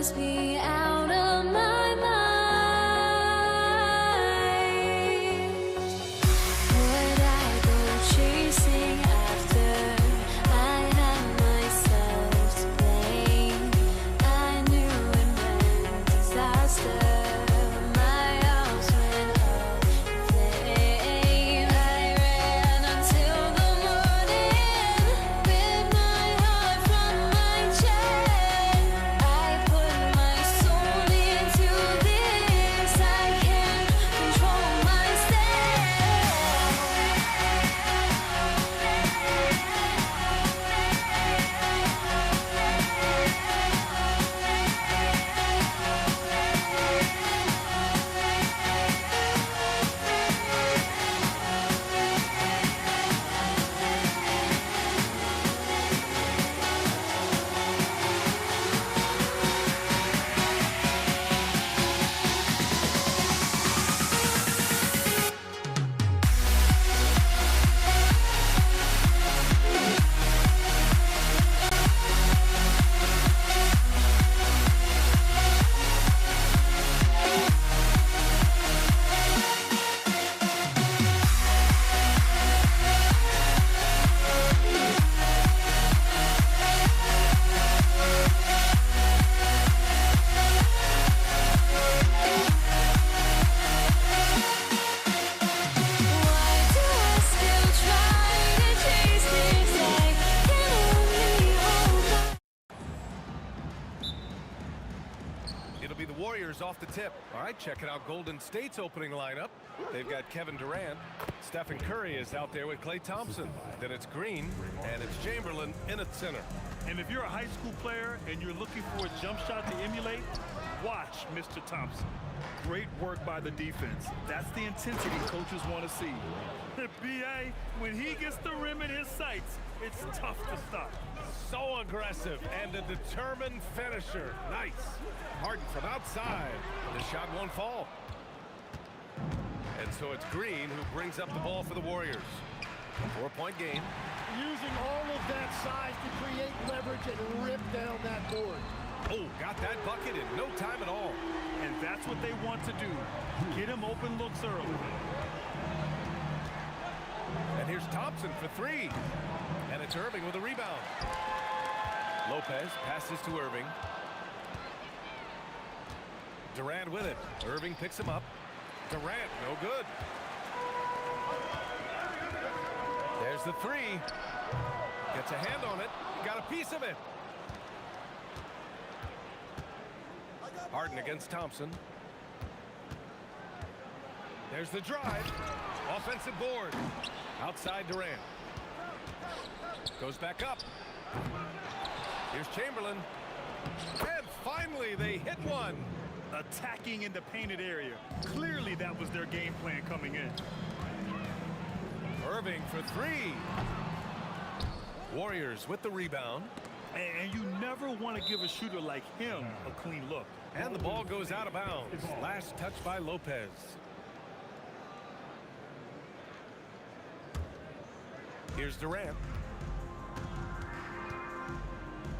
must be out of my mind. Would I go chasing after I had myself to blame? I knew it meant disaster. My house went up in flames. I ran until the morning with my heart from my chest. I put my soul into this. I can't control myself. Why do I still try to chase this? I can only hope. It'll be the Warriors off the tip. All right, checking out Golden State's opening lineup. They've got Kevin Durant. Stephen Curry is out there with Klay Thompson. Then it's Green, and it's Chamberlain in at center. And if you're a high school player and you're looking for a jump shot to emulate, watch Mr. Thompson. Great work by the defense. That's the intensity coaches want to see. B.A., when he gets the rim in his sights, it's tough to stop. So aggressive and a determined finisher. Nice. Harden from outside. The shot won't fall. And so it's Green who brings up the ball for the Warriors. A 4-point game. Using all of that size to create leverage and rip down that board. Oh, got that bucket in no time at all. And that's what they want to do. Get him open looks early. And here's Thompson for three. And it's Irving with a rebound. Lopez passes to Irving. Durant with it. Irving picks him up. Durant, no good. There's the three. Gets a hand on it. Got a piece of it. Harden against Thompson. There's the drive. Offensive board. Outside Durant. Goes back up. Here's Chamberlain. And finally they hit one. Attacking in the painted area. Clearly that was their game plan coming in. Irving for three. Warriors with the rebound. And you never want to give a shooter like him a clean look. And the ball goes out of bounds. Last touch by Lopez. Here's Durant.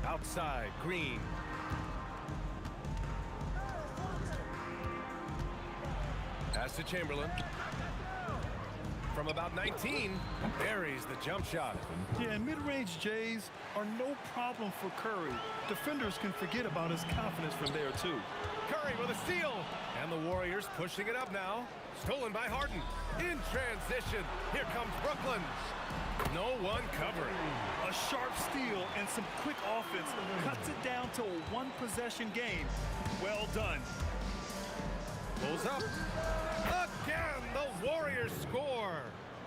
Outside, Green. Pass to Chamberlain. From about 19, buries the jump shot. Yeah, and mid-range Jays are no problem for Curry. Defenders can forget about his confidence from there, too. Curry with a steal. And the Warriors pushing it up now. Stolen by Harden. In transition. Here comes Brooklyn. No one covering. A sharp steal and some quick offense cuts it down to a one-possession game. Well done. Pulls up. Again, the Warriors score.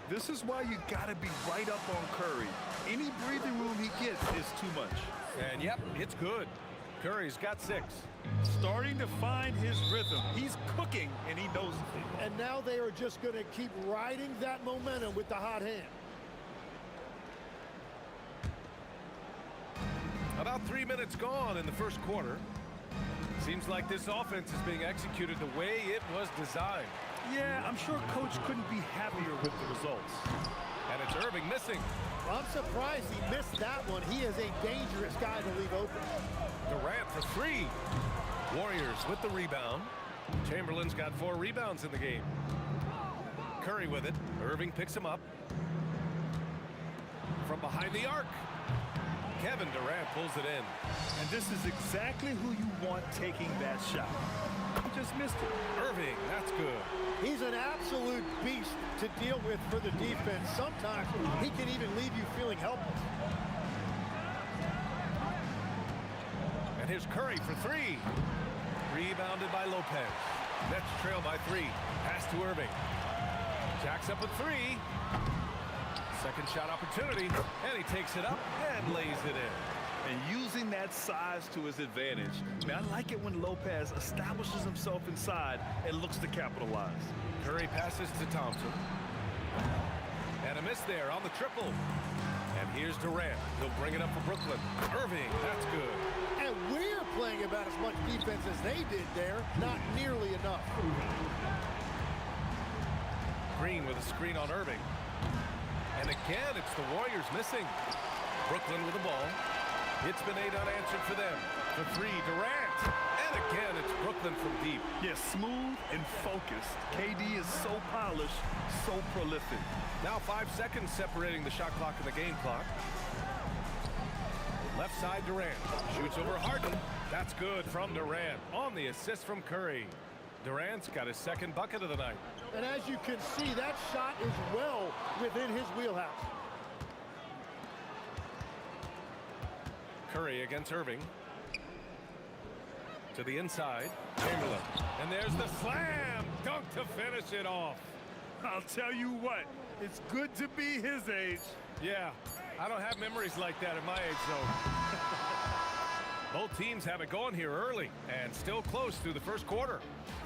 This is why you got to be right up on Curry. Any breathing room he gets is too much. And yep, it's good. Curry's got 6. Starting to find his rhythm. He's cooking, and he knows it. And now they are just going to keep riding that momentum with the hot hand. About 3 minutes gone in the first quarter. Seems like this offense is being executed the way it was designed. Yeah, I'm sure Coach couldn't be happier with the results. And it's Irving missing. Well, I'm surprised he missed that one. He is a dangerous guy to leave open. Durant for 3. Warriors with the rebound. Chamberlain's got 4 rebounds in the game. Curry with it. Irving picks him up. From behind the arc. Kevin Durant pulls it in. And this is exactly who you want taking that shot. He just missed it. Irving, that's good. He's an absolute beast to deal with for the defense. Sometimes he can even leave you feeling helpless. And here's Curry for 3. Rebounded by Lopez. Nets trail by 3. Pass to Irving. Jacks up a 3. Second shot opportunity. And he takes it up and lays it in. And using that size to his advantage. Man, I like it when Lopez establishes himself inside and looks to capitalize. Curry passes to Thompson. And a miss there on the triple. And here's Durant. He'll bring it up for Brooklyn. Irving, that's good. And we're playing about as much defense as they did there. Not nearly enough. Green with a screen on Irving. And again, it's the Warriors missing. Brooklyn with the ball. It's been 8 unanswered for them. For 3, Durant. And again, it's Brooklyn from deep. Yes, smooth and focused. KD is so polished, so prolific. Now 5 seconds separating the shot clock and the game clock. Left side, Durant. Shoots over Harden. That's good from Durant on the assist from Curry. Durant's got his second bucket of the night. And as you can see, that shot is well within his wheelhouse. Curry against Irving. To the inside, Chamberlain. And there's the slam dunk to finish it off. I'll tell you what, it's good to be his age. Yeah, I don't have memories like that at my age, though. Both teams have it going here early and still close through the first quarter.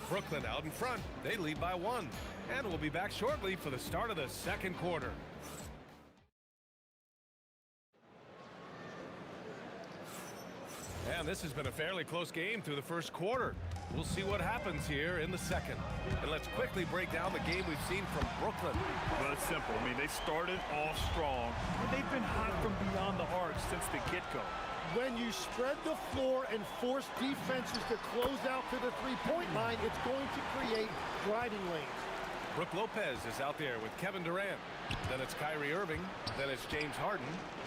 Brooklyn out in front. They lead by 1. And we'll be back shortly for the start of the second quarter. And this has been a fairly close game through the first quarter. We'll see what happens here in the second. And let's quickly break down the game we've seen from Brooklyn. Well, it's simple. I mean, they started off strong, and they've been hot from beyond the arc since the get-go. When you spread the floor and force defenses to close out to the three-point line, it's going to create driving lanes. Brook Lopez is out there with Kevin Durant. Then it's Kyrie Irving. Then it's James Harden.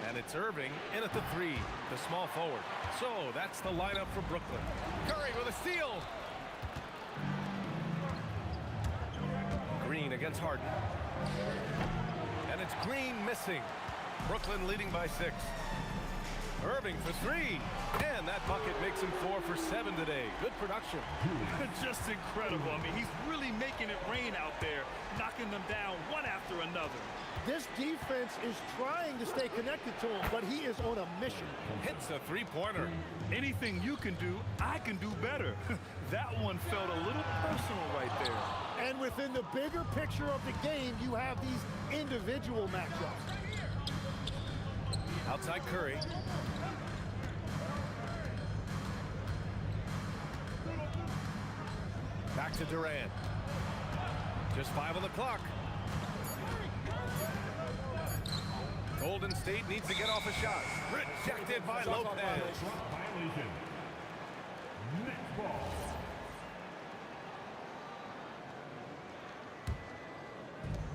And it's Irving in at the 3, the small forward. So that's the lineup for Brooklyn. Curry with a steal. Green against Harden. And it's Green missing. Brooklyn leading by 6. Irving for 3. And that bucket makes him 4 for 7 today. Good production. Just incredible. I mean, he's really making it rain out there, knocking them down one after another. This defense is trying to stay connected to him, but he is on a mission. Hits a 3-pointer. Anything you can do, I can do better. That one felt a little personal right there. And within the bigger picture of the game, you have these individual matchups. Outside Curry. Back to Durant. Just 5 on the clock. Golden State needs to get off a shot. Rejected by Lopez.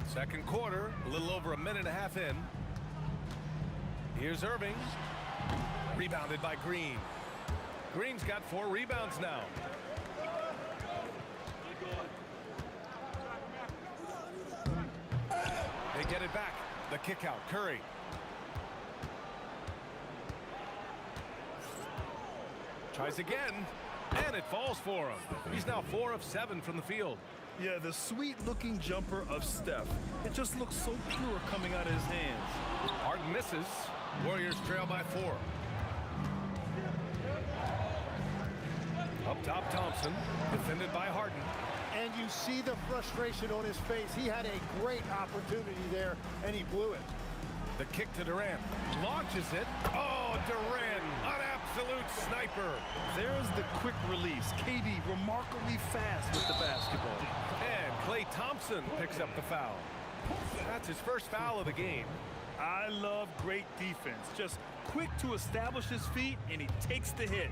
Second quarter, a little over a minute and a half in. Here's Irving. Rebounded by Green. Green's got 4 rebounds now. They get it back. The kick out. Curry. Tries again. And it falls for him. He's now 4 of 7 from the field. Yeah, the sweet-looking jumper of Steph. It just looks so pure coming out of his hands. Harden misses. Warriors trail by 4. Up top, Thompson. Defended by Harden. And you see the frustration on his face. He had a great opportunity there, and he blew it. The kick to Durant. Launches it. Oh, Durant, an absolute sniper. There's the quick release. KD remarkably fast with the basketball. And Klay Thompson picks up the foul. That's his first foul of the game. I love great defense. Just quick to establish his feet, and he takes the hit.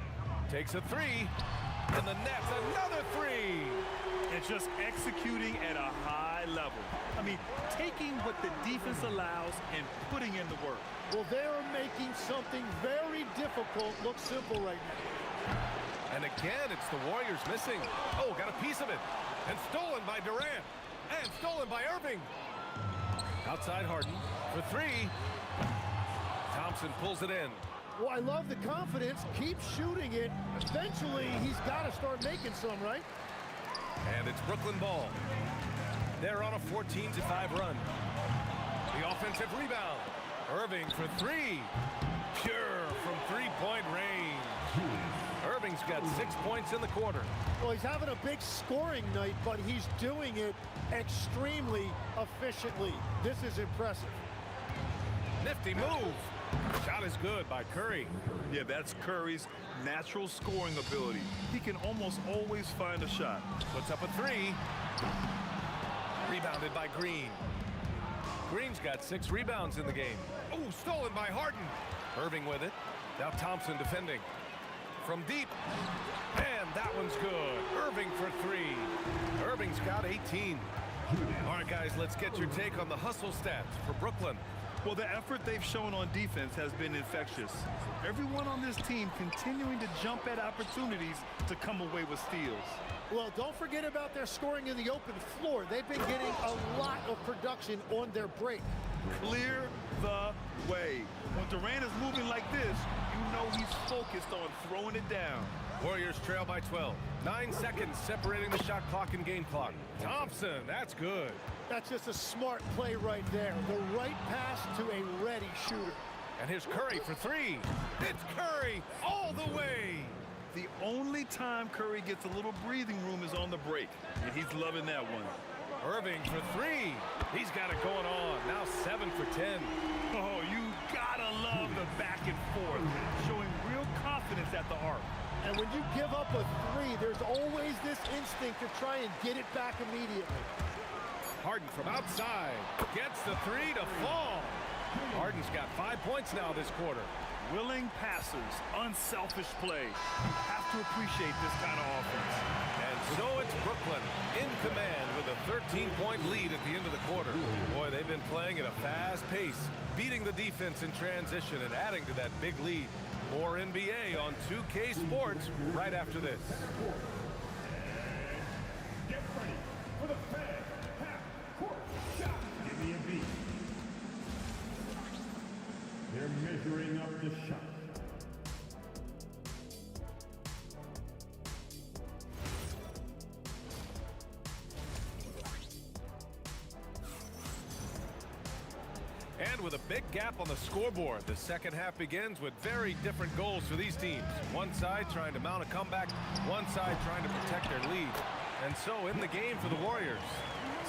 Takes a three. And the net's another three. And just executing at a high level. I mean, taking what the defense allows and putting in the work. Well, they're making something very difficult look simple right now. And again, it's the Warriors missing. Oh, got a piece of it. And stolen by Durant. And stolen by Irving. Outside Harden for three. Thompson pulls it in. Well, I love the confidence. Keep shooting it. Eventually, he's got to start making some, right? And it's Brooklyn ball. They're on a 14-5 run. The offensive rebound. Irving for three. Pure from three-point range. Irving's got 6 points in the quarter. Well, he's having a big scoring night, but he's doing it extremely efficiently. This is impressive. Nifty move. Shot is good by Curry. Yeah, that's Curry's natural scoring ability. He can almost always find a shot. Puts up a three. Rebounded by Green. Green's got 6 rebounds in the game. Oh, stolen by Harden. Irving with it. Now Thompson defending. From deep. And that one's good. Irving for three. Irving's got 18. All right, guys, let's get your take on the hustle stats for Brooklyn. Well, the effort they've shown on defense has been infectious. Everyone on this team continuing to jump at opportunities to come away with steals. Well, don't forget about their scoring in the open floor. They've been getting a lot of production on their break. Clear the way. When Durant is moving like this, you know he's focused on throwing it down. Warriors trail by 12. 9 seconds separating the shot clock and game clock. Thompson, that's good. That's just a smart play right there. The right pass to a ready shooter. And here's Curry for three. It's Curry all the way. The only time Curry gets a little breathing room is on the break, and he's loving that one. Irving for three. He's got it going on. Now 7 for 10. Oh, you gotta love the back and forth, showing real confidence at the arc. And when you give up a three, there's always this instinct to try and get it back immediately. Harden from outside gets the three to fall. Harden's got 5 points now this quarter. Willing passes, unselfish play. You have to appreciate this kind of offense. And so it's Brooklyn in command with a 13-point lead at the end of the quarter. Boy, they've been playing at a fast pace, beating the defense in transition and adding to that big lead. More NBA on 2K Sports right after this. Get ready for the fan half-court shot. Give me a beat. They're measuring up the shot. And with a big gap on the scoreboard, the second half begins with very different goals for these teams. One side trying to mount a comeback, one side trying to protect their lead. And so in the game for the Warriors,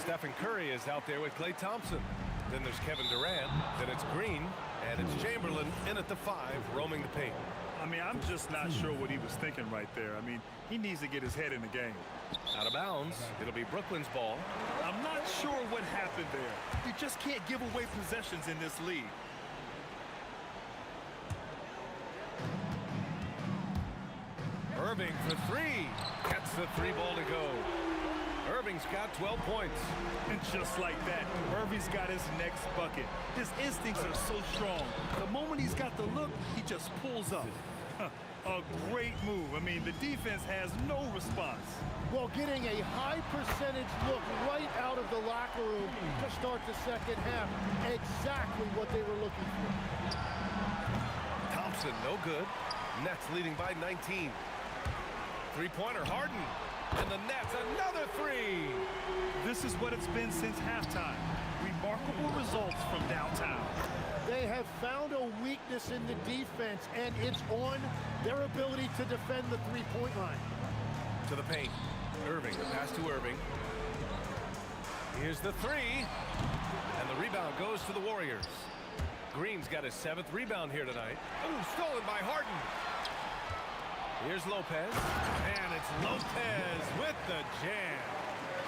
Stephen Curry is out there with Klay Thompson. Then there's Kevin Durant, then it's Green, and it's Chamberlain in at the 5, roaming the paint. I mean, I'm just not sure what he was thinking right there. I mean, he needs to get his head in the game. Out of bounds, it'll be Brooklyn's ball. I'm not sure what happened there. You just can't give away possessions in this league. Irving for three, gets the three ball to go. Irving's got 12 points. And just like that, Irving's got his next bucket. His instincts are so strong. The moment he's got the look, he just pulls up. A great move. I mean, the defense has no response. Well, getting a high percentage look right out of the locker room to start the second half. Exactly what they were looking for. Thompson, no good. Nets leading by 19. Three-pointer, Harden. And the Nets, another three. This is what it's been since halftime. Remarkable results from downtown. They have found a weakness in the defense, and it's on their ability to defend the three-point line. To the paint. Irving, the pass to Irving. Here's the three. And the rebound goes to the Warriors. Green's got his 7th rebound here tonight. Ooh, stolen by Harden. Here's Lopez. And it's Lopez with the jam.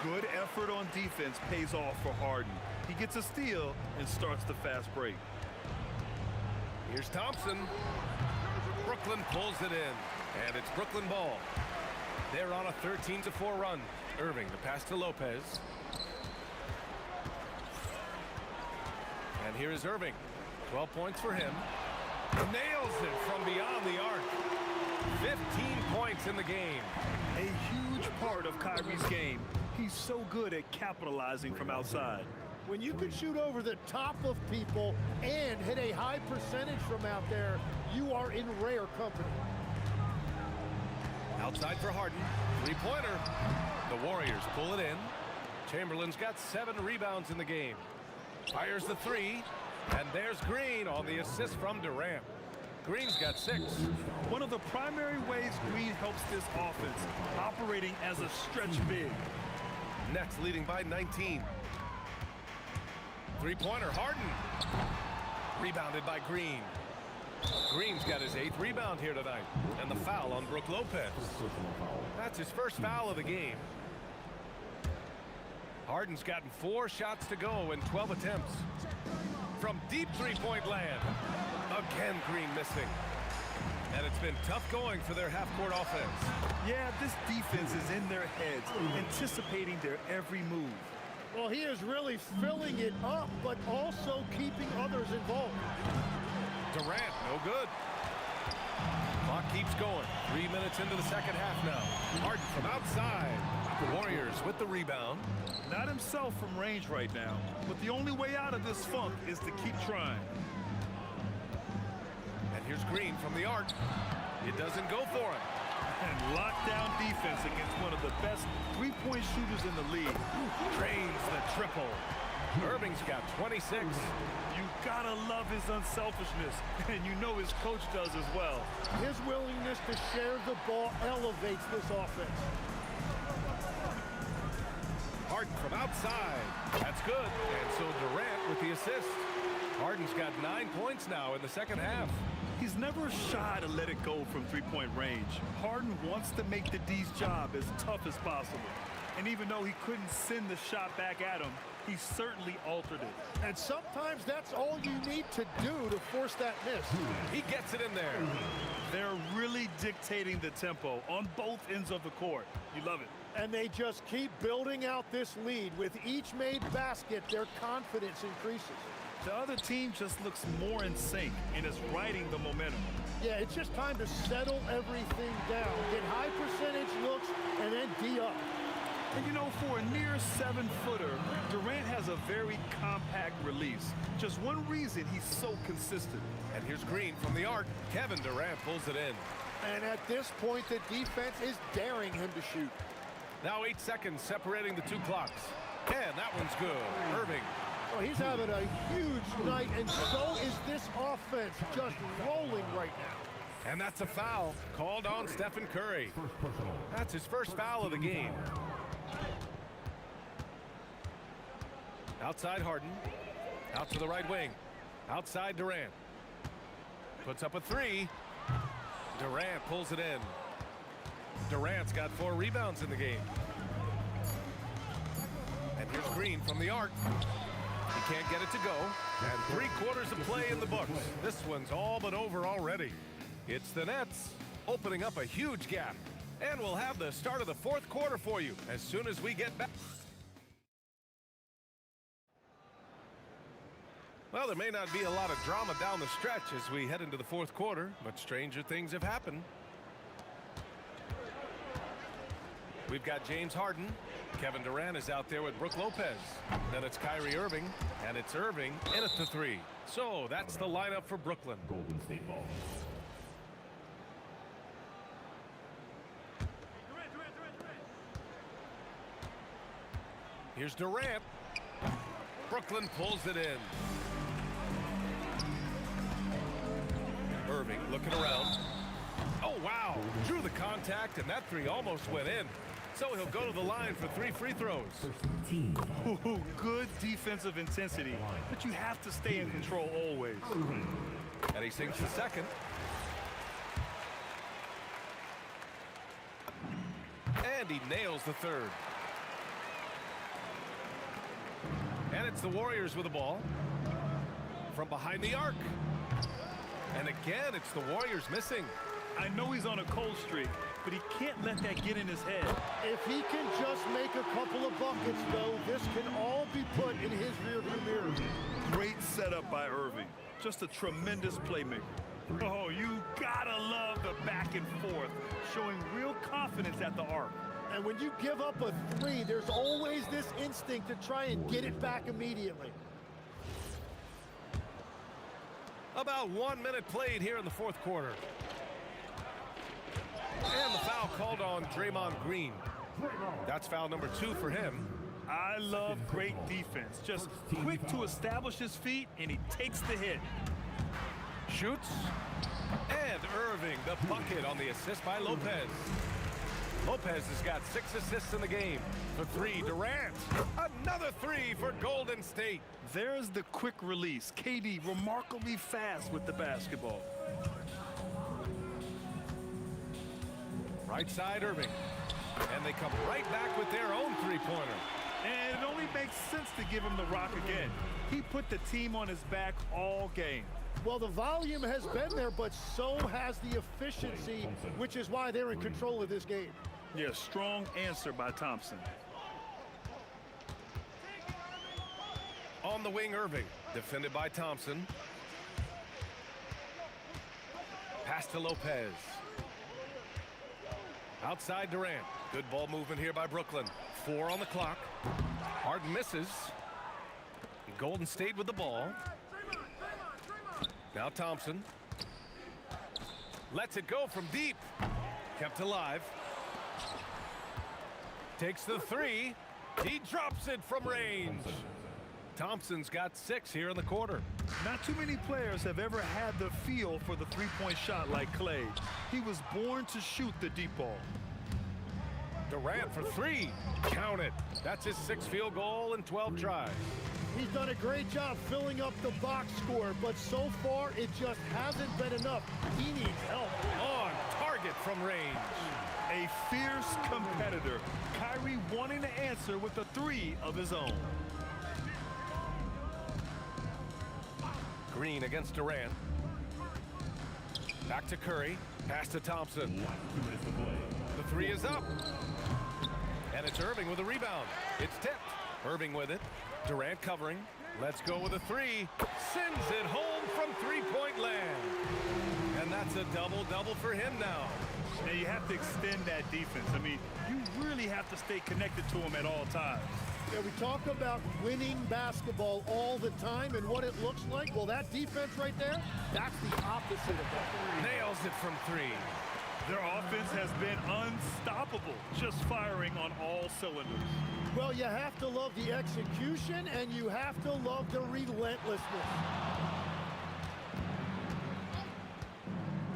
Good effort on defense pays off for Harden. He gets a steal and starts the fast break. Here's Thompson. Brooklyn pulls it in, and it's Brooklyn ball. They're on a 13-4 run. Irving, the pass to Lopez. And here is Irving. 12 points for him. Nails it from beyond the arc. 15 points in the game. A huge part of Kyrie's game. He's so good at capitalizing from outside. When you can shoot over the top of people and hit a high percentage from out there, you are in rare company. Outside for Harden. Three-pointer. The Warriors pull it in. Chamberlain's got 7 rebounds in the game. Fires the three. And there's Green on the assist from Durant. Green's got 6. One of the primary ways Green helps this offense, operating as a stretch big. Nets leading by 19. Three-pointer, Harden. Rebounded by Green. Green's got his 8th rebound here tonight. And the foul on Brook Lopez. That's his first foul of the game. Harden's gotten 4 shots to go in 12 attempts. From deep three-point land. Again, Green missing. And it's been tough going for their half-court offense. Yeah, this defense is in their heads, anticipating their every move. Well, he is really filling it up, but also keeping others involved. Durant, no good. Clock keeps going. 3 minutes into the second half now. Harden from outside. The Warriors with the rebound. Not himself from range right now, but the only way out of this funk is to keep trying. And here's Green from the arc. It doesn't go for him. And lockdown defense against one of the best three-point shooters in the league. Drains the triple. Irving's got 26. You gotta love his unselfishness, and you know his coach does as well. His willingness to share the ball elevates this offense. Harden from outside. That's good. And so Durant with the assist. Harden's got 9 points now in the second half. He's never shy to let it go from three-point range. Harden wants to make the D's job as tough as possible. And even though he couldn't send the shot back at him, he certainly altered it. And sometimes that's all you need to do to force that miss. He gets it in there. They're really dictating the tempo on both ends of the court. You love it. And they just keep building out this lead. With each made basket, their confidence increases. The other team just looks more in sync and is riding the momentum. Yeah, it's just time to settle everything down. Get high percentage looks and then D up. And you know, for a near 7-footer, Durant has a very compact release. Just one reason he's so consistent. And here's Green from the arc. Kevin Durant pulls it in. And at this point, the defense is daring him to shoot. Now 8 seconds separating the 2 clocks. And that one's good. Irving. Well, he's having a huge night, and so is this offense, just rolling right now. And that's a foul called on Stephen Curry. That's his first foul of the game. Outside Harden. Out to the right wing. Outside Durant. Puts up a 3. Durant pulls it in. Durant's got 4 rebounds in the game. And here's Green from the arc. He can't get it to go. And 3 quarters of play in the books. This one's all but over already. It's the Nets opening up a huge gap. And we'll have the start of the 4th quarter for you as soon as we get back. Well, there may not be a lot of drama down the stretch as we head into the 4th quarter, but stranger things have happened. We've got James Harden. Kevin Durant is out there with Brook Lopez. Then it's Kyrie Irving, and it's Irving in at the 3. So that's the lineup for Brooklyn. Golden State ball. Here's Durant. Brooklyn pulls it in. Irving looking around. Oh, wow. Drew the contact, and that 3 almost went in. So he'll go to the line for 3 free throws. Ooh, good defensive intensity, but you have to stay in control always. And he sinks the second. And he nails the 3rd. And it's the Warriors with the ball. From behind the arc. And again, it's the Warriors missing. I know he's on a cold streak, but he can't let that get in his head. If he can just make a couple of buckets, though, this can all be put in his rearview mirror. Great setup by Irving. Just a tremendous playmaker. Oh, you gotta love the back and forth, showing real confidence at the arc. And when you give up a three, there's always this instinct to try and get it back immediately. About 1 minute played here in the fourth quarter. And the foul called on Draymond Green. That's foul number 2 for him. I love great defense. Just quick to establish his feet, and he takes the hit. Shoots. And Irving, the bucket on the assist by Lopez. Lopez has got 6 assists in the game. For 3, Durant. Another 3 for Golden State. There's the quick release. KD remarkably fast with the basketball. Right side, Irving. And they come right back with their own three-pointer. And it only makes sense to give him the rock again. He put the team on his back all game. Well, the volume has been there, but so has the efficiency, which is why they're in control of this game. Yeah, strong answer by Thompson. On the wing, Irving. Defended by Thompson. Pass to Lopez. Outside Durant. Good ball movement here by Brooklyn. 4 on the clock. Harden misses. Golden State with the ball. Now Thompson. Lets it go from deep. Kept alive. Takes the 3. He drops it from range. Thompson's got 6 here in the quarter. Not too many players have ever had the feel for the three-point shot like Clay. He was born to shoot the deep ball. Durant for 3. Count it. That's his 6th field goal in 12 tries. He's done a great job filling up the box score, but so far it just hasn't been enough. He needs help. On target from range. A fierce competitor. Kyrie wanting to answer with a 3 of his own. Green against Durant. Back to Curry. Pass to Thompson. The 3 is up. And it's Irving with a rebound. It's tipped. Irving with it. Durant covering. Let's go with a 3. Sends it home from three-point land. And that's a double-double for him now. And you have to extend that defense. I mean, you really have to stay connected to him at all times. Yeah, we talk about winning basketball all the time and what it looks like. Well, that defense right there, that's the opposite of that. Nails it from 3. Their offense has been unstoppable, just firing on all cylinders. Well, you have to love the execution, and you have to love the relentlessness.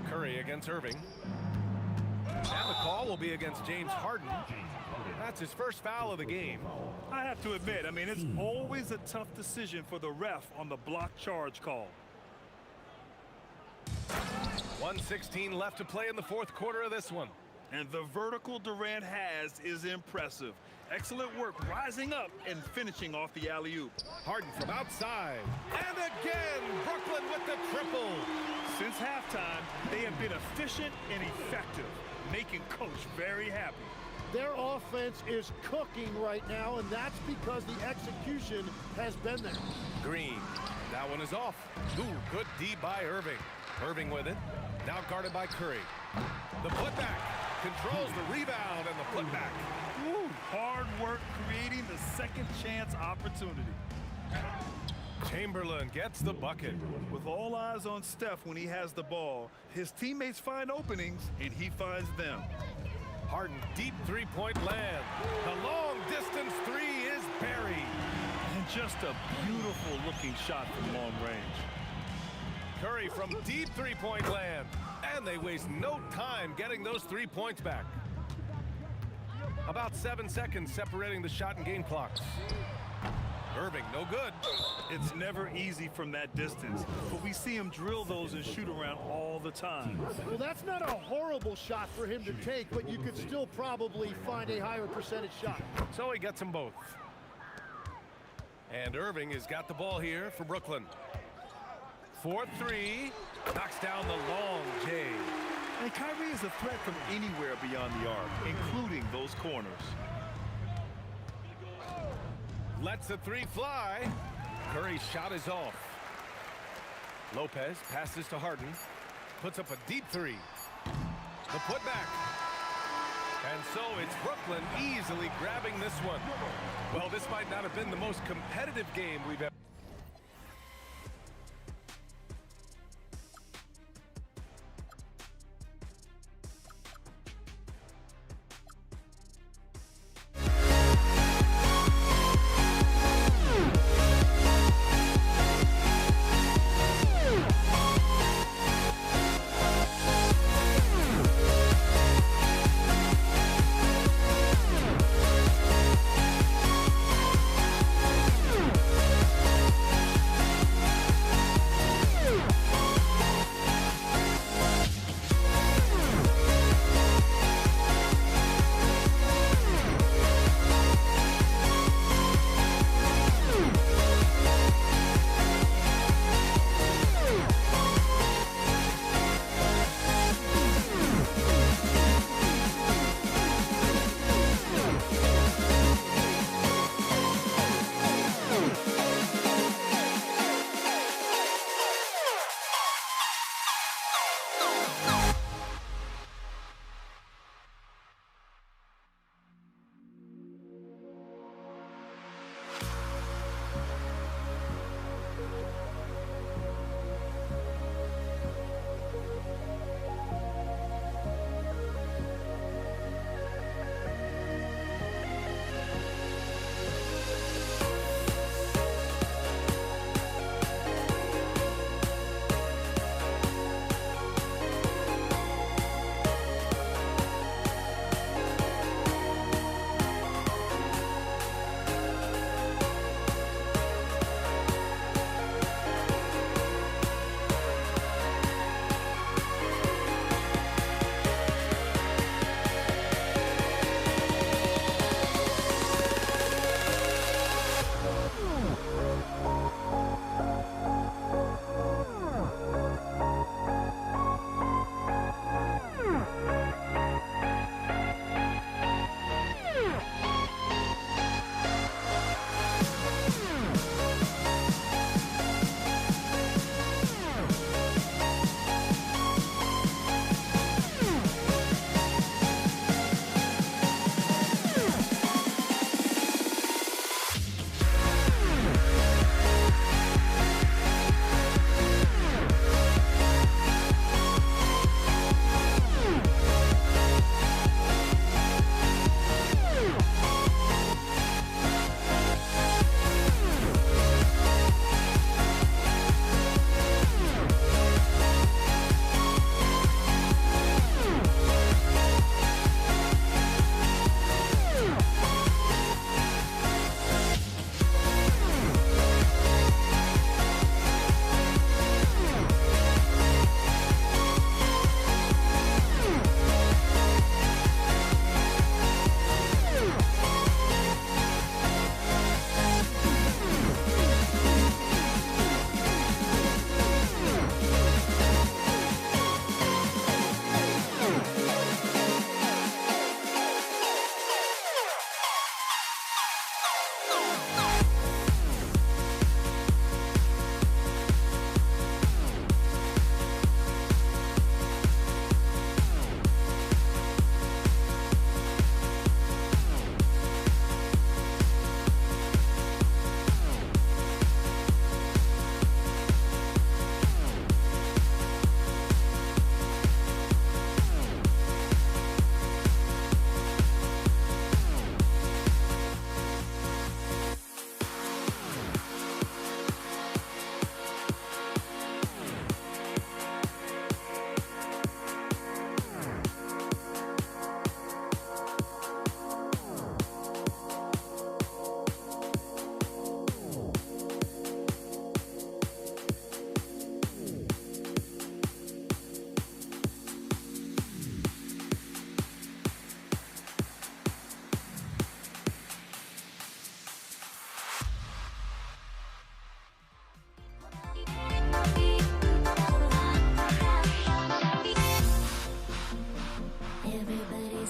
Curry against Irving. And the call will be against James Harden. That's his first foul of the game. I have to admit, I mean, it's always a tough decision for the ref on the block charge call. 1:16 left to play in the fourth quarter of this one. And the vertical Durant has is impressive. Excellent work rising up and finishing off the alley-oop. Harden from outside. And again, Brooklyn with the triple. Since halftime, they have been efficient and effective, making Coach very happy. Their offense is cooking right now, and that's because the execution has been there. Green. That one is off. Ooh, good D by Irving. Irving with it. Now guarded by Curry. The putback. Controls the rebound and the putback. Woo, hard work creating the second chance opportunity. Chamberlain gets the bucket. With all eyes on Steph when he has the ball, his teammates find openings and he finds them. Harden deep three-point land. The long distance 3 is buried. And just a beautiful looking shot from long range. Curry from deep three-point land. And they waste no time getting those 3 points back. About 7 seconds separating the shot and game clocks. Irving, no good. It's never easy from that distance, but we see him drill those and shoot around all the time. Well, that's not a horrible shot for him to take, but you could still probably find a higher percentage shot. So he gets them both. And Irving has got the ball here for Brooklyn. for three. Knocks down the long J. And Kyrie is a threat from anywhere beyond the arc, including those corners. Lets the three fly. Curry's shot is off. Lopez passes to Harden. Puts up a deep three. The putback. And so it's Brooklyn easily grabbing this one. Well, this might not have been the most competitive game we've ever.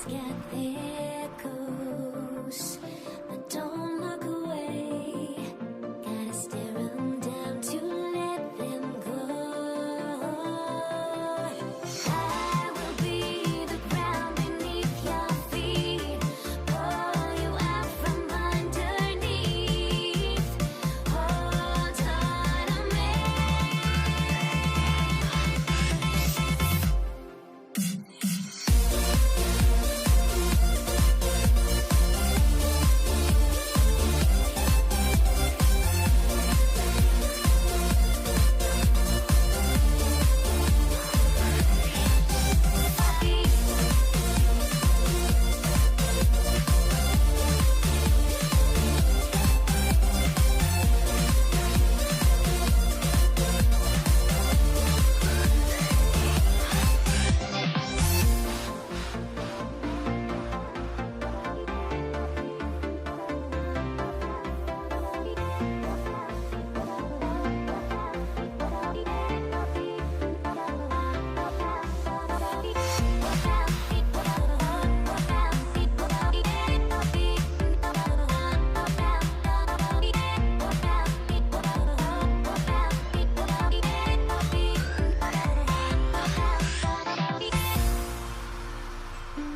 Everybody's got their goals, but don't look away. Gotta stare them down to let them go. I will be the ground beneath your feet, pull you out from underneath. Hold on to me.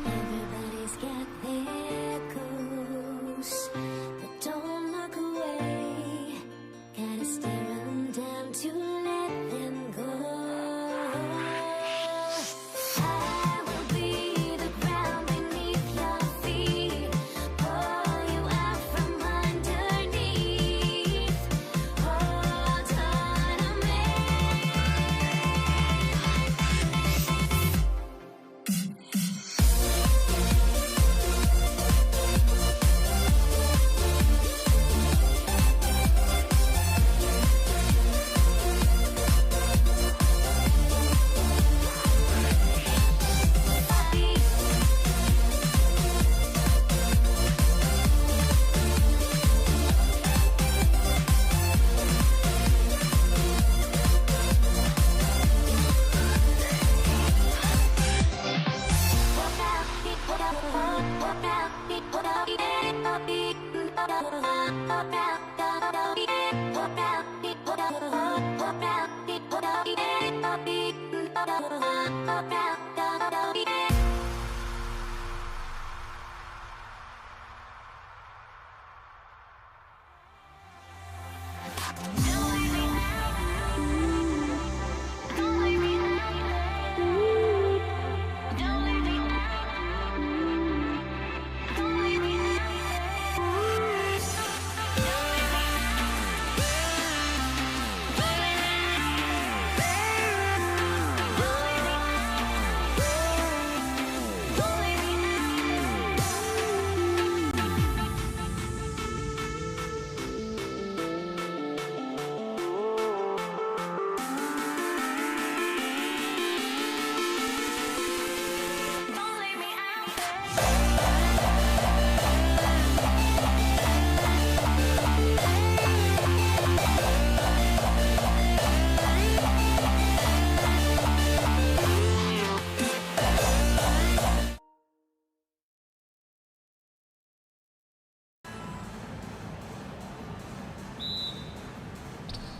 Everybody's got their goals, but don't look away. Gotta stare them down to let them go. I will be the ground beneath your feet, pull you out from underneath. Hold on to me.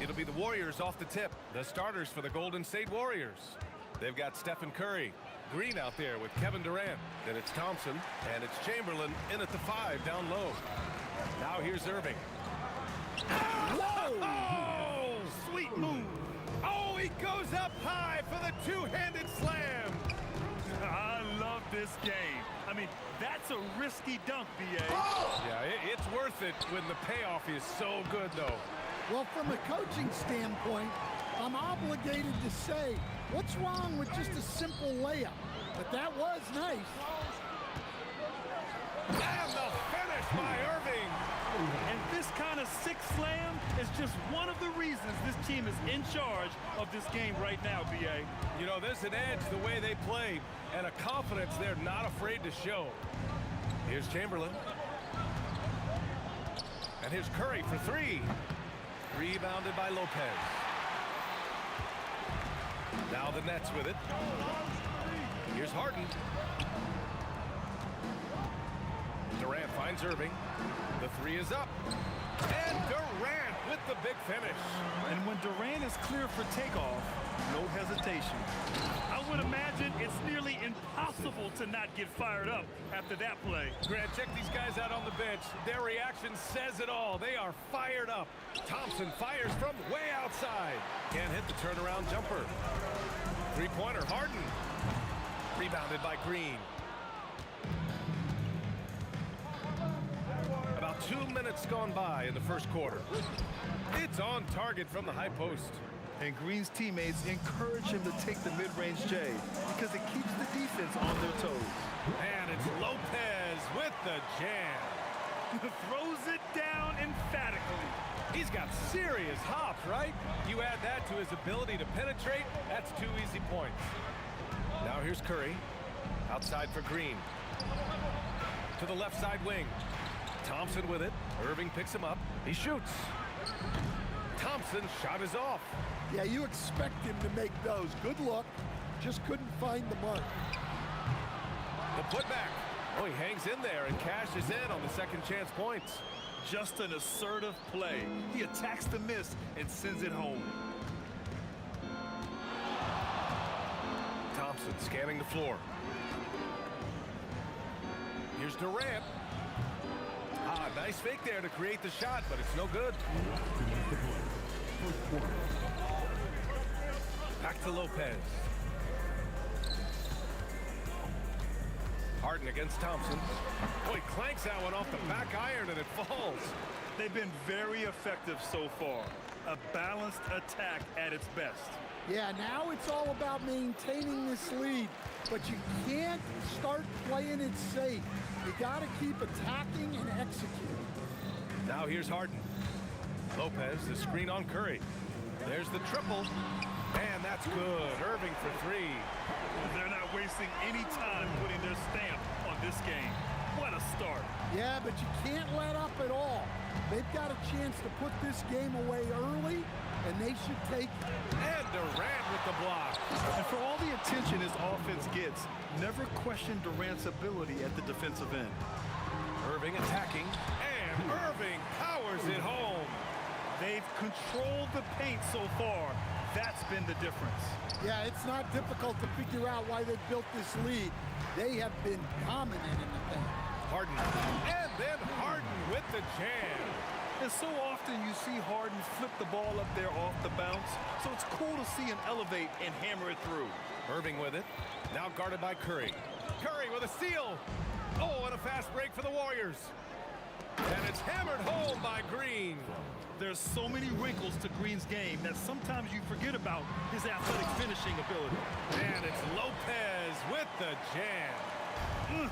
It'll be the Warriors off the tip, the starters for the Golden State Warriors. They've got Stephen Curry, Green out there with Kevin Durant. Then it's Thompson, and it's Chamberlain in at the 5 down low. Now here's Irving. Whoa! Oh, sweet move. Oh, he goes up high for the two-handed slam. I love this game. I mean, that's a risky dunk, B.A. Yeah, it's worth it when the payoff is so good, though. Well, from a coaching standpoint, I'm obligated to say, what's wrong with just a simple layup? But that was nice. And the finish by Irving. And this kind of sick slam is just one of the reasons this team is in charge of this game right now, B.A. You know, there's an edge the way they play and a confidence they're not afraid to show. Here's Chamberlain. And here's Curry for 3. Rebounded by Lopez. Now the Nets with it. Here's Harden. Finds Irving. The three is up. And Durant with the big finish. And when Durant is clear for takeoff, no hesitation. I would imagine it's nearly impossible to not get fired up after that play. Grant, check these guys out on the bench. Their reaction says it all. They are fired up. Thompson fires from way outside. Can't hit the turnaround jumper. Three-pointer, Harden. Rebounded by Green. About 2 minutes gone by in the first quarter. It's on target from the high post. And Green's teammates encourage him to take the mid-range J because it keeps the defense on their toes. And it's Lopez with the jam. Throws it down emphatically. He's got serious hops, right? You add that to his ability to penetrate, that's 2 easy points. Now here's Curry. Outside for Green. To the left side wing. Thompson with it. Irving picks him up. He shoots. Thompson's shot is off. Yeah, you expect him to make those. Good luck. Just couldn't find the mark. The putback. Oh, he hangs in there and cashes in on the second chance points. Just an assertive play. He attacks the miss and sends it home. Thompson scanning the floor. Here's Durant. Nice fake there to create the shot, but it's no good. Back to Lopez. Harden against Thompson. Oh, he clanks that one off the back iron and it falls. They've been very effective so far. A balanced attack at its best. Yeah, now it's all about maintaining this lead, but you can't start playing it safe. You got to keep attacking and executing. Now here's Harden. Lopez, the screen on Curry. There's the triple, and that's good. Irving for three. They're not wasting any time putting their stamp on this game. What a start. Yeah, but you can't let up at all. They've got a chance to put this game away early, and they should take it. And Durant with the block. And for all the attention his offense gets, never question Durant's ability at the defensive end. Irving attacking, and Irving powers it home. They've controlled the paint so far. That's been the difference. Yeah, it's not difficult to figure out why they've built this lead. They have been dominant in the paint. Harden, and then Harden with the jam. And so often you see Harden flip the ball up there off the bounce, so it's cool to see him elevate and hammer it through. Irving with it, now guarded by Curry. Curry with a steal. Oh, and a fast break for the Warriors. And it's hammered home by Green. There's so many wrinkles to Green's game that sometimes you forget about his athletic finishing ability. And it's Lopez with the jam.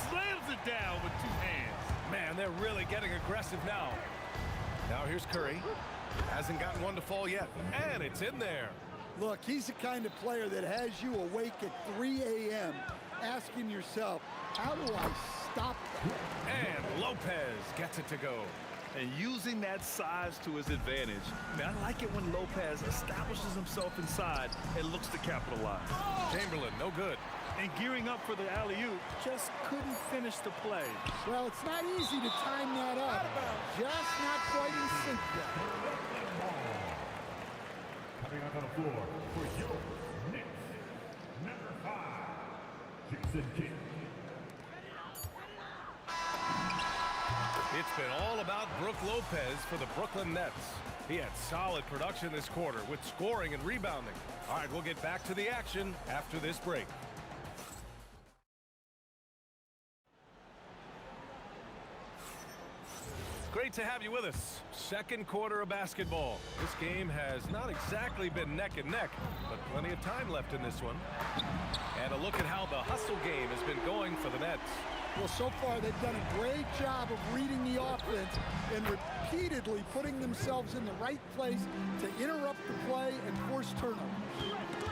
Slams it down with two hands. Man, they're really getting aggressive now. Now here's Curry. Hasn't gotten one to fall yet. And it's in there. Look, he's the kind of player that has you awake at 3 a.m. asking yourself, how do I stop that? And Lopez gets it to go. And using that size to his advantage. Man, I like it when Lopez establishes himself inside and looks to capitalize. Chamberlain, no good. And gearing up for the alley-oop, just couldn't finish the play. Well, it's not easy to time that up. Just not quite in sync yet. Coming up on the floor for your Knicks, number 5, Jason Kidd. It's been all about Brook Lopez for the Brooklyn Nets. He had solid production this quarter with scoring and rebounding. All right, we'll get back to the action after this break. Great to have you with us. Second quarter of basketball. This game has not exactly been neck and neck, but plenty of time left in this one. And a look at how the hustle game has been going for the Nets. Well, so far they've done a great job of reading the offense and repeatedly putting themselves in the right place to interrupt the play and force turnovers.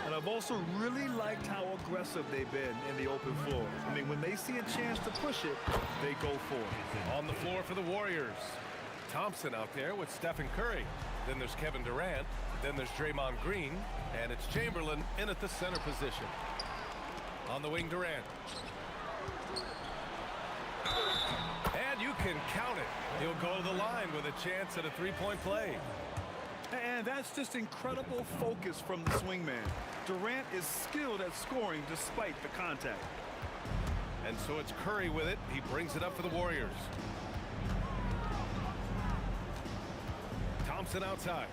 And I've also really liked how aggressive they've been in the open floor. I mean, when they see a chance to push it, they go for it. On the floor for the Warriors. Thompson out there with Stephen Curry. Then there's Kevin Durant. Then there's Draymond Green. And it's Chamberlain in at the center position. On the wing, Durant. And you He'll go to the line with a chance at a three-point play. And that's just incredible focus from the swingman. Durant is skilled at scoring despite the contact. And so it's Curry with it. He brings it up for the Warriors. Thompson outside.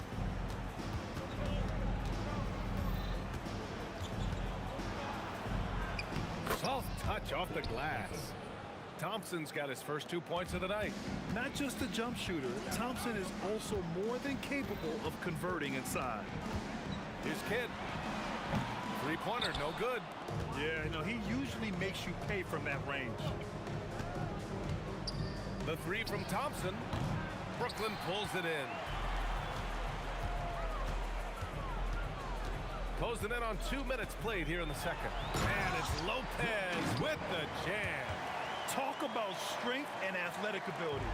Soft touch off the glass. Thompson's got his first 2 points of the night. Not just a jump shooter, Thompson is also more than capable of converting inside. Here's Kidd. Three-pointer, no good. Yeah, no, he usually makes you pay from that range. The three from Thompson. Brooklyn pulls it in. Closing in on 2 minutes played here in the second. And it's Lopez with the jam. Talk about strength and athletic ability.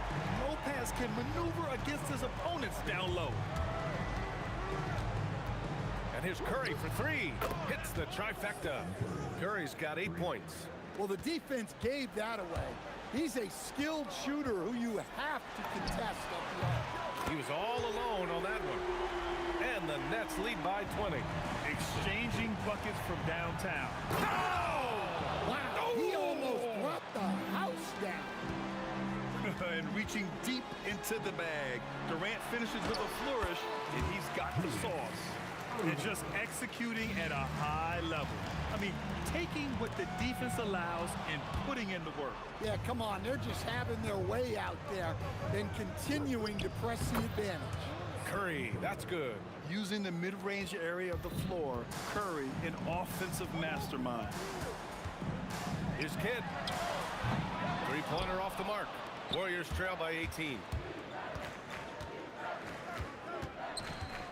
Lopez can maneuver against his opponents down low. And here's Curry for three. Hits the trifecta. Curry's got 8 points. Well, the defense gave that away. He's a skilled shooter who you have to contest up the arc. He was all alone on that one. And the Nets lead by 20. Exchanging buckets from downtown. Oh! Wow, he almost brought the house down. And reaching deep into the bag. Durant finishes with a flourish, and he's got the sauce. And just executing at a high level. I mean, taking what the defense allows and putting in the work. Yeah, come on. They're just having their way out there and continuing to press the advantage. Curry, that's good. Using the mid-range area of the floor, Curry, an offensive mastermind. Here's Kidd. Three-pointer off the mark. Warriors trail by 18.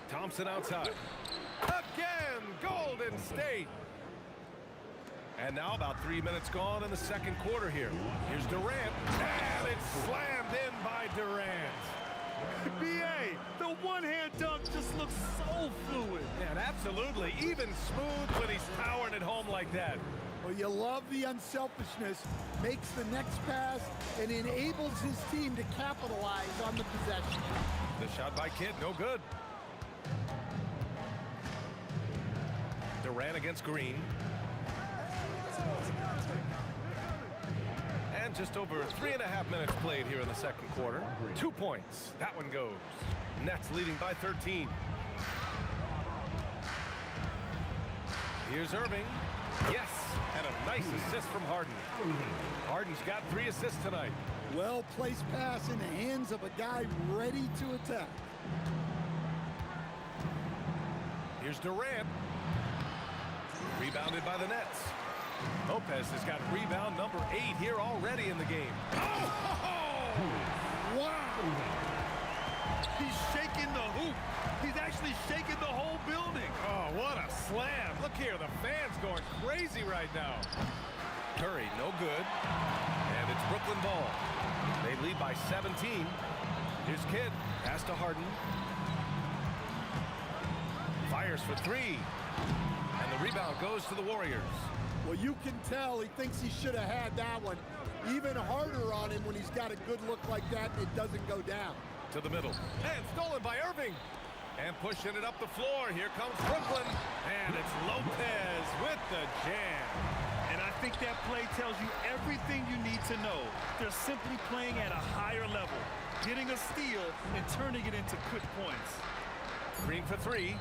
Thompson outside. Again, Golden State. And now about 3 minutes gone in the second quarter here. Here's Durant. And it's slammed in by Durant. B.A., the one-hand dunk just looks so fluid. And absolutely, even smooth when he's towering it home like that. Well, you love the unselfishness, makes the next pass, and enables his team to capitalize on the possession. The shot by Kidd, no good. Durant against Green. And just over 3.5 minutes played here in the second quarter. 2 points. That one goes. Nets leading by 13. Here's Irving. Yes, and a nice assist from Harden. Harden's got 3 assists tonight. Well-placed pass in the hands of a guy ready to attack. Here's Durant. Rebounded by the Nets. Lopez has got rebound number 8 here already in the game. Oh! Wow! He's shaking the hoop. He's actually shaking the whole building. Oh, what a slam. Look here, the fans going crazy right now. Curry, no good. And it's Brooklyn ball. They lead by 17. Here's Kidd. Pass to Harden. Fires for 3. And the rebound goes to the Warriors. Well, you can tell he thinks he should have had that one. Even harder on him when he's got a good look like that and it doesn't go down. To the middle. And stolen by Irving. And pushing it up the floor. Here comes Brooklyn. And it's Lopez with the jam. And I think that play tells you everything you need to know. They're simply playing at a higher level, getting a steal and turning it into quick points. Green for 3.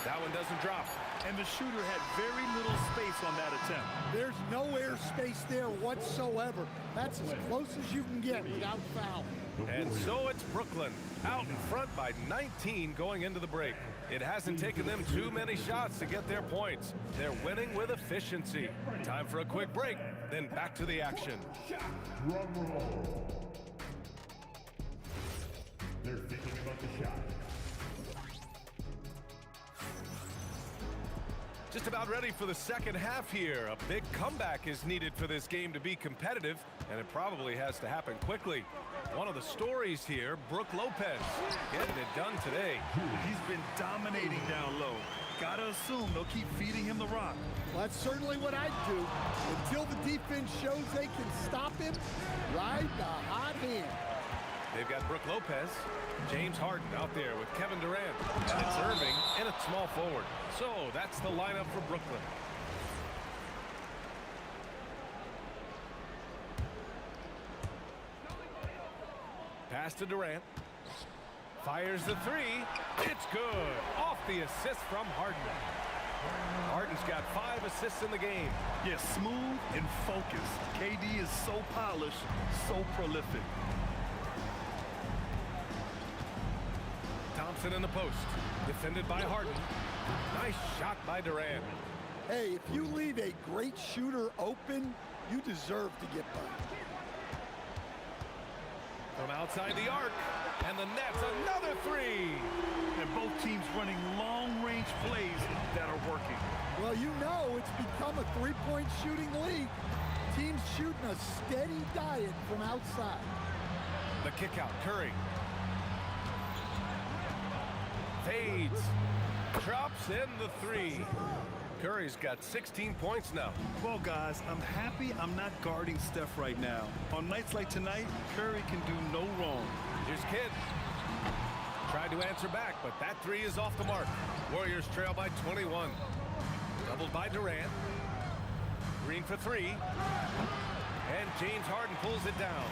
That one doesn't drop. And the shooter had very little space on that attempt. There's no air space there whatsoever. That's as close as you can get without foul. And so it's Brooklyn out in front by 19 going into the break. It hasn't taken them too many shots to get their points. They're winning with efficiency. Time for a quick break, then back to the action. Drum roll. They're thinking about the shot. Just about ready for the second half here. A big comeback is needed for this game to be competitive, and it probably has to happen quickly. One of the stories here, Brook Lopez, getting it done today. He's been dominating down low. Gotta assume they'll keep feeding him the rock. Well, that's certainly what I'd do. Until the defense shows they can stop him, ride the hot hand. They've got Brook Lopez, James Harden out there with Kevin Durant, and it's Irving and a small forward. So that's the lineup for Brooklyn. Pass to Durant. Fires the three. It's good. Off the assist from Harden. Harden's got 5 assists in the game. Yes, smooth and focused. KD is so polished, so prolific. Thompson in the post. Defended by Harden. Nice shot by Durant. Hey, if you leave a great shooter open, you deserve to get by. From outside the arc. And the net's another three. And both teams running long-range plays that are working. Well, you know it's become a three-point shooting league. Teams shooting a steady diet from outside. The kick out, Curry. Fades. Drops in the three. Curry's got 16 points now. Well, guys, I'm happy I'm not guarding Steph right now. On nights like tonight, Curry can do no wrong. Here's Kidd. Tried to answer back, but that three is off the mark. Warriors trail by 21. Doubled by Durant. Green for three. And James Harden pulls it down.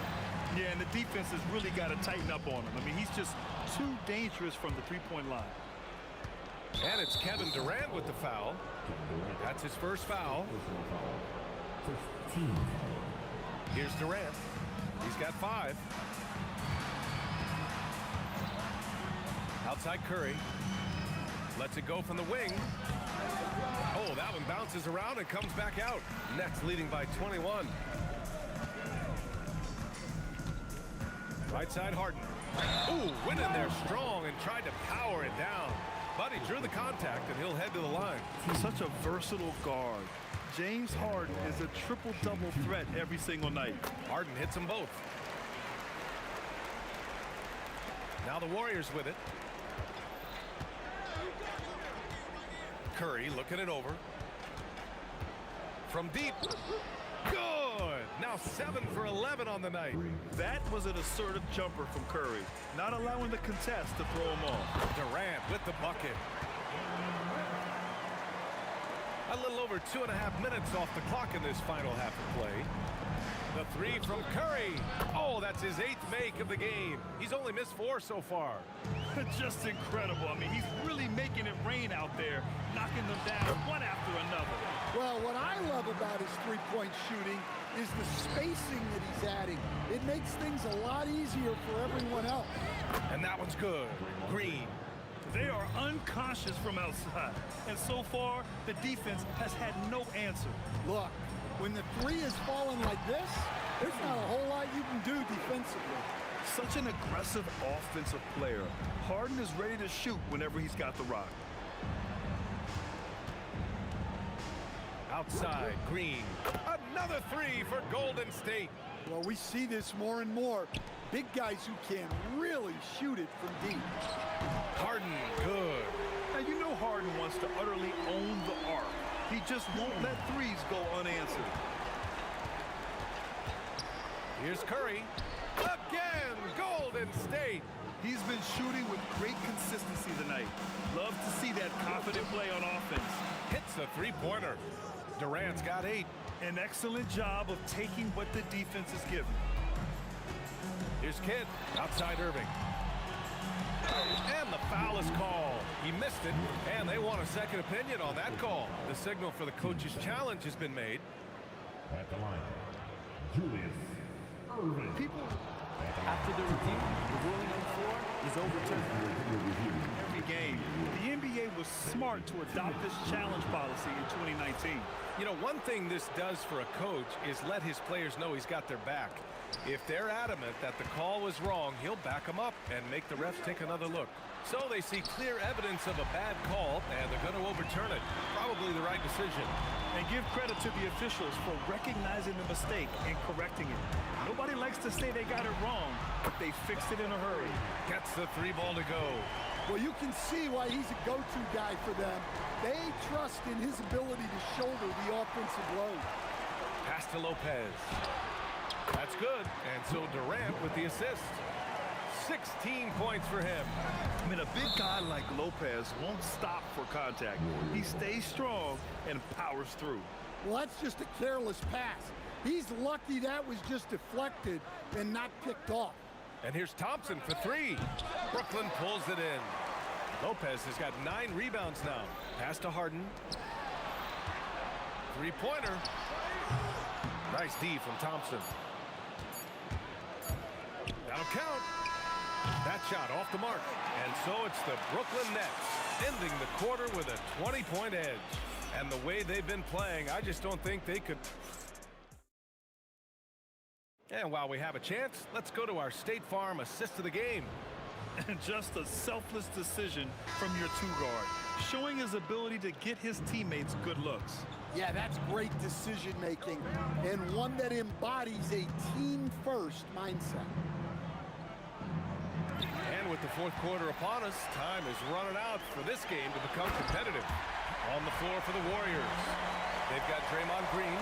Yeah, and the defense has really got to tighten up on him. I mean, he's just too dangerous from the three-point line. And it's Kevin Durant with the foul. That's his first foul. Here's Durant. He's got 5. Outside Curry. Lets it go from the wing. Oh, that one bounces around and comes back out. Nets leading by 21. Right side Harden. Ooh, went in there strong and tried to power it down. But he drew the contact, and he'll head to the line. Such a versatile guard. James Harden is a triple-double threat every single night. Harden hits them both. Now the Warriors with it. Curry looking it over. From deep. Good. Now 7 for 11 on the night. That was an assertive jumper from Curry, not allowing the contest to throw him off. Durant with the bucket. A little over 2.5 minutes off the clock in this final half of play. The three from Curry. Oh, that's his 8th make of the game. He's only missed 4 so far. Just incredible. I mean, he's really making it rain out there, knocking them down one after another. Well, what I love about his three-point shooting is the spacing that he's adding. It makes things a lot easier for everyone else. And that one's good. Green. They are unconscious from outside. And so far, the defense has had no answer. Look, when the three is falling like this, there's not a whole lot you can do defensively. Such an aggressive offensive player. Harden is ready to shoot whenever he's got the rock. Outside, Green. Another three for Golden State. Well, we see this more and more. Big guys who can really shoot it from deep. Harden, good. Now, you know Harden wants to utterly own the arc. He just won't let threes go unanswered. Here's Curry. Again, Golden State. He's been shooting with great consistency tonight. Love to see that confident play on offense. Hits the three-pointer. Durant's got 8. An excellent job of taking what the defense is given. Here's Kidd. Outside Irving. And the foul is called. He missed it, and they want a second opinion on that call. The signal for the coach's challenge has been made. At the line, Julius Irving. People, After the review, the ruling on the floor is overturned. every game, the NBA was smart to adopt this challenge policy in 2019. You know, one thing this does for a coach is let his players know he's got their back. If they're adamant that the call was wrong, he'll back them up and make the refs take another look. So they see clear evidence of a bad call, and they're going to overturn it. Probably the right decision. And give credit to the officials for recognizing the mistake and correcting it. Nobody likes to say they got it wrong, but they fixed it in a hurry. Gets the 3 ball to go. Well, you can see why he's a go-to guy for them. They trust in his ability to shoulder the offensive load. Pass to Lopez. That's good. And so Durant with the assist. 16 points for him. I mean, a big guy like Lopez won't stop for contact. He stays strong and powers through. Well, that's just a careless pass. He's lucky that was just deflected and not picked off. And here's Thompson for three. Brooklyn pulls it in. Lopez has got 9 rebounds now. Pass to Harden. Three-pointer. Nice D from Thompson. That'll count. That shot off the mark. And so it's the Brooklyn Nets ending the quarter with a 20-point edge. And the way they've been playing, I just don't think they could. And while we have a chance, let's go to our State Farm assist of the game. And just a selfless decision from your two-guard, showing his ability to get his teammates good looks. Yeah, that's great decision-making, and one that embodies a team-first mindset. And with the fourth quarter upon us, time is running out for this game to become competitive. On the floor for the Warriors. They've got Draymond Green.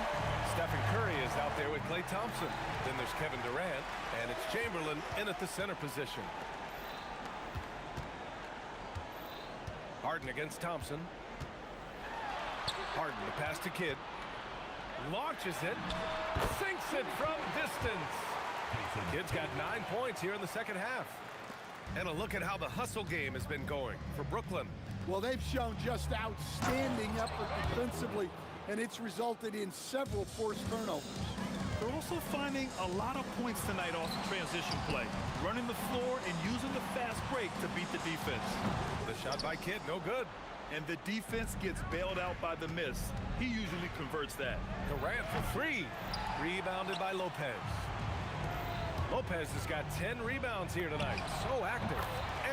Stephen Curry is out there with Klay Thompson. Then there's Kevin Durant, and it's Chamberlain in at the center position. Harden against Thompson. Harden, the pass to Kidd. Launches it. Sinks it from distance. Kidd's got 9 points here in the second half. And a look at how the hustle game has been going for Brooklyn. Well, they've shown just outstanding effort defensively, and it's resulted in several forced turnovers. They're also finding a lot of points tonight off the transition play, running the floor and using the fast break to beat the defense. The shot by Kidd, no good. And the defense gets bailed out by the miss. He usually converts that. Durant for three. Rebounded by Lopez. Lopez has got 10 rebounds here tonight. So active.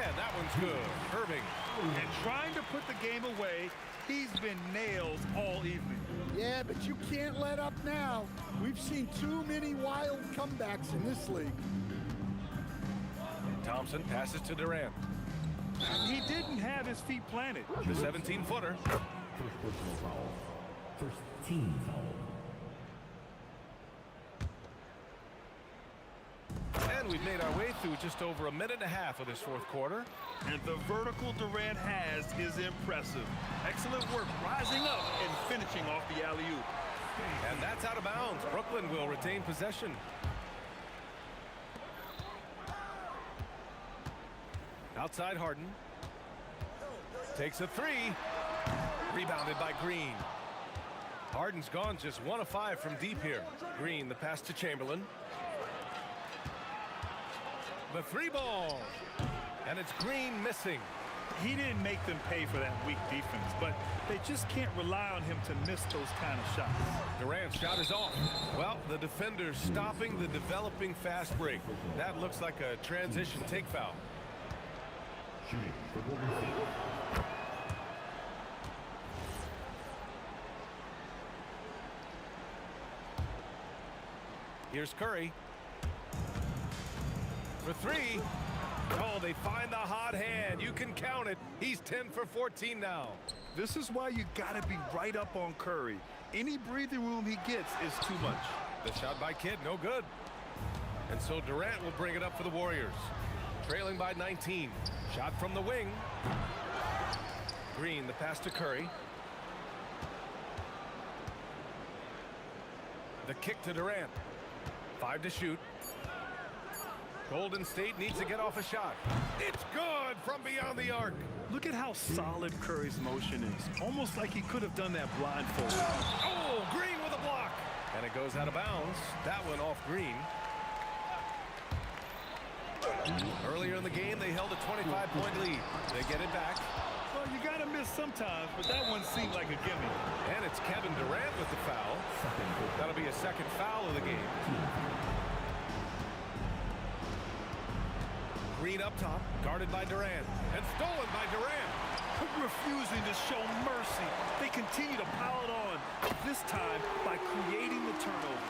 And that one's good. Irving. And trying to put the game away, he's been nailed all evening. Yeah, but you can't let up now. We've seen too many wild comebacks in this league. Thompson passes to Durant. He didn't have his feet planted. The 17-footer. First personal foul. First team foul. And we've made our way through just over a minute and a half of this fourth quarter. And the vertical Durant has is impressive. Excellent work rising up and finishing off the alley-oop. And that's out of bounds. Brooklyn will retain possession. Outside Harden. Takes a three. Rebounded by Green. Harden's gone just 1 of 5 from deep here. Green, the pass to Chamberlain. The three ball. And it's Green missing. He didn't make them pay for that weak defense, but they just can't rely on him to miss those kind of shots. Durant's shot is off. Well, the defender's stopping the developing fast break. That looks like a transition take foul. Shooting for Golden State. Here's Curry. For three. Oh, they find the hot hand. You can count it. He's 10 for 14 now. This is why you got to be right up on Curry. Any breathing room he gets is too much. The shot by Kidd, no good. And so Durant will bring it up for the Warriors. Trailing by 19. Shot from the wing. Green, the pass to Curry. The kick to Durant. 5 to shoot. Golden State needs to get off a shot. It's good from beyond the arc. Look at how solid Curry's motion is. Almost like he could have done that blindfolded. Oh, Green with a block. And it goes out of bounds. That one off Green. Earlier in the game, they held a 25-point lead. They get it back. Well, you got to miss sometimes, but that one seemed like a gimme. And it's Kevin Durant with the foul. That'll be a second foul of the game. Green up top, guarded by Durant, and stolen by Durant. Refusing to show mercy. They continue to pile it on, this time by creating the turnover.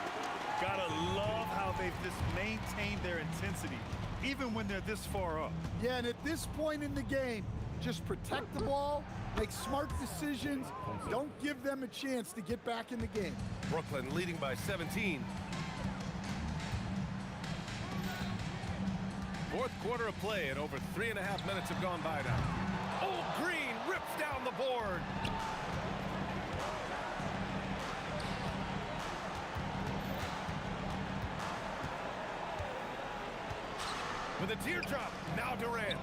Gotta love how they've just maintained their intensity, even when they're this far up. Yeah, and at this point in the game, just protect the ball, make smart decisions, don't give them a chance to get back in the game. Brooklyn leading by 17. Fourth quarter of play, and over 3.5 minutes have gone by now. Oh, Green rips down the board. With a teardrop, now Durant.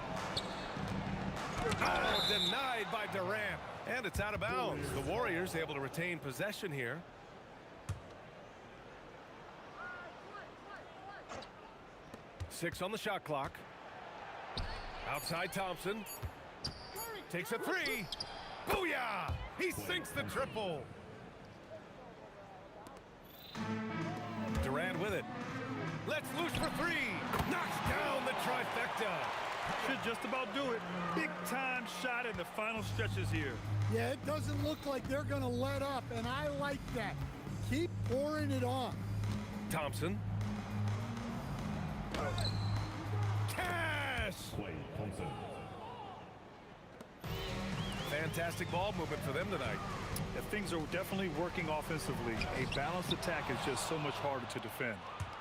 Oh, denied by Durant. And it's out of bounds. The Warriors able to retain possession here. Six on the shot clock. Outside Thompson. Takes a three. Booyah! He sinks the triple. Durant with it. Let's loose for three. Knocks down the trifecta. Should just about do it. Big time shot in the final stretches here. Yeah, it doesn't look like they're going to let up, and I like that. Keep pouring it on. Thompson. Cash! Clay Thompson. Fantastic ball movement for them tonight. Yeah, things are definitely working offensively. A balanced attack is just so much harder to defend.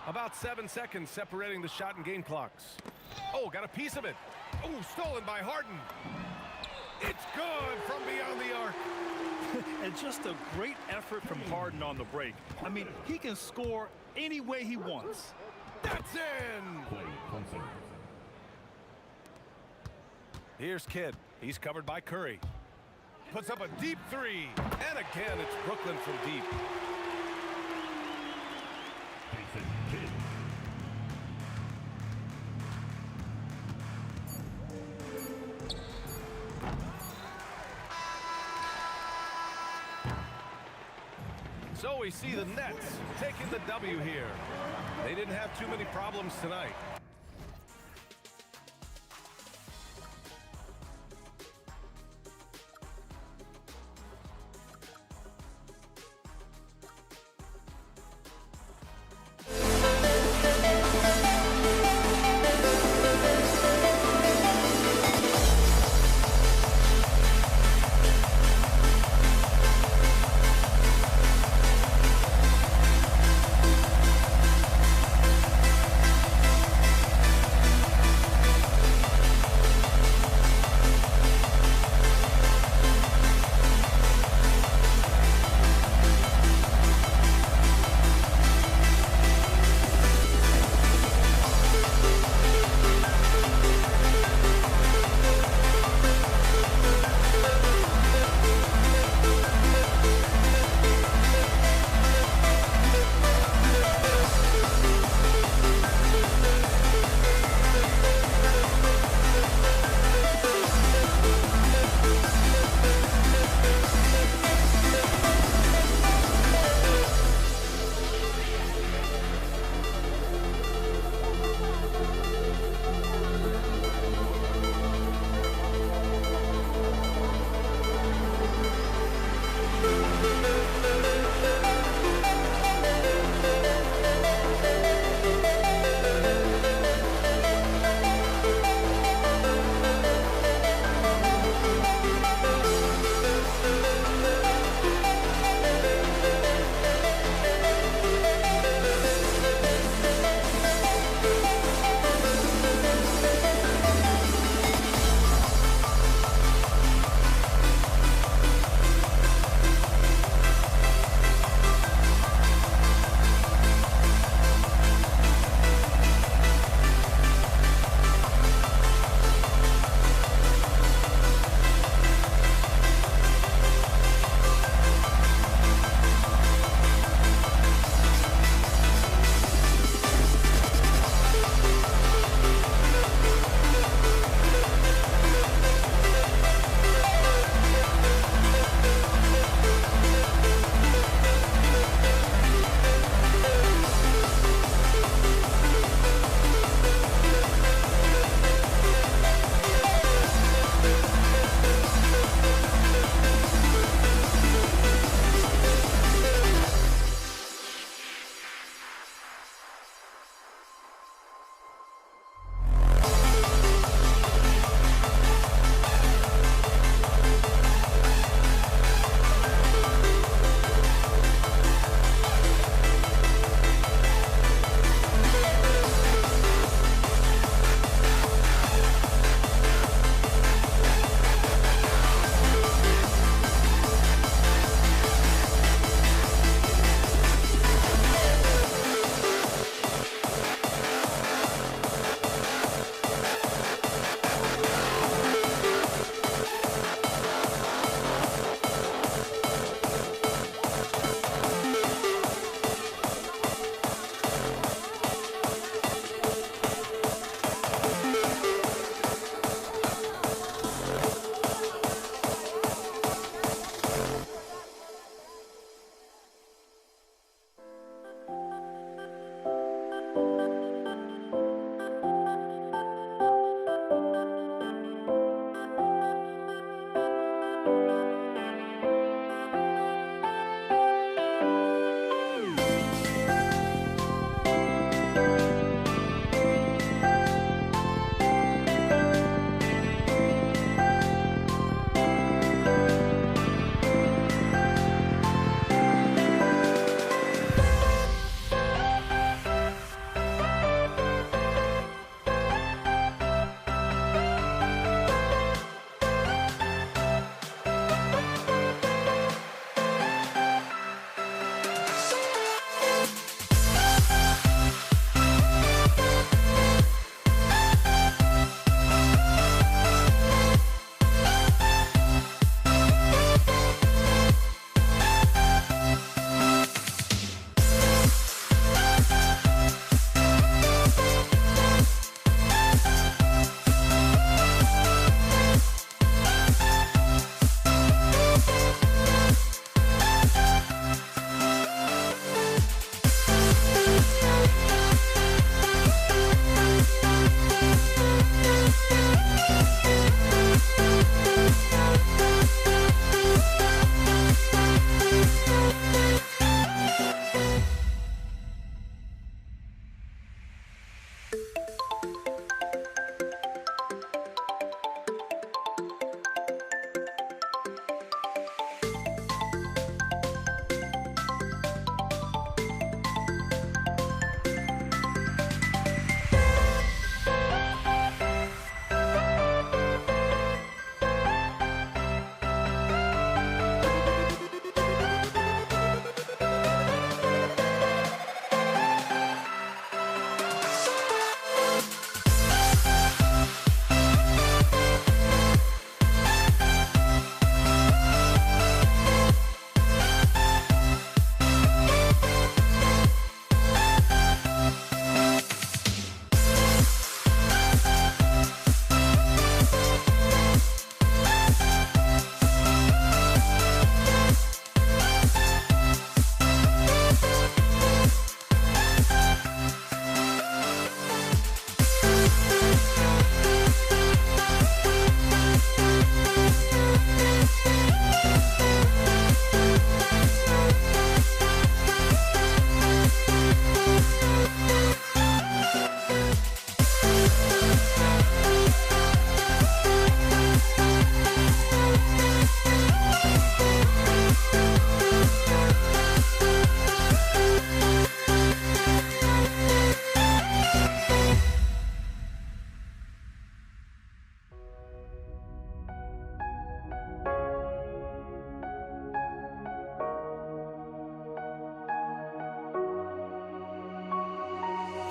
About 7 seconds separating the shot and game clocks. Oh, got a piece of it. Oh, stolen by Harden. It's good from beyond the arc. And just a great effort from Harden on the break. I mean, he can score any way he wants. That's in. Clay Thompson. Here's Kidd. He's covered by Curry. Puts up a deep three. And again, it's Brooklyn from deep. Jason Kidd. So we see the Nets taking the W here. They didn't have too many problems tonight.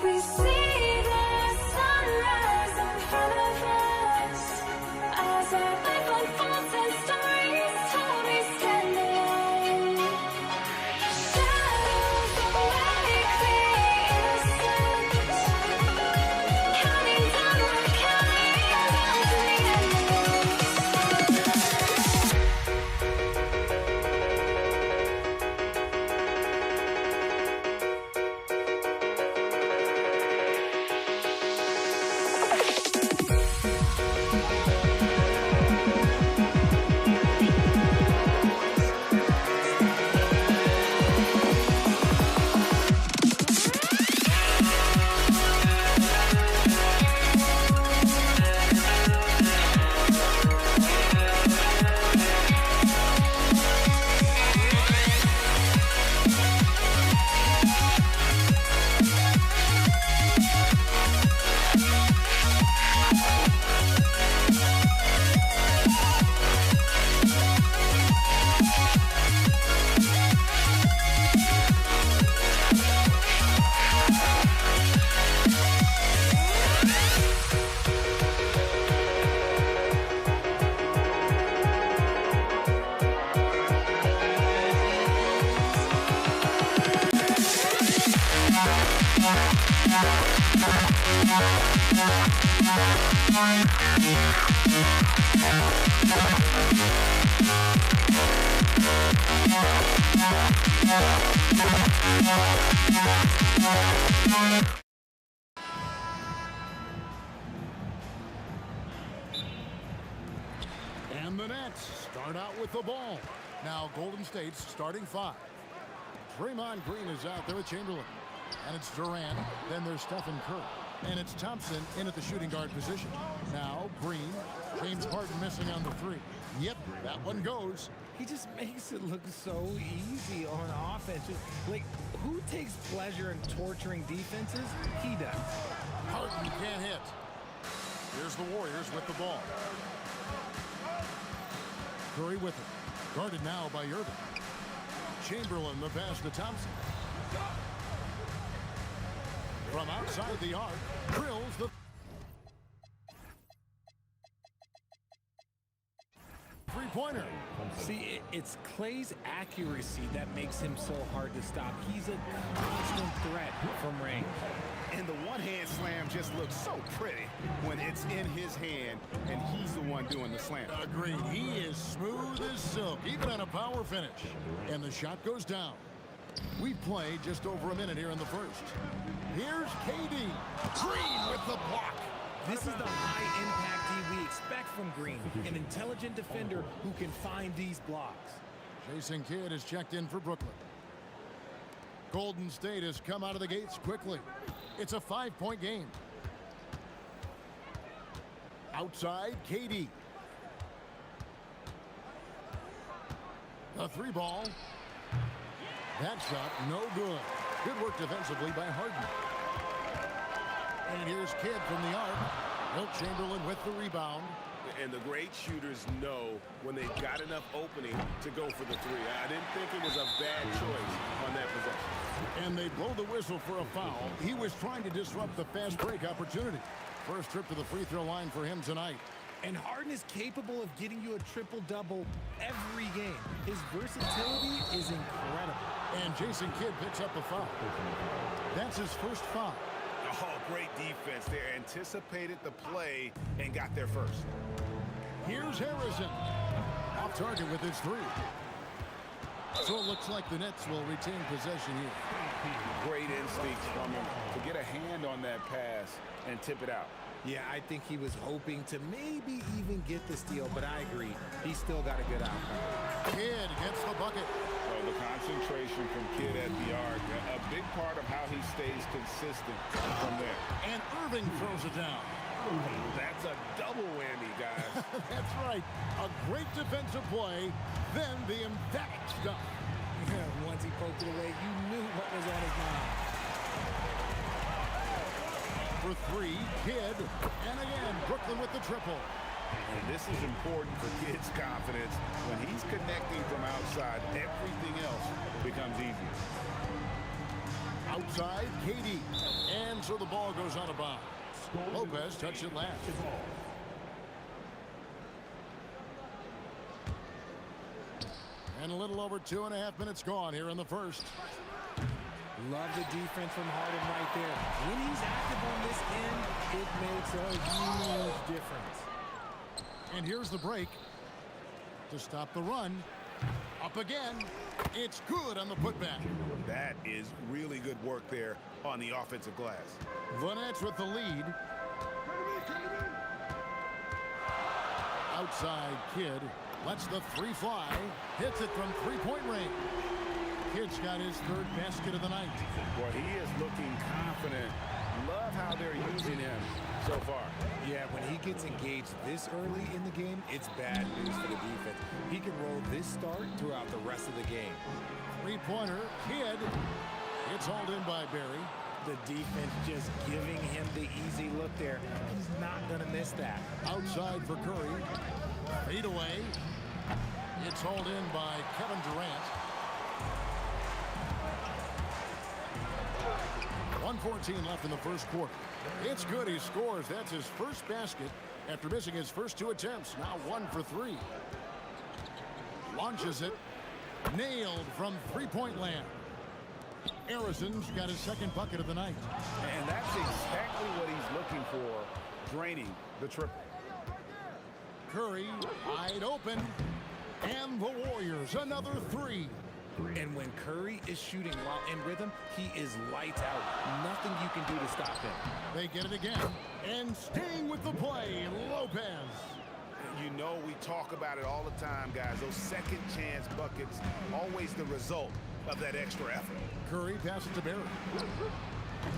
We see the sunrise in front of us as our life unfolds and stories told we stand alone. Shadows awake the innocent, counting down the counting down to the endless. And the Nets start out with the ball. Now Golden State's starting five. Draymond Green is out there with Chamberlain. And it's Durant. Then there's Stephen Curry. And it's Thompson in at the shooting guard position. Now Green. James Harden missing on the three. Yep, that one goes. He just makes it look so easy on offense. Like, who takes pleasure in torturing defenses? He does. Harden can't hit. Here's the Warriors with the ball. Curry with it. Guarded now by Irving. Chamberlain the pass to Thompson. From outside the arc, drills the three-pointer. See, it's Clay's accuracy that makes him so hard to stop. He's a constant threat from range. And the one-hand slam just looks so pretty when it's in his hand and he's the one doing the slam. Agreed. He is smooth as silk, even on a power finish. And the shot goes down. We've played just over a minute here in the first. Here's KD. Green with the block. This is the high-impact D we expect from Green, an intelligent defender who can find these blocks. Jason Kidd is checked in for Brooklyn. Golden State has come out of the gates quickly. It's a 5-point game. Outside, KD. A three ball. That shot, no good. Good work defensively by Harden. And here's Kidd from the arc. Wilt Chamberlain with the rebound. And the great shooters know when they've got enough opening to go for the three. I didn't think it was a bad choice on that possession. And they blow the whistle for a foul. He was trying to disrupt the fast break opportunity. First trip to the free throw line for him tonight. And Harden is capable of getting you a triple-double every game. His versatility is incredible. And Jason Kidd picks up a foul. That's his first foul. Oh, great defense there. Anticipated the play and got there first. Here's Harrison. Off target with his three. So it looks like the Nets will retain possession here. Great instincts from him to get a hand on that pass and tip it out. Yeah, I think he was hoping to maybe even get the steal, but I agree. He still got a good outcome. Kidd gets the bucket. Well, the concentration from Kidd at the arc, a big part of how he stays consistent from there. And Irving throws it down. That's a double whammy, guys. That's right. A great defensive play, then the emphatic stuff. Once he poked it away, you knew what was on his mind. For three, Kidd. And again, Brooklyn with the triple. And this is important for Kidd's confidence. When he's connecting from outside, everything else becomes easier. Outside, KD. And so the ball goes out of bounds. Lopez touched it last. And a little over 2.5 minutes gone here in the first. Love the defense from Harden right there. When he's active on this end, it makes a huge difference. And here's the break to stop the run. Up again. It's good on the putback. That is really good work there on the offensive glass. The Nets with the lead. Outside Kidd lets the three fly. Hits it from three-point range. Kidd's got his third basket of the night. Well, he is looking confident. Love how they're using him so far. Yeah, when he gets engaged this early in the game, it's bad news for the defense. He can roll this start throughout the rest of the game. Three-pointer, Kidd. It's hauled in by Barry. The defense just giving him the easy look there. He's not going to miss that. Outside for Curry. Fade away. It's hauled in by Kevin Durant. 1:14 left in the first quarter. It's good. He scores. That's his first basket after missing his first two attempts. Now 1 for 3. Launches it. Nailed from three-point land. Harrison's got his second bucket of the night. And that's exactly what he's looking for, draining the triple. Curry wide open. And the Warriors another 3. And when Curry is shooting while in rhythm, he is lights out. Nothing you can do to stop him. They get it again. And staying with the play, Lopez. You know, we talk about it all the time, guys. Those second chance buckets, always the result of that extra effort. Curry passes to Barry.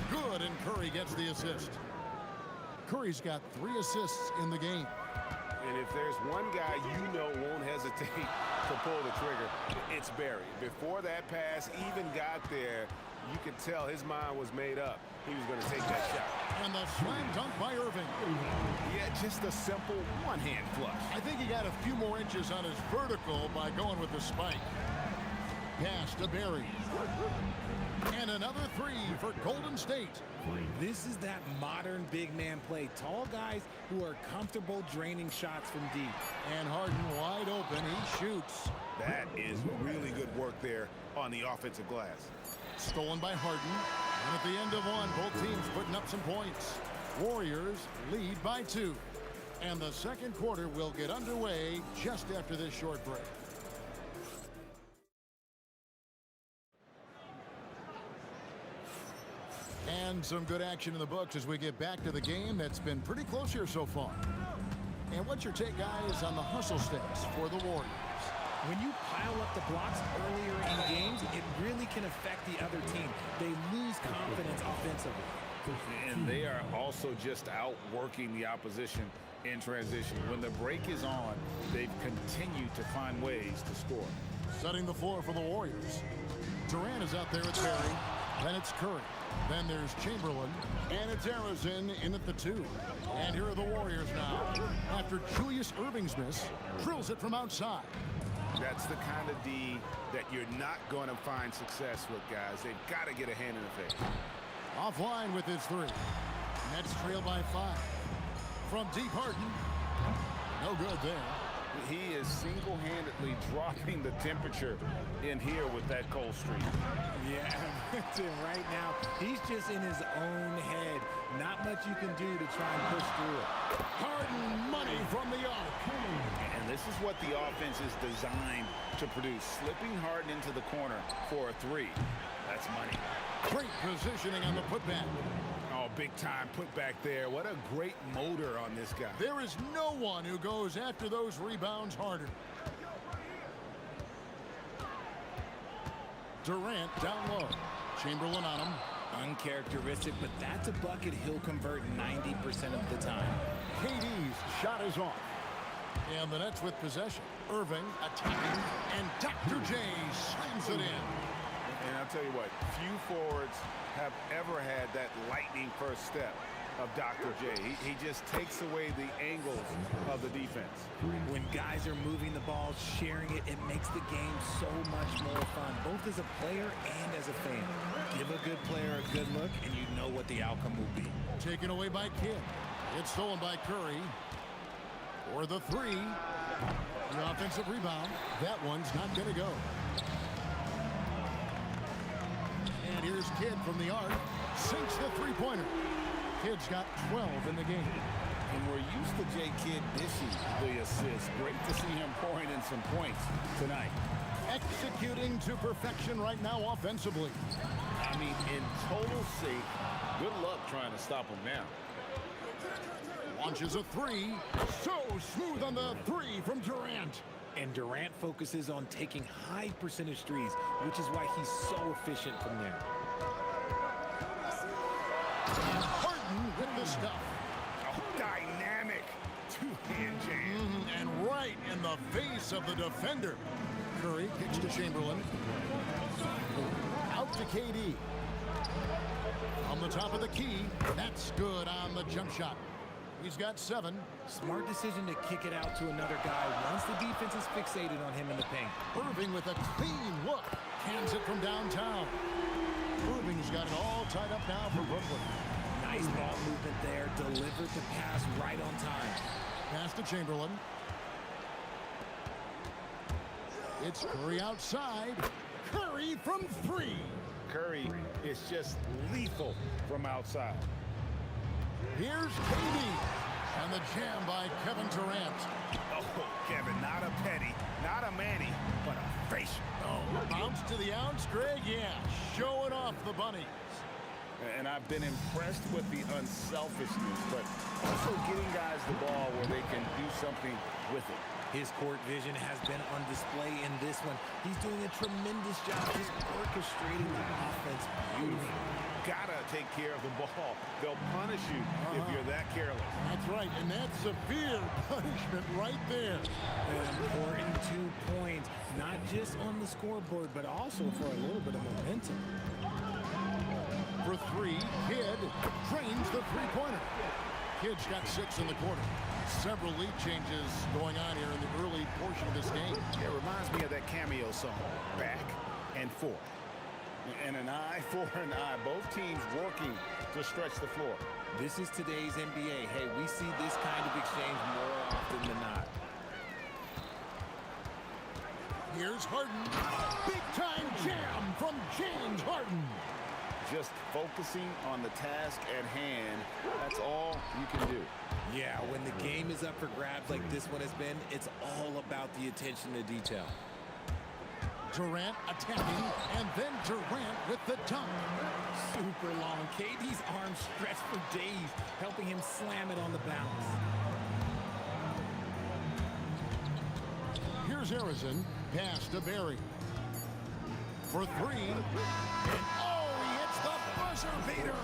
Good, and Curry gets the assist. Curry's got 3 assists in the game. And if there's one guy you know won't hesitate to pull the trigger, it's Barry. Before that pass even got there, you could tell his mind was made up. He was going to take that shot. And the slam dunk by Irving. Yeah, just a simple one-hand flush. I think he got a few more inches on his vertical by going with the spike. Pass to Barry. And another 3 for Golden State. This is that modern big man play. Tall guys who are comfortable draining shots from deep. And Harden wide open. He shoots. That is really good work there on the offensive glass. Stolen by Harden. And at the end of one, both teams putting up some points. Warriors lead by 2. And the second quarter will get underway just after this short break. And some good action in the books as we get back to the game that's been pretty close here so far. And what's your take, guys, on the hustle stats for the Warriors? When you pile up the blocks earlier in games, it really can affect the other team. They lose confidence offensively. And they are also just outworking the opposition in transition. When the break is on, they've continued to find ways to score. Setting the floor for the Warriors. Durant is out there with Barry. Then it's Curry. Then there's Chamberlain. And it's Harrison in at the 2. And here are the Warriors now. After Julius Erving's miss, drills it from outside. That's the kind of D that you're not going to find success with, guys. They've got to get a hand in the face. Offline with his 3. Nets trail by 5. From deep, Harden. No good there. He is single-handedly dropping the temperature in here with that cold streak. Yeah, right now, he's just in his own head. Not much you can do to try and push through it. Harden money from the arc. And this is what the offense is designed to produce. Slipping Harden into the corner for a 3. That's money. Great positioning on the putback. Oh, big time putback there. What a great motor on this guy. There is no one who goes after those rebounds harder. Durant down low. Chamberlain on him. Uncharacteristic, but that's a bucket he'll convert 90% of the time. KD's shot is off. And the Nets with possession. Irving attacking, and Dr. J slams it in. And I'll tell you what, few forwards have ever had that lightning first step of Dr. J. He just takes away the angles of the defense. When guys are moving the ball, sharing it, it makes the game so much more fun, both as a player and as a fan. Give a good player a good look, and you know what the outcome will be. Taken away by Kidd. It's stolen by Curry. For the three. The offensive rebound. That one's not going to go. And here's Kidd from the arc. Sinks the three-pointer. Kidd's got 12 in the game. And we're used to J. Kidd dishing the assist. Great to see him pouring in some points tonight. Executing to perfection right now offensively. I mean, in total shape. Good luck trying to stop him now. Launches a three. So smooth on the three from Durant. And Durant focuses on taking high percentage threes, which is why he's so efficient from there. Harden with the stuff. Oh, dynamic two-hand jam. And right in the face of the defender. Curry kicks to Chamberlain. Out to KD. On the top of the key. That's good on the jump shot. He's got 7. Smart decision to kick it out to another guy once the defense is fixated on him in the paint. Irving with a clean look. Cans it from downtown. Irving's got it all tied up now for Brooklyn. Nice ball movement there. Delivered the pass right on time. Pass to Chamberlain. It's Curry outside. Curry from 3. Curry is just lethal from outside. Here's KD. And the jam by Kevin Durant. Oh, Kevin, not a petty, not a Manny, but a facial. Oh, bounce to the ounce, Greg. Yeah, showing off the bunnies. And I've been impressed with the unselfishness, but also getting guys the ball where they can do something with it. His court vision has been on display in this one. He's doing a tremendous job just orchestrating the offense beautifully. Gotta take care of the ball. They'll punish you if you're that careless. That's right, and that's severe punishment right there. An important 2 points, not just on the scoreboard, but also for a little bit of momentum. For 3, Kidd drains the three-pointer. Kidd's got 6 in the quarter. Several lead changes going on here in the early portion of this game. It reminds me of that cameo song, Back and Forth. And an eye for an eye. Both teams working to stretch the floor. This is today's NBA. Hey, we see this kind of exchange more often than not. Here's Harden. Big-time jam from James Harden. Just focusing on the task at hand. That's all you can do. Yeah, when the game is up for grabs like this one has been, it's all about the attention to detail. Durant attacking, and then Durant with the dunk. Super long. KD's arms stretched for days, helping him slam it on the bounce. Here's Harrison. Pass to Barry. For 3. And oh, he hits the buzzer beater.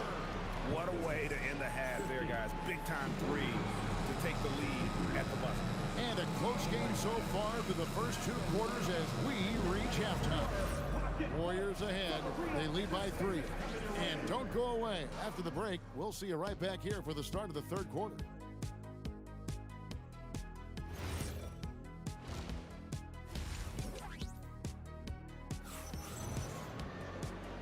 What a way to end the half there, guys. Big-time 3 to take the lead at the buzzer. And a close game so far for the first 2 quarters as we reach halftime. Warriors ahead. They lead by 3. And don't go away. After the break, we'll see you right back here for the start of the 3rd quarter.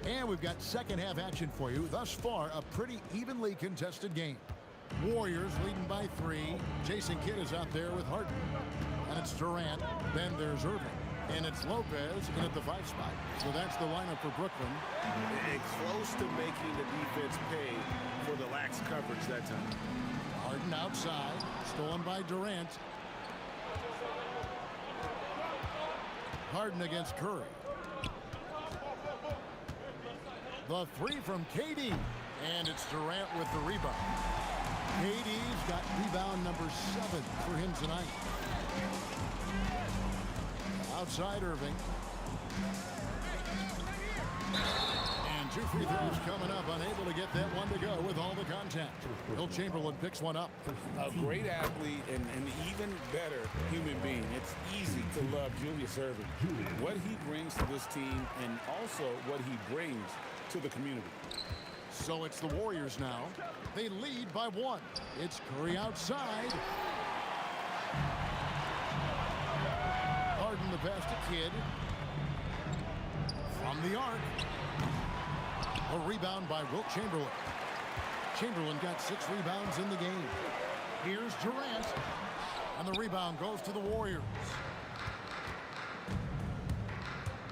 And we've got second half action for you. Thus far, a pretty evenly contested game. Warriors leading by 3. Jason Kidd is out there with Harden. And it's Durant. Then there's Irving. And it's Lopez in at the 5 spot. So that's the lineup for Brooklyn. It's close to making the defense pay for the lax coverage that time. Harden outside. Stolen by Durant. Harden against Curry. The 3 from KD. And it's Durant with the rebound. KD's got rebound number 7 for him tonight. Outside Irving. And 2 free throws coming up. Unable to get that one to go with all the contact. Will Chamberlain picks one up. A great athlete and an even better human being. It's easy to love Julius Irving. What he brings to this team and also what he brings to the community. So it's the Warriors now. They lead by 1. It's Curry outside. Harden the pass to Kidd. From the arc. A rebound by Wilt Chamberlain. Chamberlain got 6 rebounds in the game. Here's Durant. And the rebound goes to the Warriors.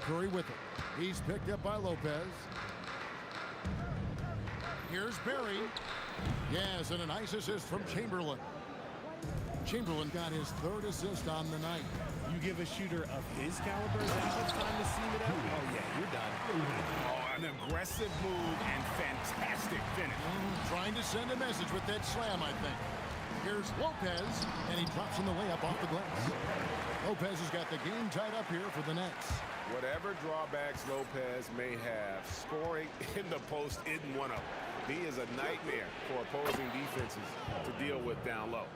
Curry with it. He's picked up by Lopez. Here's Barry. Yes, and a nice assist from Chamberlain. Chamberlain got his 3rd assist on the night. You give a shooter of his caliber that much time to seam it out, oh yeah, you're done. Oh, an aggressive move and fantastic finish. Trying to send a message with that slam, I think. Here's Lopez, and he drops in the layup off the glass. Lopez has got the game tied up here for the Nets. Whatever drawbacks Lopez may have, scoring in the post isn't one of them. He is a nightmare for opposing defenses to deal with down low.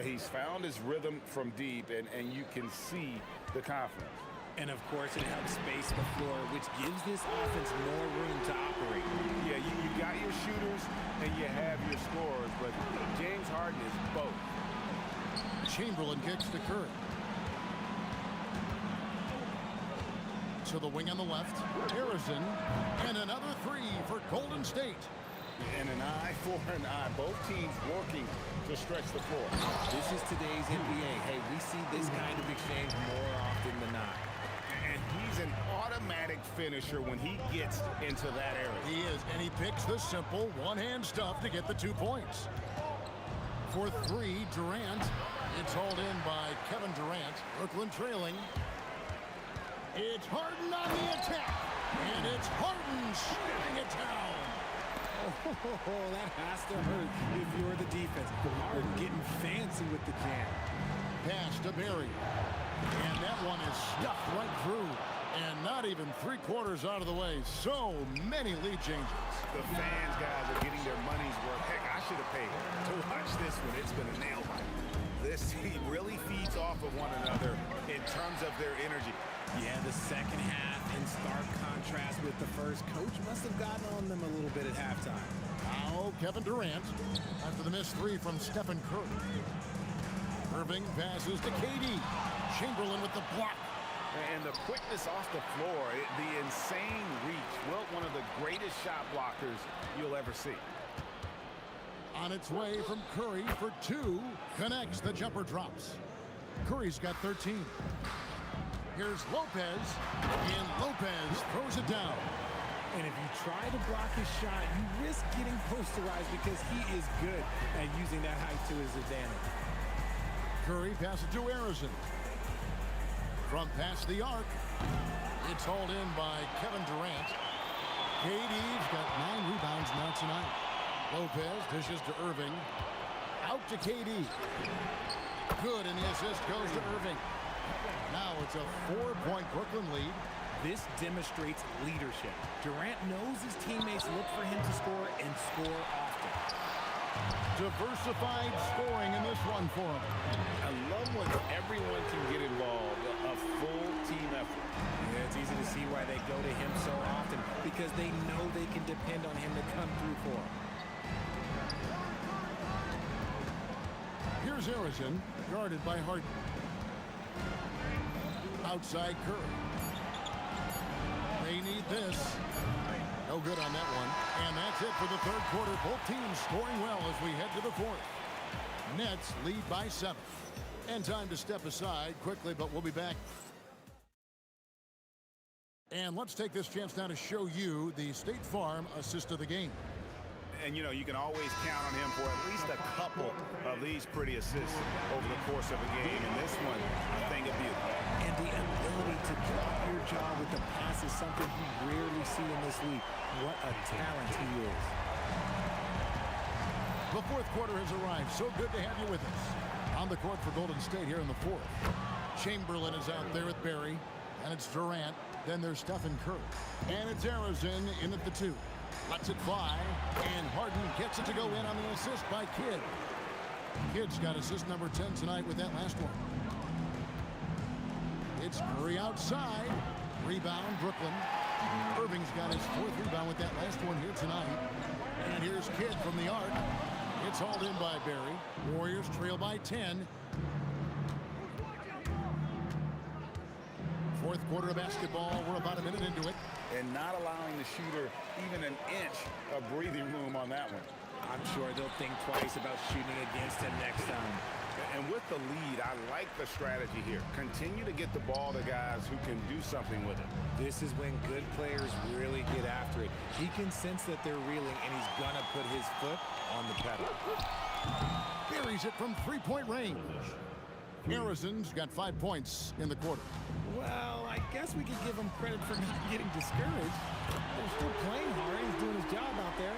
He's found his rhythm from deep, and you can see the confidence. And of course, it helps space the floor, which gives this offense more room to operate. Yeah, you got your shooters and you have your scorers, but James Harden is both. Chamberlain kicks to Curry. To the wing on the left, Harrison, and another 3 for Golden State. And an eye for an eye. Both teams working to stretch the floor. This is today's NBA. Hey, we see this kind of exchange more often than not. And he's an automatic finisher when he gets into that area. He is, and he picks the simple one-hand stuff to get the 2 points. For 3, Durant. It's hauled in by Kevin Durant. Brooklyn trailing. It's Harden on the attack. And it's Harden shutting it down. Oh, that has to hurt if you're the defense. Harden getting fancy with the jam. Pass to Barry. And that one is stuffed right through. And not even 3/4 out of the way. So many lead changes. The fans, guys, are getting their money's worth. Heck, I should have paid to watch this one. It's been a nail biter. This team really feeds off of one another in terms of their energy. Yeah, the second half in stark contrast with the first. Coach must have gotten on them a little bit at halftime. Now Kevin Durant after the missed 3 from Stephen Curry. Irving passes to KD. Chamberlain with the block. And the quickness off the floor, the insane reach. Wilt, one of the greatest shot blockers you'll ever see. On its way from Curry for 2. Connects, the jumper drops. Curry's got 13. Here's Lopez, and Lopez throws it down. And if you try to block his shot, you risk getting posterized because he is good at using that height to his advantage. Curry passes to Harrison. From past the arc, it's hauled in by Kevin Durant. KD's got 9 rebounds now tonight. Lopez dishes to Irving. Out to KD. Good, and the assist goes to Irving. Now it's a 4-point Brooklyn lead. This demonstrates leadership. Durant knows his teammates look for him to score and score often. Diversified scoring in this one for him. I love when everyone can get involved, a full team effort. Yeah, it's easy to see why they go to him so often, because they know they can depend on him to come through for them. Here's Harrison, guarded by Harden. Outside Curry. They need this. No good on that one. And that's it for the 3rd quarter. Both teams scoring well as we head to the 4th. Nets lead by 7. And time to step aside quickly, but we'll be back. And let's take this chance now to show you the State Farm assist of the game. And, you know, you can always count on him for at least a couple of these pretty assists over the course of a game. And this one, a thing of beauty. And the ability to drop your jaw with the pass is something you rarely see in this league. What a talent he is. The 4th quarter has arrived. So good to have you with us. On the court for Golden State here in the 4th. Chamberlain is out there with Barry. And it's Durant. Then there's Stephen Curry. And it's Harrison in at the 2. Lets it fly. And Harden gets it to go in on the assist by Kidd. Kidd's got assist number 10 tonight with that last one. It's Curry outside. Rebound, Brooklyn. Irving's got his 4th rebound with that last one here tonight. And here's Kidd from the arc. It's hauled in by Barry. Warriors trail by 10. Fourth quarter of basketball. We're about a minute into it. And not allowing the shooter even an inch of breathing room on that one. I'm sure they'll think twice about shooting against him next time. And with the lead, I like the strategy here. Continue to get the ball to guys who can do something with it. This is when good players really get after it. He can sense that they're reeling, and he's going to put his foot on the pedal. Buries it from three-point range. Harrison's got 5 points in the quarter. Well, I guess we could give him credit for not getting discouraged. They're still playing hard. He's doing his job out there.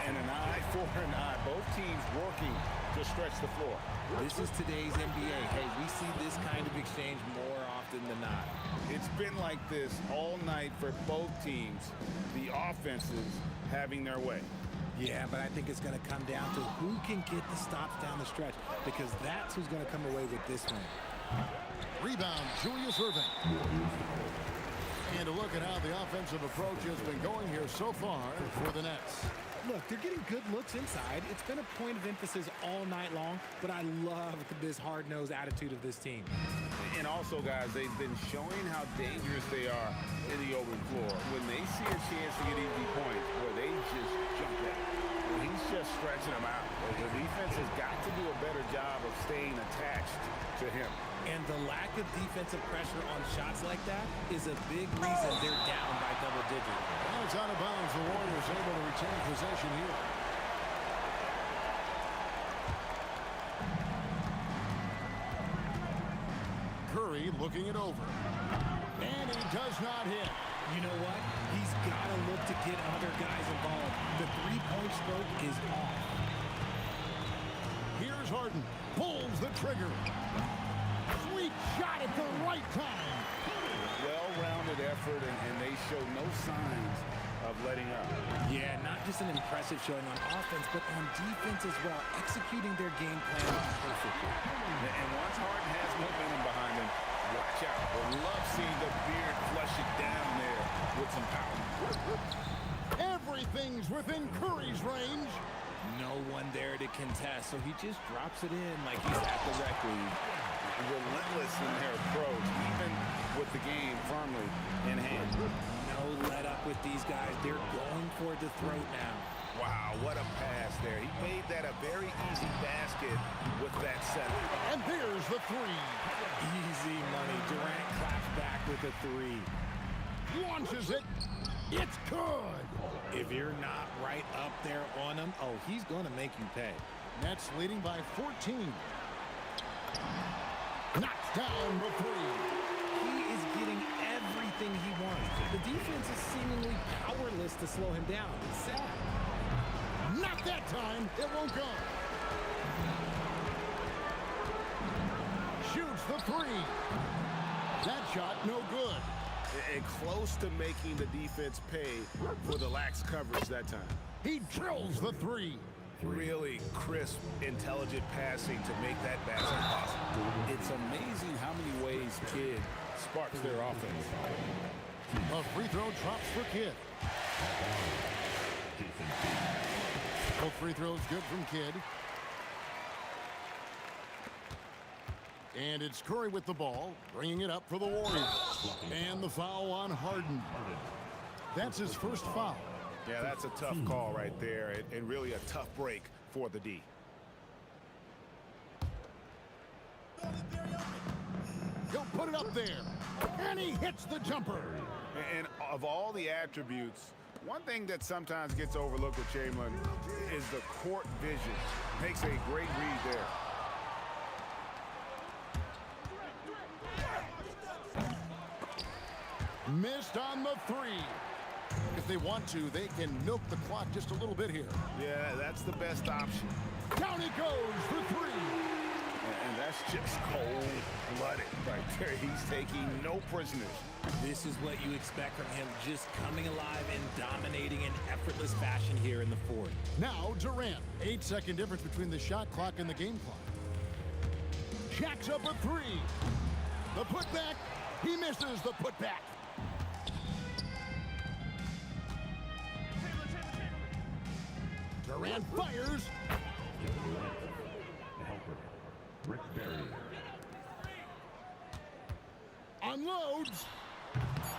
And an eye for an eye. Both teams working to stretch the floor. This is today's NBA. Hey, we see this kind of exchange more often than not. It's been like this all night for both teams. The offenses having their way. Yeah, but I think it's going to come down to who can get the stops down the stretch, because that's who's going to come away with this one. Rebound, Julius Irving. And a look at how the offensive approach has been going here so far for the Nets. Look, they're getting good looks inside. It's been a point of emphasis all night long, but I love this hard-nosed attitude of this team. And also, guys, they've been showing how dangerous they are in the open floor. When they see a chance to get easy points, or they just jump at it. Well, he's just stretching them out. The defense has got to do a better job of staying attached to him. And the lack of defensive pressure on shots like that is a big reason they're down by double digits. Now it's out of bounds. The Warriors able to retain possession here. Curry looking it over. And he does not hit. You know what? He's got to look to get other guys involved. The three-point stroke is off. Here's Harden. Pulls the trigger. Sweet shot at the right time. Well-rounded effort, and they show no signs of letting up. Yeah, not just an impressive showing on offense, but on defense as well, executing their game plan perfectly. And once Harden has momentum behind him, watch out. We'll love seeing the beard flush it down there with some power. Everything's within Curry's range. No one there to contest, so he just drops it in like he's at the rec league. Relentless in their approach, even with the game firmly in hand. No let up with these guys. They're going for the throat now. Wow, what a pass there. He made that a very easy basket with that setup. And there's the three. Easy money. Durant claps back with a three. Launches it. It's good. If you're not right up there on him, oh, he's going to make you pay. Nets leading by 14. Knocks down the three. He is getting everything he wants. The defense is seemingly powerless to slow him down. It's sad. Not that time. It won't go. Shoots the three. That shot no good. And close to making the defense pay for the lax coverage that time. He drills the three. Really crisp, intelligent passing to make that basket possible. It's amazing how many ways Kidd sparks their offense. A free throw drops for Kidd. Both free throws good from Kidd. And it's Curry with the ball, bringing it up for the Warriors. And the foul on Harden. That's his first foul. Yeah, that's a tough call right there, and really a tough break for the D. He'll put it up there, and he hits the jumper. And of all the attributes, one thing that sometimes gets overlooked with Chamberlain is the court vision. Makes a great read there. Missed on the three. If they want to, they can milk the clock just a little bit here. Yeah, that's the best option. Down he goes for three. And that's just cold-blooded right there. He's taking no prisoners. This is what you expect from him, just coming alive and dominating in effortless fashion here in the fourth. Now Durant. 8-second difference between the shot clock and the game clock. Jacks up a three. The putback. He misses the putback. Durant fires. Unloads.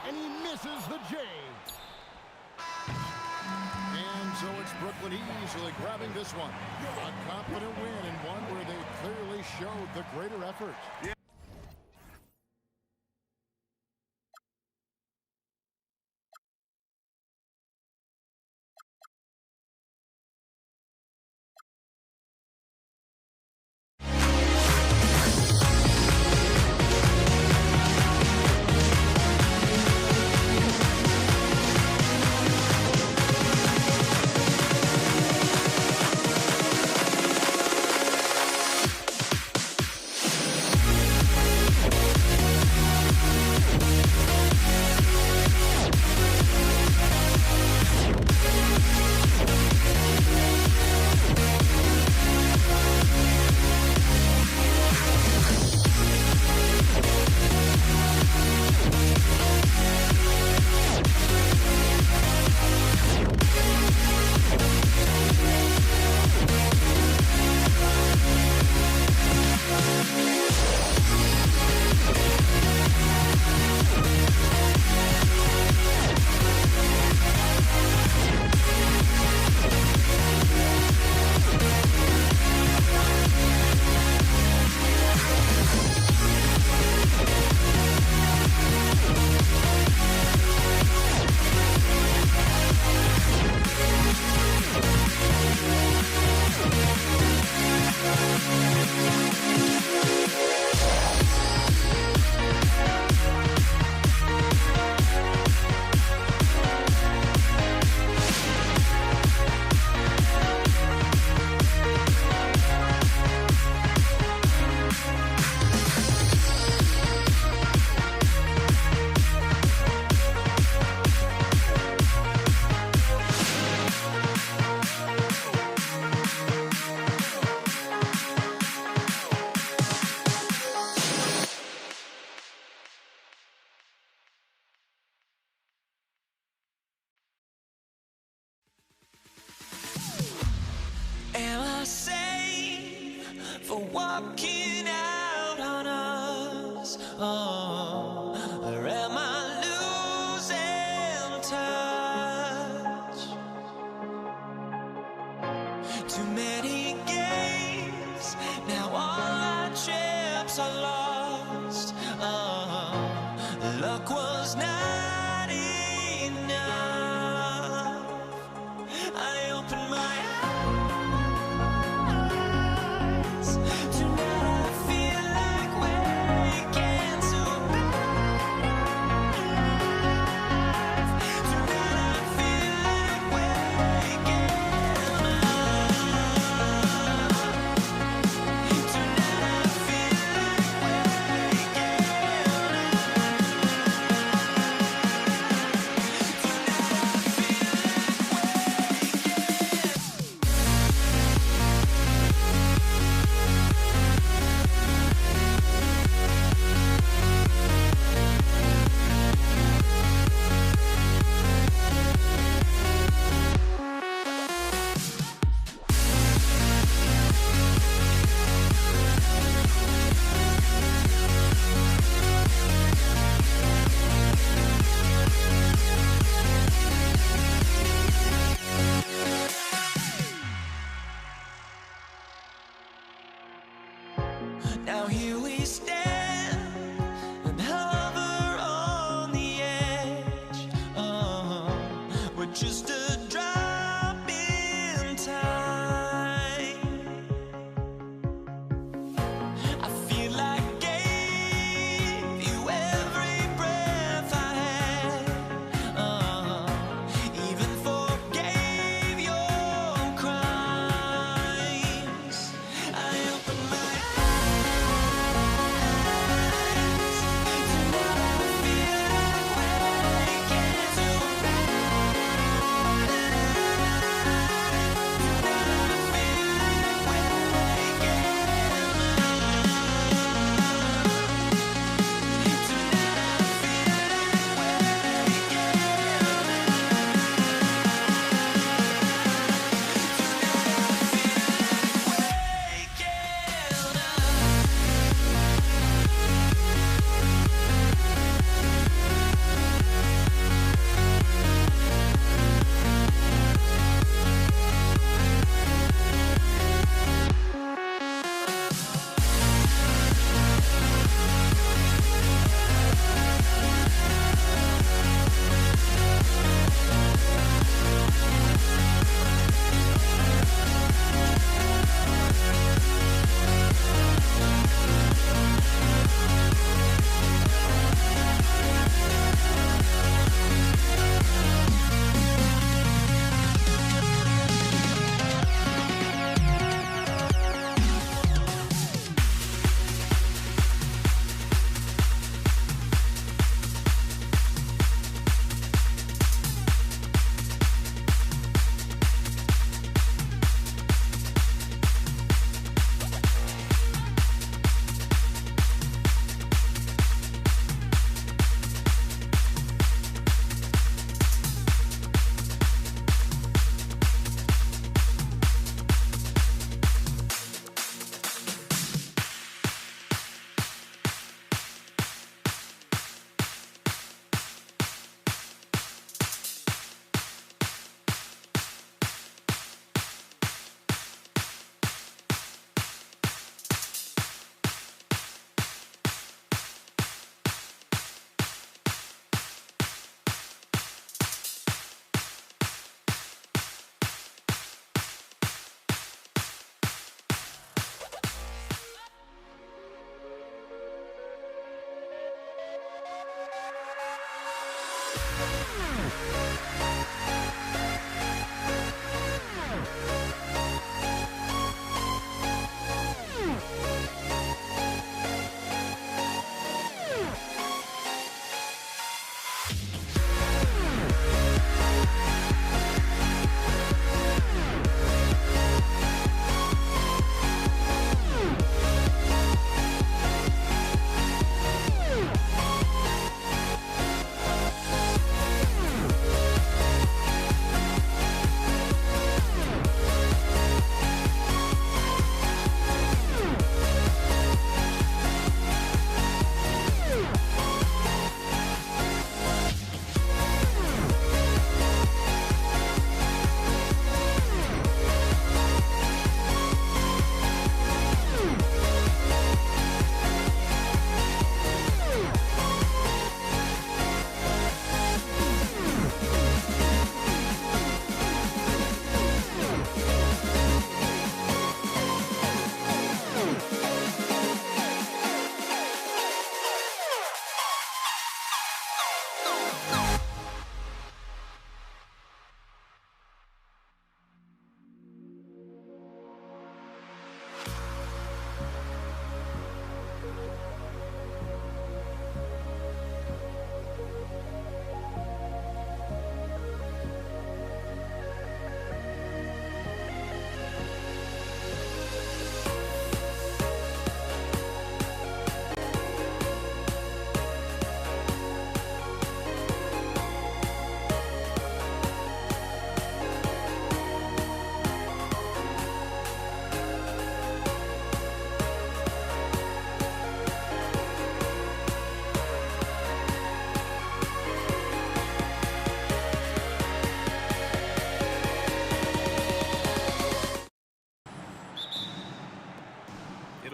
And he misses the J. And so it's Brooklyn easily grabbing this one. A confident win and one where they clearly showed the greater effort. Yeah. Am I safe for walking out on us? Oh, or am I losing touch? Too many games, now all our chips are lost. Oh, luck was not enough. I opened my eyes. Now here we stand and hover on the edge. We're just a drop in time. I feel like I gave you every breath I had. Even forgave your crimes. I opened my eyes.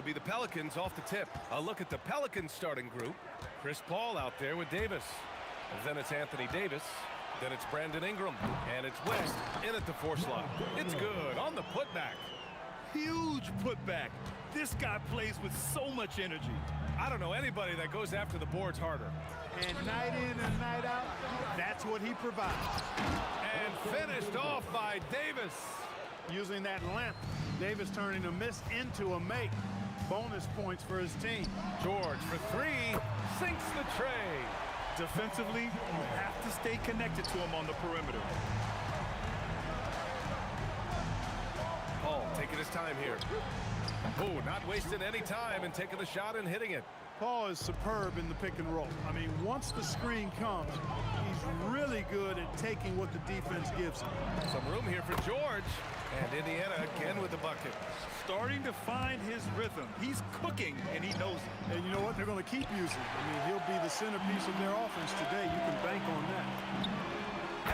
be the Pelicans off the tip. A look at the Pelicans starting group. Chris Paul out there with Davis. And then it's Anthony Davis. Then it's Brandon Ingram. And it's West in at the 4 slot. It's good on the putback. Huge putback. This guy plays with so much energy. I don't know anybody that goes after the boards harder. And night in and night out, that's what he provides. And finished off by Davis. Using that length, Davis turning a miss into a make. Bonus points for his team. George for 3, sinks the tray. Defensively, you have to stay connected to him on the perimeter. Paul taking his time here. Oh, not wasting any time and taking the shot and hitting it. Paul is superb in the pick and roll. I mean, once the screen comes, he's really good at taking what the defense gives him. Some room here for George. And Indiana again with the bucket. Starting to find his rhythm. He's cooking, and he knows it. And you know what? They're going to keep using him. I mean, he'll be the centerpiece of their offense today. You can bank on that.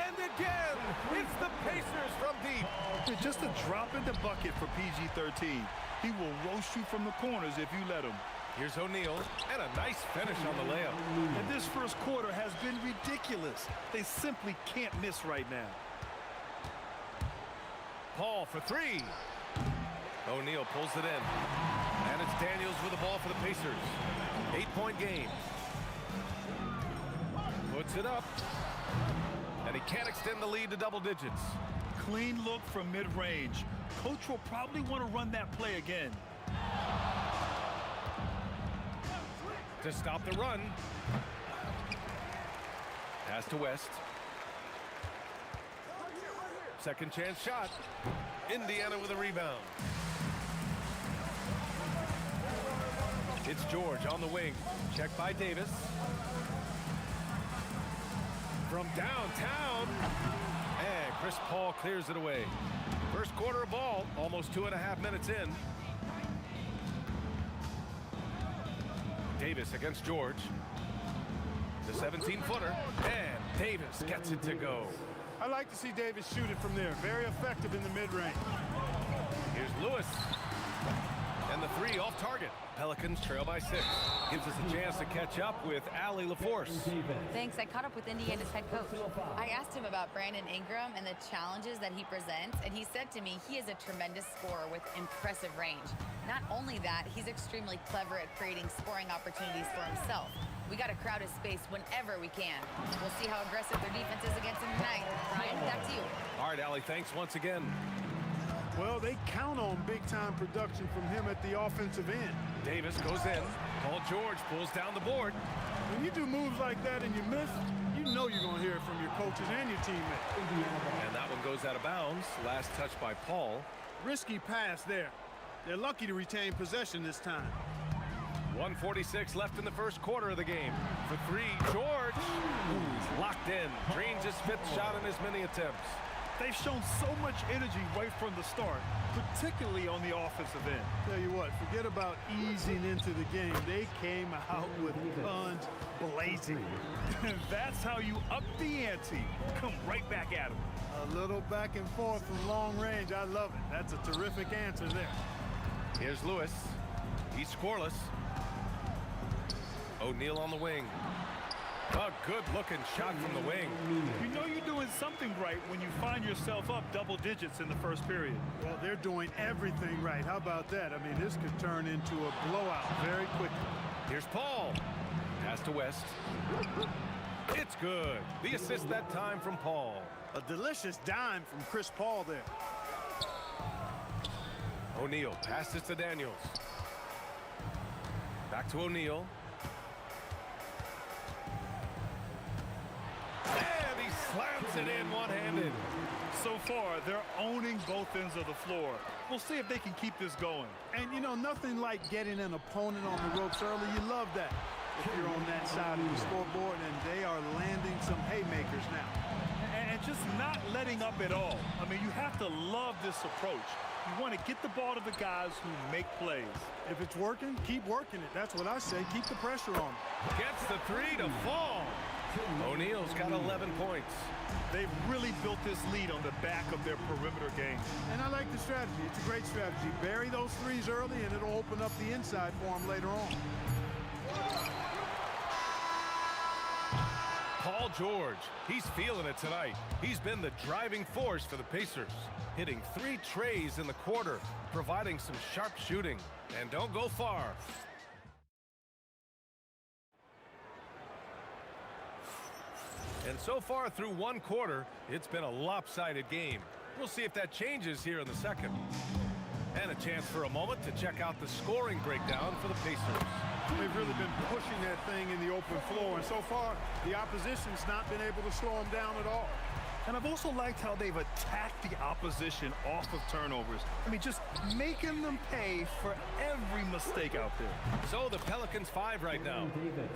And again, it's the Pacers from deep. It's just a drop in the bucket for PG-13. He will roast you from the corners if you let him. Here's O'Neal, and a nice finish on the layup. And this first quarter has been ridiculous. They simply can't miss right now. Paul for 3. O'Neal pulls it in. And it's Daniels with the ball for the Pacers. 8-point game. Puts it up. And he can't extend the lead to double digits. Clean look from mid-range. Coach will probably want to run that play again. To stop the run. Pass to West. Second chance shot. Indiana with a rebound. It's George on the wing. Checked by Davis. From downtown. And Chris Paul clears it away. First quarter of ball, almost 2.5 minutes in. Davis against George. The 17-footer. And Davis gets it to go. I like to see Davis shoot it from there. Very effective in the mid-range. Here's Lewis. And the 3 off target. Pelicans trail by 6. Gives us a chance to catch up with Allie LaForce. Thanks. I caught up with Indiana's head coach. I asked him about Brandon Ingram and the challenges that he presents, and he said to me he is a tremendous scorer with impressive range. Not only that, he's extremely clever at creating scoring opportunities for himself. We got to crowd his space whenever we can. We'll see how aggressive their defense is against him tonight. Ryan, back to you. All right, Allie, thanks once again. Well, they count on big-time production from him at the offensive end. Davis goes in. Paul George pulls down the board. When you do moves like that and you miss, you know you're going to hear it from your coaches and your teammates. And that one goes out of bounds. Last touch by Paul. Risky pass there. They're lucky to retain possession this time. 1:46 left in the first quarter of the game. For 3, George. He's locked in. Green's his 5th shot in as many attempts. They've shown so much energy right from the start, particularly on the offensive end. Tell you what, forget about easing into the game. They came out with guns blazing. And that's how you up the ante. Come right back at them. A little back and forth from long range. I love it. That's a terrific answer there. Here's Lewis. He's scoreless. O'Neal on the wing. A good-looking shot from the wing. You know you're doing something right when you find yourself up double digits in the first period. Well, they're doing everything right. How about that? I mean, this could turn into a blowout very quickly. Here's Paul. Pass to West. It's good. The assist that time from Paul. A delicious dime from Chris Paul there. O'Neal passes to Daniels. Back to O'Neal. And he slams it in one-handed. So far, they're owning both ends of the floor. We'll see if they can keep this going. And, you know, nothing like getting an opponent on the ropes early. You love that if you're on that side of the scoreboard, and they are landing some haymakers now. And just not letting up at all. I mean, you have to love this approach. You want to get the ball to the guys who make plays. If it's working, keep working it. That's what I say. Keep the pressure on. Gets the 3 to fall. O'Neal's got 11 points. They've really built this lead on the back of their perimeter game. And I like the strategy. It's a great strategy. Bury those threes early, and it'll open up the inside for them later on. Paul George, he's feeling it tonight. He's been the driving force for the Pacers, hitting 3 trays in the quarter, providing some sharp shooting. And don't go far. And so far through 1 quarter, it's been a lopsided game. We'll see if that changes here in the second. And a chance for a moment to check out the scoring breakdown for the Pacers. They've really been pushing that thing in the open floor, and so far, the opposition's not been able to slow them down at all. And I've also liked how they've attacked the opposition off of turnovers. I mean, just making them pay for every mistake out there. So the Pelicans 5 right now.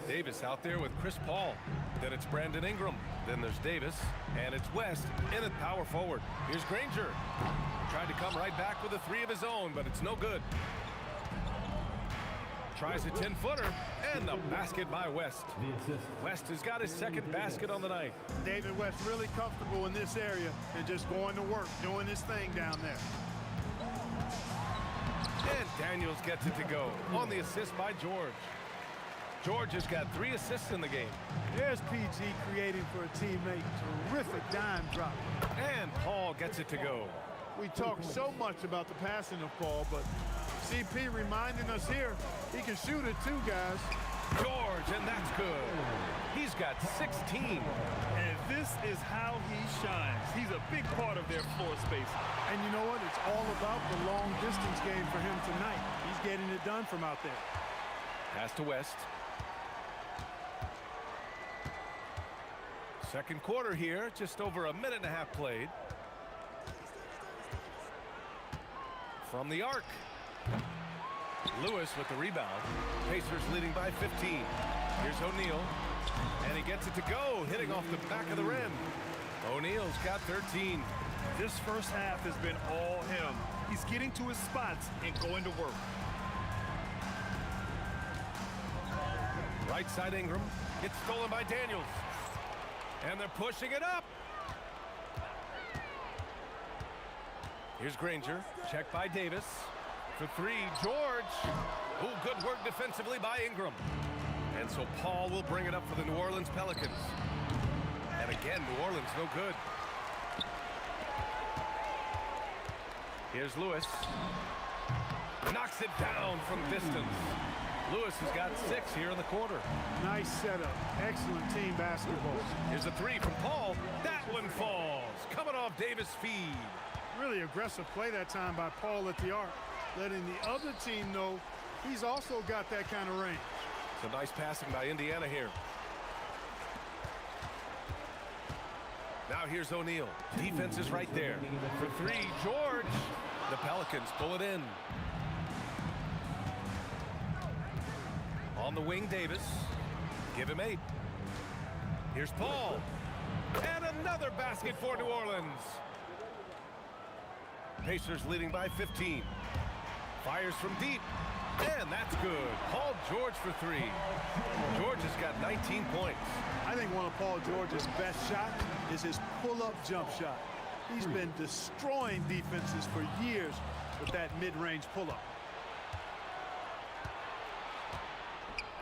Davis out there with Chris Paul. Then it's Brandon Ingram. Then there's Davis. And it's West in at power forward. Here's Granger. Tried to come right back with a 3 of his own, but it's no good. Tries a 10-footer, and the basket by West. West has got his 2nd basket on the night. David West really comfortable in this area and just going to work, doing his thing down there. And Daniels gets it to go on the assist by George. George has got 3 assists in the game. There's PG creating for a teammate. Terrific dime drop. And Paul gets it to go. We talk so much about the passing of Paul, but CP reminding us here, he can shoot it too, guys. George, and that's good. He's got 16. And this is how he shines. He's a big part of their floor space. And you know what? It's all about the long distance game for him tonight. He's getting it done from out there. Pass to West. Second quarter here, just over a minute and a half played. From the arc. Lewis with the rebound. Pacers leading by 15. Here's O'Neal. And he gets it to go, hitting off the back of the rim. O'Neal's got 13. This first half has been all him. He's getting to his spots and going to work. Right side Ingram. Gets stolen by Daniels. And they're pushing it up. Here's Granger. Checked by Davis. For 3, George. Oh, good work defensively by Ingram. And so Paul will bring it up for the New Orleans Pelicans. And again, New Orleans no good. Here's Lewis. Knocks it down from distance. Lewis has got 6 here in the quarter. Nice setup. Excellent team basketball. Here's a 3 from Paul. That one falls. Coming off Davis' feed. Really aggressive play that time by Paul at the arc, letting the other team know he's also got that kind of range. It's a nice passing by Indiana here. Now here's O'Neal. Defense is right there. For 3, George. The Pelicans pull it in. On the wing, Davis. Give him 8. Here's Paul. And another basket for New Orleans. Pacers leading by 15. Fires from deep. And that's good. Paul George for 3. George has got 19 points. I think one of Paul George's best shots is his pull-up jump shot. He's been destroying defenses for years with that mid-range pull-up.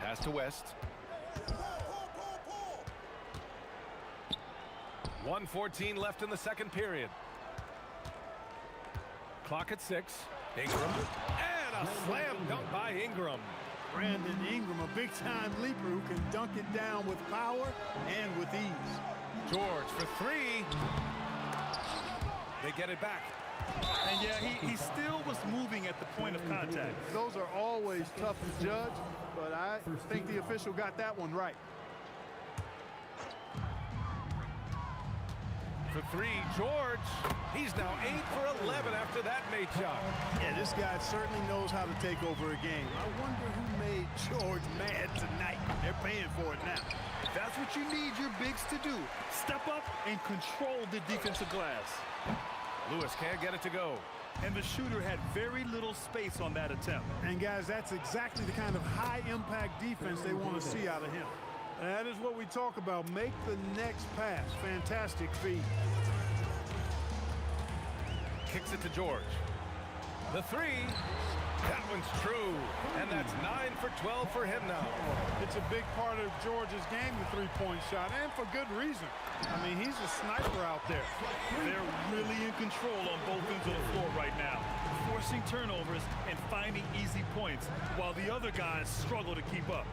Pass to West. 1:14 left in the second period. Clock at 6. Ingram. And a slam dunk by Ingram. Brandon Ingram, a big-time leaper who can dunk it down with power and with ease. George for 3. They get it back. And yeah, he still was moving at the point of contact. Those are always tough to judge, but I think the official got that one right. For 3, George. He's now 8 for 11 after that made shot. Yeah, this guy certainly knows how to take over a game. I wonder who made George mad tonight. They're paying for it now. That's what you need your bigs to do. Step up and control the defensive glass. Lewis can't get it to go. And the shooter had very little space on that attempt. And guys, that's exactly the kind of high-impact defense they want to see out of him. That is what we talk about. Make the next pass. Fantastic feed. Kicks it to George. The three. That one's true. And that's 9 for 12 for him now. It's a big part of George's game, the three-point shot, and for good reason. I mean, he's a sniper out there. They're really in control on both ends of the floor right now, forcing turnovers and finding easy points, while the other guys struggle to keep up.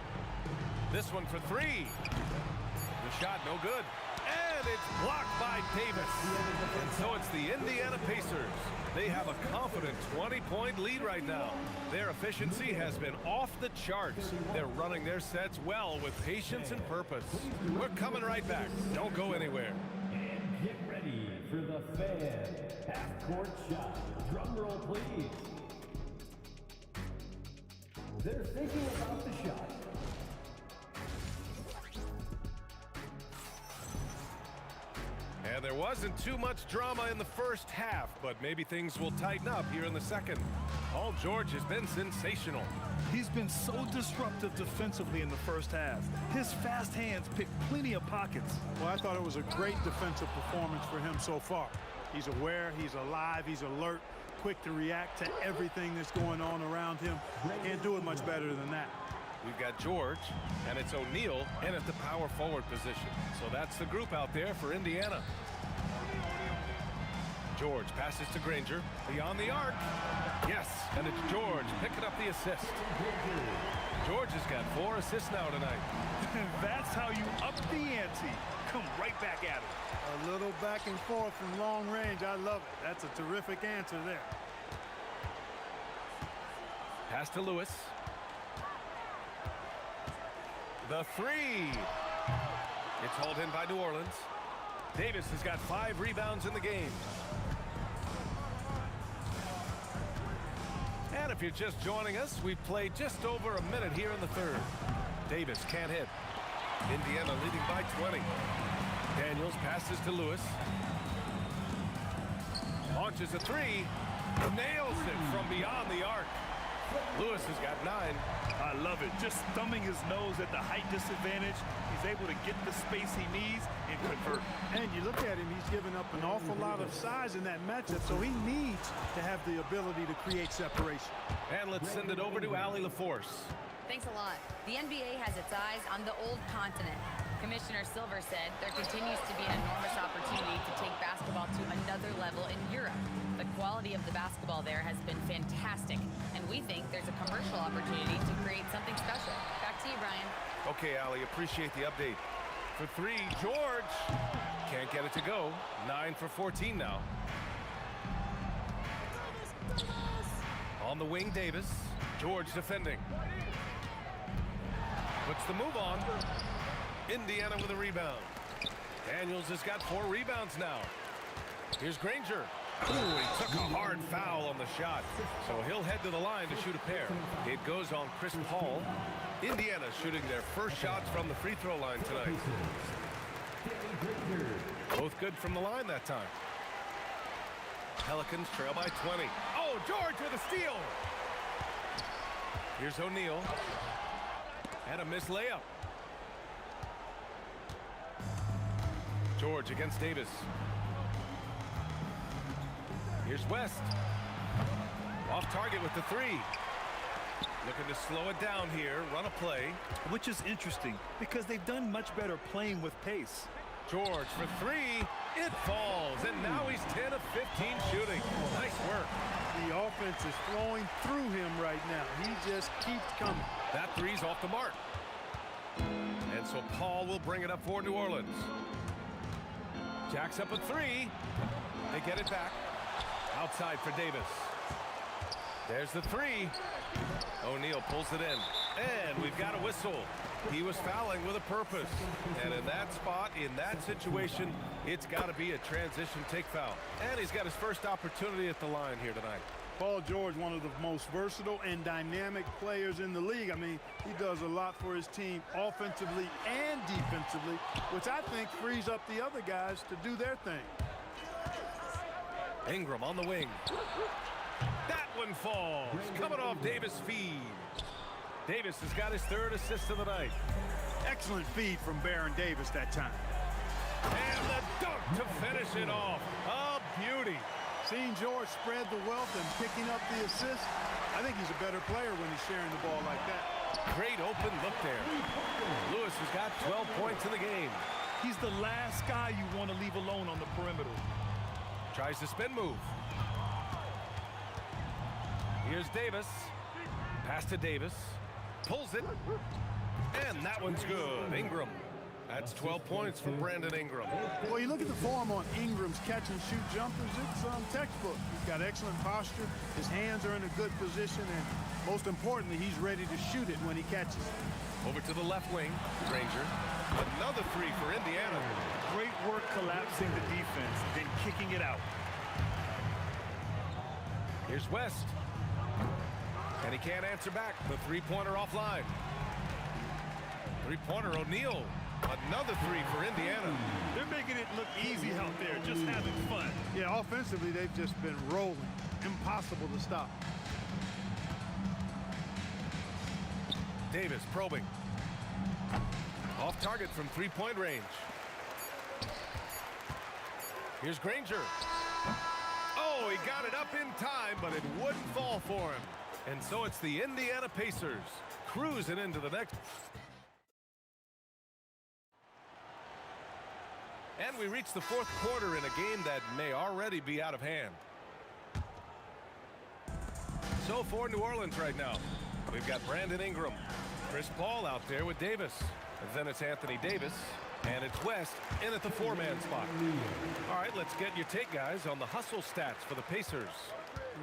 This one for three. The shot no good. And it's blocked by Davis. And so it's the Indiana Pacers. They have a confident 20-point lead right now. Their efficiency has been off the charts. They're running their sets well with patience and purpose. We're coming right back. Don't go anywhere. And get ready for the fan half-court shot. Drum roll, please. They're thinking about the shot. And there wasn't too much drama in the first half, but maybe things will tighten up here in the second. Paul George has been sensational. He's been so disruptive defensively in the first half. His fast hands pick plenty of pockets. Well, I thought it was a great defensive performance for him so far. He's aware, he's alive, he's alert, quick to react to everything that's going on around him. Can't do it much better than that. We've got George, and it's O'Neal in at the power forward position. So that's the group out there for Indiana. George passes to Granger, beyond the arc. Yes, and it's George picking up the assist. George has got 4 assists now tonight. That's how you up the ante. Come right back at it. A little back and forth from long range. I love it. That's a terrific answer there. Pass to Lewis. The three. It's hauled in by New Orleans. Davis has got 5 rebounds in the game. And if you're just joining us, we've played just over a minute here in the third. Davis can't hit. Indiana leading by 20. Daniels passes to Lewis. Launches a three. Nails it from beyond the arc. Lewis has got 9. I love it. Just thumbing his nose at the height disadvantage. He's able to get the space he needs and convert. And you look at him, he's given up an awful lot of size in that matchup, so he needs to have the ability to create separation. And let's send it over to Allie LaForce. Thanks a lot. The NBA has its eyes on the old continent. Commissioner Silver said there continues to be an enormous opportunity to take basketball to another level in Europe. The quality of the basketball there has been fantastic, and we think there's a commercial opportunity to create something special. Back to you, Brian. Okay, Allie, appreciate the update. For three, George. Can't get it to go. 9 for 14 now. On the wing, Davis. George defending. Puts the move on. Indiana with a rebound. Daniels has got 4 rebounds now. Here's Granger. Ooh, he took a hard foul on the shot. So he'll head to the line to shoot a pair. It goes on Chris Paul. Indiana shooting their first shots from the free throw line tonight. Both good from the line that time. Pelicans trail by 20. Oh, George with a steal. Here's O'Neal. And a missed layup. George against Davis. Here's West. Off target with the 3. Looking to slow it down here, run a play. Which is interesting because they've done much better playing with pace. George for 3. It falls, and now he's 10 of 15 shooting. Nice work. The offense is flowing through him right now. He just keeps coming. That 3's off the mark. And so Paul will bring it up for New Orleans. Jacks up a 3. They get it back. Outside for Davis. There's the 3. O'Neal pulls it in. And we've got a whistle. He was fouling with a purpose. And in that spot, in that situation, it's got to be a transition take foul. And he's got his first opportunity at the line here tonight. Paul George, one of the most versatile and dynamic players in the league. I mean, he does a lot for his team offensively and defensively, which I think frees up the other guys to do their thing. Ingram on the wing. That one falls. Coming off Davis' feed. Davis has got his 3rd assist of the night. Excellent feed from Baron Davis that time. And the dunk to finish it off. A beauty. Seeing George spread the wealth and picking up the assist, I think he's a better player when he's sharing the ball like that. Great open look there. Lewis has got 12 points in the game. He's the last guy you want to leave alone on the perimeter. Tries the spin move. Here's Davis. Pass to Davis. Pulls it. And that one's good. Ingram. That's 12 points for Brandon Ingram. Well, you look at the form on Ingram's catch-and-shoot jumpers, it's textbook. He's got excellent posture. His hands are in a good position, and most importantly, he's ready to shoot it when he catches it. Over to the left wing, Granger. Another three for Indiana. Great work collapsing the defense, then kicking it out. Here's West. And he can't answer back. The three-pointer offline. Three-pointer, O'Neal. Another three for Indiana. They're making it look easy out there, just having fun. Yeah, offensively, they've just been rolling. Impossible to stop. Davis probing. Off target from three-point range. Here's Granger. Oh, he got it up in time, but it wouldn't fall for him. And so it's the Indiana Pacers cruising into the next. And we reach the fourth quarter in a game that may already be out of hand. So for New Orleans right now, we've got Brandon Ingram, Chris Paul out there with Davis. And then it's Anthony Davis, and it's West in at the four-man spot. All right, let's get your take, guys, on the hustle stats for the Pacers.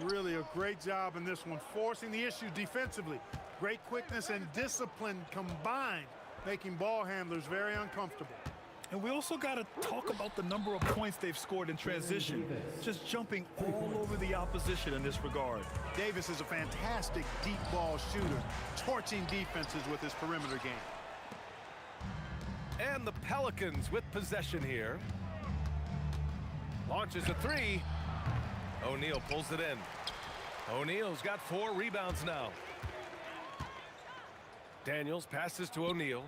Really a great job in this one, forcing the issue defensively. Great quickness and discipline combined, making ball handlers very uncomfortable. And we also got to talk about the number of points they've scored in transition, just jumping all over the opposition in this regard. Davis is a fantastic deep ball shooter, torching defenses with his perimeter game. And the Pelicans with possession here. Launches a three. O'Neal pulls it in. O'Neal's got 4 rebounds now. Daniels passes to O'Neal.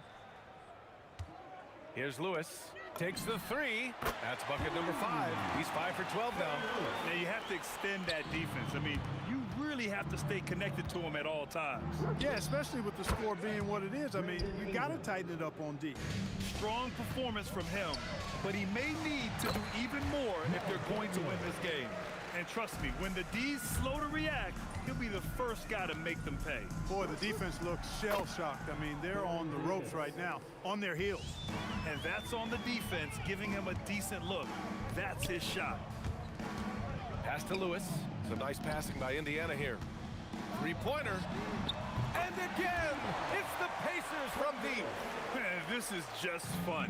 Here's Lewis. Takes the three. That's bucket number 5. He's 5 for 12 now. Now you have to extend that defense. I mean, you really have to stay connected to him at all times. Yeah, especially with the score being what it is. I mean, you got to tighten it up on D. Strong performance from him, but he may need to do even more if they're going to win this game. And trust me, when the D's slow to react, he'll be the first guy to make them pay. Boy, the defense looks shell-shocked. I mean, they're on the ropes right now, on their heels. And that's on the defense, giving him a decent look. That's his shot. Pass to Lewis. Some nice passing by Indiana here. Three-pointer. And again, it's the Pacers from deep. This is just fun.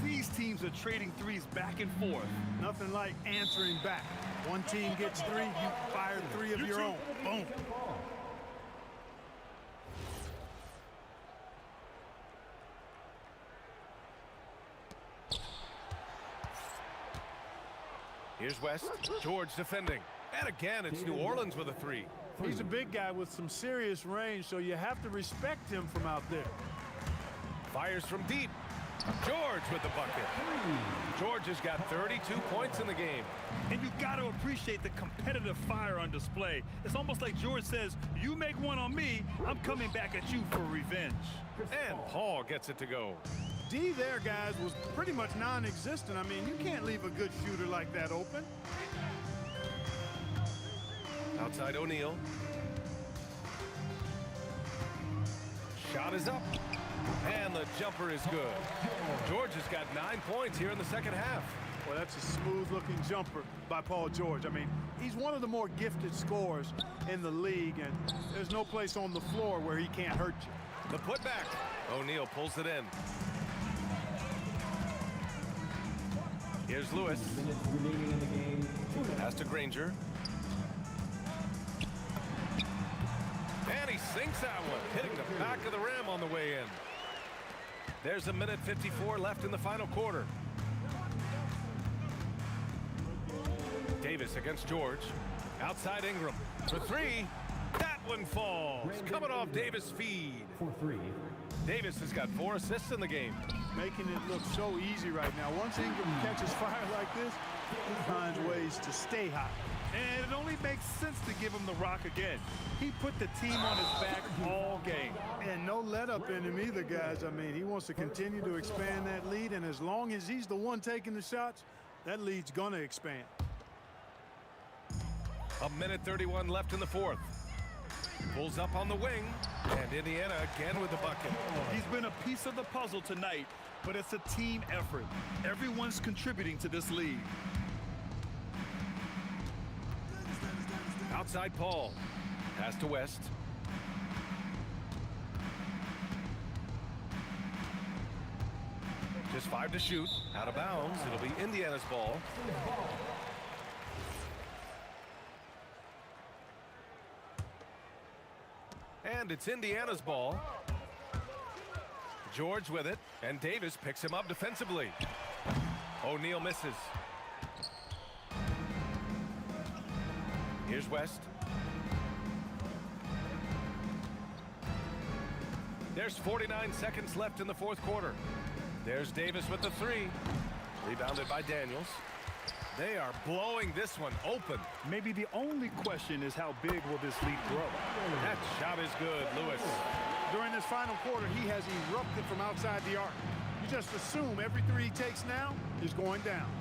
These teams are trading threes back and forth. Nothing like answering back. One team gets 3, you fire 3 of your own. Boom. Here's West. George defending. And again, it's New Orleans with a 3. He's a big guy with some serious range, so you have to respect him from out there. Fires from deep. George with the bucket. George has got 32 points in the game. And you got to appreciate the competitive fire on display. It's almost like George says, you make one on me, I'm coming back at you for revenge. And Paul gets it to go. D there, guys, was pretty much non-existent. I mean, you can't leave a good shooter like that open. Outside O'Neal. Shot is up. And the jumper is good. George has got 9 points here in the second half. Well, that's a smooth-looking jumper by Paul George. I mean, he's one of the more gifted scorers in the league, and there's no place on the floor where he can't hurt you. The putback. O'Neal pulls it in. Here's Lewis. Pass to Granger. And he sinks that one, hitting the back of the rim on the way in. There's 1:54 left in the final quarter. Davis against George. Outside Ingram for 3. That one falls. Coming off Davis' feed. For 3, Davis has got 4 assists in the game. Making it look so easy right now. Once Ingram catches fire like this, he finds ways to stay hot. And it only makes sense to give him the rock again. He put the team on his back all game. And no let up in him either, guys. I mean, he wants to continue to expand that lead, and as long as he's the one taking the shots, that lead's going to expand. 1:31 left in the fourth. Pulls up on the wing, and Indiana again with the bucket. He's been a piece of the puzzle tonight, but it's a team effort. Everyone's contributing to this lead. Outside Paul. Pass to West. Just 5 to shoot. Out of bounds. It'll be Indiana's ball. And it's Indiana's ball. George with it, and Davis picks him up defensively. O'Neal misses. Here's West. There's 49 seconds left in the fourth quarter. There's Davis with the 3. Rebounded by Daniels. They are blowing this one open. Maybe the only question is how big will this lead grow? That shot is good, Lewis. During this final quarter, he has erupted from outside the arc. You just assume every 3 he takes now is going down.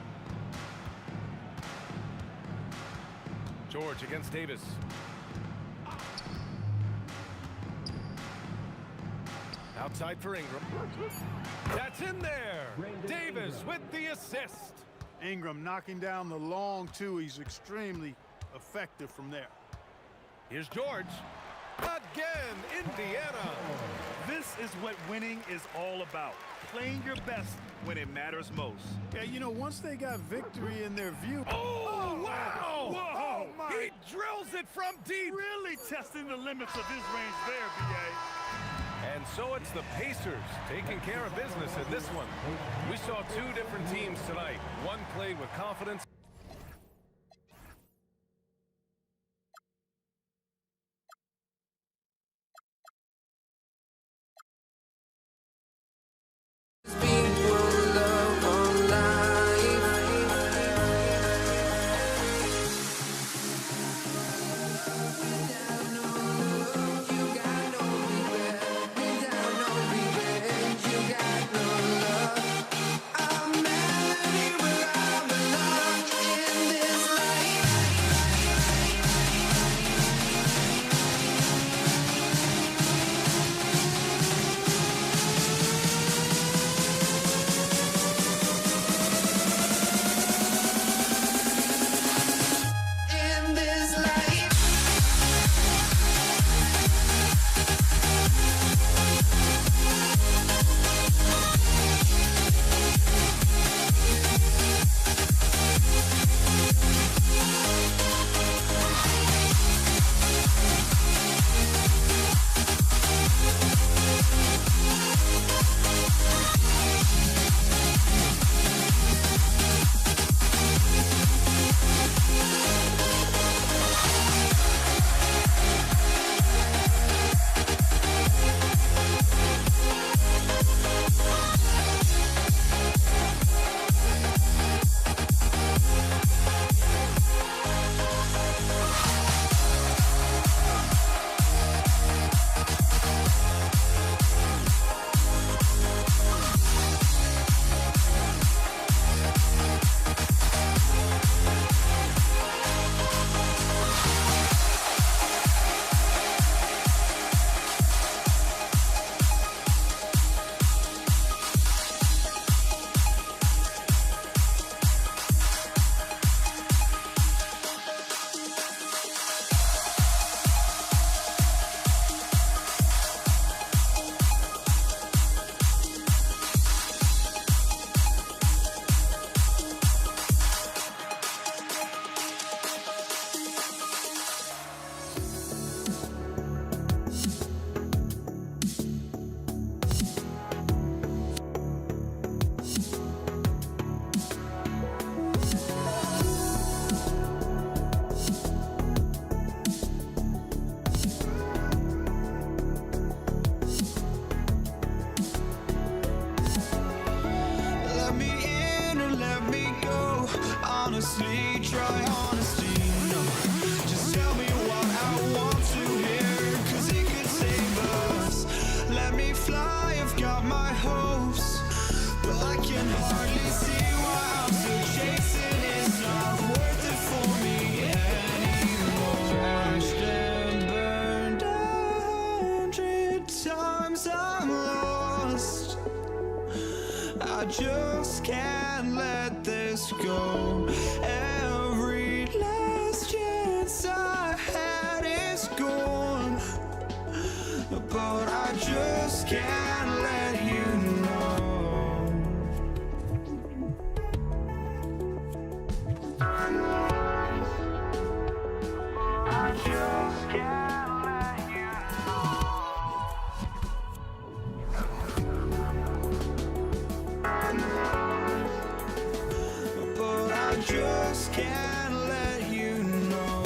George against Davis. Outside for Ingram. That's in there. Davis with the assist. Ingram knocking down the long 2. He's extremely effective from there. Here's George. Again, Indiana. This is what winning is all about. Playing your best when it matters most. Yeah, you know, once they got victory in their view. Oh, wow. Whoa, my. He drills it from deep. Really testing the limits of his range there, B.A. And so it's the Pacers taking care of business in this one. We saw 2 different teams tonight. One played with confidence. hopes, but I can hardly see why I'm still chasing. It's not worth it for me anymore. Crashed and burned 100 times, I'm lost. I just can't let this go. Every last chance I had is gone, but I just can't let you know. I just can't let you know. But I just can't let you know.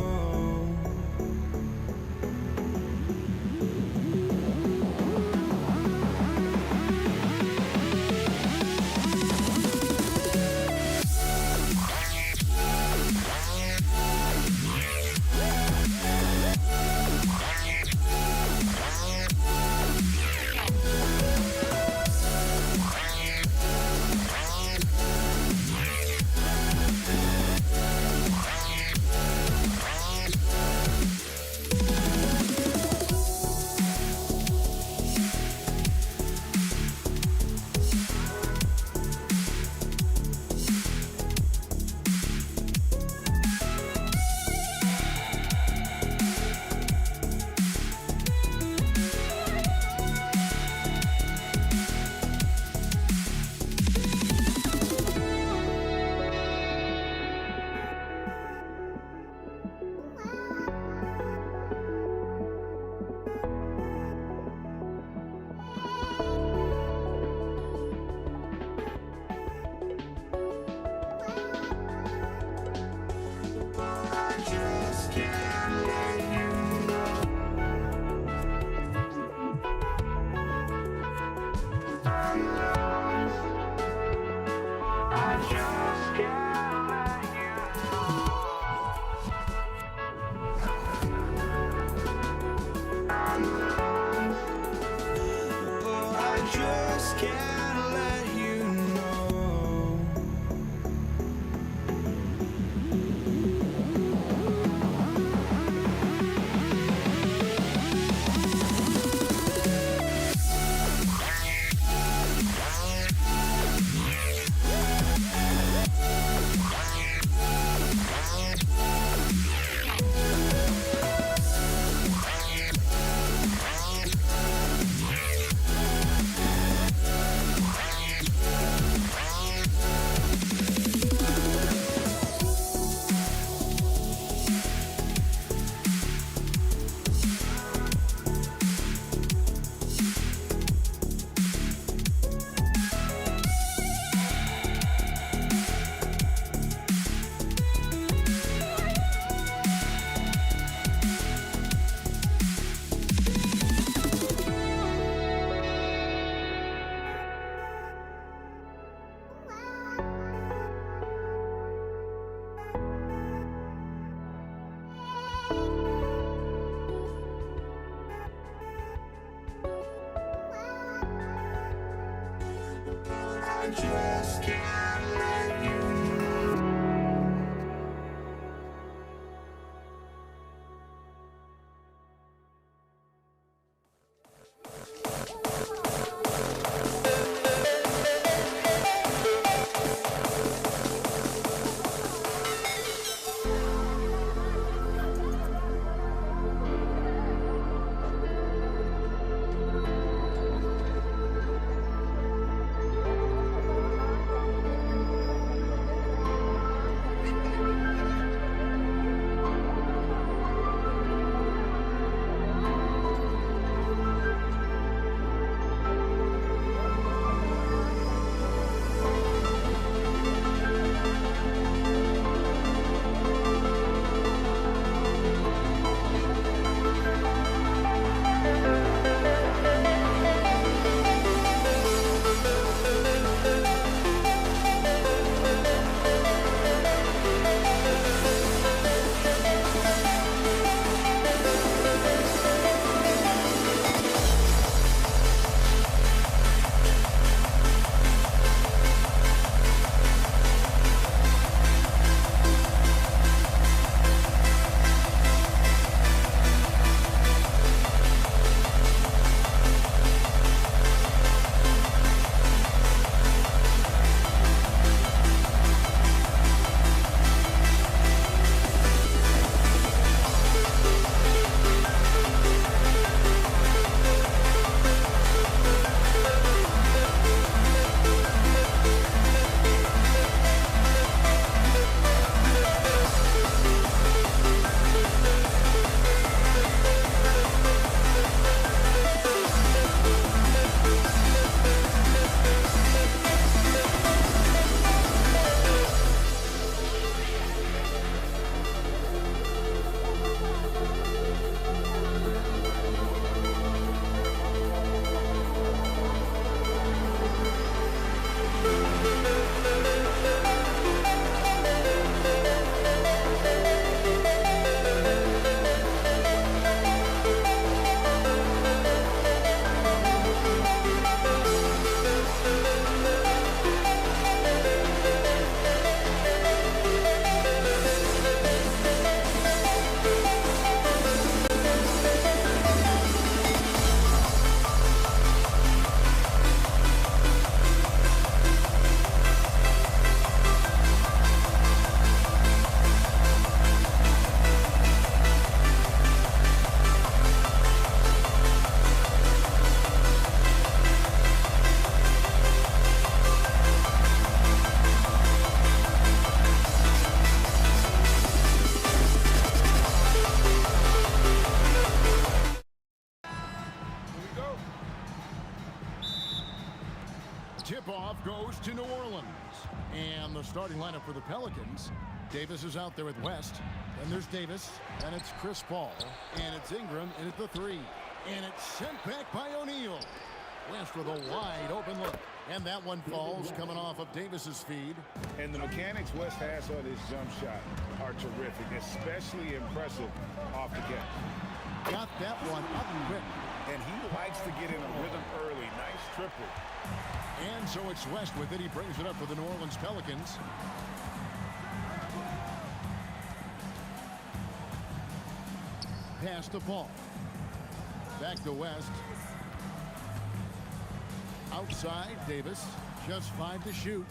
just can't let you know. tip-off goes to New Orleans. And the starting lineup for the Pelicans. Davis is out there with West. Then there's Davis. Then it's Chris Paul. And it's Ingram in at the 3. And it's sent back by O'Neal. West with a wide open look. And that one falls coming off of Davis's feed. And the mechanics West has on his jump shot are terrific, especially impressive off the catch. Got that one up quick. And he likes to get in a rhythm early. Nice triple. And so it's West with it. He brings it up for the New Orleans Pelicans. Pass to Paul. Back to West. Outside, Davis. Just 5 to shoot.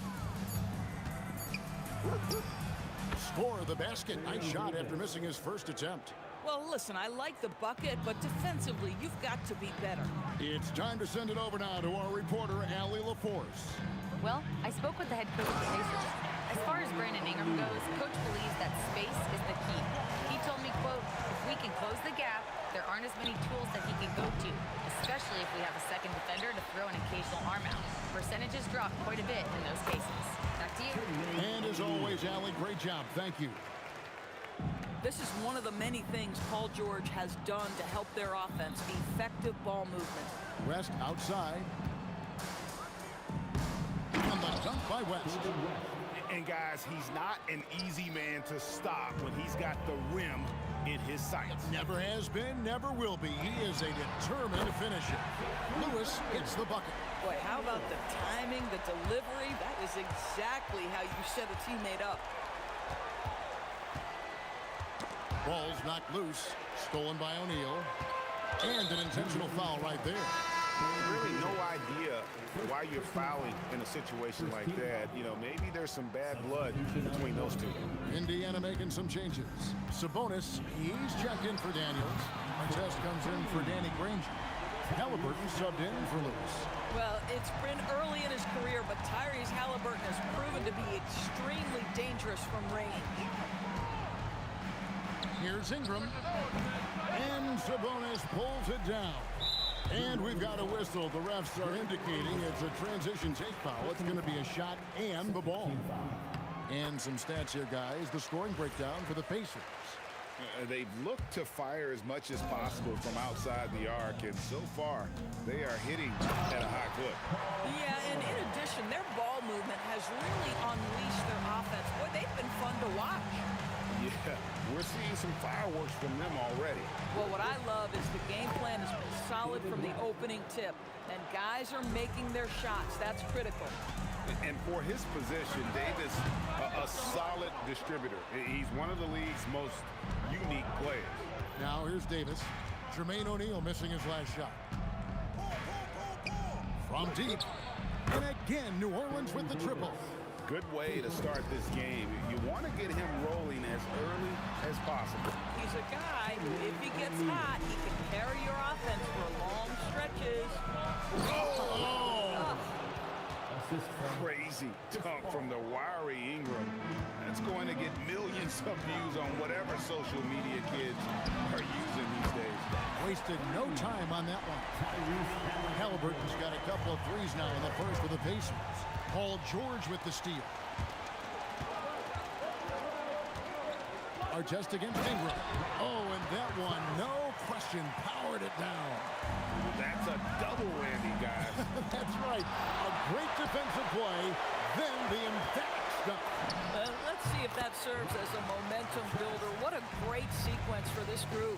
Score the basket. Nice shot after missing his first attempt. Well, listen, I like the bucket, but defensively, you've got to be better. It's time to send it over now to our reporter, Allie LaForce. Well, I spoke with the head coach of the Pacers. As far as Brandon Ingram goes, coach believes that space is the key. He told me, quote, if we can close the gap, there aren't as many tools that he can go to, especially if we have a second defender to throw an occasional arm out. Percentages drop quite a bit in those cases. Back to you. And as always, Allie, great job. Thank you. This is one of the many things Paul George has done to help their offense, effective ball movement. West outside. And the dunk by West. And guys, he's not an easy man to stop when he's got the rim in his sights. Never has been, never will be. He is a determined finisher. Lewis gets the bucket. Boy, how about the timing, the delivery? That is exactly how you set a teammate up. Ball's knocked loose. Stolen by O'Neal. And an intentional foul right there. Really no idea why you're fouling in a situation like that. You know, maybe there's some bad blood between those two. Indiana making some changes. Sabonis, he's checked in for Daniels. Artest comes in for Danny Granger. Halliburton subbed in for Lewis. Well, it's been early in his career, but Tyrese Halliburton has proven to be extremely dangerous from range. Here's Ingram. And Sabonis pulls it down. And we've got a whistle. The refs are indicating it's a transition take foul. It's going to be a shot and the ball. And some stats here, guys. The scoring breakdown for the Pacers. They've looked to fire as much as possible from outside the arc, and so far, they are hitting at a high clip. Yeah, and in addition, their ball movement has really unleashed their offense. Boy, they've been fun to watch. Yeah, we're seeing some fireworks from them already. Well, what I love is the game plan has been solid from the opening tip, and guys are making their shots. That's critical. And for his position, Davis, a solid distributor. He's one of the league's most unique players. Now here's Davis. Jermaine O'Neal missing his last shot. From deep. And again, New Orleans with the triple. Good way to start this game. You want to get him rolling as early as possible. He's a guy who, if he gets hot, he can carry your offense for long stretches. Crazy dunk from the wiry Ingram. That's going to get millions of views on whatever social media kids are using these days. Wasted no time on that one. Halliburton's got a couple of threes now in the first for the Pacers. Paul George with the steal. Artest against Ingram. Oh, and that one, no question, powered it down. That's a double whammy, guys. That's right. A great defensive play, then the emphatic stuff. Let's see if that serves as a momentum builder. What a great sequence for this group.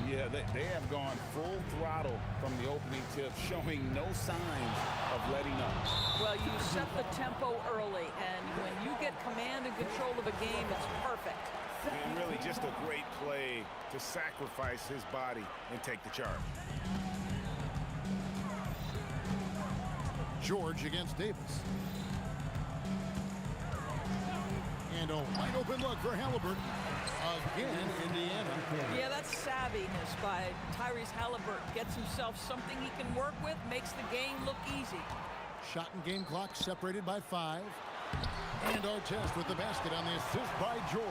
Yeah, they have gone full throttle from the opening tip, showing no signs of letting up. Well, you set the tempo early, and when you get command and control of a game, it's perfect. And really just a great play to sacrifice his body and take the charge. George against Davis. And a wide open look for Halliburton. Again, Indiana. Yeah, that's savviness by Tyrese Halliburton. Gets himself something he can work with, makes the game look easy. Shot and game clock separated by 5. And Artest with the basket on the assist by George.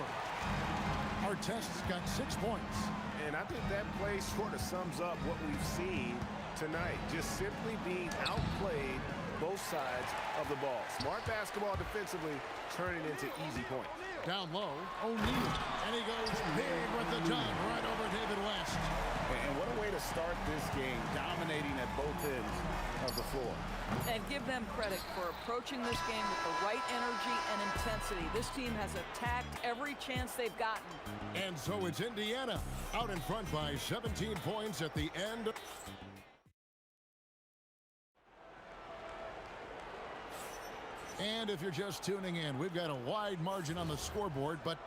Artest's got 6 points. And I think that play sort of sums up what we've seen tonight. Just simply being outplayed both sides of the ball. Smart basketball defensively, turning into easy points. Down low, O'Neal, and he goes big with the dunk right over David West. And what a way to start this game, dominating at both ends of the floor. And give them credit for approaching this game with the right energy and intensity. This team has attacked every chance they've gotten. And so it's Indiana out in front by 17 points at the end. And if you're just tuning in, we've got a wide margin on the scoreboard, but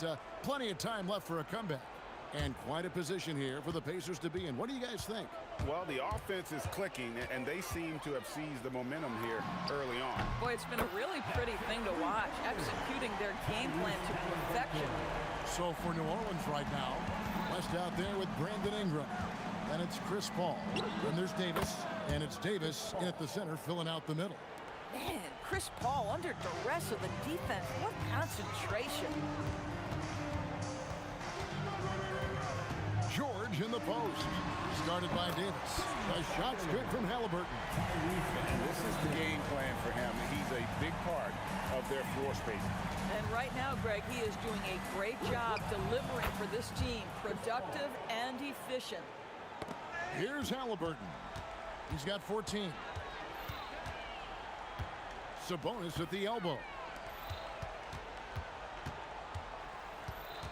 plenty of time left for a comeback. And quite a position here for the Pacers to be in. What do you guys think? Well, the offense is clicking, and they seem to have seized the momentum here early on. Boy, it's been a really pretty thing to watch, executing their game plan to perfection. So for New Orleans right now, West out there with Brandon Ingram. Then it's Chris Paul. Then there's Davis, and it's Davis in at the center filling out the middle. Man, Chris Paul under duress of the defense. What concentration. George in the post. Started by Davis. The shot's good from Halliburton. And this is the game plan for him. He's a big part of their floor spacing. And right now, Greg, he is doing a great job delivering for this team. Productive and efficient. Here's Halliburton. He's got 14. Sabonis at the elbow.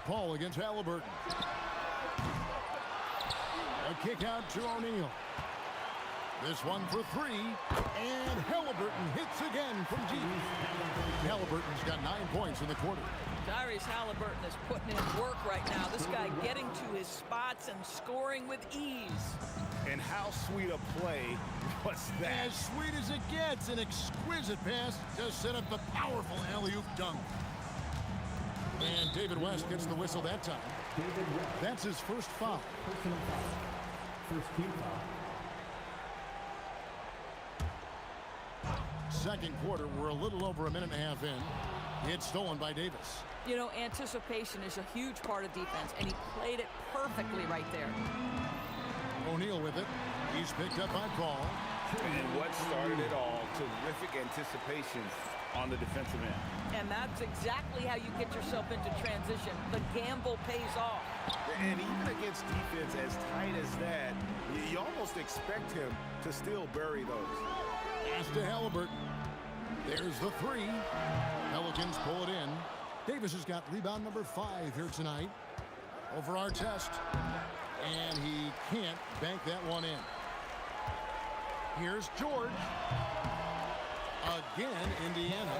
Paul against Halliburton. A kick out to O'Neal. This one for three. And Halliburton hits again from deep. Halliburton's got 9 points in the quarter. Tyrese Halliburton is putting in work right now. This guy getting to his spots and scoring with ease. And how sweet a play was that? As sweet as it gets. An exquisite pass to set up the powerful alley-oop dunk. And David West gets the whistle that time. That's his first foul. Personal foul. First team foul. Second quarter, we're a little over a minute and a half in. It's stolen by Davis. You know, anticipation is a huge part of defense, and he played it perfectly right there. O'Neal with it. He's picked up by Paul. And what started it all, terrific anticipation on the defensive end. And that's exactly how you get yourself into transition. The gamble pays off. And even against defense as tight as that, you almost expect him to still bury those. Pass to Halliburton. There's the three. Pelicans pull it in. Davis has got rebound number 5 here tonight. Over our test. And he can't bank that one in. Here's George. Again, Indiana.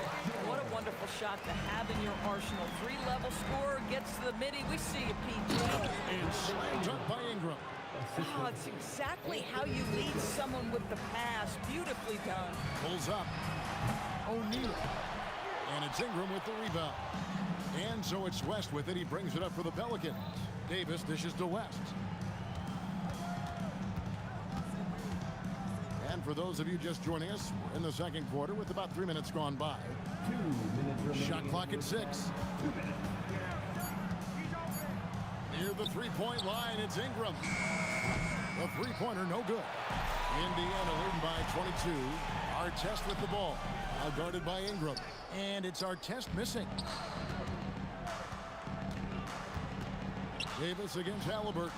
What a wonderful shot to have in your arsenal. 3-level scorer gets to the midi. We see you, PG. And slammed up by Ingram. Oh, it's exactly how you lead someone with the pass. Beautifully done. Pulls up. O'Neal. And it's Ingram with the rebound. And so it's West with it. He brings it up for the Pelicans. Davis dishes to West. And for those of you just joining us, we're in the second quarter with about 3 minutes gone by. 2 minutes remaining. Shot clock at 6. 2 minutes. Near the three-point line, it's Ingram. The three-pointer, no good. Indiana leading by 22. Artest with the ball. Now guarded by Ingram. And it's Artest missing. Davis against Halliburton.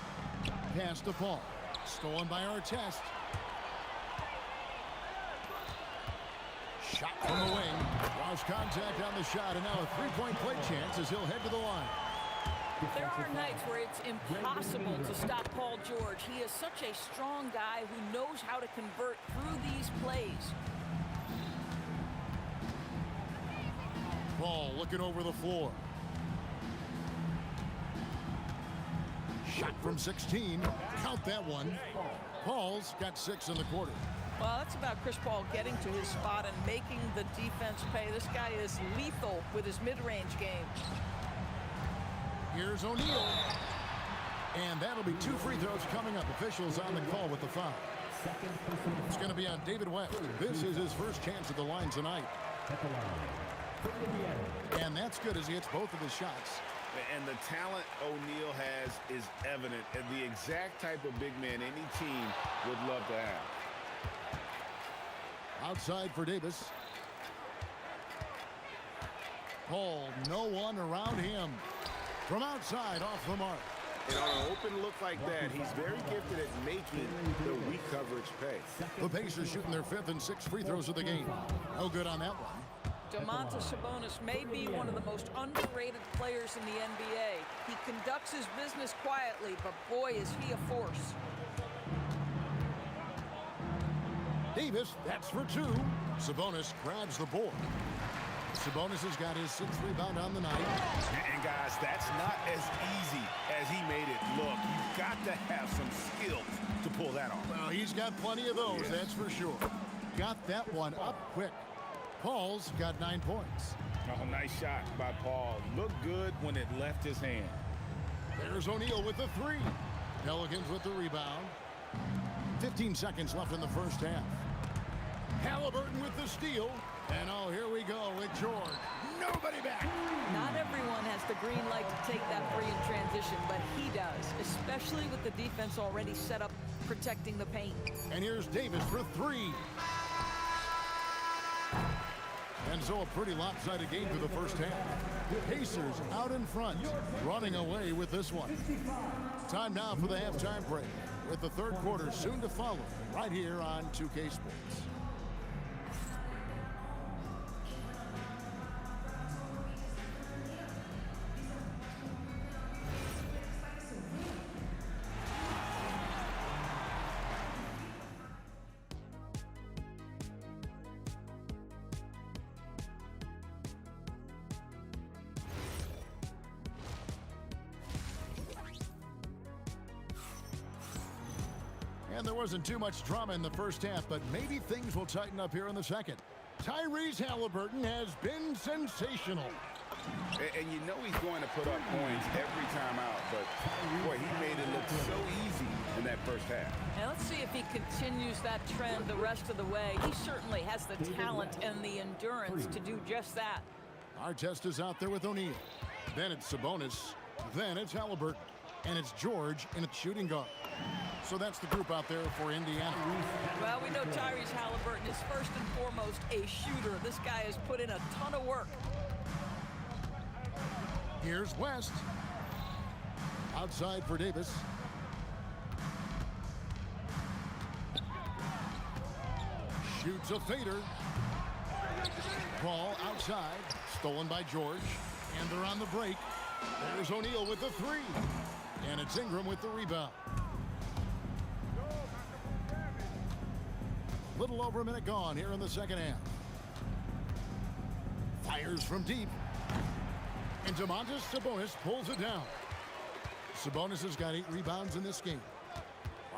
Pass to Paul. Stolen by Artest. Shot from the wing. Draws contact on the shot, and now a three-point play chance as he'll head to the line. There are nights where it's impossible to stop Paul George. He is such a strong guy who knows how to convert through these plays. Paul looking over the floor. Shot from 16. Count that one. Paul's got 6 in the quarter. Well, that's about Chris Paul getting to his spot and making the defense pay. This guy is lethal with his mid-range game. Here's O'Neal. And that'll be 2 free throws coming up. Officials on the call with the foul. It's going to be on David West. This is his first chance at the line tonight. And that's good as he hits both of his shots. And the talent O'Neal has is evident, and the exact type of big man any team would love to have. Outside for Davis. Paul, no one around him. From outside, off the mark. And on an open look like that, he's very gifted at making the weak coverage pay. The Pacers shooting their 5th and 6th free throws of the game. No good on that one. Domantas Sabonis may be one of the most underrated players in the NBA. He conducts his business quietly, but boy, is he a force. Davis, that's for 2. Sabonis grabs the board. Sabonis has got his 6th rebound on the night. And guys, that's not as easy as he made it look. You've got to have some skills to pull that off. Well, he's got plenty of those, that's for sure. Got that one up quick. Paul's got 9 points. Oh, nice shot by Paul. Looked good when it left his hand. There's O'Neal with the 3. Pelicans with the rebound. 15 seconds left in the first half. Halliburton with the steal. And oh, here we go with George. Nobody back. Not everyone has the green light to take that free in transition, but he does, especially with the defense already set up protecting the paint. And here's Davis for 3. And so a pretty lopsided game for the first half. Pacers out in front, running away with this one. Time now for the halftime break, with the third quarter soon to follow, right here on 2K Sports. And there wasn't too much drama in the first half, but maybe things will tighten up here in the second. Tyrese Halliburton has been sensational. And you know he's going to put up points every time out, but boy, he made it look so easy in that first half. And let's see if he continues that trend the rest of the way. He certainly has the talent and the endurance to do just that. Artest is out there with O'Neal. Then it's Sabonis. Then it's Halliburton. And it's George in its shooting guard. So that's the group out there for Indiana. Well, we know Tyrese Halliburton is first and foremost a shooter. This guy has put in a ton of work. Here's West. Outside for Davis. Shoots a fader. Ball outside. Stolen by George. And they're on the break. There's O'Neal with the 3. And it's Ingram with the rebound. Little over a minute gone here in the second half. Fires from deep. And Domantas Sabonis pulls it down. Sabonis has got 8 rebounds in this game.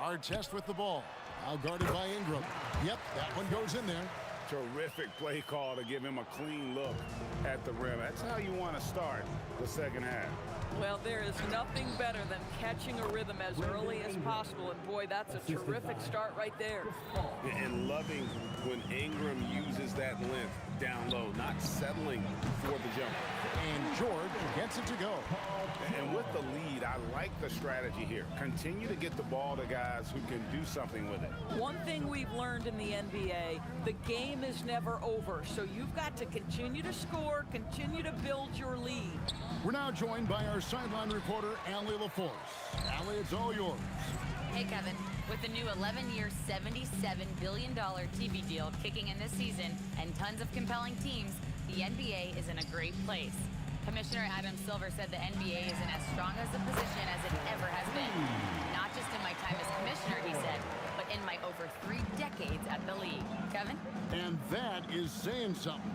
Artest with the ball. Now guarded by Ingram. Yep, that one goes in there. Terrific play call to give him a clean look at the rim. That's how you want to start the second half. Well, there is nothing better than catching a rhythm as early as possible. And boy, that's a terrific start right there. And loving when Ingram uses that length down low, not settling for the jumper. And George gets it to go. And with the lead, I like the strategy here. Continue to get the ball to guys who can do something with it. One thing we've learned in the NBA, the game is never over. So you've got to continue to score, continue to build your lead. We're now joined by our sideline reporter, Allie LaForce. Allie, it's all yours. Hey, Kevin. With the new 11-year, $77 billion TV deal kicking in this season and tons of compelling teams, the NBA is in a great place. Commissioner Adam Silver said the NBA is in as strong as a position as it ever has been. Not just in my time as commissioner, he said, but in my over 3 decades at the league. Kevin? And that is saying something.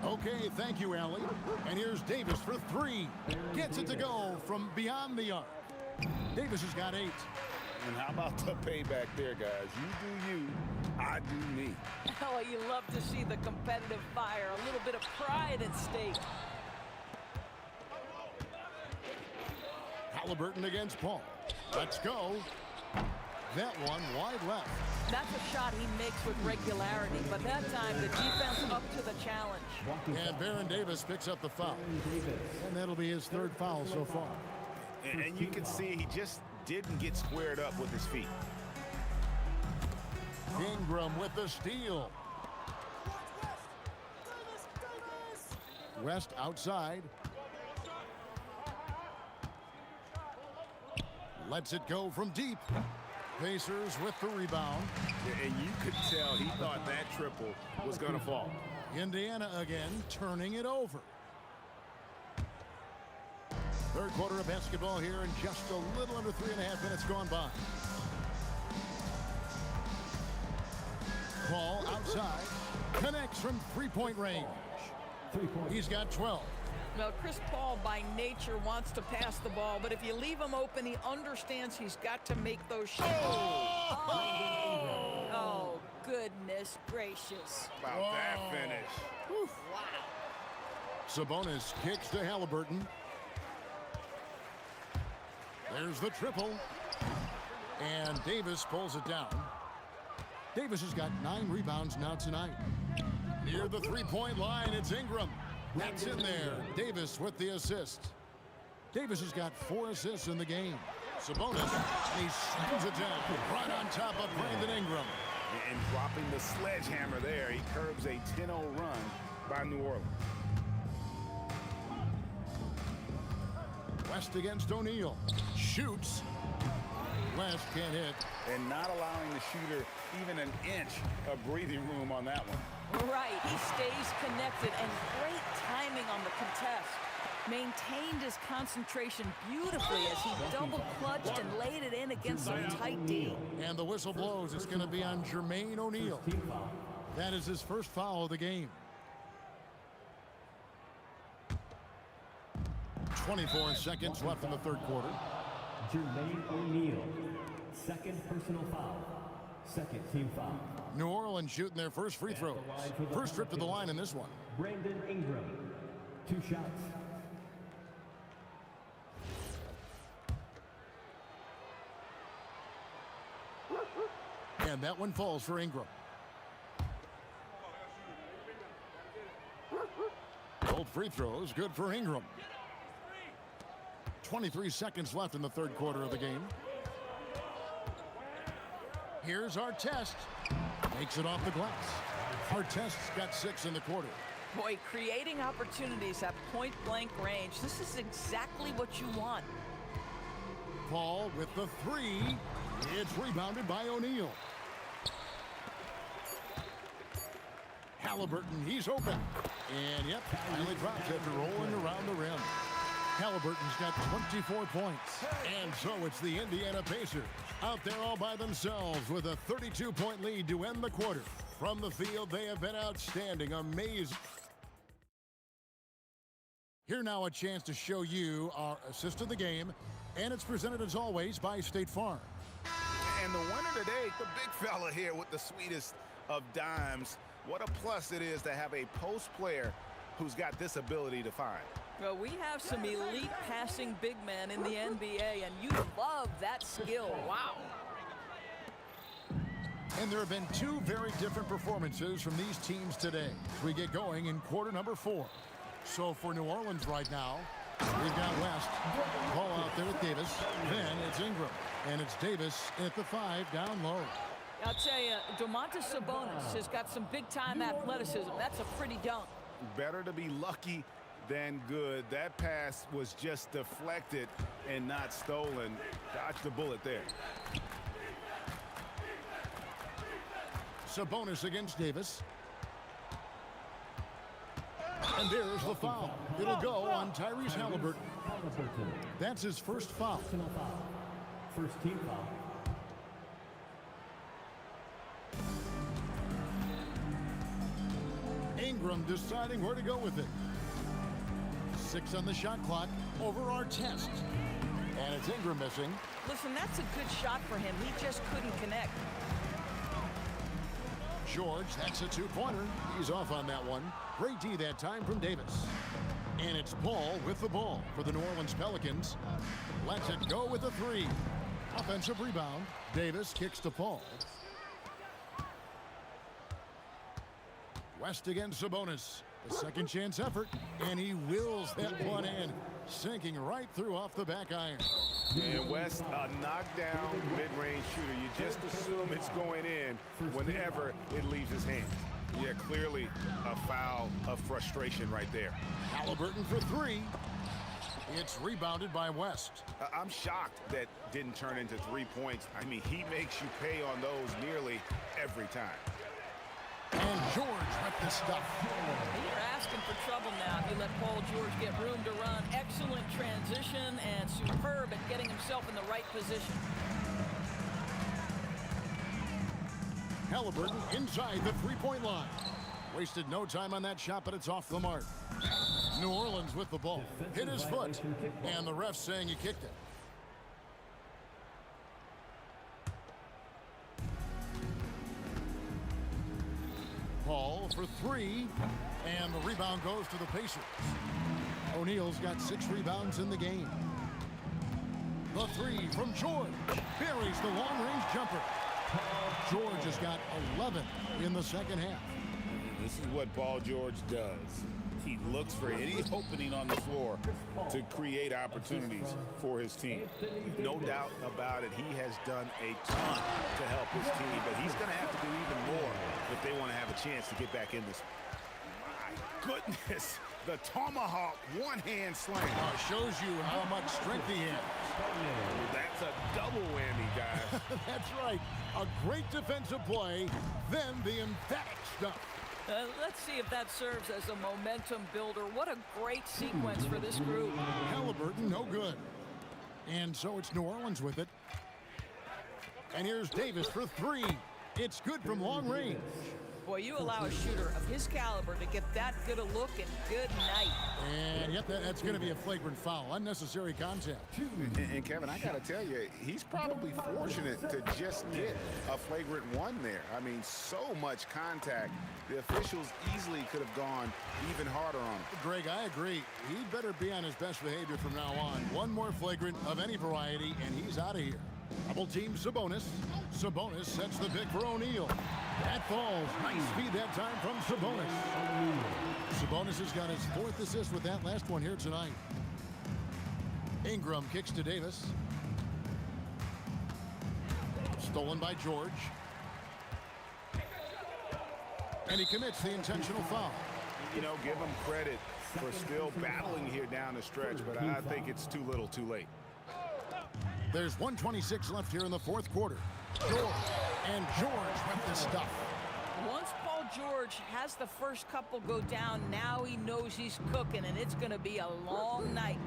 Okay, thank you, Allie. And here's Davis for 3. Gets it to go from beyond the arc. Davis has got 8. And how about the payback there, guys? You do you, I do me. Oh, you love to see the competitive fire, a little bit of pride at stake. Halliburton against Paul. Let's go. That one wide left. That's a shot he makes with regularity, but that time the defense up to the challenge. And Baron Davis picks up the foul. And that'll be his 3rd foul so far. And you can see he just didn't get squared up with his feet. Ingram with the steal. West outside. Lets it go from deep. Pacers with the rebound. And you could tell he thought that triple was going to fall. Indiana again, turning it over. Third quarter of basketball here, and just a little under 3.5 minutes gone by. Paul outside. Connects from three-point range. He's got 12. Well, Chris Paul by nature wants to pass the ball, but if you leave him open, he understands he's got to make those shots. Oh, goodness gracious. About that finish. Whew. Wow. Sabonis kicks to Halliburton. There's the triple. And Davis pulls it down. Davis has got 9 rebounds now tonight. Near the three-point line, it's Ingram. That's in there. Davis with the assist. Davis has got 4 assists in the game. Sabonis, and he slams it down right on top of Brandon Ingram. And dropping the sledgehammer there, he curbs a 10-0 run by New Orleans. West against O'Neal. Shoots. West can't hit. And not allowing the shooter even an inch of breathing room on that one. Right, he stays connected, and great timing on the contest. Maintained his concentration beautifully as he double clutched and laid it in against some tight D. And the whistle blows. It's going to be on Jermaine O'Neal. That is his first foul of the game. 24 seconds left in the third quarter. Jermaine O'Neal, second personal foul. Second team foul. New Orleans shooting their first free throws. First trip to the line in this one. Brandon Ingram, 2 shots. And that one falls for Ingram. Both free throws good for Ingram. 23 seconds left in the third quarter of the game. Here's Artest. Makes it off the glass. Artest's got 6 in the quarter. Boy, creating opportunities at point-blank range. This is exactly what you want. Paul with the 3. It's rebounded by O'Neal. Halliburton, he's open. And yep, finally drops after rolling around the rim. Halliburton's got 24 points. And so it's the Indiana Pacers out there all by themselves with a 32-point lead to end the quarter. From the field, they have been outstanding, amazing. Here now a chance to show you our assist of the game, and it's presented as always by State Farm. And the winner today, the big fella here with the sweetest of dimes. What a plus it is to have a post player who's got this ability to find. Well, we have some elite passing big men in the NBA, and you love that skill. Wow. And there have been 2 very different performances from these teams today as we get going in quarter number 4. So for New Orleans right now, we've got West. Ball out there with Davis. Then it's Ingram. And it's Davis at the 5 down low. I'll tell you, Domantas Sabonis has got some big-time athleticism. That's a pretty dunk. Better to be lucky than good. That pass was just deflected and not stolen. Dodged the bullet there. Sabonis against Davis. And there's the foul. It'll go on Tyrese Halliburton. That's his first foul. First team foul. Ingram deciding where to go with it. 6 on the shot clock over Artest. And it's Ingram missing. Listen, that's a good shot for him. He just couldn't connect. George, that's a 2-pointer. He's off on that one. Great D that time from Davis. And it's Paul with the ball for the New Orleans Pelicans. Lets it go with a 3. Offensive rebound. Davis kicks to Paul. West against Sabonis. A second chance effort, and he wills that one in, sinking right through off the back iron. And West, a knockdown mid-range shooter. You just assume it's going in whenever it leaves his hands. Yeah, clearly a foul of frustration right there. Halliburton for three. It's rebounded by West. I'm shocked that didn't turn into 3 points. I mean, he makes you pay on those nearly every time. And George with the stuff. You're asking for trouble now if you let Paul George get room to run. Excellent transition and superb at getting himself in the right position. Halliburton inside the three-point line. Wasted no time on that shot, but it's off the mark. New Orleans with the ball. Hit his foot, and the ref saying he kicked it. Paul for three, and the rebound goes to the Pacers. O'Neal's got 6 rebounds in the game. The three from George buries the long-range jumper. George has got 11 in the second half. This is what Paul George does. He looks for any opening on the floor to create opportunities for his team. No doubt about it, he has done a ton to help his team, but he's going to have to do even more if they want to have a chance to get back in this. My goodness, the tomahawk one-hand slam. Shows you how much strength he has. That's a double whammy, guys. That's right. A great defensive play, then the emphatic stuff. Let's see if that serves as a momentum builder. What a great sequence for this group. Halliburton, no good. And so it's New Orleans with it. And here's Davis for three. It's good from long range. Boy, you allow a shooter of his caliber to get that good a look, and good night. And yep, that's going to be a flagrant foul. Unnecessary contact. And Kevin, I got to tell you, he's probably fortunate to just get a flagrant one there. I mean, so much contact. The officials easily could have gone even harder on him. Greg, I agree. He'd better be on his best behavior from now on. One more flagrant of any variety, and he's out of here. Double team Sabonis. Sabonis sets the pick for O'Neal. That falls. Nice speed that time from Sabonis. Sabonis has got his 4th assist with that last one here tonight. Ingram kicks to Davis. Stolen by George. And he commits the intentional foul. You know, give him credit for still battling here down the stretch, but I think it's too little too late. There's 1:26 left here in the 4th quarter. George with the stuff. Once Paul George has the first couple go down, now he knows he's cooking, and it's going to be a long night.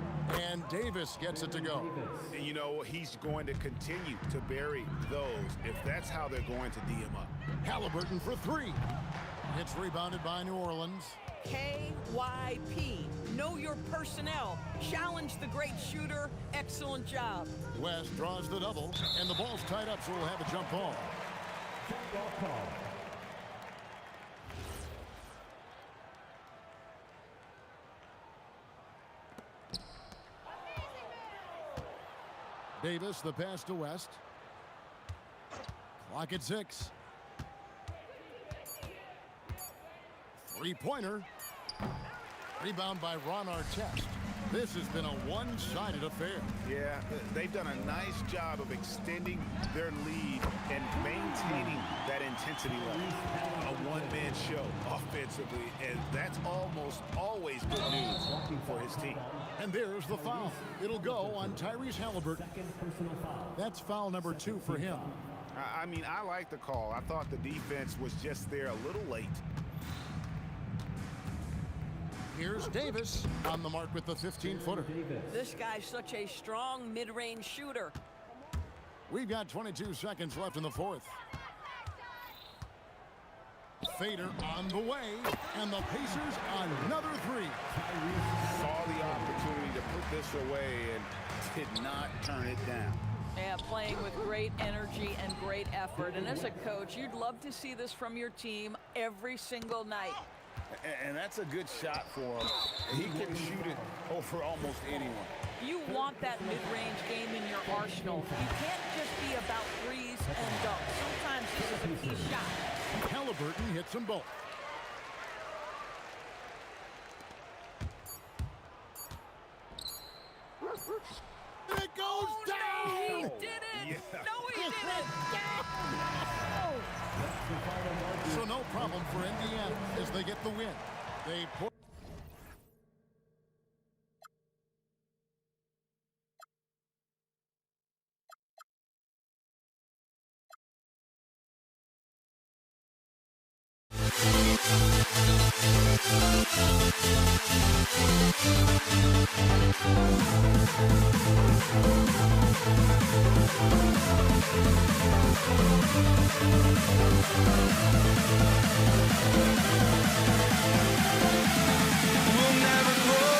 And Davis gets it to go. And you know, he's going to continue to bury those if that's how they're going to D him up. Halliburton for three. It's rebounded by New Orleans. KYP. Know your personnel. Challenge the great shooter. Excellent job. West draws the double, and the ball's tied up, so we'll have a jump ball. Ball call. Davis, the pass to West. Clock at 6. Three-pointer. Rebound by Ron Artest. This has been a one-sided affair. Yeah, they've done a nice job of extending their lead and maintaining that intensity level. A one-man show offensively, and that's almost always good news for his team. And there's the foul. It'll go on Tyrese Halliburton. That's foul number 2 for him. I mean, I like the call. I thought the defense was just there a little late. Here's Davis on the mark with the 15-footer. This guy's such a strong mid-range shooter. We've got 22 seconds left in the 4th. Fader on the way, and the Pacers another 3. Saw the opportunity to put this away and did not turn it down. Yeah, playing with great energy and great effort. And as a coach, you'd love to see this from your team every single night. And that's a good shot for him. He can shoot it over almost anyone. You want that mid-range game in your arsenal. You can't just be about threes and dunks. Sometimes this is a key shot. Halliburton hits them both. problem for Indiana as they get the win. They put We'll never grow.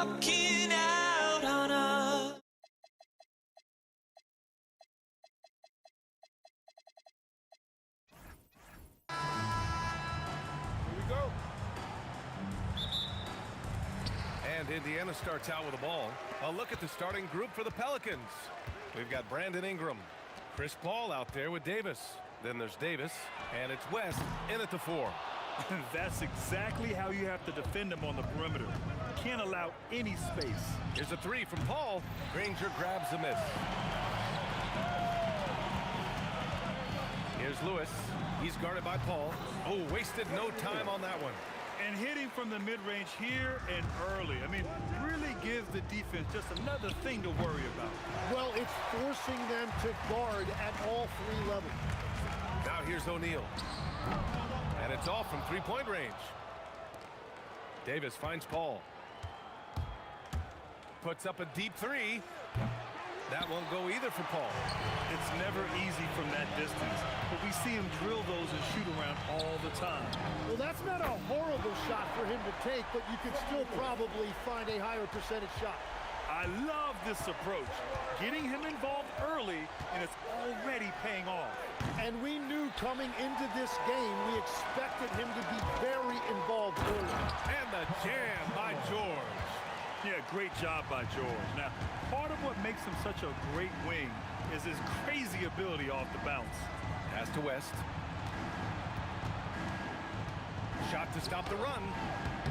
looking out on us. Here we go. And Indiana starts out with the ball. A look at the starting group for the Pelicans. We've got Brandon Ingram, Chris Paul out there with Davis. Then there's Davis, and it's West in at the 4. That's exactly how you have to defend him on the perimeter. Can't allow any space. Here's a 3 from Paul. Granger grabs the miss. Here's Lewis. He's guarded by Paul. Oh, wasted no time on that one. And hitting from the mid-range here and early. I mean, really gives the defense just another thing to worry about. Well, it's forcing them to guard at all 3 levels. Now here's O'Neal. And it's off from 3-point range. Davis finds Paul. Puts up a deep 3. That won't go either for Paul. It's never easy from that distance, but we see him drill those and shoot around all the time. Well, that's not a horrible shot for him to take, but you could still probably find a higher percentage shot. I love this approach. Getting him involved early, and it's already paying off. And we knew coming into this game, we expected him to be very involved early. And the jam by George. Yeah, great job by George. Now, part of what makes him such a great wing is his crazy ability off the bounce. Pass to West. Shot to stop the run.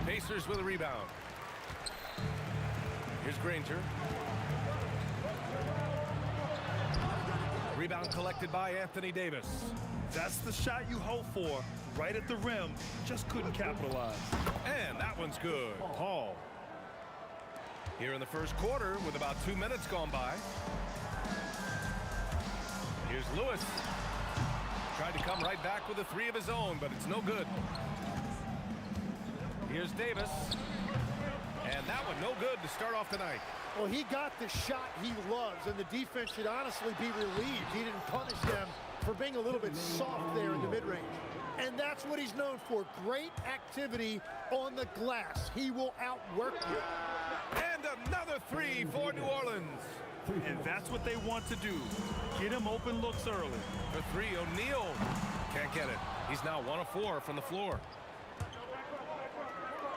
Pacers with a rebound. Here's Granger. Rebound collected by Anthony Davis. That's the shot you hope for, right at the rim. Just couldn't capitalize. And that one's good. Paul. Here in the first quarter with about 2 minutes gone by. Here's Lewis. Tried to come right back with a 3 of his own, but it's no good. Here's Davis. And that one no good to start off the night. Well, he got the shot he loves, and the defense should honestly be relieved. He didn't punish them for being a little bit soft there in the mid-range. And that's what he's known for. Great activity on the glass. He will outwork you. And another 3 for New Orleans. And that's what they want to do. Get him open looks early. For 3, O'Neal. Can't get it. He's now 1 of 4 from the floor.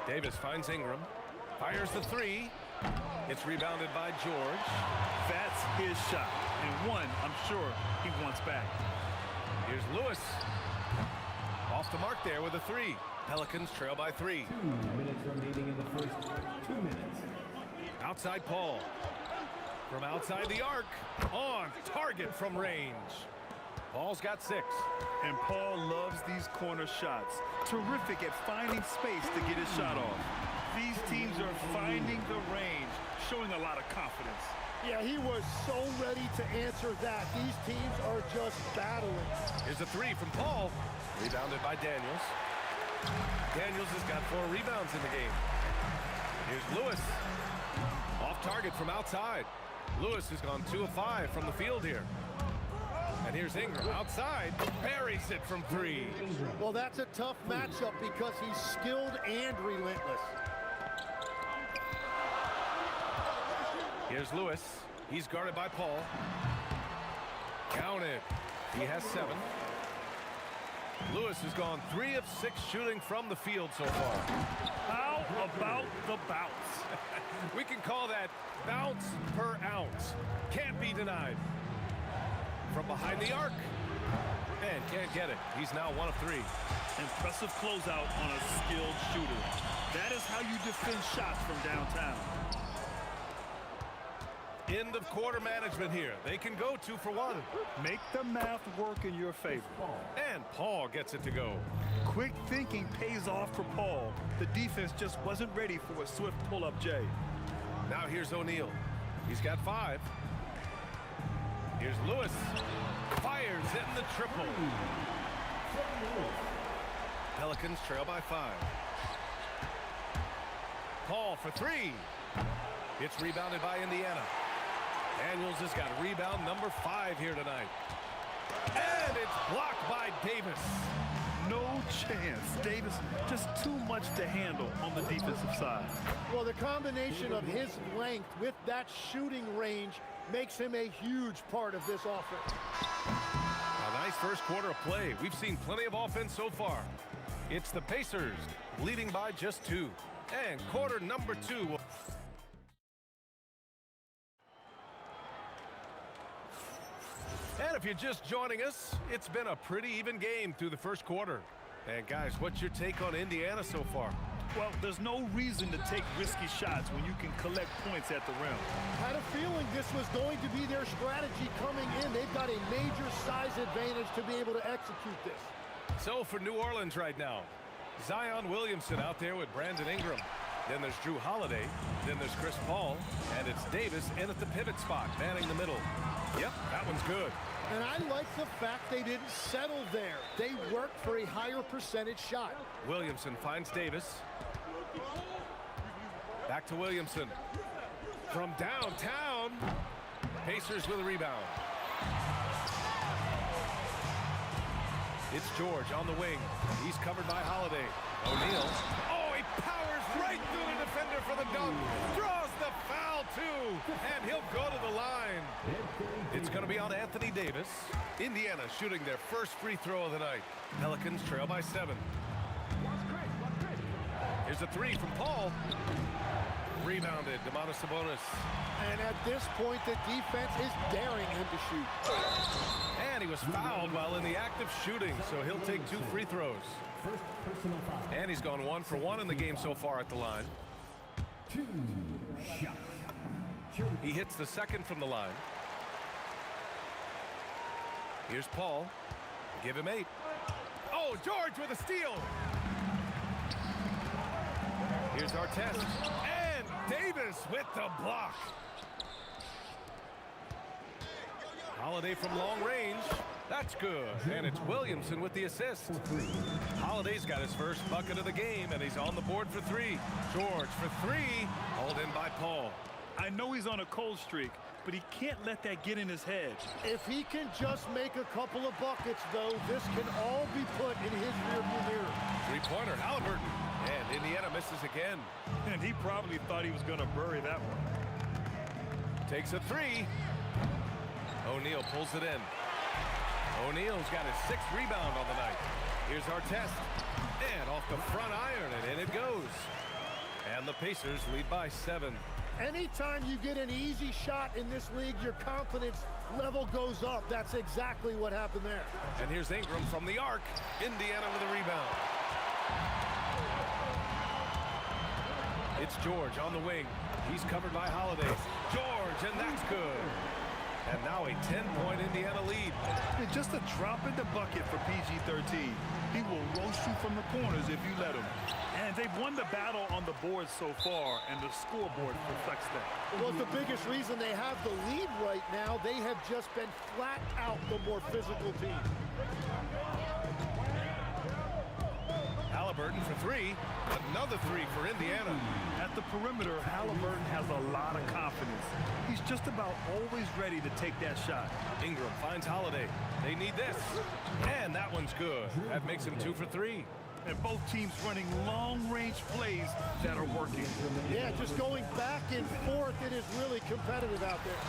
Davis finds Ingram. Fires the 3. It's rebounded by George. That's his shot. And one, I'm sure, he wants back. Here's Lewis. Off the mark there with a 3. Pelicans trail by 3. 2 minutes remaining in the first 2 minutes. Outside Paul. From outside the arc. On target from range. Paul's got 6. And Paul loves these corner shots. Terrific at finding space to get his shot off. These teams are finding the range, showing a lot of confidence. Yeah, he was so ready to answer that. These teams are just battling. Here's a 3 from Paul. Rebounded by Daniels. Daniels has got 4 rebounds in the game. Here's Lewis. Off target from outside. Lewis has gone 2 of 5 from the field here. And here's Ingram outside. Buries it from 3. Well, that's a tough matchup because he's skilled and relentless. Here's Lewis. He's guarded by Paul. Counted. He has 7. Lewis has gone 3 of 6 shooting from the field so far. How about the bounce? We can call that bounce per ounce. Can't be denied. From behind the arc. And can't get it. He's now 1 of 3. Impressive closeout on a skilled shooter. That is how you defend shots from downtown. End of quarter management here. They can go 2 for 1. Make the math work in your favor. And Paul gets it to go. Quick thinking pays off for Paul. The defense just wasn't ready for a swift pull-up J. Now here's O'Neal. He's got 5. Here's Lewis. Fires in the triple. Pelicans trail by 5. Paul for 3. It's rebounded by Indiana. Daniels has got rebound number 5 here tonight. And it's blocked by Davis. No chance. Davis just too much to handle on the defensive side. Well, the combination of his length with that shooting range makes him a huge part of this offense. A nice first quarter of play. We've seen plenty of offense so far. It's the Pacers leading by just 2. And quarter number 2. And if you're just joining us, it's been a pretty even game through the first quarter. And guys, what's your take on Indiana so far? Well, there's no reason to take risky shots when you can collect points at the rim. Had a feeling this was going to be their strategy coming in. They've got a major size advantage to be able to execute this. So for New Orleans right now, Zion Williamson out there with Brandon Ingram. Then there's Drew Holiday. Then there's Chris Paul. And it's Davis in at the pivot spot, manning the middle. Yep, that one's good. And I like the fact they didn't settle there. They worked for a higher percentage shot. Williamson finds Davis. Back to Williamson. From downtown. Pacers with a rebound. It's George on the wing. He's covered by Holiday. O'Neal. Oh, he powers right through the defender for the dunk. Draws the foul, too. And he'll go to the line. It's going to be on Anthony Davis. Indiana shooting their first free throw of the night. Pelicans trail by 7. Here's a 3 from Paul. Rebounded, Domantas Sabonis. And at this point, the defense is daring him to shoot. And he was fouled while in the act of shooting, so he'll take 2 free throws. First personal foul. And he's gone 1 for 1 in the game so far at the line. 2 shots. He hits the second from the line. Here's Paul. Give him 8. Oh, George with a steal. Here's Artest. And Davis with the block. Holiday from long range. That's good. And it's Williamson with the assist. Holiday's got his first bucket of the game, and he's on the board for 3. George for 3. Hauled in by Paul. I know he's on a cold streak, but he can't let that get in his head. If he can just make a couple of buckets, though, this can all be put in his rearview mirror. 3-pointer, Halliburton. And Indiana misses again. And he probably thought he was going to bury that one. Takes a 3. O'Neal pulls it in. O'Neal's got his 6th rebound on the night. Here's Artest. And off the front iron, and in it goes. And the Pacers lead by 7. Anytime you get an easy shot in this league, your confidence level goes up. That's exactly what happened there. And here's Ingram from the arc. Indiana with a rebound. It's George on the wing. He's covered by Holiday. George, and that's good. And now a 10-point Indiana lead. Just a drop in the bucket for PG-13. He will roast you from the corners if you let him. And they've won the battle on the board so far, and the scoreboard reflects that. Well, the biggest reason they have the lead right now, they have just been flat out the more physical team. Halliburton for 3. Another 3 for Indiana. At the perimeter, Halliburton has a lot of confidence. He's just about always ready to take that shot. Ingram finds Holiday. They need this. And that one's good. That makes him 2 for 3. And both teams running long-range plays that are working. Yeah, just going back and forth. It is really competitive out there.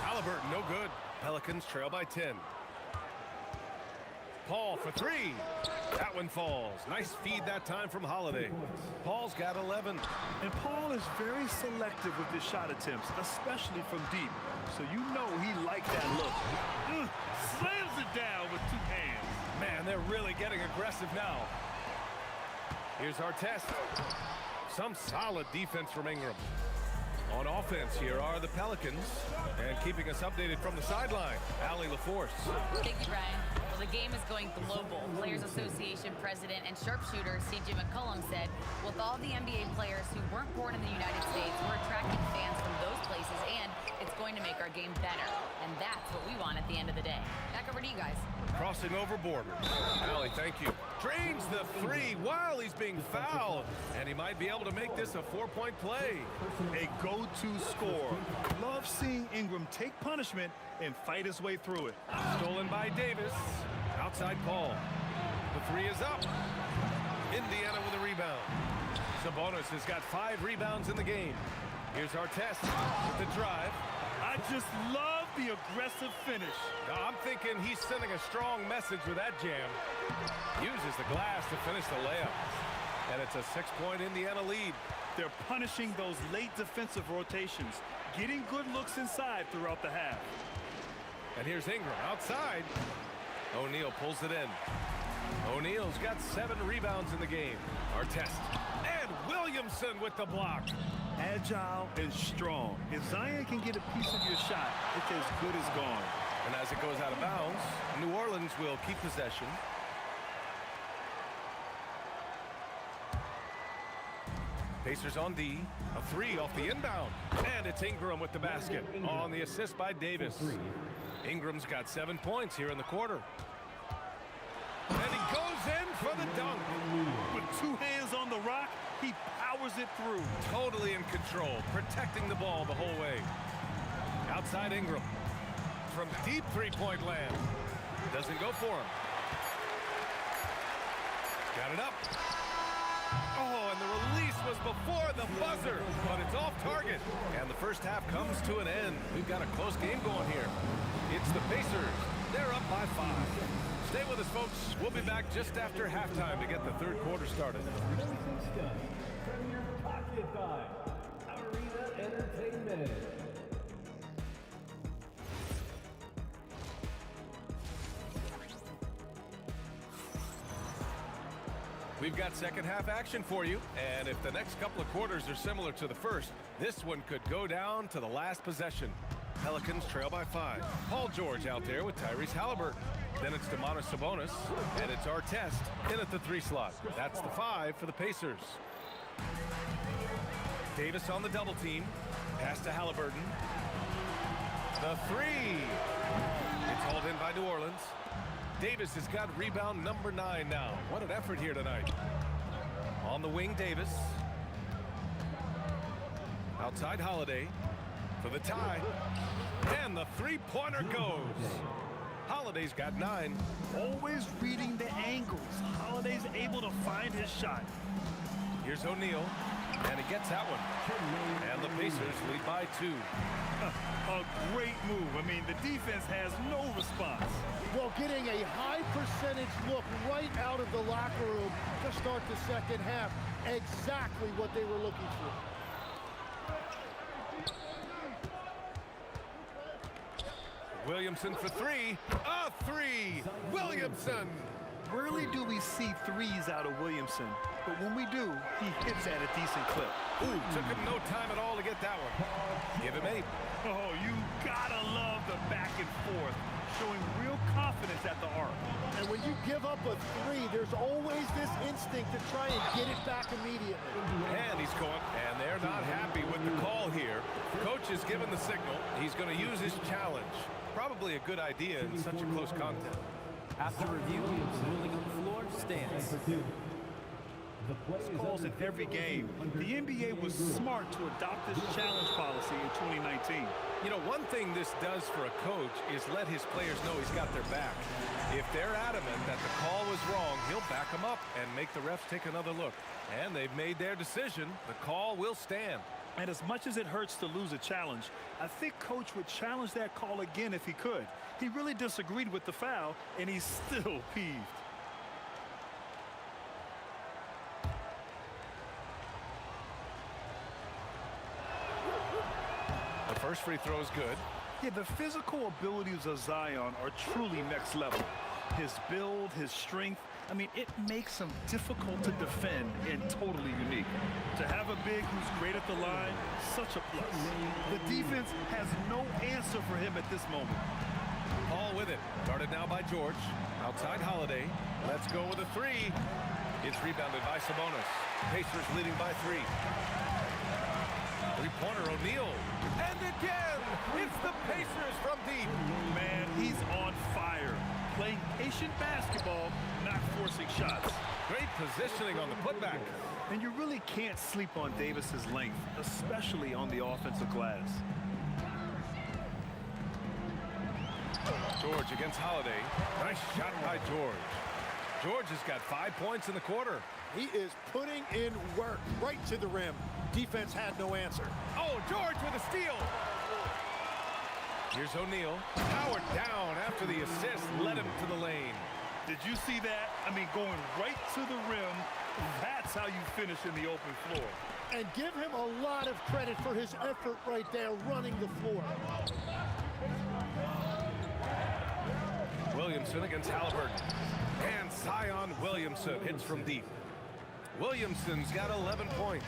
Halliburton, no good. Pelicans trail by 10. Paul for 3. That one falls. Nice feed that time from Holiday. Paul's got 11. And Paul is very selective with his shot attempts, especially from deep. So you know he liked that look. Slams it down with 2 hands. Man, they're really getting aggressive now. Here's Artest. Some solid defense from Ingram. On offense, here are the Pelicans. And keeping us updated from the sideline, Allie LaForce. Thank you, Brian. Well, the game is going global. Players Association President and sharpshooter C.J. McCollum said, with all the NBA players who weren't born in the United States, we're attracting fans from those places, and it's going to make our game better. And that's what we want at the end of the day. Back over to you guys. Crossing over borders. Allie, thank you. Drains the 3 while he's being fouled. And he might be able to make this a 4-point play. A go-to score. Love seeing Ingram take punishment and fight his way through it. Stolen by Davis. Outside Paul. The three is up. Indiana with a rebound. Sabonis has got 5 rebounds in the game. Here's Artest with the drive. I just love the aggressive finish. Now, I'm thinking he's sending a strong message with that jam. Uses the glass to finish the layup. And it's a 6-point Indiana lead. They're punishing those late defensive rotations, getting good looks inside throughout the half. And here's Ingram outside. O'Neal pulls it in. O'Neal's got 7 rebounds in the game. Artest. And Williamson with the block. Agile and strong. If Zion can get a piece of your shot, it's as good as gone. And as it goes out of bounds, New Orleans will keep possession. Pacers on D. A 3 off the inbound. And it's Ingram with the basket on the assist by Davis. Ingram's got 7 points here in the quarter. And he goes in for the dunk. With 2 hands on the rock, he powers it through. Totally in control, protecting the ball the whole way. Outside Ingram. From deep three-point land. Doesn't go for him. Got it up. Oh, and the release was before the buzzer, but it's off target. And the first half comes to an end. We've got a close game going here. It's the Pacers. They're up by 5. Stay with us, folks. We'll be back just after halftime to get the third quarter started. Premier Pocket 5, Arena Entertainment. We've got second half action for you, and if the next couple of quarters are similar to the first, this one could go down to the last possession. Pelicans trail by 5. Paul George out there with Tyrese Halliburton. Then it's Domantas Sabonis, and it's Artest in at the 3 slot. That's the 5 for the Pacers. Davis on the double team. Pass to Halliburton. The 3. It's hauled in by New Orleans. Davis has got rebound number 9 now. What an effort here tonight. On the wing, Davis. Outside Holiday for the tie. And the 3-pointer goes. Holiday's got 9. Always reading the angles. Holiday's able to find his shot. Here's O'Neal. And he gets that one. And the Pacers lead by 2. A great move. I mean, the defense has no response. Well, getting a high percentage look right out of the locker room to start the second half. Exactly what they were looking for. Williamson for 3. A 3. Williamson. Rarely do we see threes out of Williamson, but when we do, he hits at a decent clip. Ooh, took him no time at all to get that one. Give him 8. Oh, you gotta love the back and forth, showing real confidence at the arc. And when you give up a 3, there's always this instinct to try and get it back immediately. And he's going, and they're not happy with the call here. Coach has given the signal. He's going to use his challenge. Probably a good idea in such a close contest. After review, ruling on the floor stands. This calls in every game. The NBA was smart to adopt this challenge policy in 2019. You know, one thing this does for a coach is let his players know he's got their back. If they're adamant that the call was wrong, he'll back them up and make the refs take another look. And they've made their decision. The call will stand. And as much as it hurts to lose a challenge, I think Coach would challenge that call again if he could. He really disagreed with the foul, and he's still peeved. The first free throw is good. Yeah, the physical abilities of Zion are truly next level. His build, his strength, I mean, it makes him difficult to defend and totally unique. To have a big who's great at the line, such a plus. The defense has no answer for him at this moment. Paul with it. Guarded now by George. Outside Holiday. Let's go with a 3. It's rebounded by Sabonis. Pacers leading by 3. Three-pointer O'Neal. And again, it's the Pacers from deep. Man, he's on fire. Playing patient basketball, not forcing shots. Great positioning on the putback. And you really can't sleep on Davis's length, especially on the offensive glass. George against Holiday. Nice shot by George. George has got 5 points in the quarter. He is putting in work right to the rim. Defense had no answer. Oh, George with a steal. Here's O'Neal. Powered down after the assist led him to the lane. Did you see that? I mean, going right to the rim, that's how you finish in the open floor. And give him a lot of credit for his effort right there running the floor. Williamson against Halliburton. And Zion Williamson hits from deep. Williamson's got 11 points.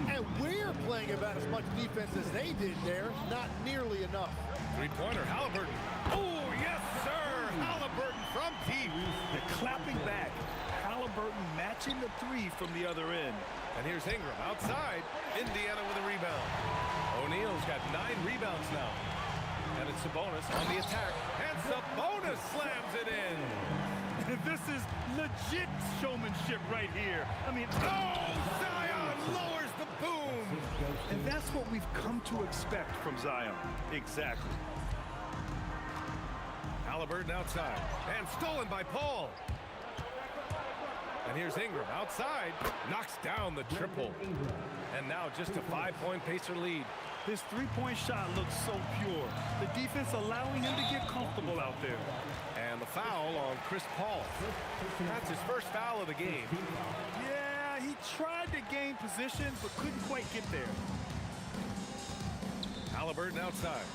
And we're playing about as much defense as they did there. Not nearly enough. Three-pointer, Halliburton. Oh, yes, sir! Halliburton from deep. They're clapping back. Halliburton matching the three from the other end. And here's Ingram outside. Indiana with a rebound. O'Neal's got 9 rebounds now. And it's Sabonis on the attack. And Sabonis slams it in. This is legit showmanship right here. I mean, oh, Zion lowers the boom. And that's what we've come to expect from Zion. Exactly. Halliburton outside. And stolen by Paul. And here's Ingram outside. Knocks down the triple. And now just a 5-point Pacer lead. His three-point shot looks so pure. The defense allowing him to get comfortable out there. And the foul on Chris Paul. That's his first foul of the game. Yeah, he tried to gain position, but couldn't quite get there. Halliburton outside.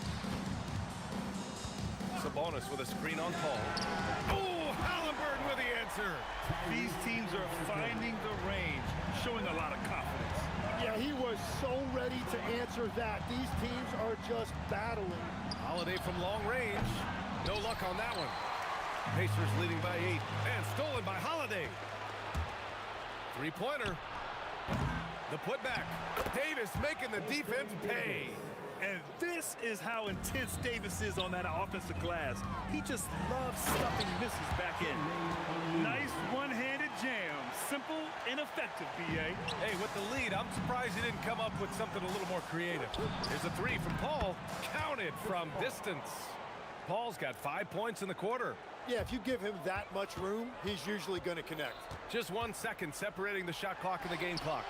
Sabonis with a screen on Paul. Oh, Halliburton with the answer. These teams are finding the range, showing a lot of confidence. Yeah, he was so ready to answer that. These teams are just battling. Holiday from long range. No luck on that one. Pacers leading by 8. And stolen by Holiday. Three-pointer. The putback. Davis making the defense pay. And this is how intense Davis is on that offensive glass. He just loves stuffing misses back in. Nice one-handed jam. Simple and effective, B.A. Hey, with the lead, I'm surprised he didn't come up with something a little more creative. Here's a three from Paul. Counted from distance. Paul's got 5 points in the quarter. Yeah, if you give him that much room, he's usually going to connect. Just 1 second separating the shot clock and the game clock.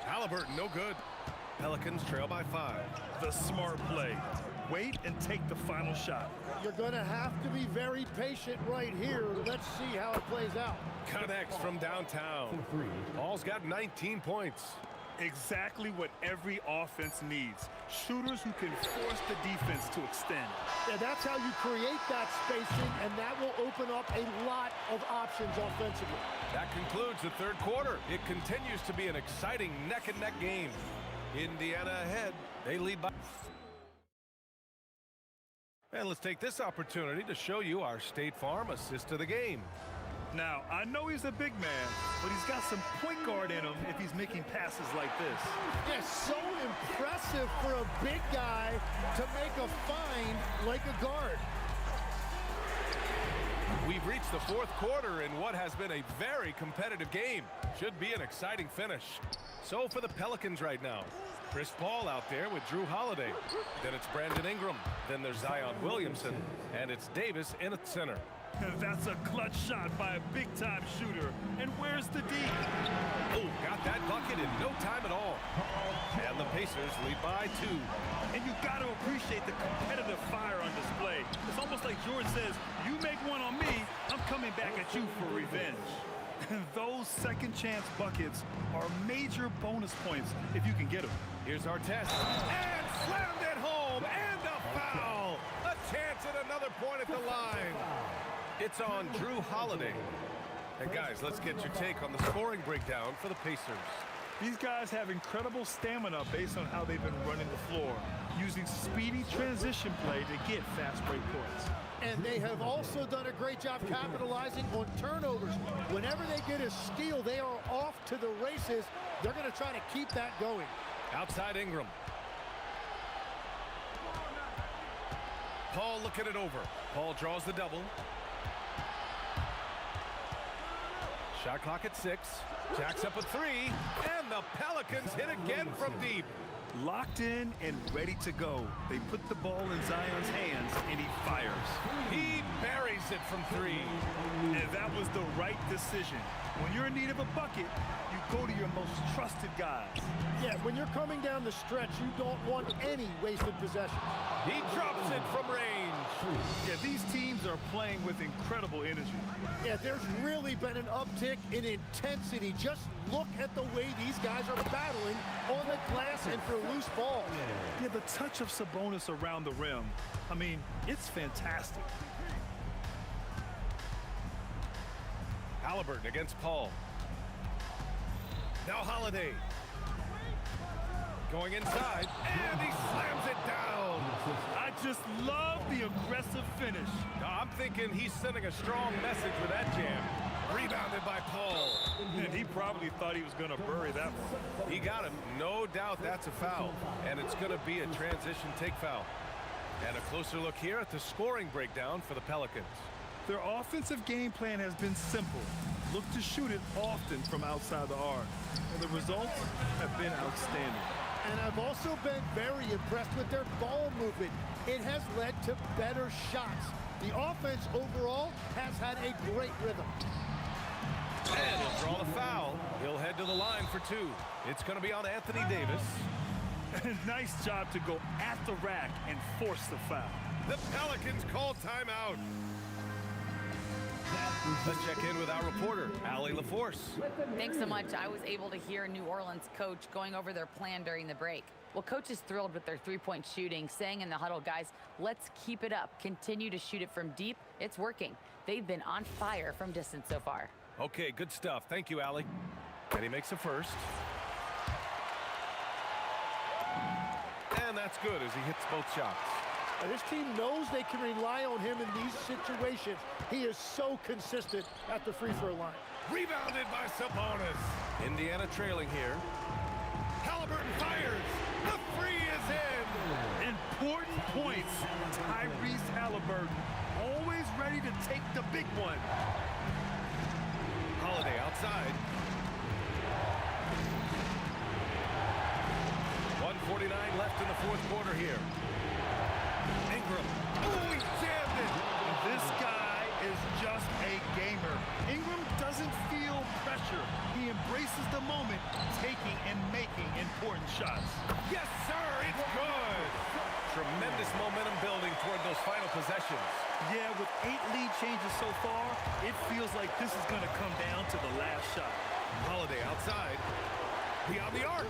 Halliburton, no good. Pelicans trail by 5. The smart play. Wait and take the final shot. You're going to have to be very patient right here. Let's see how it plays out. Connects from downtown. Paul's got 19 points. Exactly what every offense needs. Shooters who can force the defense to extend. Yeah, that's how you create that spacing, and that will open up a lot of options offensively. That concludes the third quarter. It continues to be an exciting neck-and-neck game. Indiana ahead. They lead by... And let's take this opportunity to show you our State Farm assist of the game. Now, I know he's a big man, but he's got some point guard in him if he's making passes like this. Yeah, so impressive for a big guy to make a find like a guard. We've reached the fourth quarter in what has been a very competitive game. Should be an exciting finish. So for the Pelicans right now, Chris Paul out there with Drew Holiday. Then it's Brandon Ingram. Then there's Zion Williamson. And it's Davis in at center. That's a clutch shot by a big-time shooter. And where's the D? Oh, got that bucket in no time at all. And the Pacers lead by 2. And you got to appreciate the competitive fire on display. It's almost like George says, you make one on me, I'm coming back at you for revenge. And those second-chance buckets are major bonus points if you can get them. Here's Artest. And slammed it home. And a foul. A chance at another point at the line. It's on Drew Holiday. And guys, let's get your take on the scoring breakdown for the Pacers. These guys have incredible stamina based on how they've been running the floor, using speedy transition play to get fast break points. And they have also done a great job capitalizing on turnovers. Whenever they get a steal, they are off to the races. They're going to try to keep that going. Outside Ingram. Paul looking it over. Paul draws the double. Shot clock at 6. Jacks up a 3. And the Pelicans hit again from deep. Locked in and ready to go. They put the ball in Zion's hands, and he fires. He buries it from 3. And that was the right decision. When you're in need of a bucket, you go to your most trusted guys. Yeah, when you're coming down the stretch, you don't want any wasted possessions. He drops it from range. Yeah, these teams are playing with incredible energy. Yeah, there's really been an uptick in intensity. Just look at the way these guys are battling on the glass and for loose balls. Yeah, the touch of Sabonis around the rim, I mean, it's fantastic. Halliburton against Paul. Now Holiday. Going inside, and he slams it down. I just love the aggressive finish. I'm thinking he's sending a strong message with that jam. Rebounded by Paul. And he probably thought he was going to bury that one. He got him. No doubt that's a foul. And it's going to be a transition take foul. And a closer look here at the scoring breakdown for the Pelicans. Their offensive game plan has been simple. Look to shoot it often from outside the arc. And the results have been outstanding. And I've also been very impressed with their ball movement. It has led to better shots. The offense overall has had a great rhythm. And he'll draw the foul. He'll head to the line for 2. It's going to be on Anthony Davis. Nice job to go at the rack and force the foul. The Pelicans call timeout. Let's check in with our reporter, Allie LaForce. Thanks so much. I was able to hear New Orleans coach going over their plan during the break. Well, coach is thrilled with their three-point shooting, saying in the huddle, guys, let's keep it up. Continue to shoot it from deep. It's working. They've been on fire from distance so far. Okay, good stuff. Thank you, Allie. And he makes a first. And that's good as he hits both shots. And this team knows they can rely on him in these situations. He is so consistent at the free throw line. Rebounded by Sabonis. Indiana trailing here. Halliburton fires. The free is in. Important points. Tyrese Halliburton, always ready to take the big one. Holiday outside. 1:49 left in the fourth quarter here. Ingram. Oh, he jammed it. This guy is just a gamer. Ingram doesn't feel pressure. He embraces the moment, taking and making important shots. Yes, sir, it's good. Tremendous momentum building toward those final possessions. Yeah, with 8 lead changes so far, it feels like this is going to come down to the last shot. Holiday outside. Beyond the arc.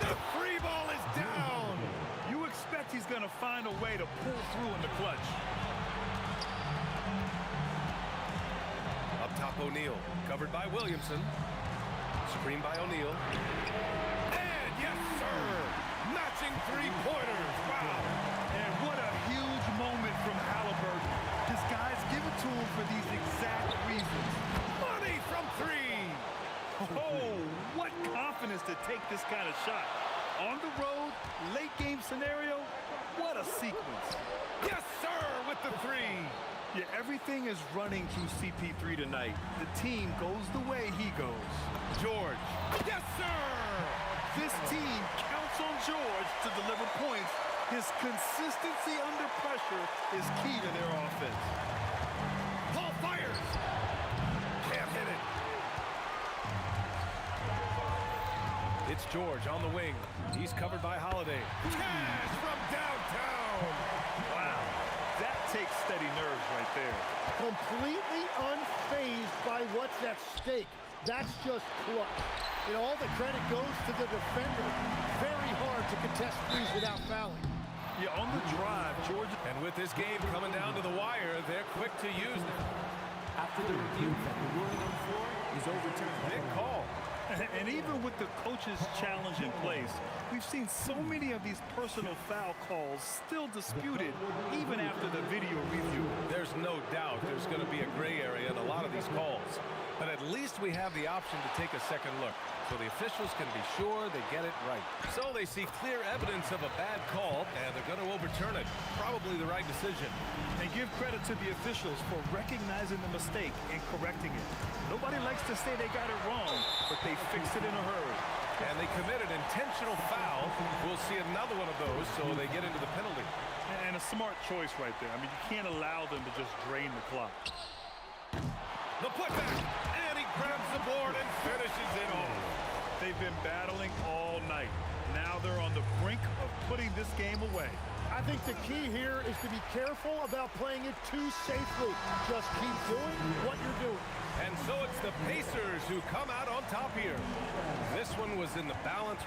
The free ball is down. You expect he's going to find a way to pull through in the clutch. Up top, O'Neal. Covered by Williamson. Screen by O'Neal. And yes, sir. Matching three-pointers. Wow. And what a huge moment from Halliburton. His guys give it to him for these exact reasons. Money from 3. Oh, what confidence to take this kind of shot. On the road, late game scenario, what a sequence. Yes, sir, with the 3. Yeah, everything is running through CP3 tonight. The team goes the way he goes. George. Yes, sir. This team counts on George to deliver points. His consistency under pressure is key to their offense. Paul fires. Can't hit it. It's George on the wing. He's covered by Holiday. Cash from downtown. Wow, that takes steady nerves right there. Completely unfazed by what's at stake. That's just clutch. And all the credit goes to the defender. Very hard to contest threes without fouling. Yeah, on the drive, George. And with this game coming down to the wire, they're quick to use it. After the review, the ruling on the floor is overturned. Big call. And even with the coach's challenge in place, we've seen so many of these personal foul calls still disputed even after the video review. There's no doubt there's going to be a gray area in a lot of these calls. But at least we have the option to take a second look, so the officials can be sure they get it right. So they see clear evidence of a bad call, and they're going to overturn it. Probably the right decision. And give credit to the officials for recognizing the mistake and correcting it. Nobody likes to say they got it wrong, but they fixed it in a hurry. And they commit an intentional foul. We'll see another one of those, so they get into the penalty. And a smart choice right there. I mean, you can't allow them to just drain the clock. The putback, and he grabs the board and finishes it off. They've been battling all night. Now they're on the brink of putting this game away. I think the key here is to be careful about playing it too safely. Just keep doing what you're doing. And so it's the Pacers who come out on top here. This one was in the balance.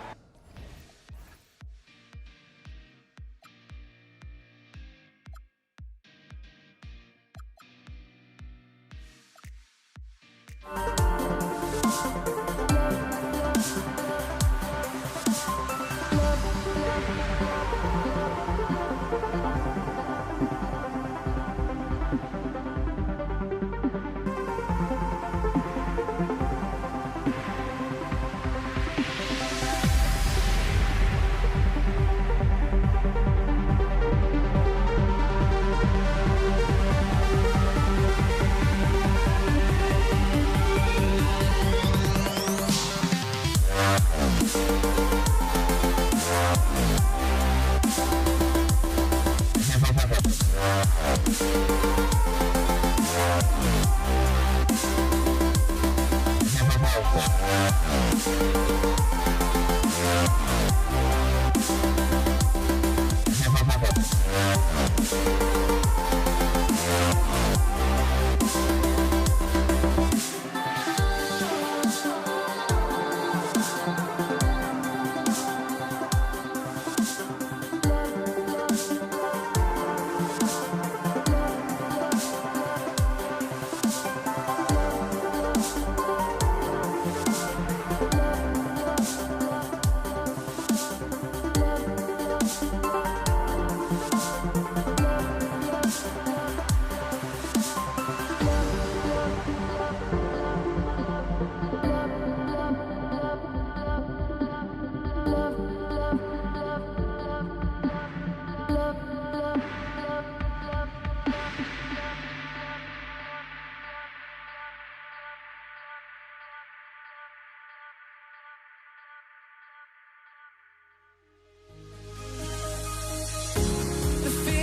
The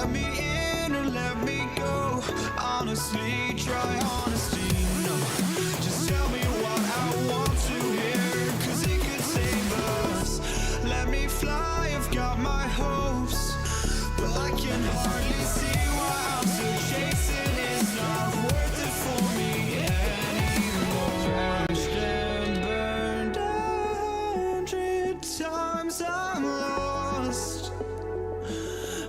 Let me in or let me go. Honestly, try honesty. No, just tell me what I want to hear, 'cause it could save us. Let me fly, I've got my hopes, but I can hardly see why I'm still chasing. It's not worth it for me anymore. Crashed and burned 100 times, I'm lost.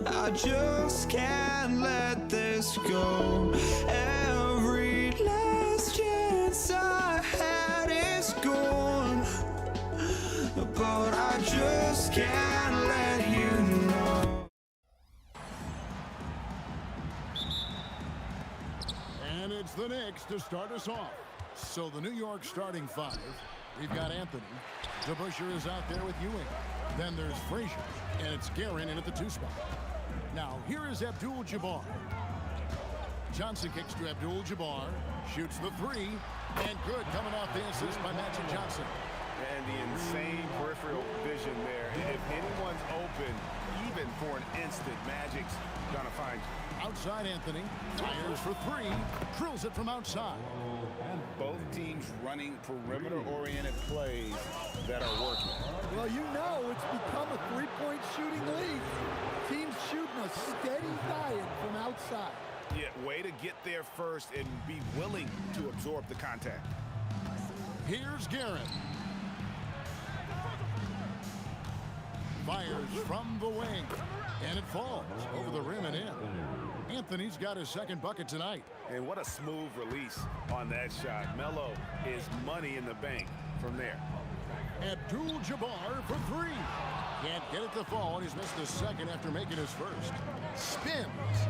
I just can't let this go. Every last chance I had is gone, but I just can't let you know. And it's the Knicks to start us off. So the New York starting five. We've got Anthony. DeBusschere is out there with Ewing. Then there's Frazier, and it's Guerin in at the 2 spot. Now, here is Abdul-Jabbar. Johnson kicks to Abdul-Jabbar, shoots the 3, and good coming off the assist by Magic Johnson. And the insane peripheral vision there. If anyone's open, even for an instant, Magic's gonna find you. Outside Anthony, fires for 3, drills it from outside. Both teams running perimeter-oriented plays that are working. Well, you know it's become a three-point shooting league. Teams shooting a steady diet from outside. Yeah, way to get there first and be willing to absorb the contact. Here's Guerin. Fires from the wing, and it falls over the rim and in. Anthony's got his second bucket tonight. And what a smooth release on that shot. Melo is money in the bank from there. Abdul-Jabbar for 3. Can't get it to fall, and he's missed the second after making his first. Spins.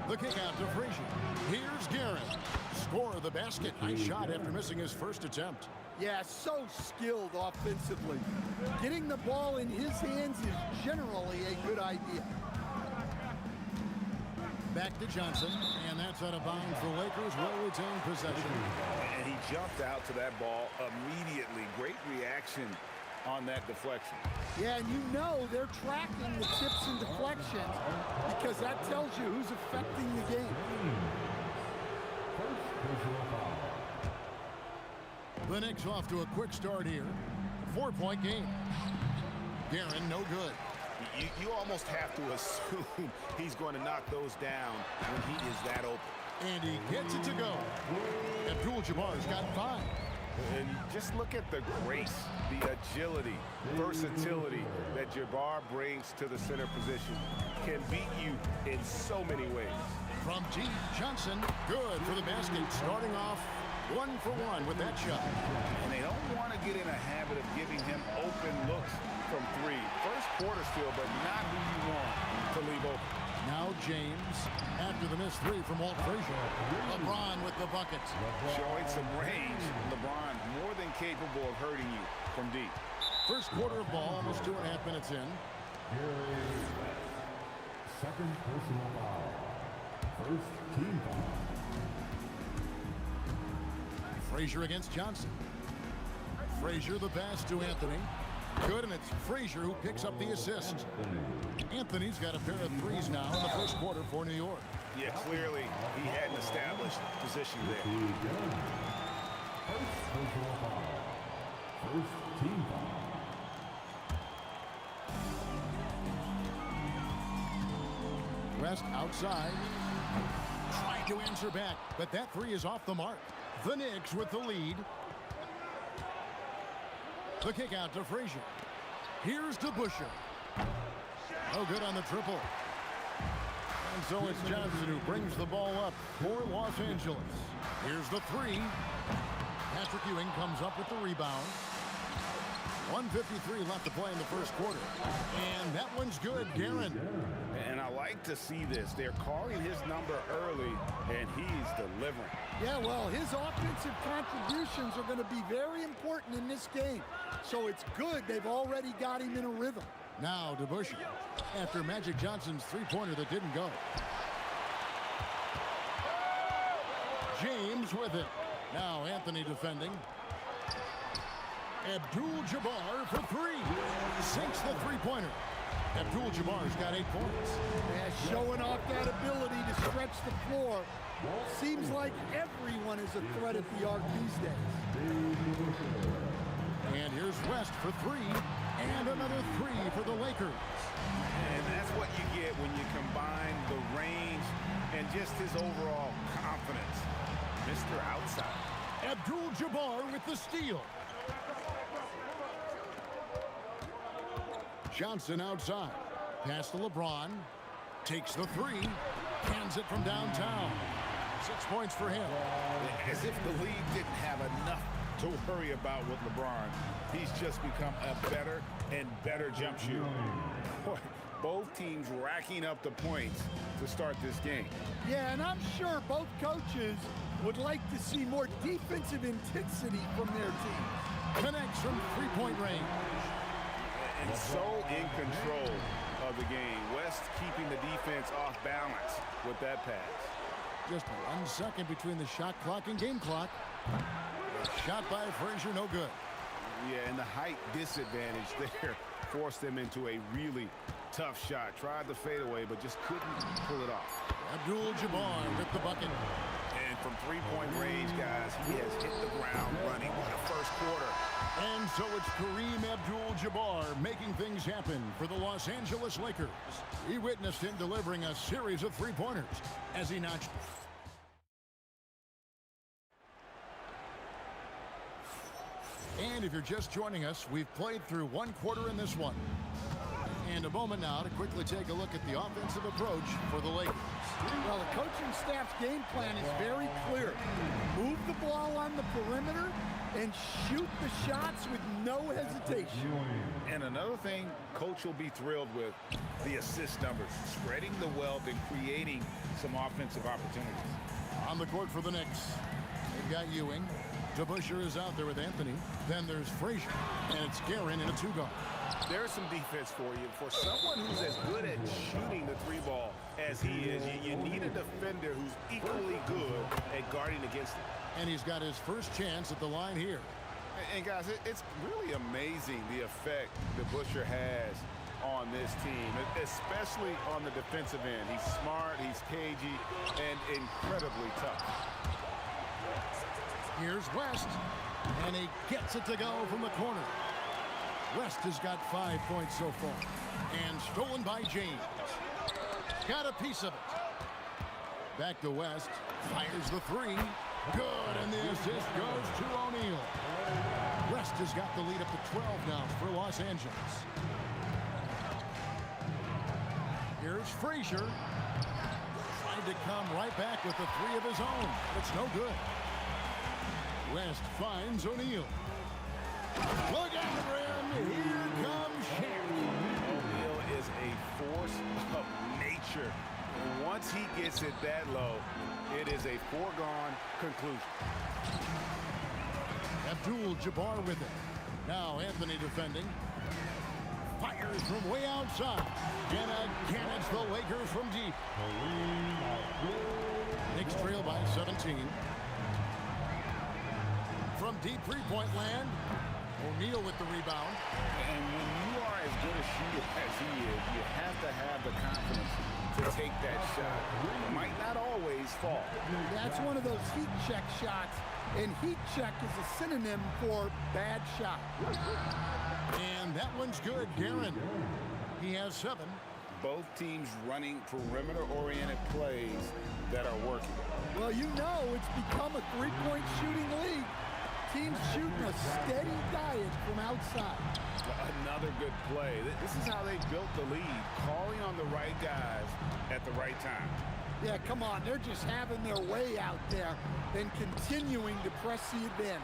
The kick out to Frazier. Here's Guerin. Score the basket. Nice shot after missing his first attempt. Yeah, so skilled offensively. Getting the ball in his hands is generally a good idea. Back to Johnson, and that's out of bounds for Lakers. Will retain possession. And he jumped out to that ball immediately. Great reaction on that deflection. Yeah, and you know they're tracking the tips and deflections because that tells you who's affecting the game. The Knicks off to a quick start here. 4-point game. Guerin, no good. You almost have to assume he's going to knock those down when he is that open. And he gets it to go. Abdul-Jabbar's got 5. And just look at the grace, the agility, versatility that Jabbar brings to the center position. Can beat you in so many ways. From deep, Johnson, good for the basket. Starting off 1 for 1 with that shot. And they don't want to get in a habit of giving him open looks from 3. First quarter still, but not who you want to leave open. Now James, after the missed 3 from Walt Frazier. LeBron with the bucket. Showing some range. LeBron more than capable of hurting you from deep. First quarter of ball, almost 2.5 minutes in. Second personal foul. First team foul. Frazier against Johnson. Frazier the pass to Anthony. Good, and it's Frazier who picks up the assist. Anthony's got a pair of 3s now in the first quarter for New York. Yeah, clearly he had an established position there. First personal foul. First team foul. West outside. Trying to answer back, but that 3 is off the mark. The Knicks with the lead. The kick out to Frazier. Here's DeBusschere. No good on the triple. And so it's Johnson who brings the ball up for Los Angeles. Here's the 3. Patrick Ewing comes up with the rebound. 1:53 left to play in the first quarter. And that one's good, Guerin. And I like to see this. They're calling his number early, and he's delivering. Yeah, well, his offensive contributions are going to be very important in this game. So it's good they've already got him in a rhythm. Now DeBusschere, after Magic Johnson's 3-pointer that didn't go. James with it. Now Anthony defending. Abdul-Jabbar for 3. Sinks the 3-pointer. Abdul-Jabbar's got 8 points. Yeah, showing off that ability to stretch the floor. Seems like everyone is a threat at the arc these days. And here's West for 3, and another 3 for the Lakers. And that's what you get when you combine the range and just his overall confidence. Mr. Outside. Abdul-Jabbar with the steal. Johnson outside. Pass to LeBron. Takes the 3. Cans it from downtown. 6 points for him. As if the league didn't have enough to worry about with LeBron. He's just become a better and better jump shooter. Both teams racking up the points to start this game. Yeah, and I'm sure both coaches would like to see more defensive intensity from their team. Connects from 3-point range. And so in control of the game. West keeping the defense off balance with that pass. Just 1 second between the shot clock and game clock. Shot by Frazier, no good. Yeah, and the height disadvantage there forced them into a really tough shot. Tried the fadeaway, but just couldn't pull it off. Abdul-Jabbar with the bucket. And from 3-point range, guys, he has hit the ground running in the first quarter. And so it's Kareem Abdul-Jabbar making things happen for the Los Angeles Lakers. We witnessed him delivering a series of 3-pointers as he notched. And if you're just joining us, we've played through 1 quarter in this one. And a moment now to quickly take a look at the offensive approach for the Lakers. Well, the coaching staff's game plan is very clear. Move the ball on the perimeter and shoot the shots with no hesitation. And another thing Coach will be thrilled with, the assist numbers, spreading the wealth and creating some offensive opportunities. On the court for the Knicks, they've got Ewing. DeBusschere is out there with Anthony. Then there's Frazier, and it's Guerin in a 2-guard. There's some defense for you. For someone who's as good at shooting the 3-ball as he is, you need a defender who's equally good at guarding against him. And he's got his first chance at the line here. And guys, it's really amazing the effect DeBusschere has on this team, especially on the defensive end. He's smart, he's cagey, and incredibly tough. Here's West, and he gets it to go from the corner. West has got 5 points so far, and stolen by James. Got a piece of it. Back to West, fires the 3. Good, and the assist goes to O'Neal. West has got the lead up to 12 now for Los Angeles. Here's Frazier. Tried to come right back with the 3 of his own. It's no good. West finds O'Neal. Look out for him. Here comes Shannon. O'Neal is a force of nature. And once he gets it that low, it is a foregone conclusion. Abdul-Jabbar with it. Now Anthony defending. Fires from way outside. And again, it's the Lakers from deep. Knicks trail by 17. From deep 3-point land, O'Neal with the rebound. And when you are as good a shooter as he is, you have to have the confidence to take that shot. It might not always fall. That's one of those heat check shots, and heat check is a synonym for bad shot. And that one's good, Guerin. He has 7. Both teams running perimeter-oriented plays that are working. Well, you know it's become a 3-point shooting league. Teams shooting a steady diet from outside. Another good play. This is how they built the lead, calling on the right guys at the right time. Yeah, come on. They're just having their way out there and continuing to press the advantage.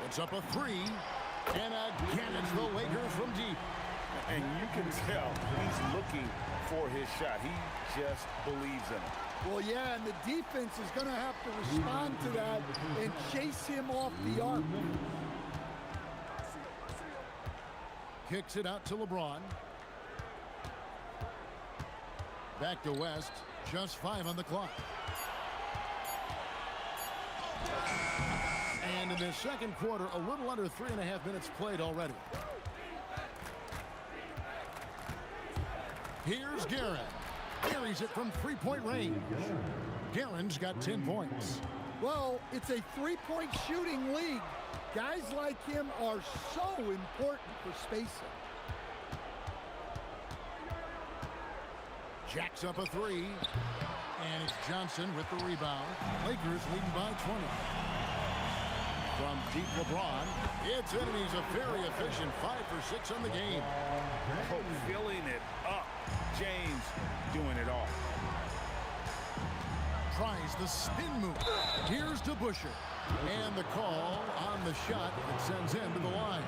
It's up a 3. And again, it's the Lakers from deep. And you can tell he's looking for his shot. He just believes in it. Well, yeah, and the defense is going to have to respond to that and chase him off the arc. Kicks it out to LeBron. Back to West. Just 5 on the clock. And in this second quarter, a little under 3.5 minutes played already. Here's Guerin. Carries it from three-point range. Guerin's got 10 points. Well, it's a three-point shooting league. Guys like him are so important for spacing. Jacks up a three. And it's Johnson with the rebound. Lakers leading by 20. From deep LeBron, it's in, and he's a very efficient 5 for 6 on the game. Oh, filling it up. James doing it all. Tries the spin move. Here's to Busher. And the call on the shot that sends him to the line.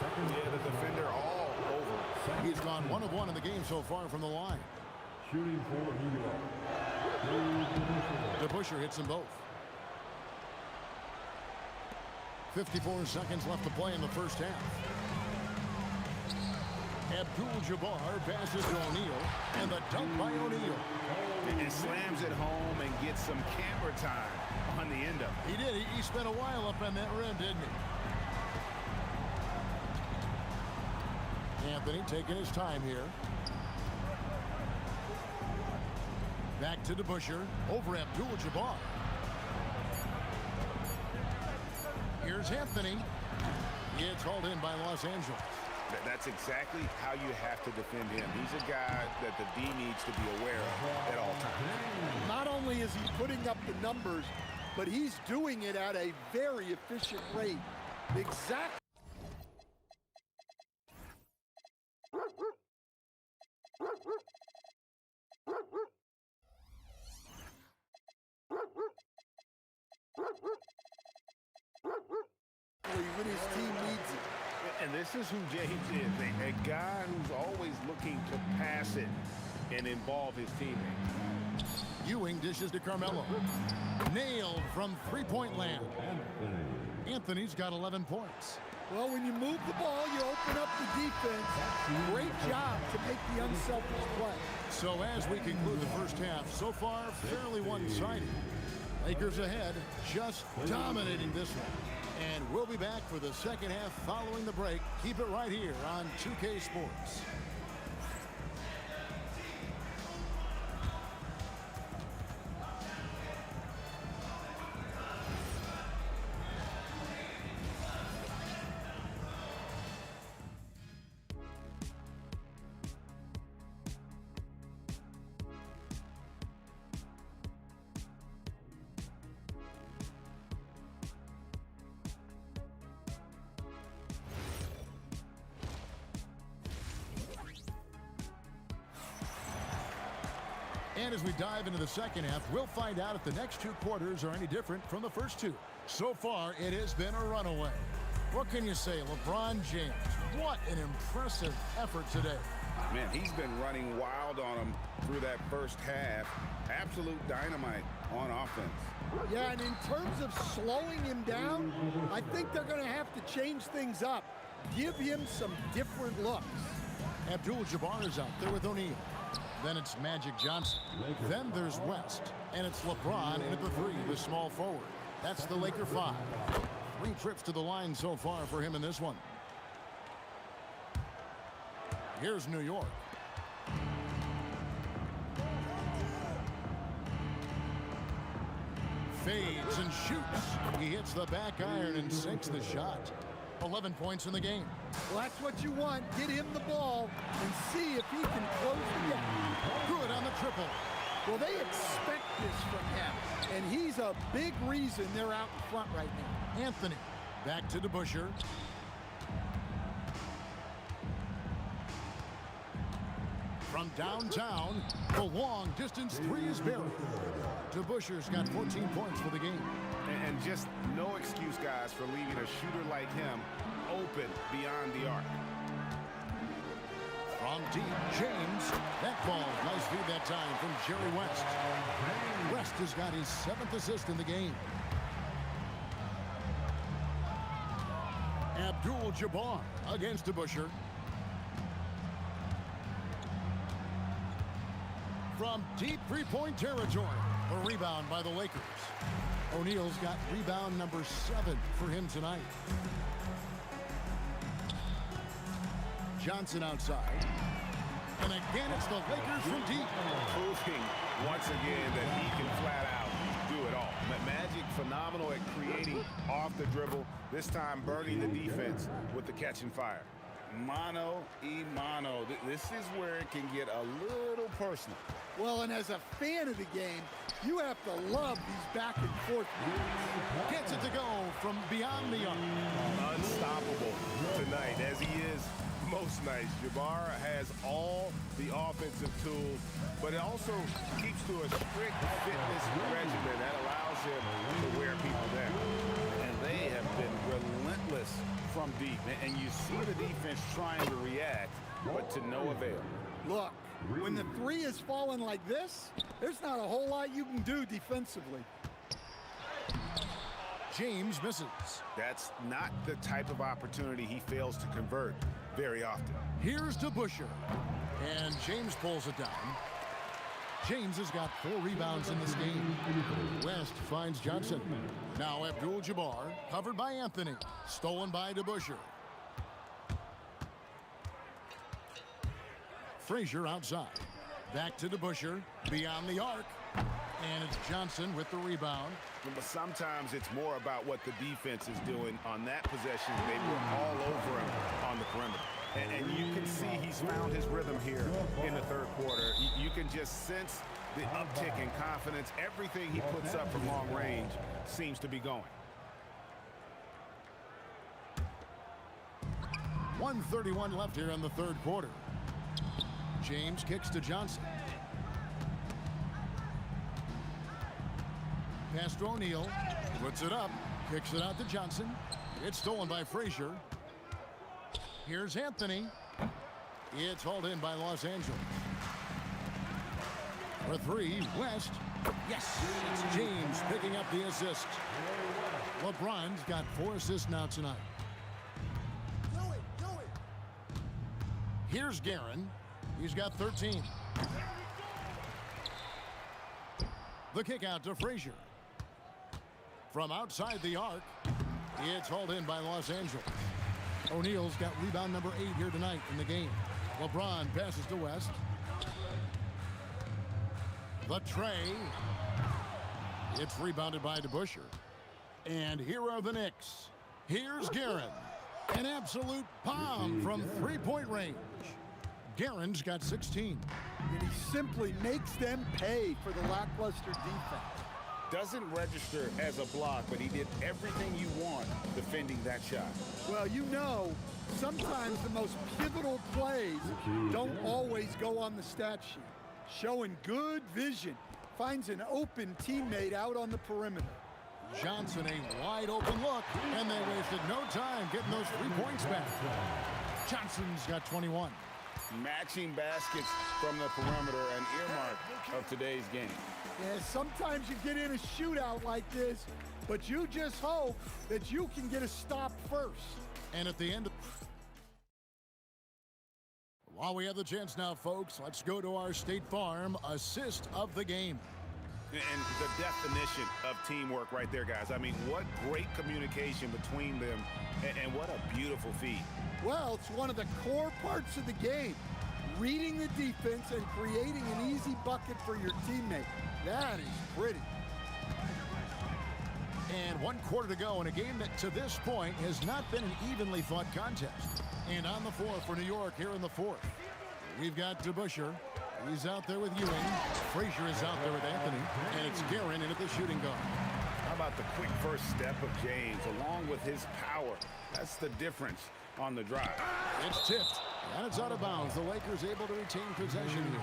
Yeah, the defender all over. He's gone 1 of 1 in the game so far from the line. Shooting for New York. DeBusschere hits them both. 54 seconds left to play in the first half. Abdul-Jabbar passes to O'Neal, and the dunk by O'Neal. And slams it home and gets some camera time on the end of it. He did. He spent a while up on that rim, didn't he? Anthony taking his time here. Back to DeBusschere, over Abdul-Jabbar. Here's Anthony. It's hauled in by Los Angeles. That's exactly how you have to defend him. He's a guy that the D needs to be aware of at all times. Not only is he putting up the numbers, but he's doing it at a very efficient rate. Exactly. When his team needs it. And this is who James is, a guy who's always looking to pass it and involve his teammates. Ewing dishes to Carmelo. Nailed from three-point land. Anthony's got 11 points. Well, when you move the ball, you open up the defense. Great job to make the unselfish play. So as we conclude the first half, so far fairly one-sided. Lakers ahead, just dominating this one. And we'll be back for the second half following the break. Keep it right here on 2K Sports. And as we dive into the second half, we'll find out if the next two quarters are any different from the first two. So far, it has been a runaway. What can you say, LeBron James? What an impressive effort today. Man, he's been running wild on him through that first half. Absolute dynamite on offense. Yeah, and in terms of slowing him down, I think they're going to have to change things up. Give him some different looks. Abdul-Jabbar is out there with O'Neal. Then it's Magic Johnson. Then there's West. And it's LeBron in at the three, the small forward. That's the Laker 5. 3 trips to the line so far for him in this one. Here's New York. Fades and shoots. He hits the back iron and sinks the shot. 11 points in the game. Well, that's what you want. Get him the ball and see if he can close the gap. Good on the triple. Well, they expect this from him, and he's a big reason they're out in front right now. Anthony back to DeBusschere. From downtown, the long distance three is buried. DeBusschere's got 14 points for the game. And just no excuse, guys, for leaving a shooter like him open beyond the arc. From deep, James. That ball, nice feed that time from Jerry West. West has got his 7th assist in the game. Abdul-Jabbar against DeBusschere. From deep three-point territory, the rebound by the Lakers. O'Neal's got rebound number 7 for him tonight. Johnson outside. And again, it's the Lakers from deep. Proving once again that he can flat out do it all. Magic phenomenal at creating off the dribble, this time burning the defense with the catch and fire. Mano y mano. This is where it can get a little personal. Well, and as a fan of the game, you have to love these back and forth moves. Gets it to go from beyond the arc. Unstoppable tonight, as he is most nights. Jabbar has all the offensive tools, but it also keeps to a strict fitness regimen that allows him to wear people down. And they have been relentless from deep. And you see the defense trying to react, but to no avail. Look, when the three is falling like this, there's not a whole lot you can do defensively. James misses. That's not the type of opportunity he fails to convert very often. Here's to Busher. And James pulls it down. James has got 4 rebounds in this game. West finds Johnson. Now Abdul-Jabbar, covered by Anthony. Stolen by DeBuscher. Frazier outside. Back to DeBuscher. Beyond the arc. And it's Johnson with the rebound. But sometimes it's more about what the defense is doing on that possession. They were all over him on the perimeter. And you can see he's found his rhythm here in the third quarter. You can just sense the uptick in confidence. Everything he puts up from long range seems to be going. 1:31 left here in the third quarter. James kicks to Johnson. Pass to O'Neal. Puts it up. Kicks it out to Johnson. It's stolen by Frazier. Here's Anthony. It's hauled in by Los Angeles. For 3, West. Yes, it's James picking up the assist. LeBron's got 4 assists now tonight. Here's Guerin. He's got 13. The kick out to Frazier. From outside the arc, it's hauled in by Los Angeles. O'Neal's got rebound number 8 here tonight in the game. LeBron passes to West. The tray. It's rebounded by DeBuscher. And here are the Knicks. Here's Guerin. An absolute bomb from 3-point range. Guerin's got 16. And he simply makes them pay for the lackluster defense. Doesn't register as a block, but he did everything you want defending that shot. Well, you know, sometimes the most pivotal plays don't always go on the stat sheet. Showing good vision, finds an open teammate out on the perimeter. Johnson, a wide open look, and they wasted no time getting those 3 points back. Johnson's got 21. Matching baskets from the perimeter, an earmark of today's game. Yeah, sometimes you get in a shootout like this, but you just hope that you can get a stop first. And at the end of... While we have the chance now, folks, let's go to our State Farm assist of the game. And the definition of teamwork right there, guys. I mean, what great communication between them, and what a beautiful feed. Well, it's one of the core parts of the game. Reading the defense and creating an easy bucket for your teammate. That is pretty. And 1 quarter to go in a game that to this point has not been an evenly fought contest. And on the floor for New York here in the 4th. We've got DeBuscher. He's out there with Ewing. Frazier is out there with Anthony. And it's Guerin in at the shooting guard. How about the quick first step of James along with his power? That's the difference on the drive. It's tipped. And it's out of bounds. The Lakers able to retain possession here.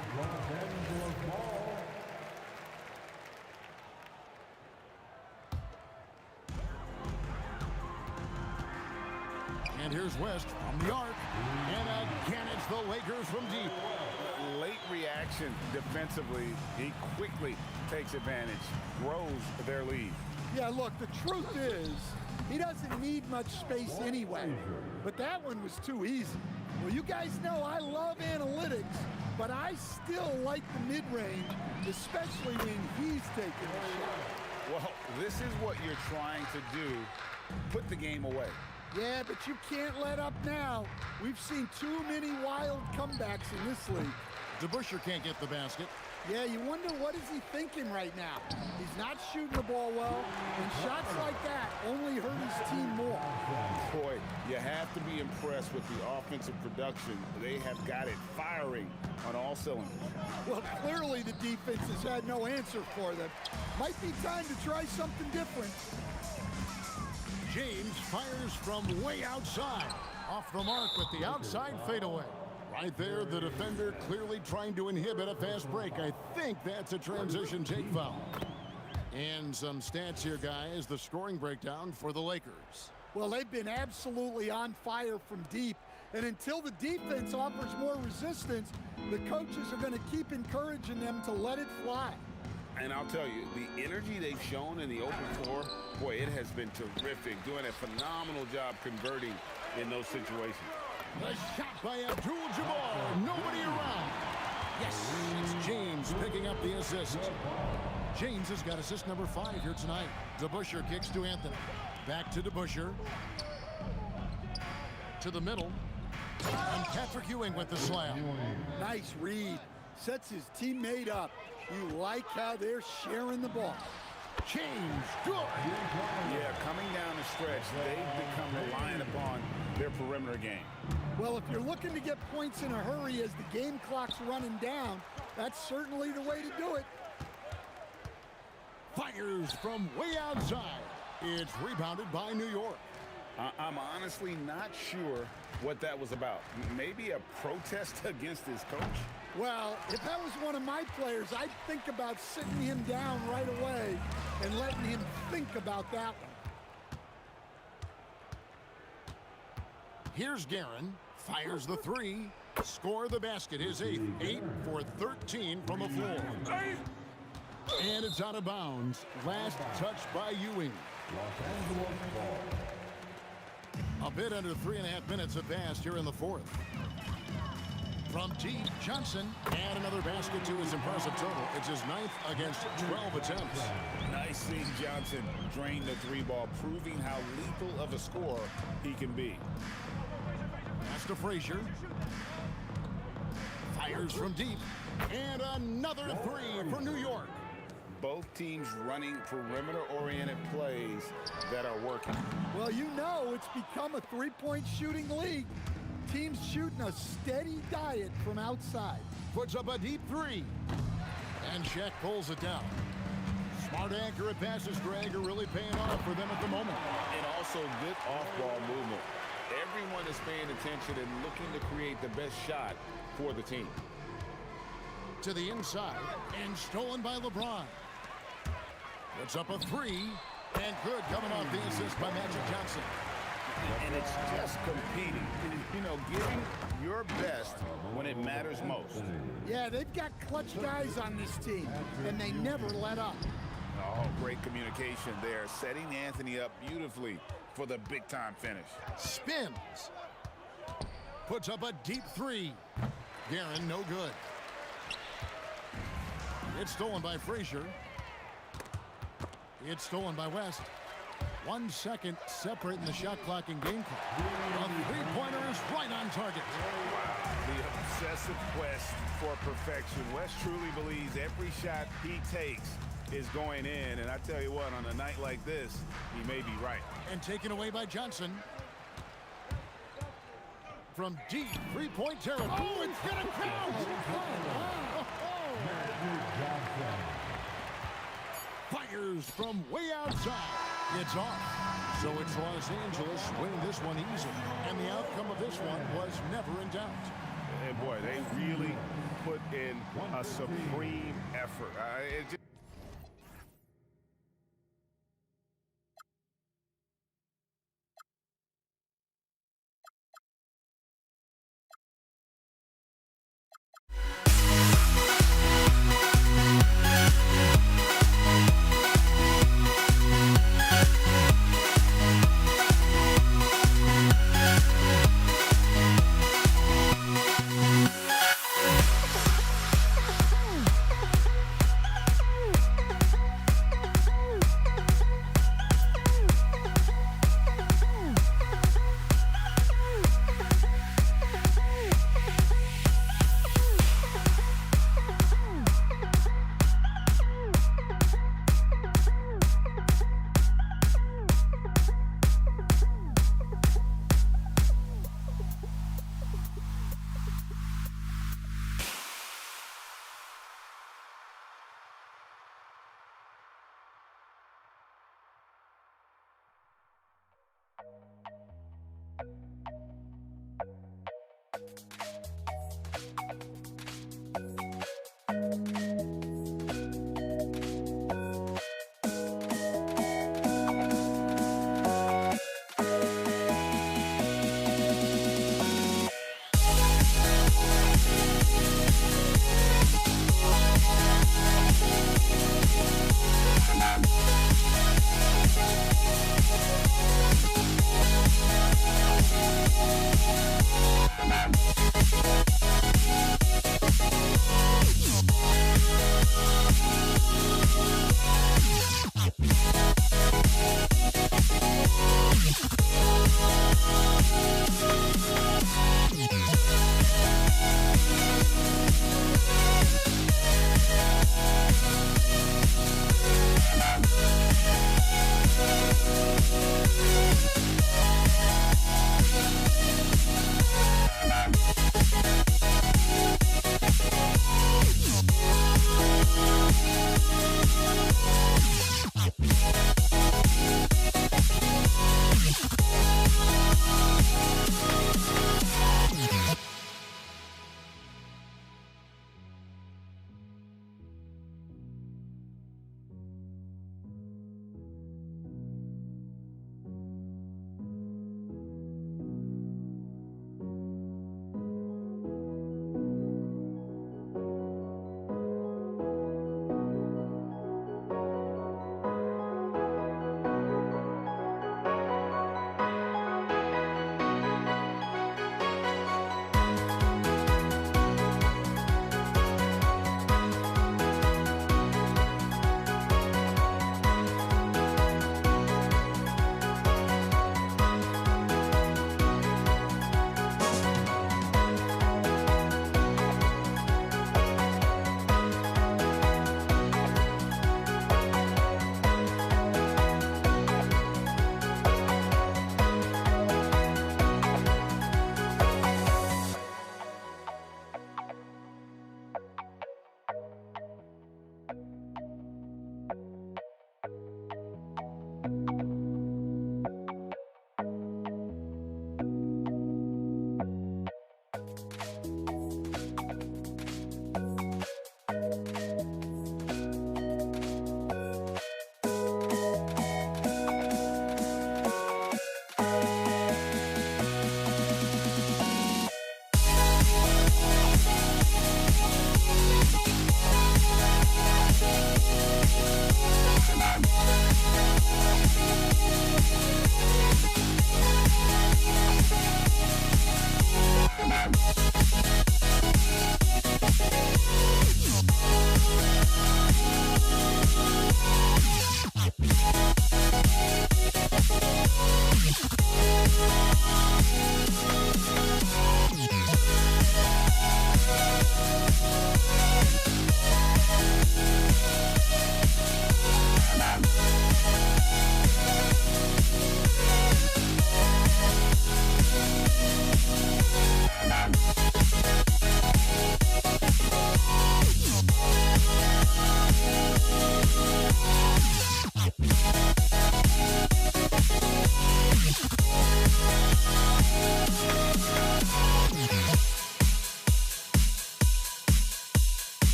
And here's West from the arc. And again, it's the Lakers from deep. Late reaction defensively. He quickly takes advantage, grows their lead. Yeah, look, the truth is, he doesn't need much space anyway. But that one was too easy. Well, you guys know I love analytics, but I still like the mid-range, especially when he's taking a shot. Well, This is what you're trying to do. Put the game away. Yeah, but you can't let up now. We've seen too many wild comebacks in this league. DeBusschere can't get the basket. Yeah, you wonder what is he thinking right now. He's not shooting the ball well, and shots like that only hurt his team more. Boy, you have to be impressed with the offensive production. They have got it firing on all cylinders. Well, clearly the defense has had no answer for them. Might be time to try something different. James fires from way outside. Off the mark with the outside fadeaway. Right there, the defender clearly trying to inhibit a fast break. I think that's a transition take foul. And some stats here, guys. The scoring breakdown for the Lakers. Well, they've been absolutely on fire from deep. And until the defense offers more resistance, the coaches are going to keep encouraging them to let it fly. And I'll tell you, the energy they've shown in the open floor, boy, it has been terrific. Doing a phenomenal job converting in those situations. The shot by Abdul-Jabbar. Nobody around. Yes, it's James picking up the assist. James has got assist number 5 here tonight. DeBusschere kicks to Anthony. Back to DeBusschere. To the middle. And Patrick Ewing with the slam. Nice read. Sets his teammate up. You like how they're sharing the ball. James, good. Yeah, coming down the stretch, they've become reliant upon their perimeter game. Well, if you're looking to get points in a hurry as the game clock's running down, that's certainly the way to do it. Fires from way outside. It's rebounded by New York. I'm honestly not sure what that was about. Maybe a protest against his coach? Well, if that was one of my players, I'd think about sitting him down right away and letting him think about that one. Here's Guerin. Fires the 3. Score the basket. His 8th. 8 for 13 from the floor. And it's out of bounds. Last touch by Ewing. A bit under 3.5 minutes have passed here in the 4th. From deep, Johnson, and another basket to his impressive total. It's his 9th against 12 attempts. Nice seeing Johnson drain the 3-ball, proving how lethal of a scorer he can be. Pass to Frazier. Fires from deep. And another 3 for New York. Both teams running perimeter-oriented plays that are working. Well, you know it's become a 3-point shooting league. Teams shooting a steady diet from outside. Puts up a deep 3. And Shaq pulls it down. Smart, accurate passes, Greg, are really paying off for them at the moment. And also good off-ball movement. Everyone is paying attention and looking to create the best shot for the team. To the inside, and stolen by LeBron. Puts up a 3, and good coming off the assist by Magic Johnson. And it's just competing. You know, giving your best when it matters most. Yeah, they've got clutch guys on this team, and they never let up. Oh, great communication there. Setting Anthony up beautifully for the big-time finish. Spins. Puts up a deep 3. Guerin, no good. It's stolen by Frazier. It's stolen by West. 1 second separating the shot clock and game clock. A 3-pointer is right on target. Wow, the obsessive quest for perfection. West truly believes every shot he takes is going in, and I tell you what, on a night like this, he may be right. And taken away by Johnson. From deep 3-point territory. Oh, it's gonna count! Fires from way outside. It's off. So it's Los Angeles winning this one easily. And the outcome of this one was never in doubt. And boy, they really put in a supreme effort.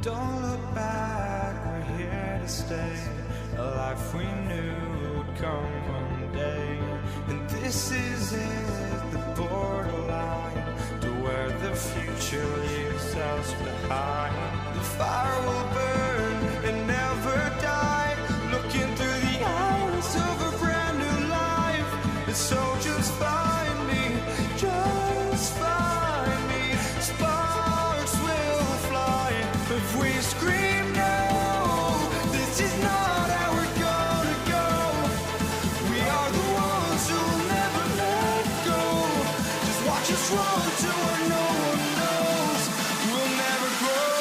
Don't look back, we're here to stay. A life we knew would come one day. And this is it, the borderline to where the future leaves us behind. The fire will burn and never die, looking through the eyes of a brand new life. And so just find me, just find me. Sparks will fly if we scream no. This is not how we're gonna go. We are the ones who'll never let go. Just watch us run to where no one knows. We'll never grow.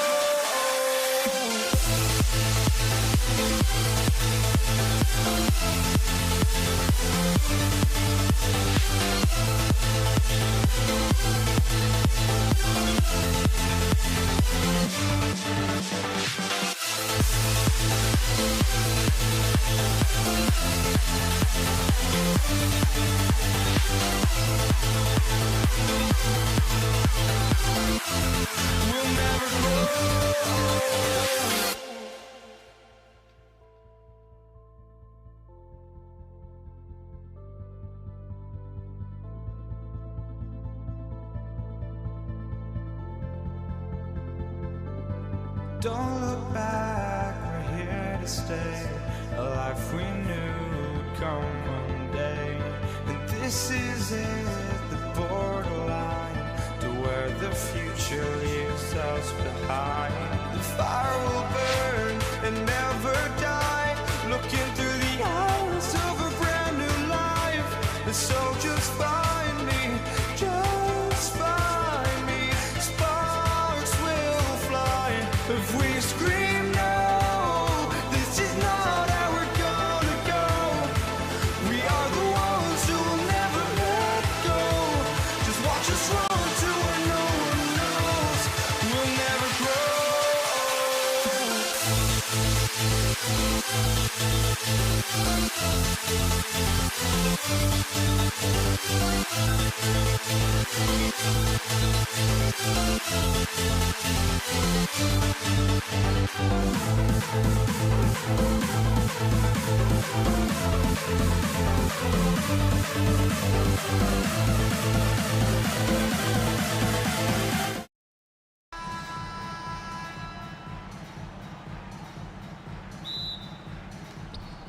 We'll never grow. Don't look back, we're here to stay. A life we knew would come one day. And this is it, the borderline to where the future leaves us behind. The fire will burn and never die, looking through the eyes of a brand new life. And so just find me, just find me. Sparks will fly if we scream no. This is not how we're gonna go. We are the ones who will never let go. Just watch us run to where no one knows. We'll never grow.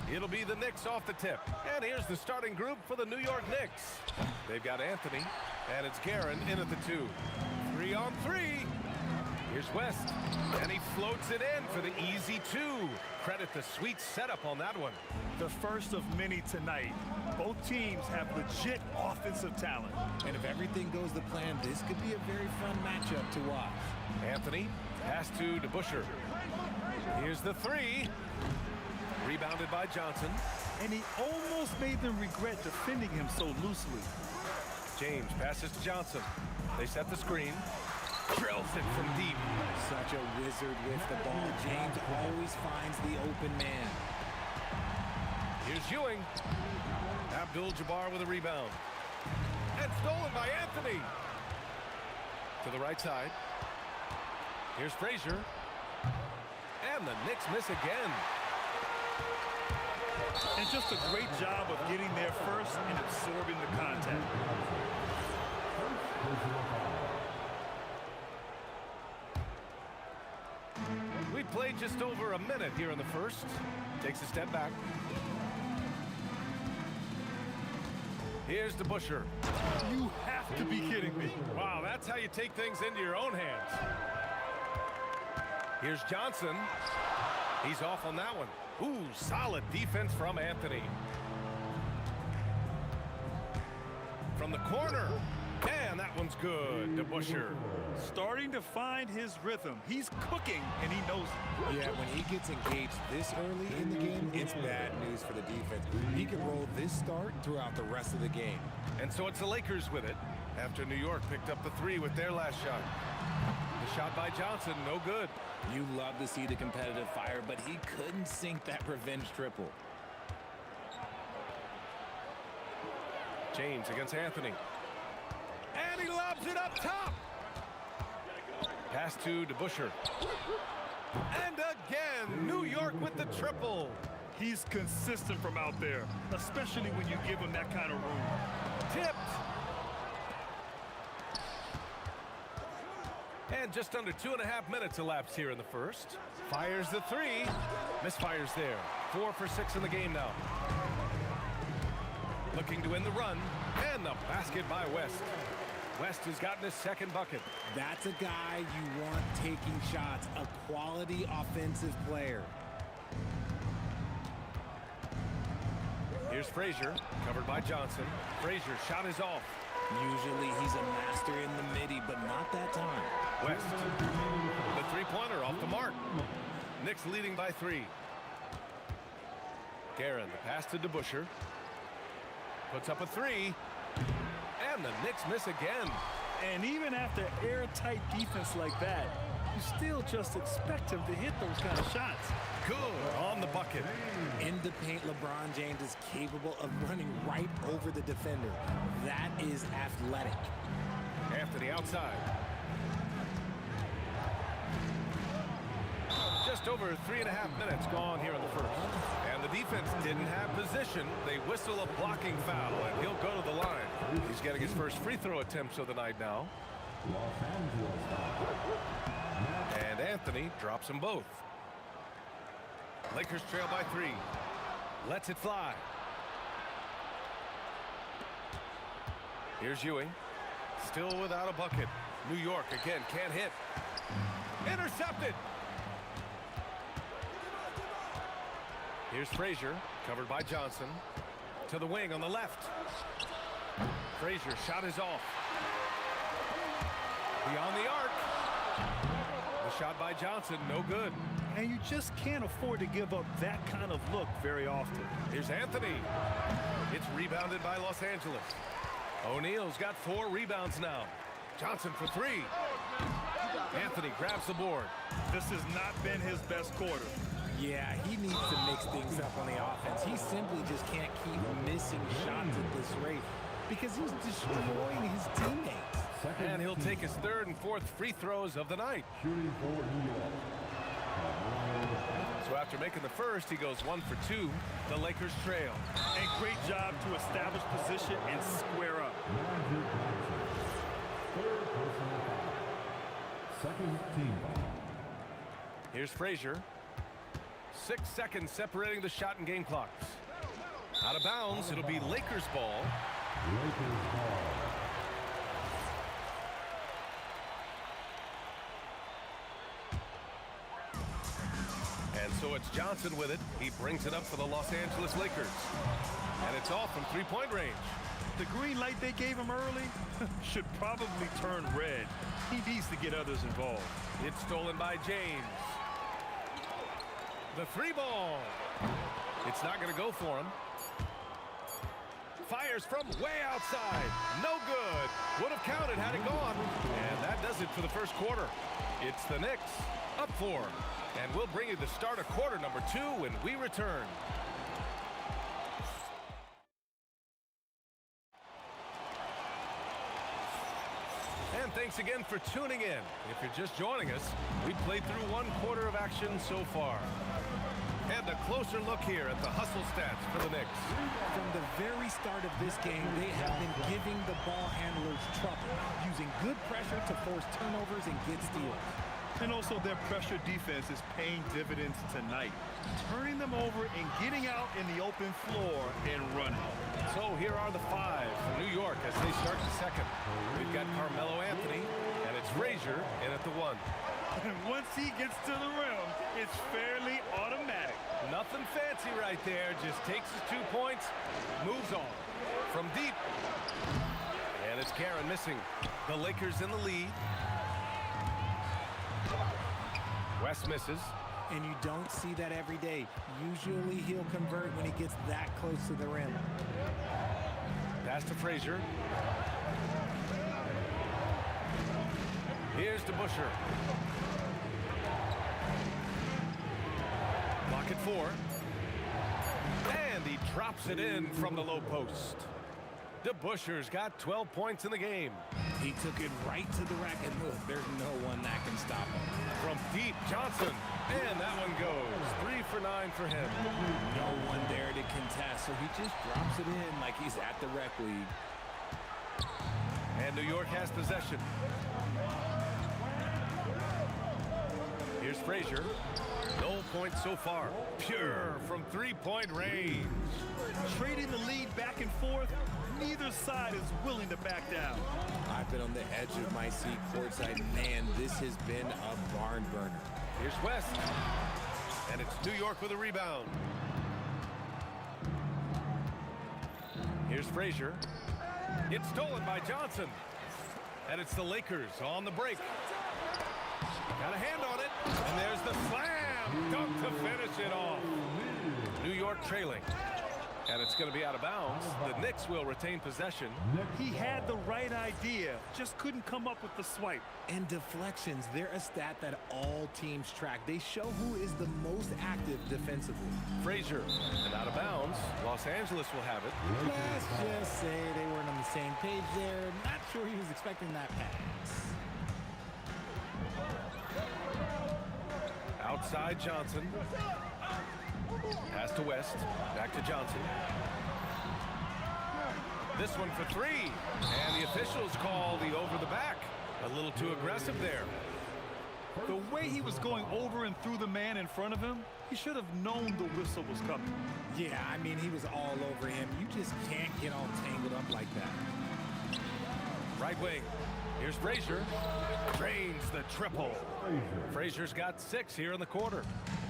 It'll be the Knicks off the tip. And here's the starting group for the New York Knicks. They've got Anthony, and it's Guerin in at the 2. 3-on-3. Here's West, and he floats it in for the easy 2. Credit the sweet setup on that one. The first of many tonight. Both teams have legit offensive talent. And if everything goes to plan, this could be a very fun matchup to watch. Anthony, pass to DeBusschere. Here's the 3. Rebounded by Johnson. And he almost made them regret defending him so loosely. James passes to Johnson. They set the screen. Drills it from deep. Such a wizard with the ball. James always finds the open man. Here's Ewing. Abdul-Jabbar with a rebound. And stolen by Anthony. To the right side. Here's Frazier. And the Knicks miss again. And just a great job of getting there first and absorbing the contact. We played just over a minute here in the first. Takes a step back. Here's DeBusschere. You have to be kidding me. Wow, that's how you take things into your own hands. Here's Johnson. He's off on that one. Ooh, solid defense from Anthony. From the corner. Man, that one's good. DeBusschere. Starting to find his rhythm. He's cooking, and he knows it. Yeah, when he gets engaged this early in the game, it's bad news for the defense. He can roll this start throughout the rest of the game. And so it's the Lakers with it after New York picked up the 3 with their last shot. The shot by Johnson, no good. You love to see the competitive fire, but he couldn't sink that revenge triple. James against Anthony. And he lobs it up top. Pass to DeBusschere. And again, New York with the triple. He's consistent from out there, especially when you give him that kind of room. Tipped. And just under 2.5 minutes elapsed here in the first. Fires the three. Misfires there. 4 for 6 in the game now. Looking to win the run. And the basket by West. West has gotten his second bucket. That's a guy you want taking shots, a quality offensive player. Here's Frazier, covered by Johnson. Frazier, shot is off. Usually he's a master in the midi, but not that time. West, the three-pointer off the mark. Knicks leading by 3. Guerin, the pass to DeBusschere. Puts up a 3. And the Knicks miss again. And even after airtight defense like that, you still just expect him to hit those kind of shots. Good on the bucket. In the paint, LeBron James is capable of running right over the defender. That is athletic. Anthony outside. Just over 3.5 minutes gone here in the first. And the defense didn't have position. They whistle a blocking foul, and he'll go to the line. He's getting his first free throw attempts of the night now. And Anthony drops them both. Lakers trail by 3. Lets it fly. Here's Ewing. Still without a bucket. New York again can't hit. Intercepted. Here's Frazier, covered by Johnson. To the wing on the left. Frazier, shot is off. Beyond the arc. The shot by Johnson, no good. And you just can't afford to give up that kind of look very often. Here's Anthony. It's rebounded by Los Angeles. O'Neal's got 4 rebounds now. Johnson for 3. Anthony grabs the board. This has not been his best quarter. Yeah, he needs to mix things up on the offense. He simply just can't keep missing shots at this rate because he's destroying his teammates. And he'll take his 3rd and 4th free throws of the night. So after making the first, he goes 1 for 2. The Lakers trail. And great job to establish position and square up. Second team. Here's Frazier. 6 seconds separating the shot and game clocks. Out of bounds, it'll be Lakers ball. Lakers ball. And so it's Johnson with it. He brings it up for the Los Angeles Lakers. And it's off from 3-point range. The green light they gave him early should probably turn red. He needs to get others involved. It's stolen by James. The 3 ball. It's not going to go for him. Fires from way outside. No good. Would have counted had it gone. And that does it for the first quarter. It's the Knicks up 4. And we'll bring you the start of quarter number 2 when we return. And thanks again for tuning in. If you're just joining us, we've played through 1 quarter of action so far. And a closer look here at the hustle stats for the Knicks. From the very start of this game, they have been giving the ball handlers trouble, using good pressure to force turnovers and get steals. And also their pressure defense is paying dividends tonight, turning them over and getting out in the open floor and running. So here are the 5 for New York as they start the second. We've got Carmelo Anthony, and it's Frazier in at the 1. And once he gets to the rim, it's fairly automatic. Nothing fancy right there. Just takes his 2 points, moves on. From deep. And it's Guerin missing. The Lakers in the lead. West misses. And you don't see that every day. Usually he'll convert when he gets that close to the rim. Pass to Frazier. Here's DeBusschere. Clock at 4. And he drops it in from the low post. DeBusschere's got 12 points in the game. He took it right to the rack, and look, there's no one that can stop him. From deep, Johnson. And that one goes. 3 for 9 for him. No one there to contest, so he just drops it in like he's at the rec league. And New York has possession. Here's Frazier. No points so far. Pure from three-point range. Trading the lead back and forth, neither side is willing to back down. I've been on the edge of my seat courtside. Man, this has been a barn burner. Here's West. And it's New York with a rebound. Here's Frazier. It's stolen by Johnson. And it's the Lakers on the break. Got a hand on it. And there's the slam. Dunk to finish it off. New York trailing. And it's going to be out of bounds. The Knicks will retain possession. He had the right idea, just couldn't come up with the swipe. And deflections, they're a stat that all teams track. They show who is the most active defensively. Frazier, and out of bounds. Los Angeles will have it. Let's just say they weren't on the same page there. Not sure he was expecting that pass. Outside Johnson. Pass to West. Back to Johnson. This one for 3. And the officials call the over the back. A little too aggressive there. The way he was going over and through the man in front of him, he should have known the whistle was coming. Yeah, I mean, he was all over him. You just can't get all tangled up like that. Right wing. Here's Frazier. Drains the triple. Frazier's got 6 here in the quarter.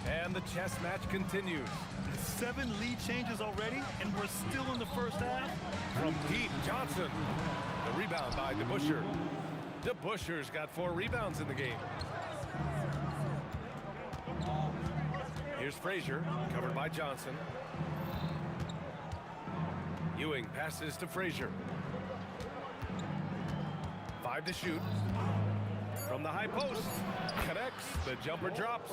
And the chess match continues. 7 lead changes already, and we're still in the first half. From deep, Johnson. The rebound by DeBusschere. DeBusschere's got 4 rebounds in the game. Here's Frazier, covered by Johnson. Ewing passes to Frazier. 5 to shoot. From the high post. Connects. The jumper drops.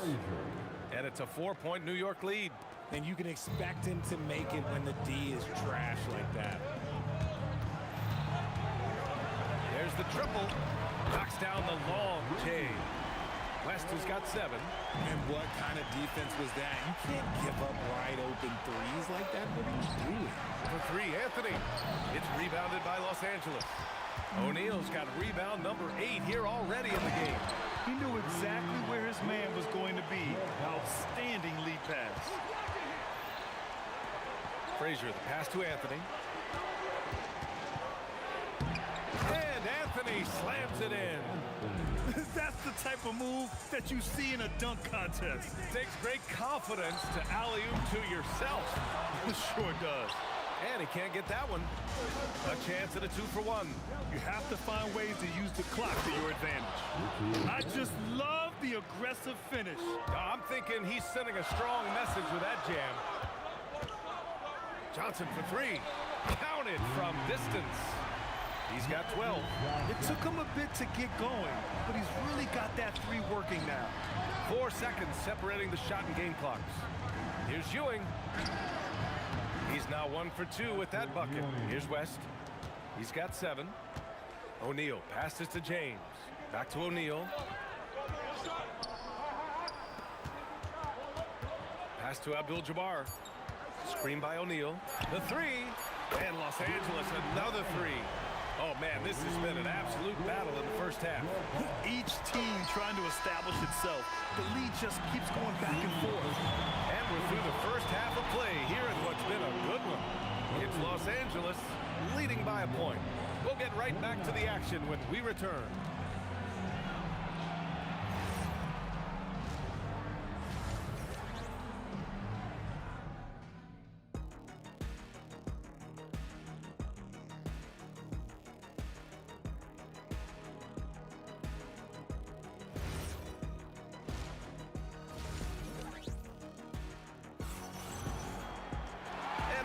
And it's a 4-point New York lead. And you can expect him to make it when the D is trash like that. There's the triple. Knocks down the long J. West has got 7. And what kind of defense was that? You can't give up wide open threes like that. What are you doing? For 3, Anthony. It's rebounded by Los Angeles. O'Neal's got rebound number 8 here already in the game. He knew exactly where his man was going to be. Outstanding lead pass. Frazier, the pass to Anthony. And Anthony slams it in. That's the type of move that you see in a dunk contest. Takes great confidence to alley-oop to yourself. Sure does. And he can't get that one. A chance at a 2-for-1. You have to find ways to use the clock to your advantage. I just love the aggressive finish. I'm thinking he's sending a strong message with that jam. Johnson for 3. Counted from distance. He's got 12. It took him a bit to get going, but he's really got that 3 working now. 4 seconds separating the shot and game clocks. Here's Ewing. He's now 1 for 2 with that bucket. Here's West. He's got 7. O'Neal passes to James. Back to O'Neal. Pass to Abdul-Jabbar. Screen by O'Neal. The 3. And Los Angeles another 3. Oh, man, this has been an absolute battle in the first half. Each team trying to establish itself. The lead just keeps going back and forth. And we're through the first half of play here in what's been a good one. It's Los Angeles leading by a point. We'll get right back to the action when we return.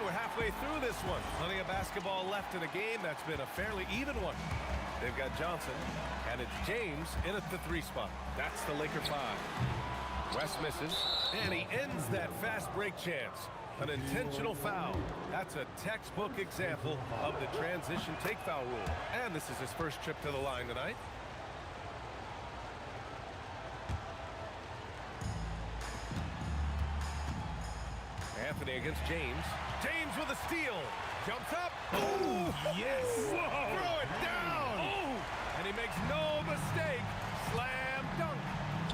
We're halfway through this one. Plenty of basketball left in a game that's been a fairly even one. They've got Johnson, and it's James in at the 3 spot. That's the Laker 5. West misses, and he ends that fast break chance. An intentional foul. That's a textbook example of the transition take foul rule. And this is his first trip to the line tonight. Anthony against James. James with a steal. Jumps up. Oh, yes. Whoa. Throw it down. Oh. And he makes no mistake. Slam dunk.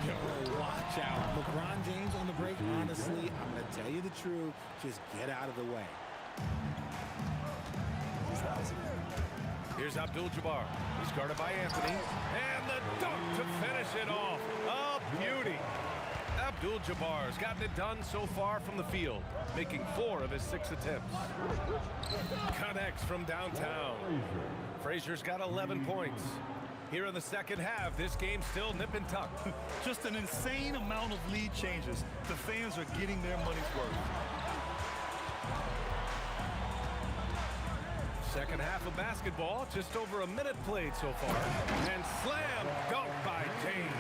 Yo, watch out. LeBron James on the break. Honestly, I'm going to tell you the truth. Just get out of the way. Here's Abdul-Jabbar. He's guarded by Anthony. And the dunk to finish it off. A beauty. Abdul-Jabbar's gotten it done so far from the field, making 4 of his 6 attempts. Connects from downtown. Frazier's got 11 points. Here in the second half, this game's still nip and tuck. Just an insane amount of lead changes. The fans are getting their money's worth. Second half of basketball, just over a minute played so far. And slam dunk by James.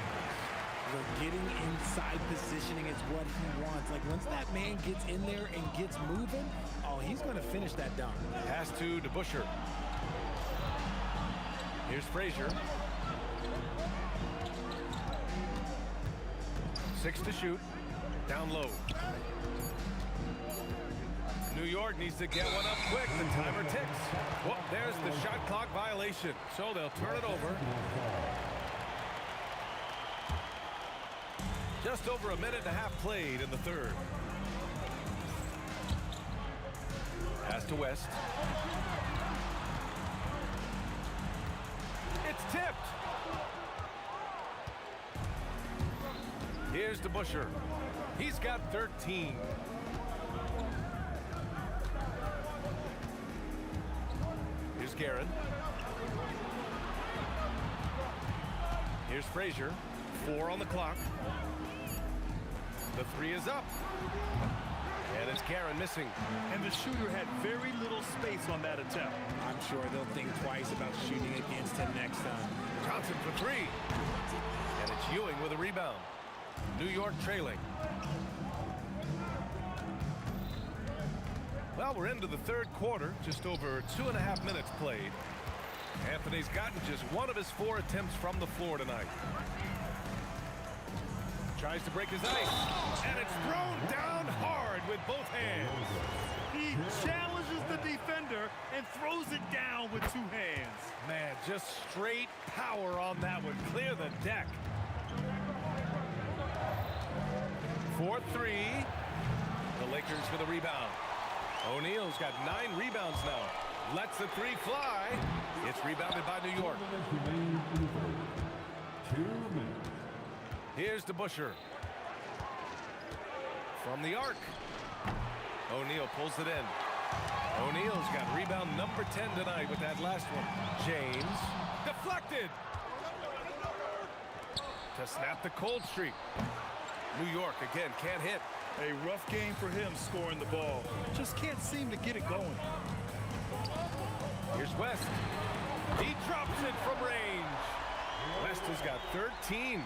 Getting inside positioning is what he wants. Like, once that man gets in there and gets moving, oh, he's going to finish that dunk. Pass to DeBusschere. Here's Frazier. 6 to shoot. Down low. New York needs to get one up quick. The timer ticks. Well, there's the shot clock violation. So they'll turn it over. Just over a minute and a half played in the third. Pass to West. It's tipped. Here's DeBusschere. He's got 13. Here's Guerin. Here's Frazier. 4 on the clock. The 3 is up. And it's Guerin missing. And the shooter had very little space on that attempt. I'm sure they'll think twice about shooting against him next time. Johnson for 3. And it's Ewing with a rebound. New York trailing. Well, we're into the third quarter. Just over 2.5 minutes played. Anthony's gotten just 1 of his 4 attempts from the floor tonight. Tries to break his ice, and it's thrown down hard with both hands. He challenges the defender and throws it down with 2 hands. Man, just straight power on that one. Clear the deck. 4-3. The Lakers for the rebound. O'Neal's got 9 rebounds now. Lets the 3 fly. It's rebounded by New York. 2 minutes. Here's DeBusschere. From the arc. O'Neal pulls it in. O'Neal's got rebound number 10 tonight with that last one. James. Deflected. To snap the cold streak. New York, again, can't hit. A rough game for him scoring the ball. Just can't seem to get it going. Here's West. He drops it from range. West has got 13.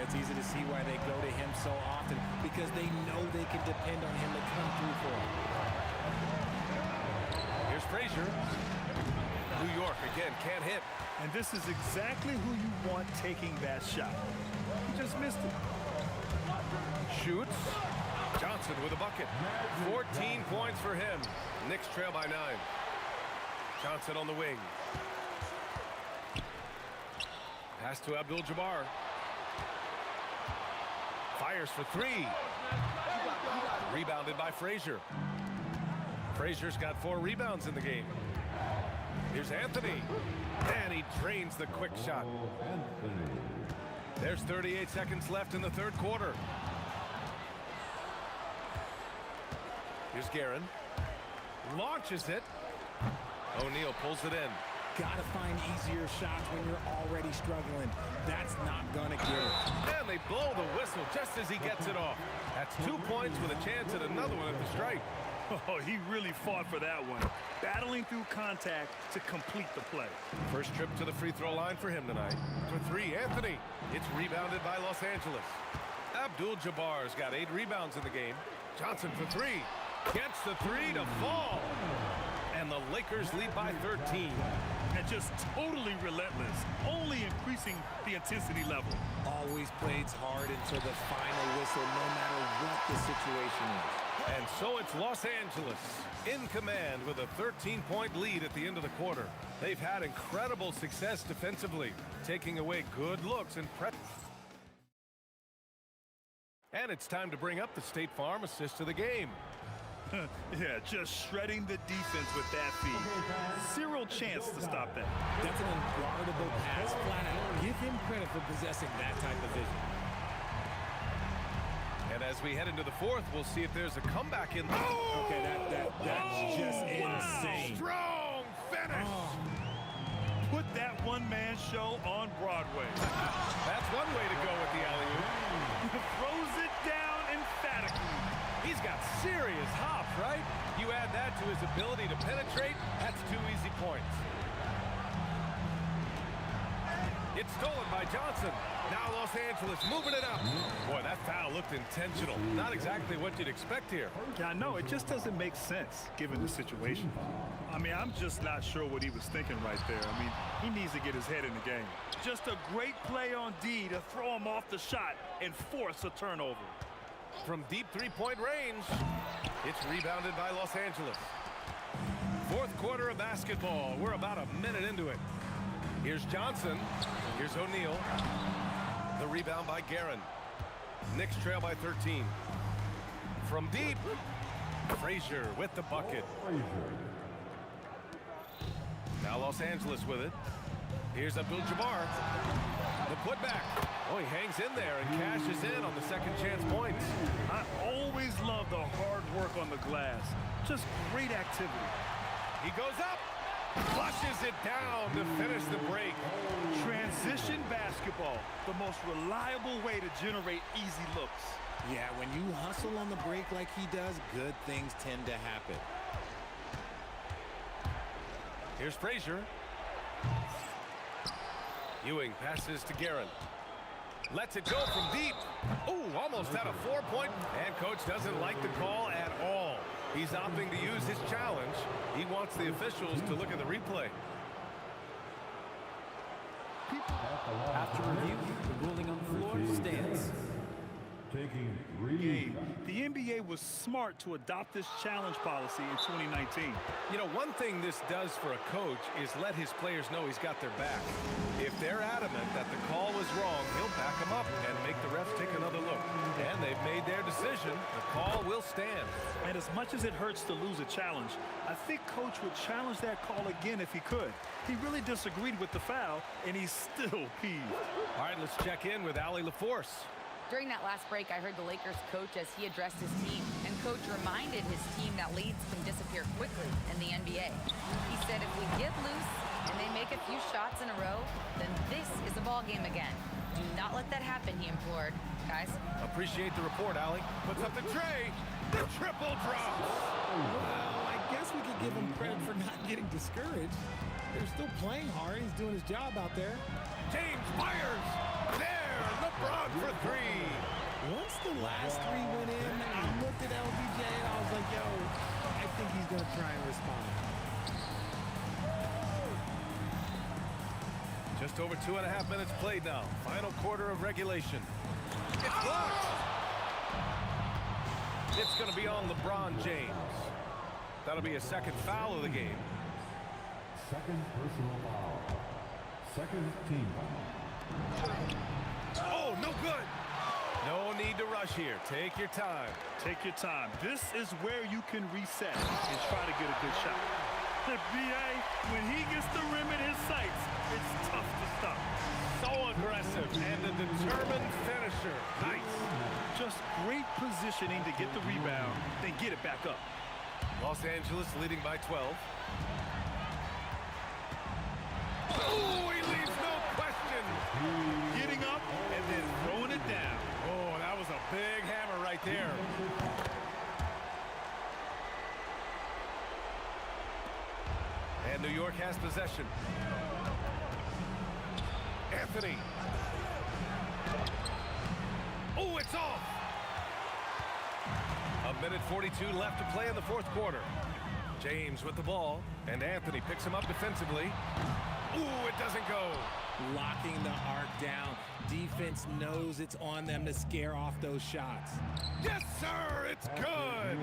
It's easy to see why they go to him so often, because they know they can depend on him to come through for them. Here's Frazier. New York, again, can't hit. And this is exactly who you want taking that shot. He just missed it. Shoots. Johnson with a bucket. 14 points for him. Knicks trail by 9. Johnson on the wing. Pass to Abdul-Jabbar. Fires for 3. Rebounded by Frazier. Frazier's got 4 rebounds in the game. Here's Anthony. And he drains the quick shot. There's 38 seconds left in the third quarter. Here's Guerin. Launches it. O'Neal pulls it in. Gotta find easier shots when you're already struggling. That's not gonna get it. And they blow the whistle just as he gets it off. That's 2 points with a chance at another one at the stripe. Oh, he really fought for that one. Battling through contact to complete the play. First trip to the free throw line for him tonight. For 3, Anthony. It's rebounded by Los Angeles. Abdul-Jabbar's got 8 rebounds in the game. Johnson for 3. Gets the 3 to fall. And the Lakers lead by 13. And just totally relentless, only increasing the intensity level. Always plays hard until the final whistle, no matter what the situation is. And so it's Los Angeles in command with a 13-point lead at the end of the quarter. They've had incredible success defensively, taking away good looks and press. And it's time to bring up the State Farm assist of the game. Yeah, just shredding the defense with that feed. Zero chance to stop that. That's an unguardable pass, flat out. Give him credit for possessing that type of vision. And as we head into the fourth, we'll see if there's a comeback in. Oh! Okay, that's just insane. Strong finish. Oh. Put that one-man show on Broadway. That's one way to go with the alley-oop. Throws it down emphatically. He's got serious hops, right? You add that to his ability to penetrate, that's 2 easy points. It's stolen by Johnson. Now Los Angeles moving it up. Boy, that foul looked intentional. Not exactly what you'd expect here. Yeah, I know. It just doesn't make sense given the situation. I mean, I'm just not sure what he was thinking right there. I mean, he needs to get his head in the game. Just a great play on D to throw him off the shot and force a turnover. From deep three-point range, it's rebounded by Los Angeles. Fourth quarter of basketball. We're about a minute into it. Here's Johnson. Here's O'Neal. The rebound by Guerin. Knicks trail by 13. From deep, Frazier with the bucket. Now Los Angeles with it. Here's Abdul-Jabbar. The putback. Oh, he hangs in there and cashes in on the second chance points. I always love the hard work on the glass. Just great activity. He goes up. Flushes it down to finish the break. Transition basketball, the most reliable way to generate easy looks. Yeah, when you hustle on the break like he does, good things tend to happen. Here's Frazier. Ewing passes to Guerin. Lets it go from deep. Ooh, almost had a 4-point. And coach doesn't like the call at all. He's opting to use his challenge. He wants the officials to look at the replay. After review, the ruling on the floor stands. Taking three. The NBA was smart to adopt this challenge policy in 2019. You know, one thing this does for a coach is let his players know he's got their back. If they're adamant that the call was wrong, he'll back them up and make the refs take another look. And they've made their decision. The call will stand. And as much as it hurts to lose a challenge, I think coach would challenge that call again if he could. He really disagreed with the foul, and he's still peeved. All right, let's check in with Allie LaForce. During that last break, I heard the Lakers coach as he addressed his team, and coach reminded his team that leads can disappear quickly in the NBA. He said if we get loose and they make a few shots in a row, then this is a ball game again. Do not let that happen, he implored. Guys. Appreciate the report, Allie. Puts up the tray. The triple drop. Well, I guess we could give him credit for not getting discouraged. They're still playing hard. He's doing his job out there. James fires. There, LeBron for three. Once the last three went in, I looked at LBJ and I was like, yo, I think he's going to try and respond. Just over 2.5 minutes played now. Final quarter of regulation. It's blocked. It's going to be on LeBron James. That'll be a second foul of the game. Second personal foul. Second team foul. Oh, no good. No need to rush here. Take your time. Take your time. This is where you can reset and try to get a good shot. The BA, when he gets the rim in his sights, it's tough to stop. So aggressive and a determined finisher. Nice. Just great positioning to get the rebound, then get it back up. Los Angeles leading by 12. Oh, he leaves no question. Getting up and then throwing it down. Oh, that was a big hammer right there. And New York has possession. Anthony. Oh, it's off. 1:42 left to play in the fourth quarter. James with the ball, and Anthony picks him up defensively. Ooh, it doesn't go. Locking the arc down. Defense knows it's on them to scare off those shots. Yes, sir, it's good.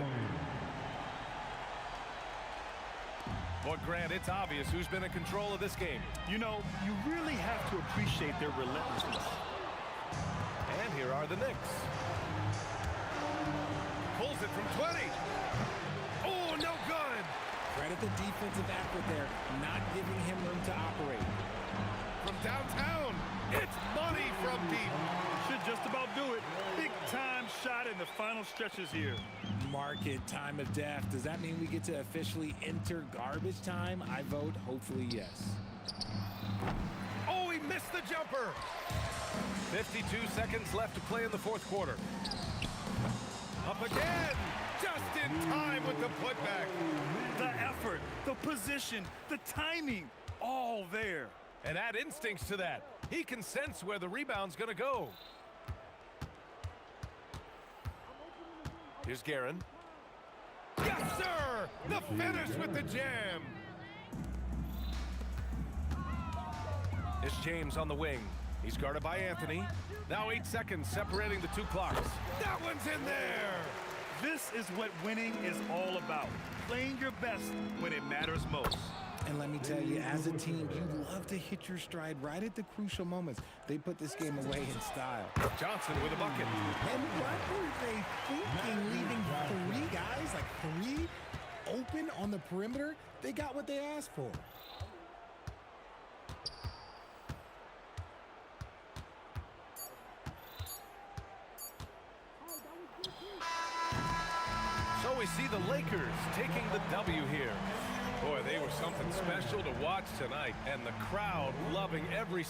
Well, Grant, it's obvious who's been in control of this game. You know, you really have to appreciate their relentlessness. And here are the Knicks. Pulls it from 20. Oh, no good. Credit the defensive effort there, not giving him room to operate. From downtown, it's money from deep. Should just about do it. Big time shot in the final stretches here. Market time of death. Does that mean we get to officially enter garbage time? I vote hopefully yes. Oh, he missed the jumper. 52 seconds left to play in the fourth quarter. Up again. Just in time with the putback. The effort, the position, the timing, all there. And add instincts to that. He can sense where the rebound's going to go. Here's Guerin. Yes, sir! The finish with the jam. It's James on the wing. He's guarded by Anthony. Now 8 seconds separating the two clocks. That one's in there! This is what winning is all about. Playing your best when it matters most. And let me tell you, as a team, you love to hit your stride right at the crucial moments. They put this game away in style. Johnson with a bucket. And what were they thinking, leaving three guys, like three, open on the perimeter? They got what they asked for. So we see the Lakers taking the W here. Boy, they were something special to watch tonight, and the crowd loving every...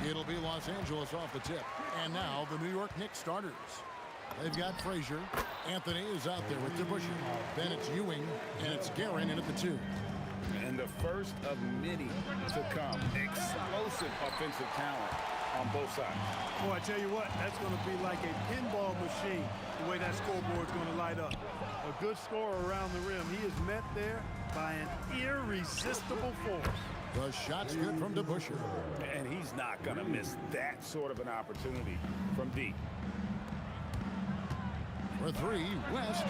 It'll be Los Angeles off the tip. And now the New York Knicks starters. They've got Frazier. Anthony is out there with DeBusschere. Then it's Ewing, and it's Guerin in at the 2. And the first of many to come. Explosive offensive talent on both sides. Boy, I tell you what, that's going to be like a pinball machine, the way that scoreboard's going to light up. A good scorer around the rim. He is met there by an irresistible force. The shot's good from DeBusschere. And he's not going to miss that sort of an opportunity from deep. For 3, West.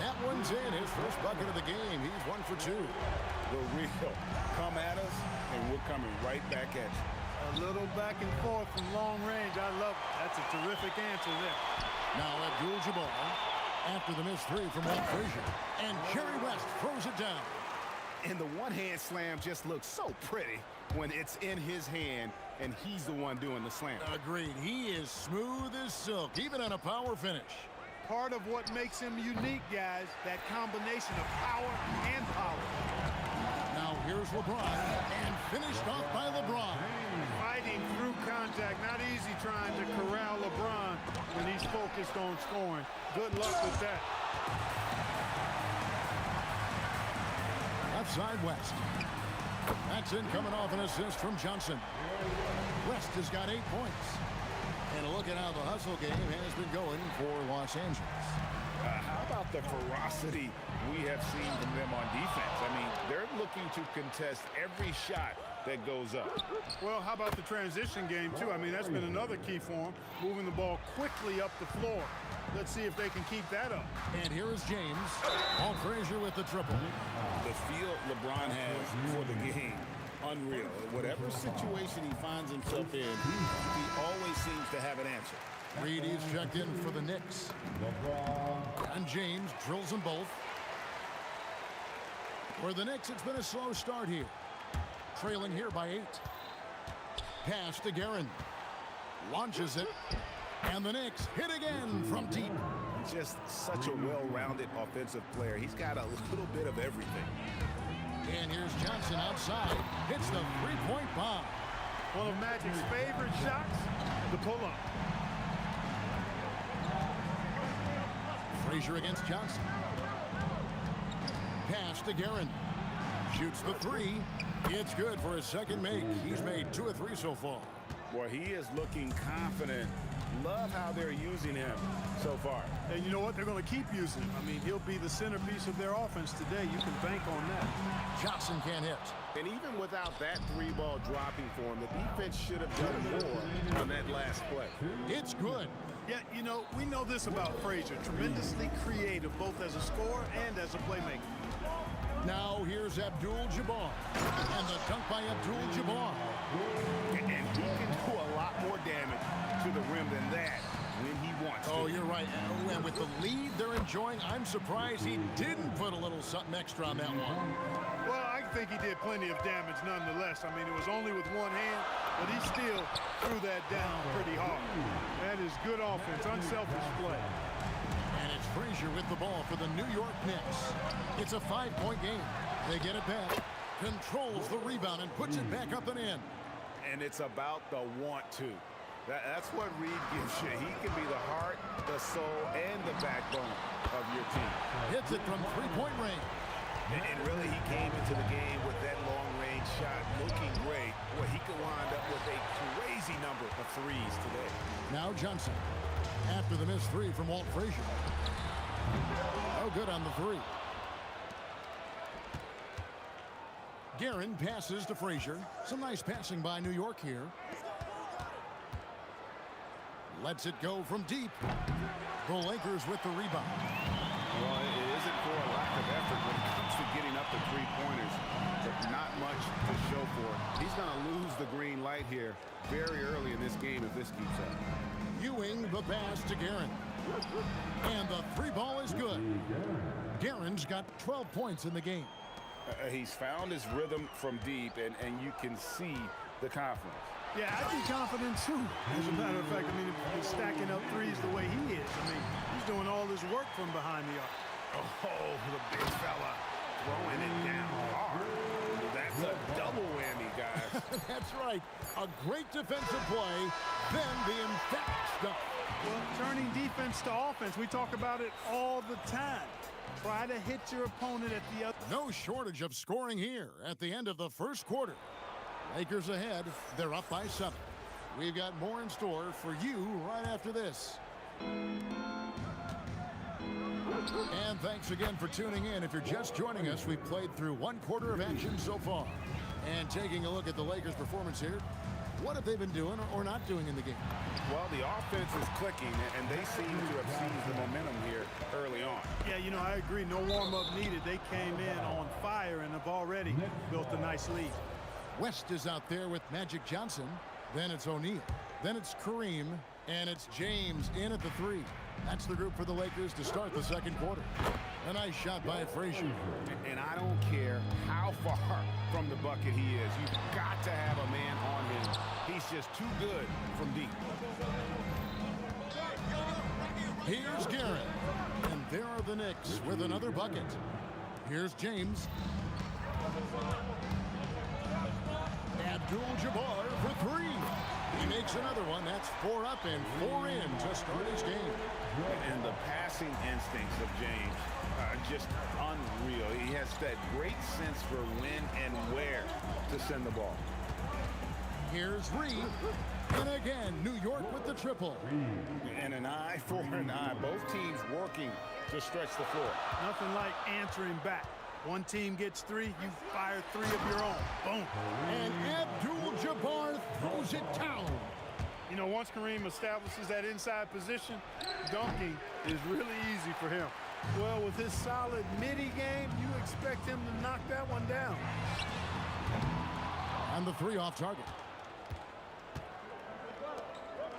That one's in. His first bucket of the game. He's 1 for 2. The real come at us, and we're coming right back at you. A little back and forth from long range. I love it. That's a terrific answer there. Now Abdul-Jabbar after the missed 3 from Walt Frazier. And Jerry West throws it down. And the one-hand slam just looks so pretty when it's in his hand and he's the one doing the slam. Agreed. He is smooth as silk, even on a power finish. Part of what makes him unique, guys, that combination of power and power. Now here's LeBron, and finished off by LeBron. Fighting through contact. Not easy trying to corral LeBron when he's focused on scoring. Good luck with that. Left side, West. That's in, coming off an assist from Johnson. West has got 8 points. And look at how the hustle game has been going for Los Angeles. How about the ferocity we have seen from them on defense? I mean, they're looking to contest every shot that goes up. Well, how about the transition game, too? I mean, that's been another key for them, moving the ball quickly up the floor. Let's see if they can keep that up. And here is James. Walt Frazier with the triple. The feel LeBron has for the game, unreal. Whatever situation he finds himself in, he always seems to have an answer. Reed is checked in for the Knicks. And James drills them both. For the Knicks, it's been a slow start here. Trailing here by 8. Pass to Guerin. Launches it. And the Knicks hit again from deep. Just such a well-rounded offensive player. He's got a little bit of everything. And here's Johnson outside. Hits the three-point bomb. One of Magic's favorite shots, the pull-up. Frazier against Johnson. Pass to Guerin. Shoots the 3. It's good for his second make. He's made 2 of 3 so far. Boy, he is looking confident. Love how they're using him so far. And you know what? They're going to keep using him. I mean, he'll be the centerpiece of their offense today. You can bank on that. Johnson can't hit. And even without that 3-ball dropping for him, the defense should have done more on that last play. It's good. Yeah, you know, we know this about Frazier. Tremendously creative, both as a scorer and as a playmaker. Now here's Abdul-Jabbar. And the dunk by Abdul-Jabbar. And he can do a lot more damage to the rim than that when he wants to. Oh, you're right. And with the lead they're enjoying, I'm surprised he didn't put a little something extra on that one. Well, I think he did plenty of damage nonetheless. I mean, it was only with one hand, but he still threw that down pretty hard. That is good offense, unselfish play. And it's Frazier with the ball for the New York Knicks. It's a 5-point game. They get it back. Controls the rebound and puts it back up and in. And it's about the want-to. That's what Reed gives you. He can be the heart, the soul, and the backbone of your team. Hits it from 3-point range. And really, he came into the game with that long-range shot looking great. Well, he could wind up with a crazy number of threes today. Now Johnson. After the missed 3 from Walt Frazier. Oh, good on the 3. Guerin passes to Frazier. Some nice passing by New York here. Lets it go from deep. The Lakers with the rebound. Well, it isn't for a lack of effort when it comes to getting up the three-pointers, but not much to show for it. He's going to lose the green light here very early in this game if this keeps up. Ewing the pass to Guerin. And the 3-ball is good. Guerin's got 12 points in the game. He's found his rhythm from deep, and you can see the confidence. Yeah, I'd be confident, too. As a matter of fact, I mean, if he's stacking up threes the way he is, I mean, he's doing all this work from behind the arc. Oh, the big fella throwing it down hard. That's a double whammy, guys. That's right. A great defensive play, then the emphatic stuff. Well, turning defense to offense, we talk about it all the time. Try to hit your opponent at the other. No shortage of scoring here at the end of the first quarter. Lakers ahead. They're up by 7. We've got more in store for you right after this. And thanks again for tuning in. If you're just joining us, we've played through 1 quarter of action so far. And taking a look at the Lakers' performance here, what have they been doing or not doing in the game? Well, the offense is clicking, and they seem to have seized the momentum here early on. Yeah, you know, I agree. No warm-up needed. They came in on fire and have already built a nice lead. West is out there with Magic Johnson. Then it's O'Neal. Then it's Kareem. And it's James in at the 3. That's the group for the Lakers to start the second quarter. A nice shot by Frazier. And I don't care how far from the bucket he is. You've got to have a man on him. He's just too good from deep. Here's Garrett. And there are the Knicks with another bucket. Here's James. Abdul-Jabbar for 3. He makes another one. That's 4 up and 4 in to start his game. And the passing instincts of James are just unreal. He has that great sense for when and where to send the ball. Here's Reed. And again, New York with the triple. And an eye for an eye. Both teams working to stretch the floor. Nothing like answering back. One team gets 3, you fire 3 of your own. Boom. And Abdul-Jabbar throws it down. You know, once Kareem establishes that inside position, dunking is really easy for him. Well, with his solid midi game, you expect him to knock that one down. And the 3 off target.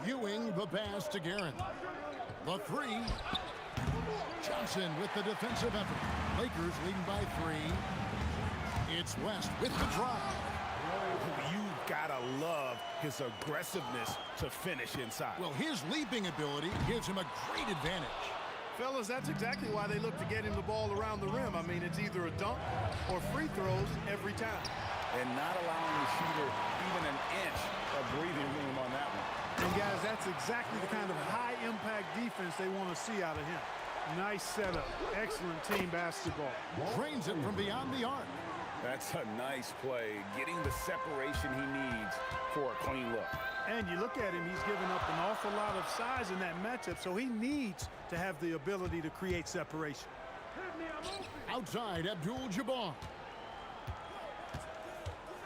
Ewing the pass to Guerin. The 3. Johnson with the defensive effort. Lakers leading by 3. It's West with the drive. You've got to love his aggressiveness to finish inside. Well, his leaping ability gives him a great advantage. Fellas, that's exactly why they look to get him the ball around the rim. I mean, it's either a dunk or free throws every time. And not allowing the shooter even an inch of breathing room on that one. And guys, that's exactly the kind of high-impact defense they want to see out of him. Nice setup. Excellent team basketball. Trains it from beyond the arc. That's a nice play. Getting the separation he needs for a clean look. And you look at him, he's given up an awful lot of size in that matchup, so he needs to have the ability to create separation. Outside, Abdul-Jabbar.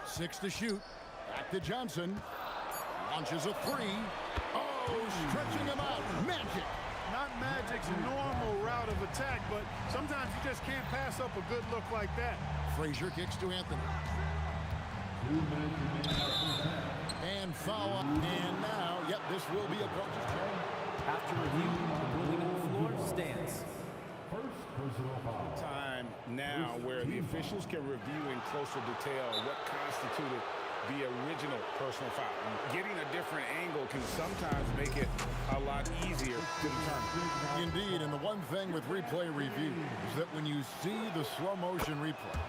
6 to shoot. Back to Johnson. Launches a 3. Oh, stretching him out. Magic. Not Magic's normal route of attack, but sometimes you just can't pass up a good look like that. Frazier kicks to Anthony. And foul. And now, yep, this will be a coach's change. After review, the ruling on the floor stands. First personal foul. Time now where the officials can review in closer detail what constituted the original personal foul. Getting a different angle can sometimes make it a lot easier to determine. Indeed, and the one thing with replay review is that when you see the slow motion replays,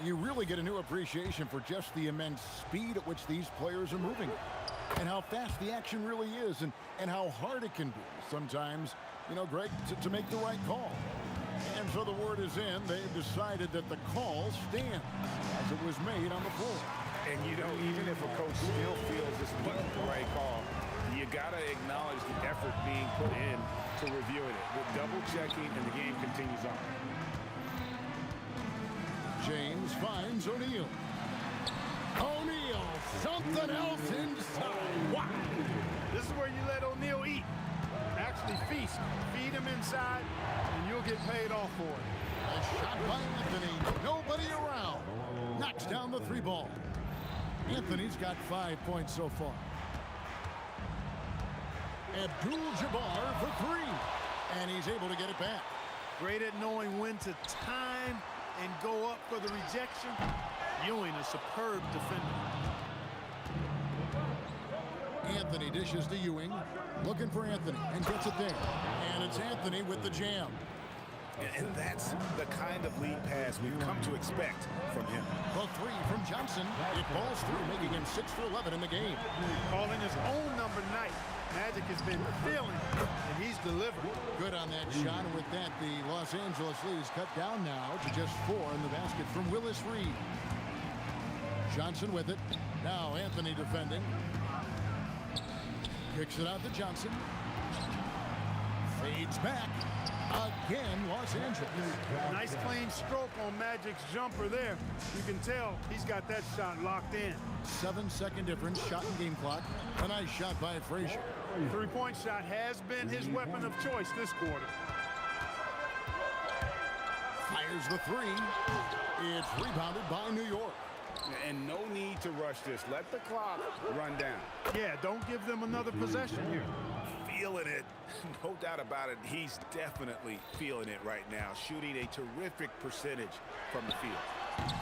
you really get a new appreciation for just the immense speed at which these players are moving and how fast the action really is and how hard it can be sometimes, you know, Greg, to make the right call. And so the word is in. They've decided that the call stands as it was made on the floor. And, you know, even if a coach still feels this wasn't the right call, you got to acknowledge the effort being put in to reviewing it. With double-checking, and the game continues on. James finds O'Neal. O'Neal, something else inside. Wow. This is where you let O'Neal eat. Actually feast. Feed him inside, and you'll get paid off for it. A shot by Anthony. Nobody around. Knocks down the 3 ball. Anthony's got 5 points so far. Abdul-Jabbar for 3. And he's able to get it back. Great at knowing when to time and go up for the rejection. Ewing, a superb defender. Anthony dishes to Ewing. Looking for Anthony and gets it there. And it's Anthony with the jam. And that's the kind of lead pass we've come to expect from him. The three from Johnson. It falls through, making him 6 for 11 in the game. Calling his own number night. Magic has been feeling it, and he's delivered. Good on that shot, and with that, the Los Angeles lead is cut down now to just 4 in the basket from Willis Reed. Johnson with it. Now Anthony defending. Kicks it out to Johnson. Fades back. Again, Los Angeles. Nice clean stroke on Magic's jumper there. You can tell he's got that shot locked in. 7-second difference, shot and game clock. A nice shot by Frazier. Three-point shot has been his weapon of choice this quarter. Fires the three. It's rebounded by New York. And no need to rush this. Let the clock run down. Yeah, don't give them another possession here. Feeling it. No doubt about it. He's definitely feeling it right now. Shooting a terrific percentage from the field.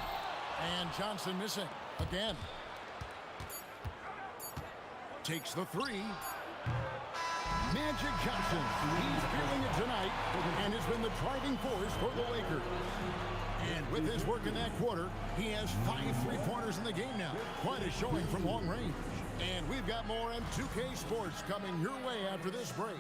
And Johnson missing again. Takes the three. Magic Johnson. He's feeling it tonight and has been the driving force for the Lakers. And with his work in that quarter, he has 5 3-pointers in the game now. Quite a showing from long range. And we've got more M2K Sports coming your way after this break.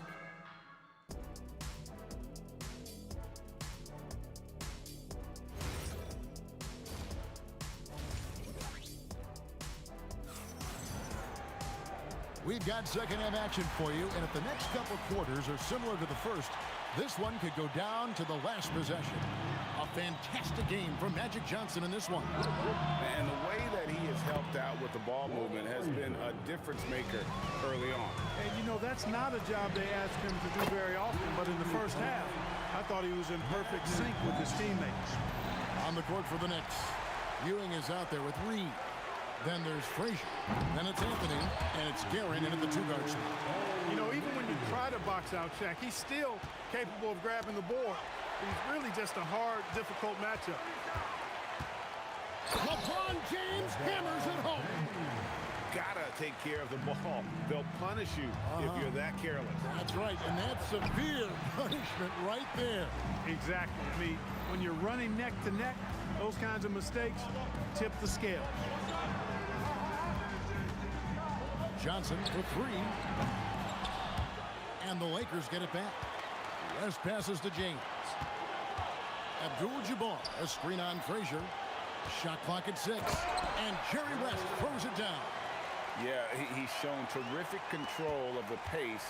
We've got second-half action for you, and if the next couple quarters are similar to the first, this one could go down to the last possession. A fantastic game from Magic Johnson in this one. And the way that he has helped out with the ball movement has been a difference maker early on. And you know, that's not a job they asked him to do very often, but in the first half, I thought he was in perfect sync with his teammates. On the court for the Knicks, Ewing is out there with Reed. Then there's Frazier. Then it's Anthony, and it's Guerin in at the 2-guard spot. You know, even when you try to box out Shaq, he's still capable of grabbing the board. He's really just a hard, difficult matchup. LeBron James hammers it home. Gotta take care of the ball. They'll punish you if you're that careless. That's right, and that's severe punishment right there. Exactly. I mean, when you're running neck to neck, those kinds of mistakes tip the scale. Johnson for 3. And the Lakers get it back. West passes to James. Abdul-Jabbar, a screen on Frazier. Shot clock at 6. And Jerry West throws it down. Yeah, he's shown terrific control of the pace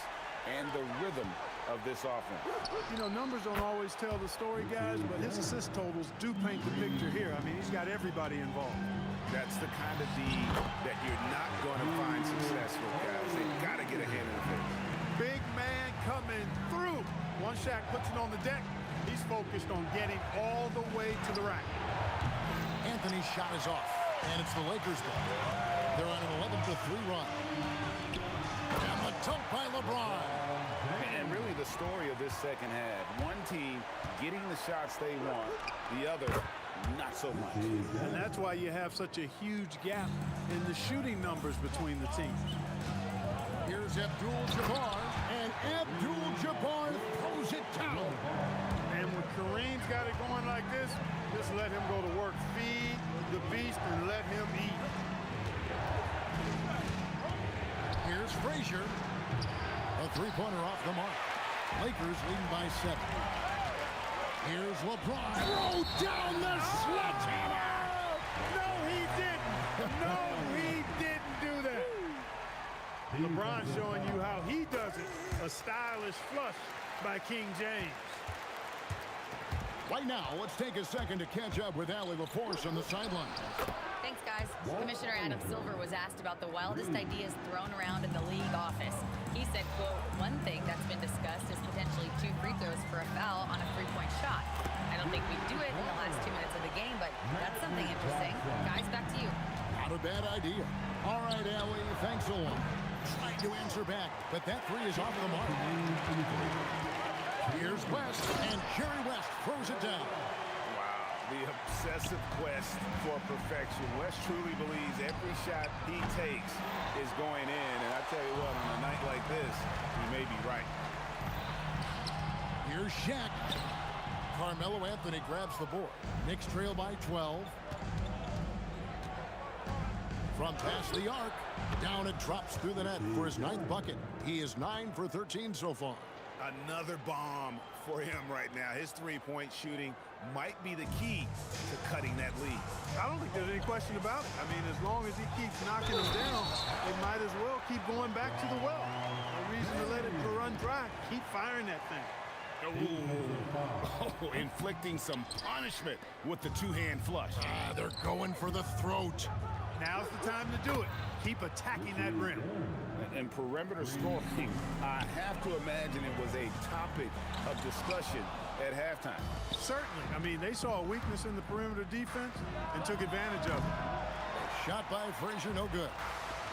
and the rhythm of this offense. You know, numbers don't always tell the story, guys, but his assist totals do paint the picture here. I mean, he's got everybody involved. That's the kind of D that you're not going to find successful, guys. They've got to get a hand in the face. Big man coming through. Once Shaq puts it on the deck, he's focused on getting all the way to the rack. Anthony's shot is off, and it's the Lakers' ball. They're on an 11-3 run. And the dunk by LeBron. And really the story of this second half, one team getting the shots they want, the other not so much. And that's why you have such a huge gap in the shooting numbers between the teams. Here's Abdul-Jabbar, and Abdul-Jabbar throws it down. And when Kareem's got it going like this, just let him go to work. Feed the beast and let him eat. Here's Frazier. A 3-pointer off the mark. Lakers leading by 7. Here's LeBron. Throw down the sledgehammer! No, he didn't. No, he didn't do that. LeBron showing you how he does it. A stylish flush by King James. Right now, let's take a second to catch up with Allie LaForce on the sideline. Thanks, guys. Commissioner Adam Silver was asked about the wildest ideas thrown around in the league office. He said, quote, "One thing that's been discussed is potentially 2 free throws for a foul on a 3-point shot. I don't think we'd do it in the last 2 minutes of the game, but that's something interesting." Guys, back to you. Not a bad idea. All right, Allie, thanks a lot. Trying to answer back, but that 3 is off the mark. Here's West, and Jerry West throws it down. Wow, the obsessive quest for perfection. West truly believes every shot he takes is going in, and I tell you what, on a night like this, he may be right. Here's Shaq. Carmelo Anthony grabs the board. Knicks trail by 12. From past the arc, down it drops through the net for his 9th bucket. He is 9 for 13 so far. Another bomb for him right now. His three-point shooting might be the key to cutting that lead. I don't think there's any question about it. I mean, as long as he keeps knocking them down, they might as well keep going back to the well. No reason to let it run dry. Keep firing that thing. Oh, inflicting some punishment with the two-hand flush. They're going for the throat. Now's the time to do it. Keep attacking that rim. And perimeter scoring, I have to imagine it was a topic of discussion at halftime. Certainly. I mean, they saw a weakness in the perimeter defense and took advantage of it. Shot by Frazier, no good.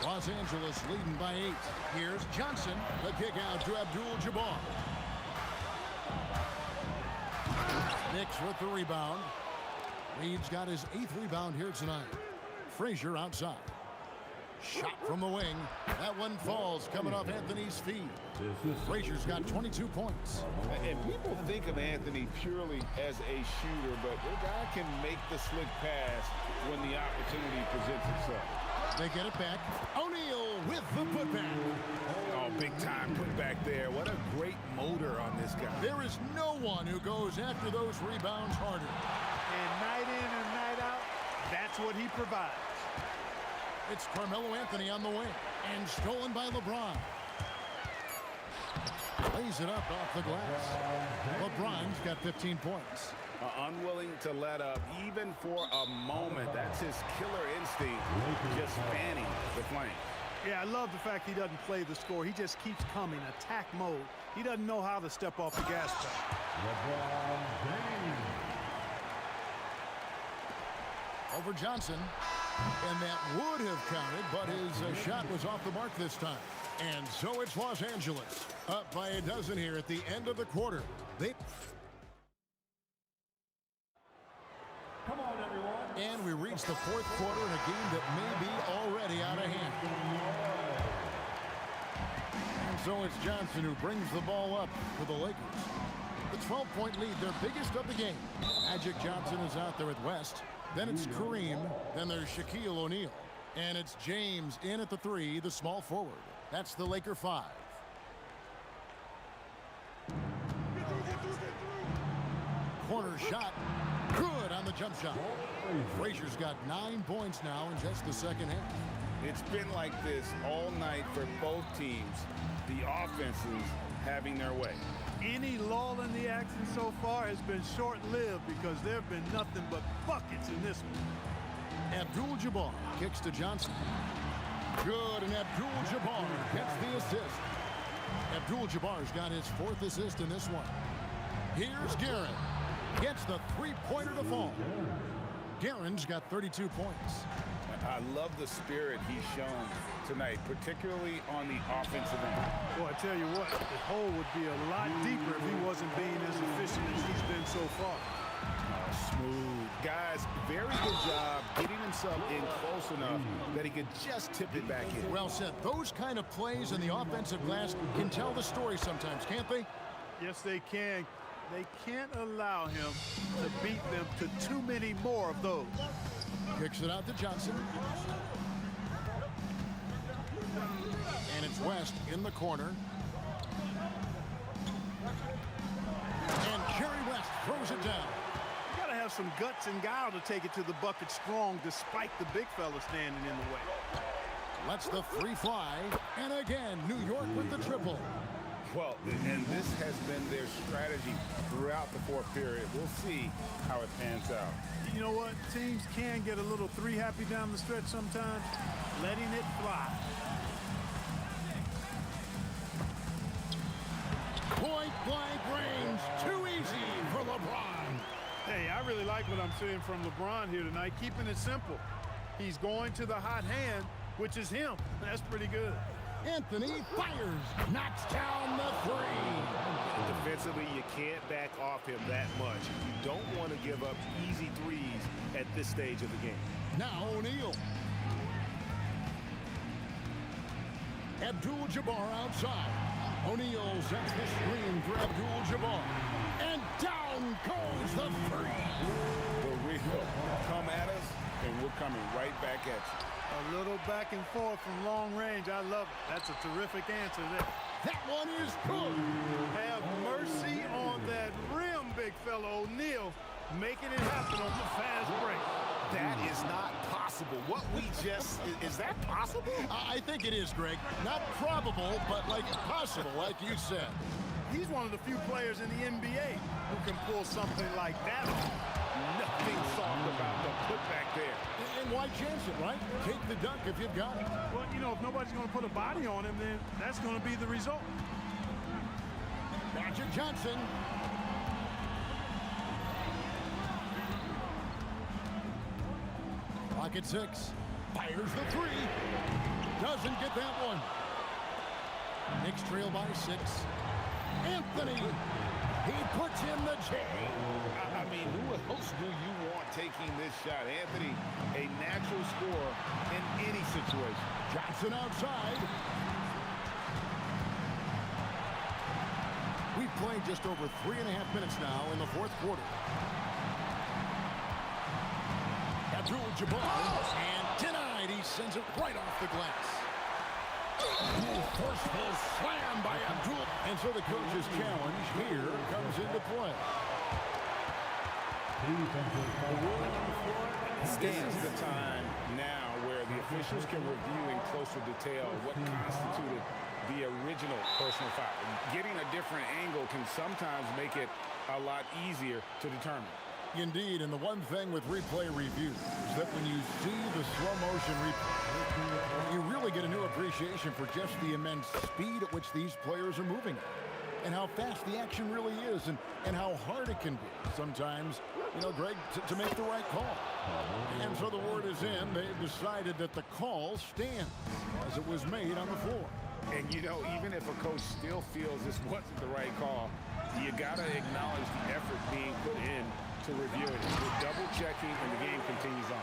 Los Angeles leading by 8. Here's Johnson. The kick out to Abdul-Jabbar. Knicks with the rebound. Reed's got his 8th rebound here tonight. Frazier outside. Shot from the wing. That one falls coming off Anthony's feet. Frazier's got 22 points. And people think of Anthony purely as a shooter, but the guy can make the slick pass when the opportunity presents itself. They get it back. O'Neal with the putback. Oh, big time putback there. What a great motor on this guy. There is no one who goes after those rebounds harder. And night in and night out, that's what he provides. It's Carmelo Anthony on the wing and stolen by LeBron. Lays it up off the glass. LeBron's got 15 points. Unwilling to let up even for a moment. That's his killer instinct, just fanning the flame. Yeah, I love the fact he doesn't play the score. He just keeps coming, attack mode. He doesn't know how to step off the gas pedal. Over Johnson. And that would have counted, but his shot was off the mark this time. And so it's Los Angeles. Up by a dozen here at the end of the quarter. Come on, everyone. And we reach the 4th quarter in a game that may be already out of hand. And so it's Johnson who brings the ball up for the Lakers. The 12-point lead, their biggest of the game. Magic Johnson is out there at West. Then it's Kareem. Then there's Shaquille O'Neal. And it's James in at the 3, the small forward. That's the Laker 5. Corner shot. Good on the jump shot. Frazier's got 9 points now in just the second half. It's been like this all night for both teams. The offenses having their way. Any lull in the action so far has been short-lived because there have been nothing but buckets in this one. Abdul-Jabbar kicks to Johnson. Good, and Abdul-Jabbar gets the assist. Abdul-Jabbar's got his 4th assist in this one. Here's Guerin. Gets the 3-pointer to fall. Guerin's got 32 points. I love the spirit he's shown tonight, particularly on the offensive end. Well, I tell you what, the hole would be a lot deeper if he wasn't being as efficient as he's been so far. Smooth. Guys, very good job getting himself in close enough that he could just tip it back in. Well said. Those kind of plays in the offensive glass can tell the story sometimes, can't they? Yes, they can. They can't allow him to beat them to too many more of those. Kicks it out to Johnson. And it's West in the corner. And Jerry West throws it down. You gotta have some guts and guile to take it to the bucket strong despite the big fella standing in the way. Lets the 3 fly. And again, New York with the triple. Well, and this has been their strategy throughout the 4th period. We'll see how it pans out. You know what? Teams can get a little 3 happy down the stretch sometimes. Letting it fly. Point blank range. Too easy for LeBron. Hey, I really like what I'm seeing from LeBron here tonight. Keeping it simple. He's going to the hot hand, which is him. That's pretty good. Anthony fires, knocks down the 3. Defensively, you can't back off him that much. You don't want to give up easy threes at this stage of the game. Now O'Neal. Abdul-Jabbar outside. O'Neal sets the screen for Abdul-Jabbar. And down In goes the three. For real. Come at us, and we're coming right back at you. A little back and forth from long range. I love it. That's a terrific answer there. That one is good. Have mercy on that rim, big fella. O'Neal making it happen on the fast break. That is not possible. What we just, is that possible? I think it is, Greg. Not probable, but like possible, like you said. He's one of the few players in the NBA who can pull something like that off. Nothing soft about the putback there. And why chance it, right? Take the dunk if you've got it. Well, you know, if nobody's going to put a body on him, then that's going to be the result. Magic Johnson. Clock at 6. Fires the three. Doesn't get that one. Knicks trail by 6. Anthony. He puts in the J. I mean, who else do you want taking this shot? Anthony, a natural scorer in any situation. Johnson outside. We've played just over 3.5 minutes now in the fourth quarter. Abdul-Jabbar, and denied. He sends it right off the glass. Forceful slam by Abdul. And so the coach's challenge here comes into play. This is the time now where the officials can review in closer detail what constituted the original personal foul. Getting a different angle can sometimes make it a lot easier to determine. Indeed, and the one thing with replay review is that when you see the slow motion replay, you really get a new appreciation for just the immense speed at which these players are moving at, and how fast the action really is, and how hard it can be sometimes, you know, Greg, to make the right call. And so the word is in. They've decided that the call stands as it was made on the floor. And, you know, even if a coach still feels this wasn't the right call, you got to acknowledge the effort being put in to review it. We're double-checking, and the game continues on.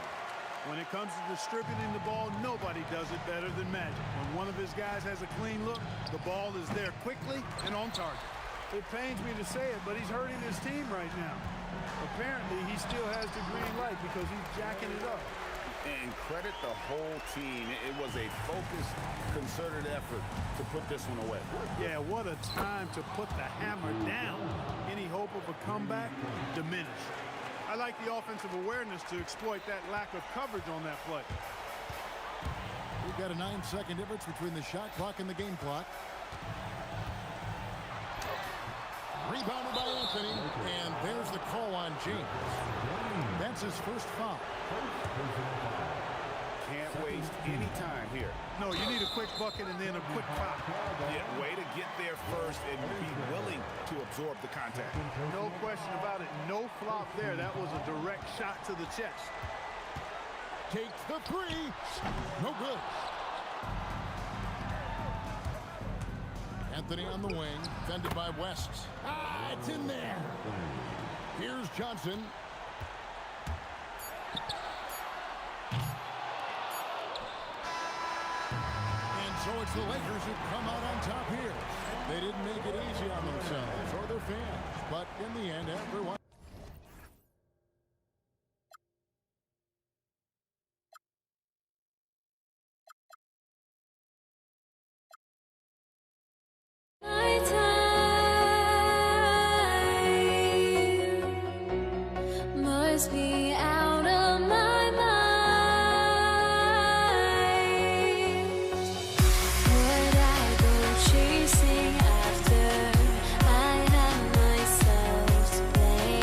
When it comes to distributing the ball, nobody does it better than Magic. When one of his guys has a clean look, the ball is there quickly and on target. It pains me to say it, but he's hurting his team right now. Apparently, he still has the green light because he's jacking it up. And credit the whole team. It was a focused, concerted effort to put this one away. Yeah, what a time to put the hammer down. Any hope of a comeback diminished. I like the offensive awareness to exploit that lack of coverage on that play. We've got a 9-second difference between the shot clock and the game clock. Rebounded by Anthony, and there's the call on James. That's his first foul. Can't waste any time here. No, you need a quick bucket and then a quick foul. Yeah, way to get there first and be willing to absorb the contact. No question about it. No flop there. That was a direct shot to the chest. Takes the three. No good. Anthony on the wing, defended by West. Ah, it's in there. Here's Johnson. And so it's the Lakers who come out on top here. They didn't make it easy on themselves or their fans, but in the end, everyone. My time must be out of my mind. Would I go chasing after I have myself to blame?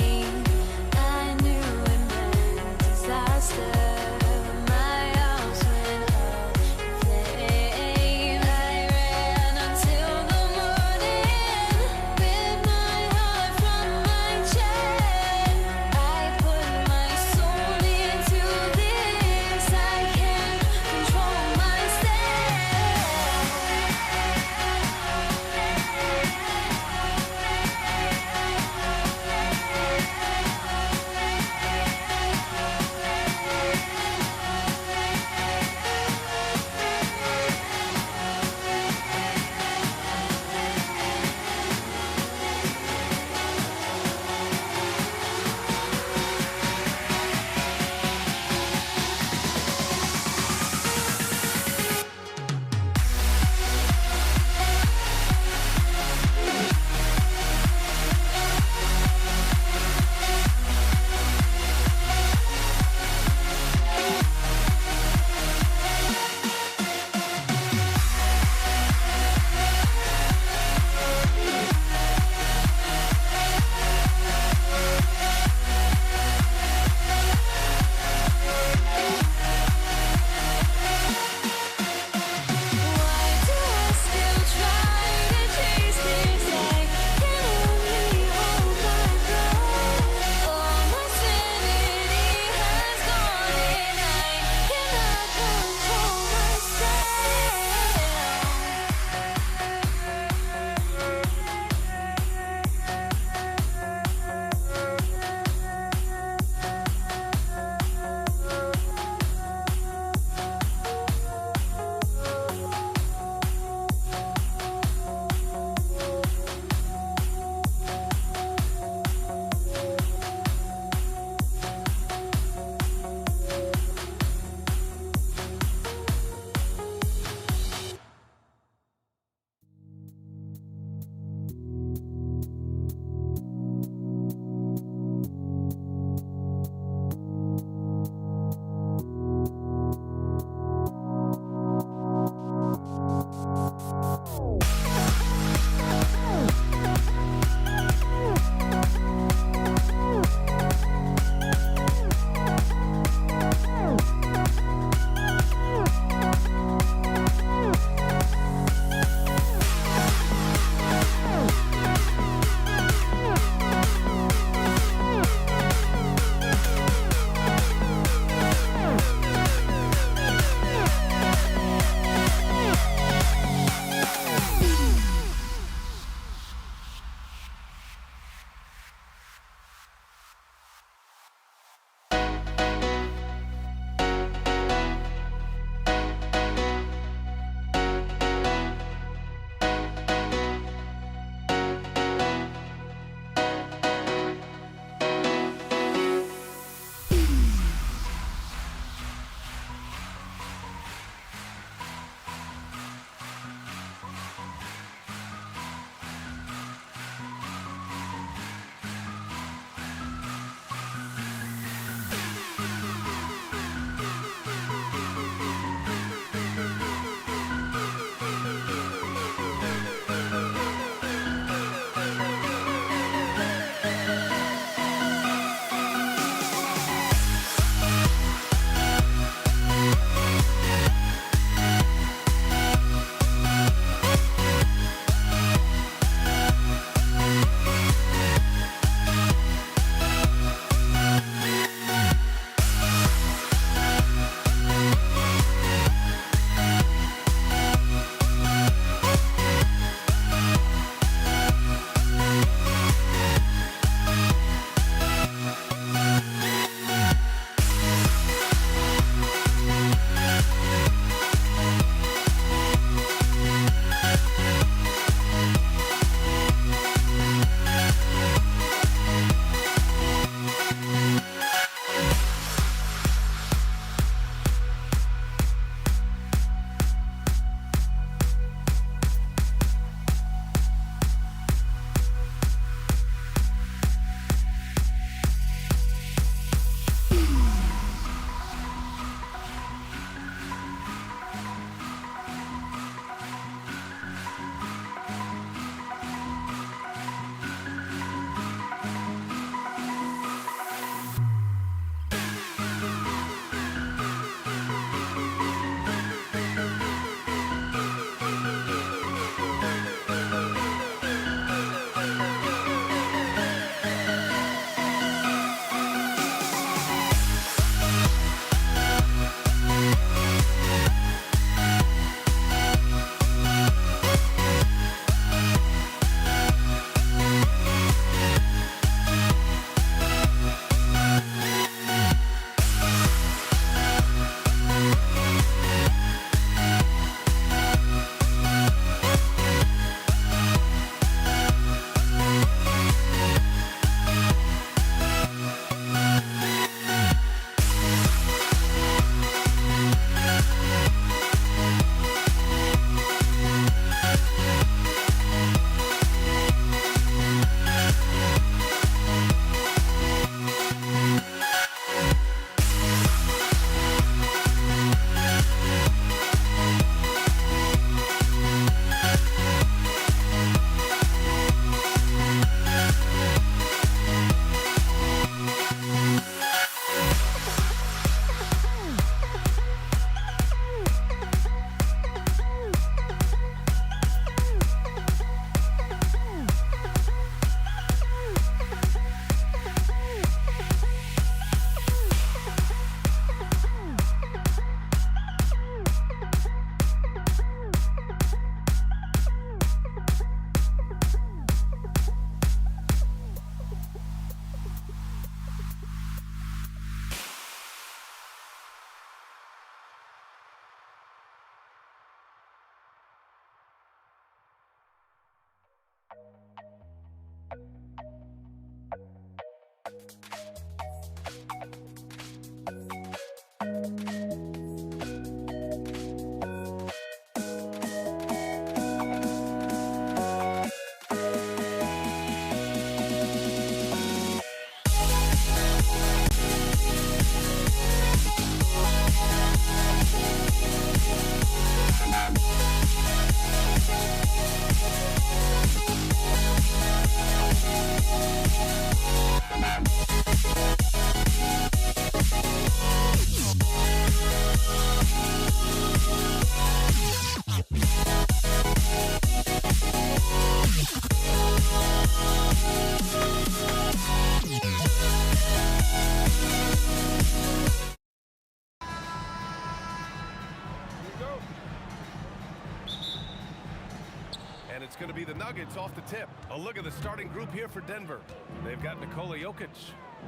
And it's going to be the Nuggets off the tip. A look at the starting group here for Denver. They've got Nikola Jokic,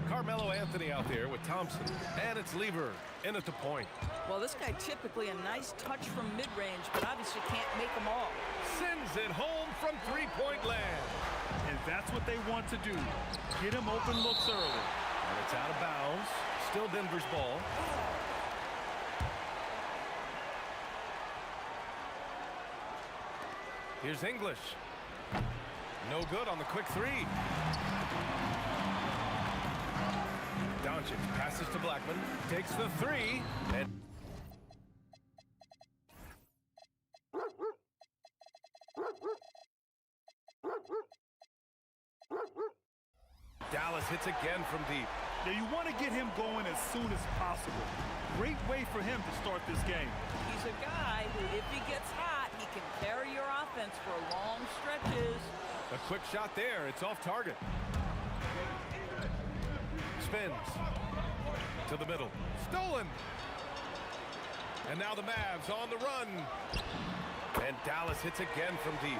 Carmelo Anthony out there with Thompson, and it's Lever in at the point. Well, this guy typically a nice touch from mid-range, but obviously can't make them all. Sends it home from three-point land. And that's what they want to do. Get him open looks early. And it's out of bounds. Still Denver's ball. Here's English. No good on the quick three. Doncic passes to Blackman, takes the three, and Dallas hits again from deep. Now you want to get him going as soon as possible. Great way for him to start this game. He's a guy who, if he gets hot, he can carry your offense for long stretches. A quick shot there. It's off target. Spins to the middle. Stolen. And now the Mavs on the run. And Dallas hits again from deep.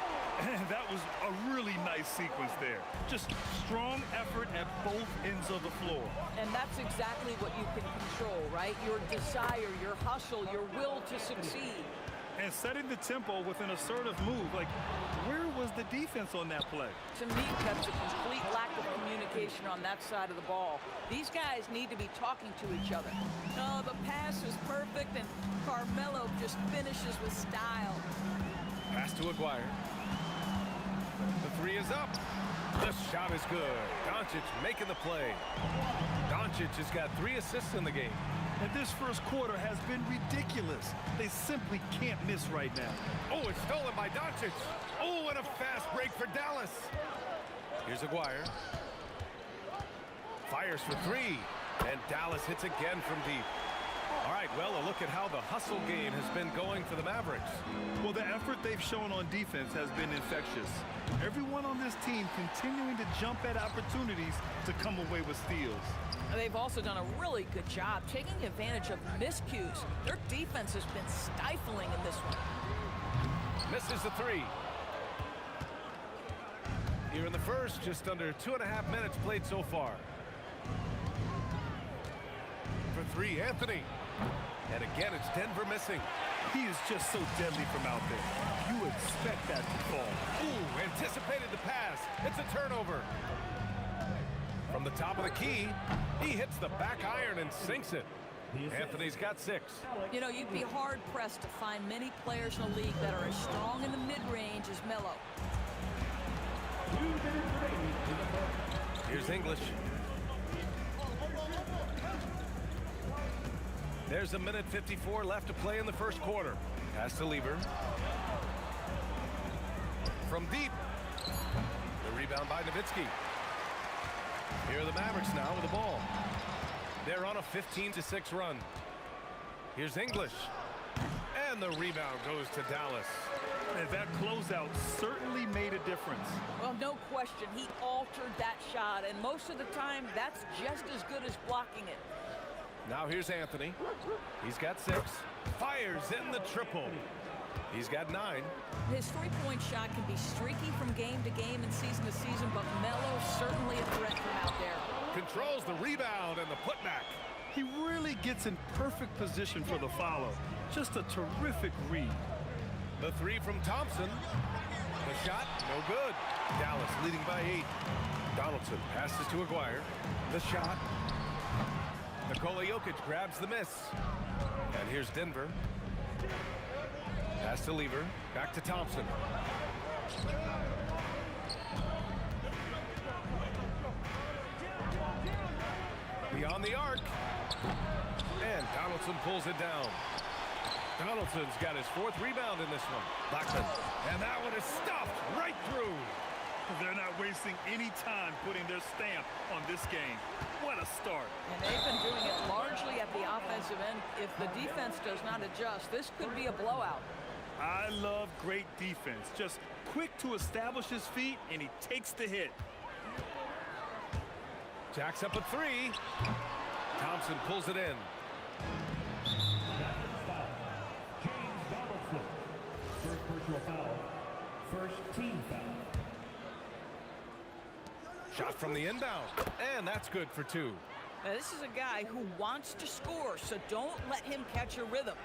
That was a really nice sequence there. Just strong effort at both ends of the floor. And that's exactly what you can control, right? Your desire, your hustle, your will to succeed. And setting the tempo with an assertive move. Like, where was the defense on that play? To me, that's a complete lack of communication on that side of the ball. These guys need to be talking to each other. No, the pass is perfect, and Carmelo just finishes with style. Pass to Aguirre. The three is up. The shot is good. Doncic making the play. Doncic has got 3 assists in the game. And this first quarter has been ridiculous. They simply can't miss right now. Oh, it's stolen by Doncic. Oh, and a fast break for Dallas. Here's Aguirre. Fires for 3. And Dallas hits again from deep. All right, well, a look at how the hustle game has been going for the Mavericks. Well, the effort they've shown on defense has been infectious. Everyone on this team continuing to jump at opportunities to come away with steals. They've also done a really good job taking advantage of miscues. Their defense has been stifling in this one. Misses the 3. Here in the first, just under 2.5 minutes played so far. For 3, Anthony. And again, it's Denver missing. He is just so deadly from out there. You expect that to fall. Ooh, anticipated the pass. It's a turnover. From the top of the key, he hits the back iron and sinks it. Anthony's got 6. You know, you'd be hard-pressed to find many players in the league that are as strong in the mid-range as Melo. Here's English. There's 1:54 left to play in the first quarter. Pass to Lever. From deep. The rebound by Nowitzki. Here are the Mavericks now with the ball. They're on a 15-6 run. Here's English. And the rebound goes to Dallas. And that closeout certainly made a difference. Well, no question. He altered that shot, and most of the time, that's just as good as blocking it. Now here's Anthony. He's got 6. Fires in the triple. He's got 9. His three-point shot can be streaky from game to game and season to season, but Melo's certainly a threat from out there. Controls the rebound and the putback. He really gets in perfect position for the follow. Just a terrific read. The 3 from Thompson. The shot, no good. Dallas leading by 8. Donaldson passes to Aguirre. The shot. Nikola Jokic grabs the miss. And here's Denver. Pass to Lever. Back to Thompson. Beyond the arc. And Donaldson pulls it down. Donaldson's got his 4th rebound in this one. Blackman. And that one is stuffed right through. They're not wasting any time putting their stamp on this game. What a start. And they've been doing it largely at the offensive end. If the defense does not adjust, this could be a blowout. I love great defense. Just quick to establish his feet, and he takes the hit. Jacks up a 3. Thompson pulls it in. James Donaldson. First personal foul. First team Shot from the inbound, and that's good for 2. Now, this is a guy who wants to score, so don't let him catch a rhythm.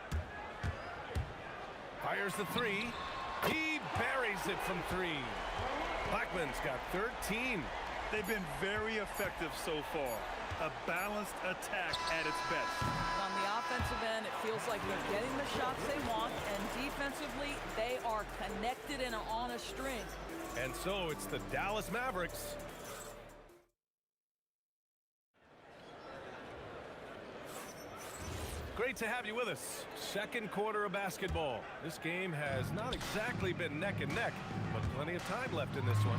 Fires the 3. He buries it from 3. Blackman's got 13. They've been very effective so far. A balanced attack at its best. On the offensive end, it feels like they're getting the shots they want, and defensively, they are connected and on a string. And so it's the Dallas Mavericks. Great to have you with us. Second quarter of basketball. This game has not exactly been neck and neck, but plenty of time left in this one.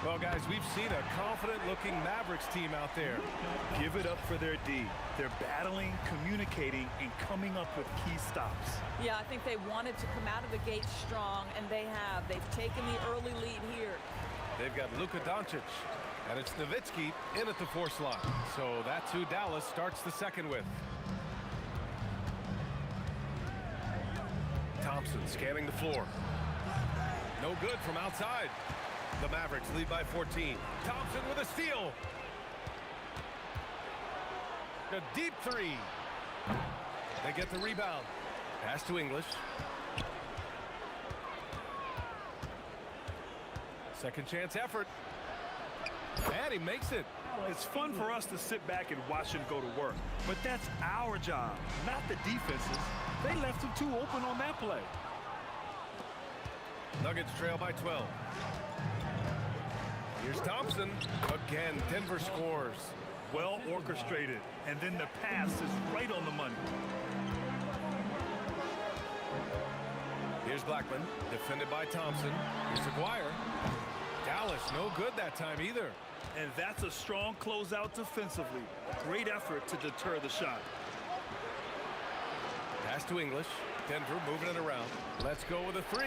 Well, guys, we've seen a confident-looking Mavericks team out there. Give it up for their D. They're battling, communicating, and coming up with key stops. Yeah, I think they wanted to come out of the gate strong, and they have. They've taken the early lead here. They've got Luka Doncic, and it's Nowitzki in at the 4 slot. So that's who Dallas starts the second with. Thompson scanning the floor. No good from outside. The Mavericks lead by 14. Thompson with a steal. A deep 3. They get the rebound. Pass to English. Second chance effort. And he makes it. It's fun for us to sit back and watch him go to work. But that's our job, not the defense's. They left him too open on that play. Nuggets trail by 12. Here's Thompson. Again, Denver scores. Well orchestrated. And then the pass is right on the money. Here's Blackman, defended by Thompson. Here's Aguirre. Dallas, no good that time either. And that's a strong closeout defensively. Great effort to deter the shot. Pass to English. Denver moving it around. Let's go with a 3.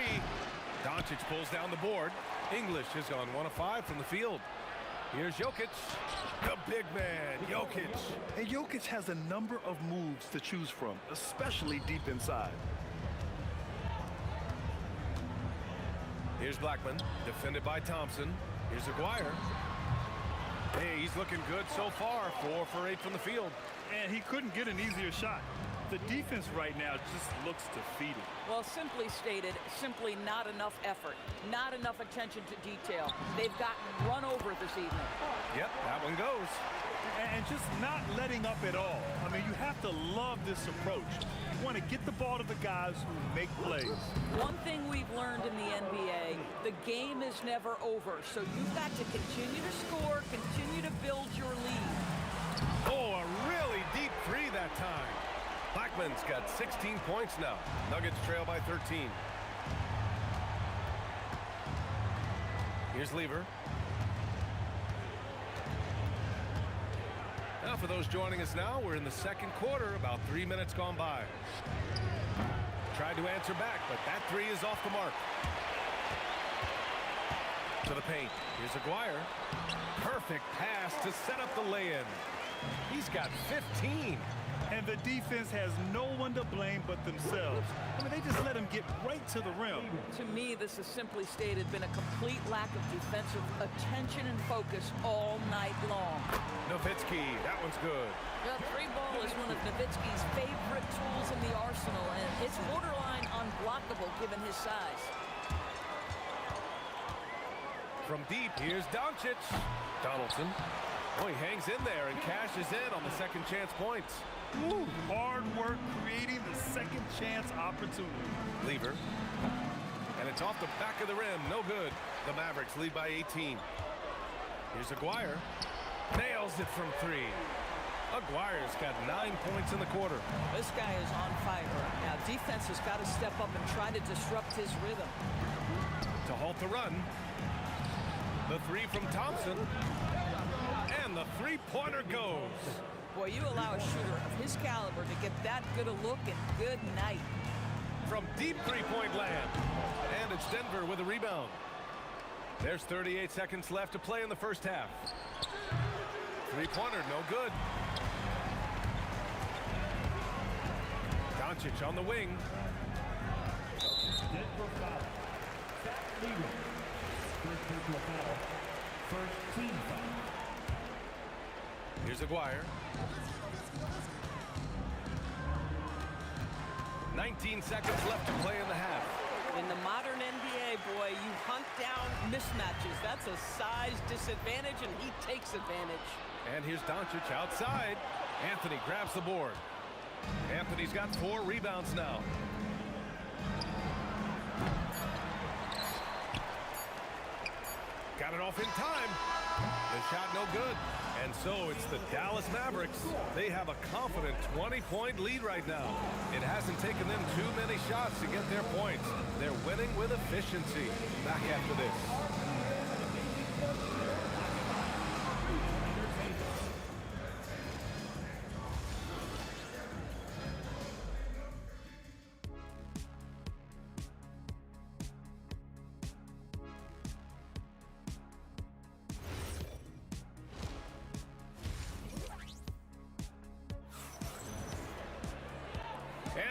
Doncic pulls down the board. English has gone 1 of 5 from the field. Here's Jokic. The big man, Jokic. And Jokic has a number of moves to choose from, especially deep inside. Here's Blackman, defended by Thompson. Here's Aguirre. Hey, he's looking good so far. 4 for 8 from the field. And he couldn't get an easier shot. The defense right now just looks defeated. Well, simply stated, simply not enough effort, not enough attention to detail. They've gotten run over this evening. Yep, that one goes. And just not letting up at all. I mean, you have to love this approach. You want to get the ball to the guys who make plays. One thing we've learned in the NBA, the game is never over. So you've got to continue to score, continue to build your lead. Oh, a really deep 3 that time. Blackman's got 16 points now. Nuggets trail by 13. Here's Lever. Now for those joining us now, we're in the second quarter, about 3 minutes gone by. Tried to answer back, but that 3 is off the mark. To the paint. Here's Aguirre. Perfect pass to set up the lay-in. He's got 15. And the defense has no one to blame but themselves. I mean, they just let him get right to the rim. To me, this has simply stated been a complete lack of defensive attention and focus all night long. Nowitzki, that one's good. The 3 ball is one of Nowitzki's favorite tools in the arsenal, and it's borderline unblockable given his size. From deep, here's Doncic. Donaldson. Oh, he hangs in there and cashes in on the second chance points. Woo, hard work creating the second chance opportunity. Lever. And it's off the back of the rim. No good. The Mavericks lead by 18. Here's Aguirre. Nails it from 3. Aguirre's got 9 points in the quarter. This guy is on fire right now. Defense has got to step up and try to disrupt his rhythm. To halt the run. The 3 from Thompson. And the 3-pointer goes. Boy, you allow a shooter of his caliber to get that good a look, and good night. From deep 3-point land. And it's Denver with a rebound. There's 38 seconds left to play in the first half. 3-pointer, no good. Doncic on the wing. Denver foul. Zach Lever. First personal foul. First team foul. Here's Aguirre. 19 seconds left to play in the half. In the modern NBA, boy, you hunt down mismatches. That's a size disadvantage, and he takes advantage. And here's Doncic outside. Anthony grabs the board. Anthony's got 4 rebounds now. Got it off in time. The shot no good. And so it's the Dallas Mavericks. They have a confident 20-point lead right now. It hasn't taken them too many shots to get their points. They're winning with efficiency. Back after this.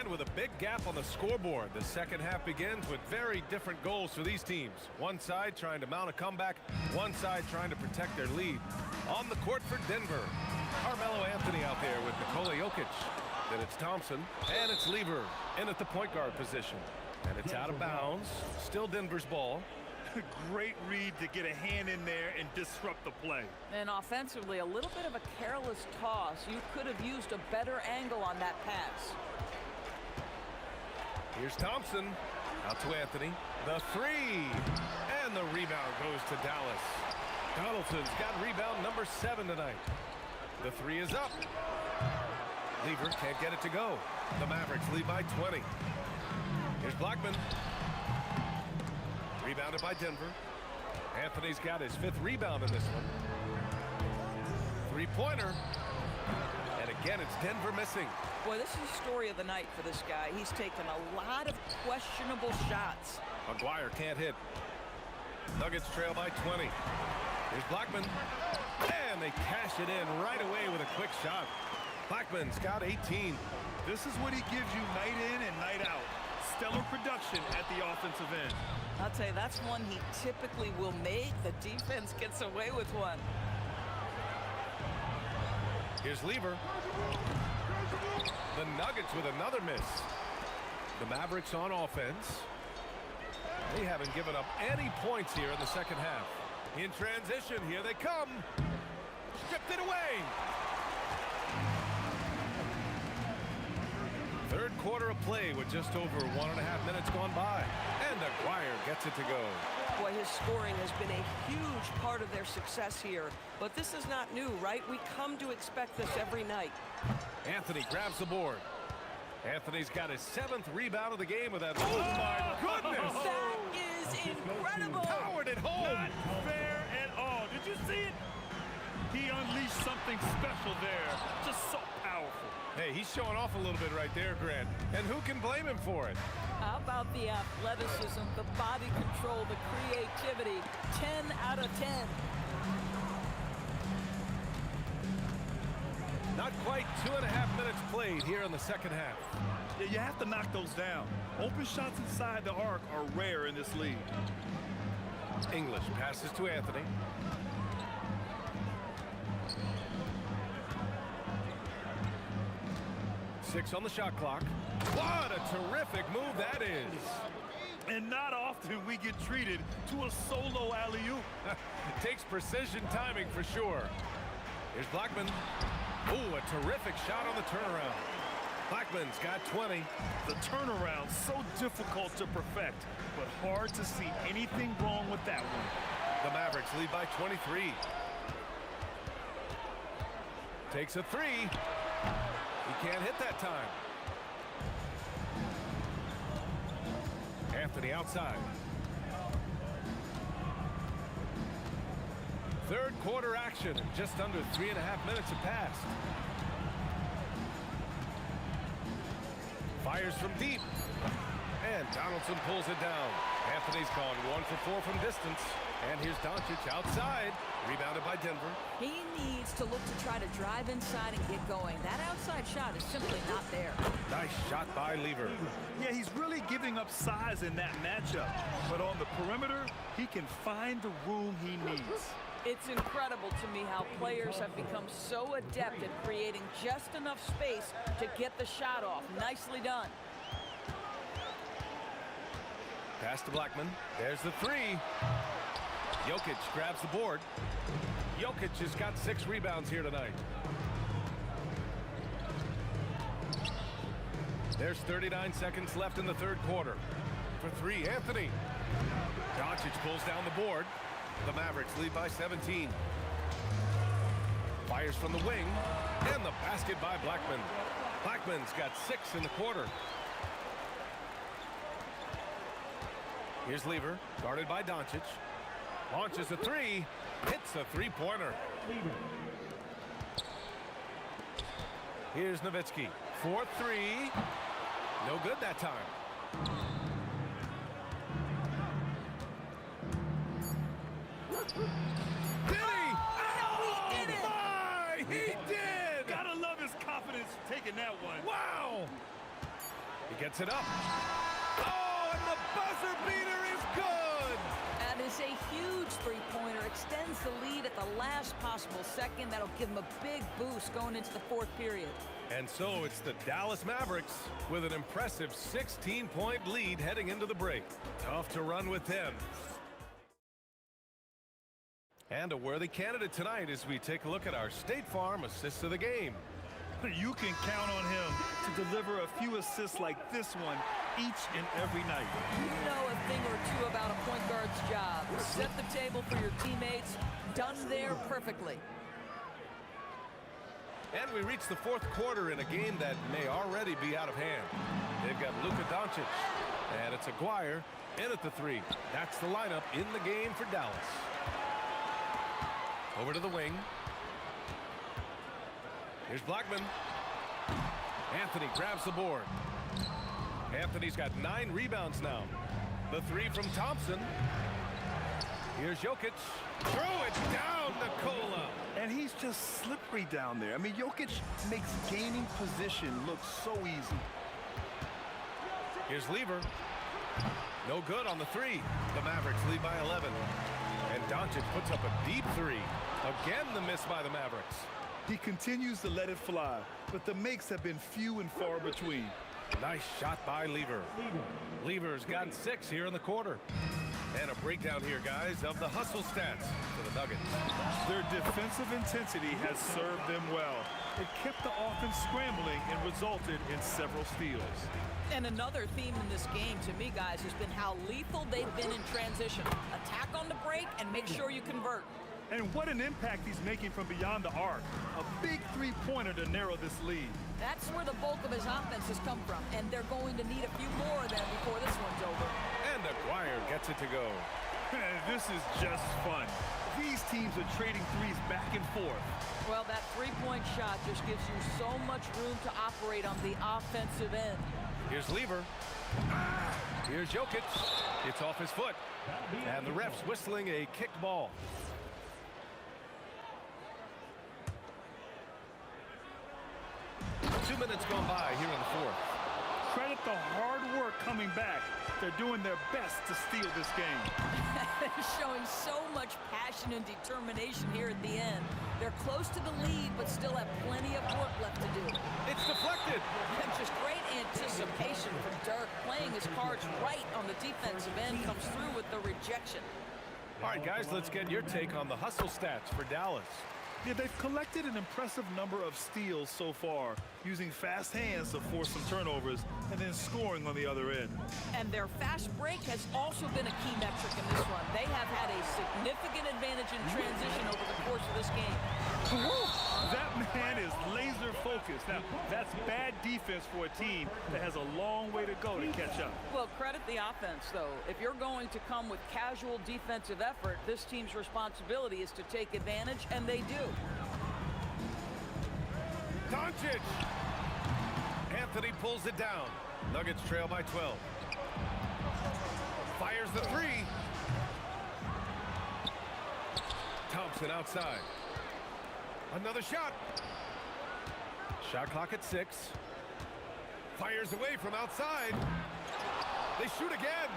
And with a big gap on the scoreboard, the second half begins with very different goals for these teams. One side trying to mount a comeback, one side trying to protect their lead. On the court for Denver, Carmelo Anthony out there with Nikola Jokic. Then it's Thompson, and it's Lever in at the point guard position. And it's out of bounds, still Denver's ball. Great read to get a hand in there and disrupt the play. And offensively, a little bit of a careless toss. You could have used a better angle on that pass. Here's Thompson, out to Anthony, the 3, and the rebound goes to Dallas. Donaldson's got rebound number 7 tonight. The 3 is up. Lever can't get it to go. The Mavericks lead by 20. Here's Blackman. Rebounded by Denver. Anthony's got his 5th rebound in this one. 3-pointer. And again, it's Denver missing. Boy, this is the story of the night for this guy. He's taken a lot of questionable shots. Aguirre can't hit. Nuggets trail by 20. Here's Blackman. And they cash it in right away with a quick shot. Blackman's got 18. This is what he gives you night in and night out. Stellar production at the offensive end. I'll tell you, that's one he typically will make. The defense gets away with one. Here's Lever. The Nuggets with another miss. The Mavericks on offense. They haven't given up any points here in the second half. In transition, here they come. Stripped it away. Third quarter of play with just over 1.5 minutes gone by. And Aguirre gets it to go. Boy, his scoring has been a huge part of their success here. But this is not new, right? We come to expect this every night. Anthony grabs the board. Anthony's got his 7th rebound of the game with that. Oh, my goodness! That is incredible! Powered it home! Not fair at all. Did you see it? He unleashed something special there. Just so powerful. Hey, he's showing off a little bit right there, Grant. And who can blame him for it? How about the athleticism, the body control, the creativity? 10 out of 10. Not quite 2.5 minutes played here in the second half. Yeah, you have to knock those down. Open shots inside the arc are rare in this league. English passes to Anthony. Six on the shot clock. What a terrific move that is. And not often we get treated to a solo alley-oop. Takes precision timing for sure. Here's Blackman. Ooh, a terrific shot on the turnaround. Blackman's got 20. The turnaround so difficult to perfect, but hard to see anything wrong with that one. The Mavericks lead by 23. Takes a 3. He can't hit that time. Anthony outside. Third quarter action. Just under 3.5 minutes have passed. Fires from deep. And Donaldson pulls it down. Anthony's gone 1 for 4 from distance. And here's Doncic outside. Rebounded by Denver. He needs to look to try to drive inside and get going. That outside shot is simply not there. Nice shot by Lever. Yeah, he's really giving up size in that matchup. But on the perimeter, he can find the room he needs. It's incredible to me how players have become so adept at creating just enough space to get the shot off. Nicely done. Pass to Blackman. There's the three. Jokic grabs the board. Jokic has got 6 rebounds here tonight. There's 39 seconds left in the third quarter. For three, Anthony. Doncic pulls down the board. The Mavericks lead by 17. Fires from the wing. And the basket by Blackman. Blackman's got 6 in the quarter. Here's Lever, guarded by Doncic. Launches a three. Hits a three-pointer. Here's Nowitzki. 4-3. No good that time. Did he? Oh, he did it! My, he did! Gotta love his confidence taking that one. Wow! He gets it up. Oh, and the buzzer beater is good! That is a huge three-pointer. Extends the lead at the last possible second. That'll give him a big boost going into the fourth period. And so it's the Dallas Mavericks with an impressive 16-point lead heading into the break. Tough to run with them. And a worthy candidate tonight as we take a look at our State Farm assists of the game. You can count on him to deliver a few assists like this one each and every night. You know a thing or two about a point guard's job. Set the table for your teammates. Done there perfectly. And we reach the fourth quarter in a game that may already be out of hand. They've got Luka Doncic, and it's Aguirre in at the three. That's the lineup in the game for Dallas. Over to the wing. Here's Blackman. Anthony grabs the board. Anthony's got 9 rebounds now. The three from Thompson. Here's Jokic. Throw it down, Nikola. And he's just slippery down there. I mean, Jokic makes gaining position look so easy. Here's Lever. No good on the three. The Mavericks lead by 11. And Doncic puts up a deep three. Again, the miss by the Mavericks. He continues to let it fly, but the makes have been few and far between. Nice shot by Lever. Lever's gotten 6 here in the quarter. And a breakdown here, guys, of the hustle stats for the Nuggets. Their defensive intensity has served them well. It kept the offense scrambling and resulted in several steals. And another theme in this game, to me, guys, has been how lethal they've been in transition. Attack on the break and make sure you convert. And what an impact he's making from beyond the arc. A big three-pointer to narrow this lead. That's where the bulk of his offense has come from, and they're going to need a few more of them before this one's over. And Aguirre gets it to go. This is just fun. These teams are trading threes back and forth. Well, that three-point shot just gives you so much room to operate on the offensive end. Here's Lever. Here's Jokic. It's off his foot. And the ref's whistling a kicked ball. Two minutes gone by here in the fourth. Credit the hard work coming back. They're doing their best to steal this game. They're showing so much passion and determination here at the end. They're close to the lead, but still have plenty of work left to do. It's deflected. And just great anticipation from Dirk. Playing his cards right on the defensive end comes through with the rejection. All right, guys, let's get your take on the hustle stats for Dallas. Yeah, they've collected an impressive number of steals so far, using fast hands to force some turnovers and then scoring on the other end. And their fast break has also been a key metric in this one. They have had a significant advantage in transition over the course of this game. That man is laser focused. Now, that's bad defense for a team that has a long way to go to catch up. Well, credit the offense, though. If you're going to come with casual defensive effort, this team's responsibility is to take advantage, and they do. Doncic! Anthony pulls it down. Nuggets trail by 12. Fires the three. Thompson outside. Another shot. Shot clock at 6. Fires away from outside. They shoot again.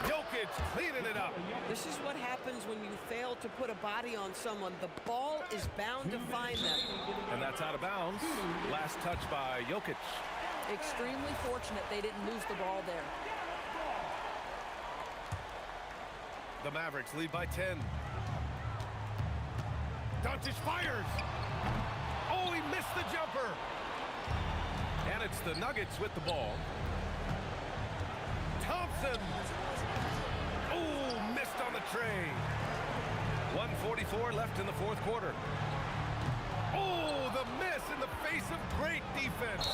Jokic cleaning it up. This is what happens when you fail to put a body on someone. The ball is bound to find them. And that's out of bounds. Last touch by Jokic. Extremely fortunate they didn't lose the ball there. The Mavericks lead by 10. Doncic fires. Oh, he missed the jumper. And it's the Nuggets with the ball. Thompson. Oh, missed on the tray. 1:44 left in the fourth quarter. Oh, the miss in the face of great defense.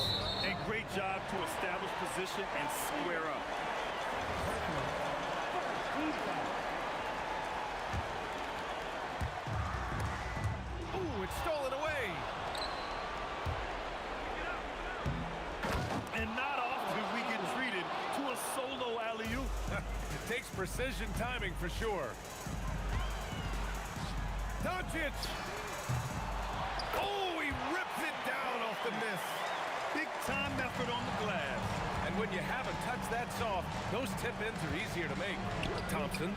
And great job to establish position and square up. Ooh, it's stolen away. And not often we get treated to a solo alley-oop. It takes precision timing for sure. Doncic. Oh, he rips it down off the miss. Big time effort on the glass. And when you haven't touched that soft, those tip-ins are easier to make. Thompson.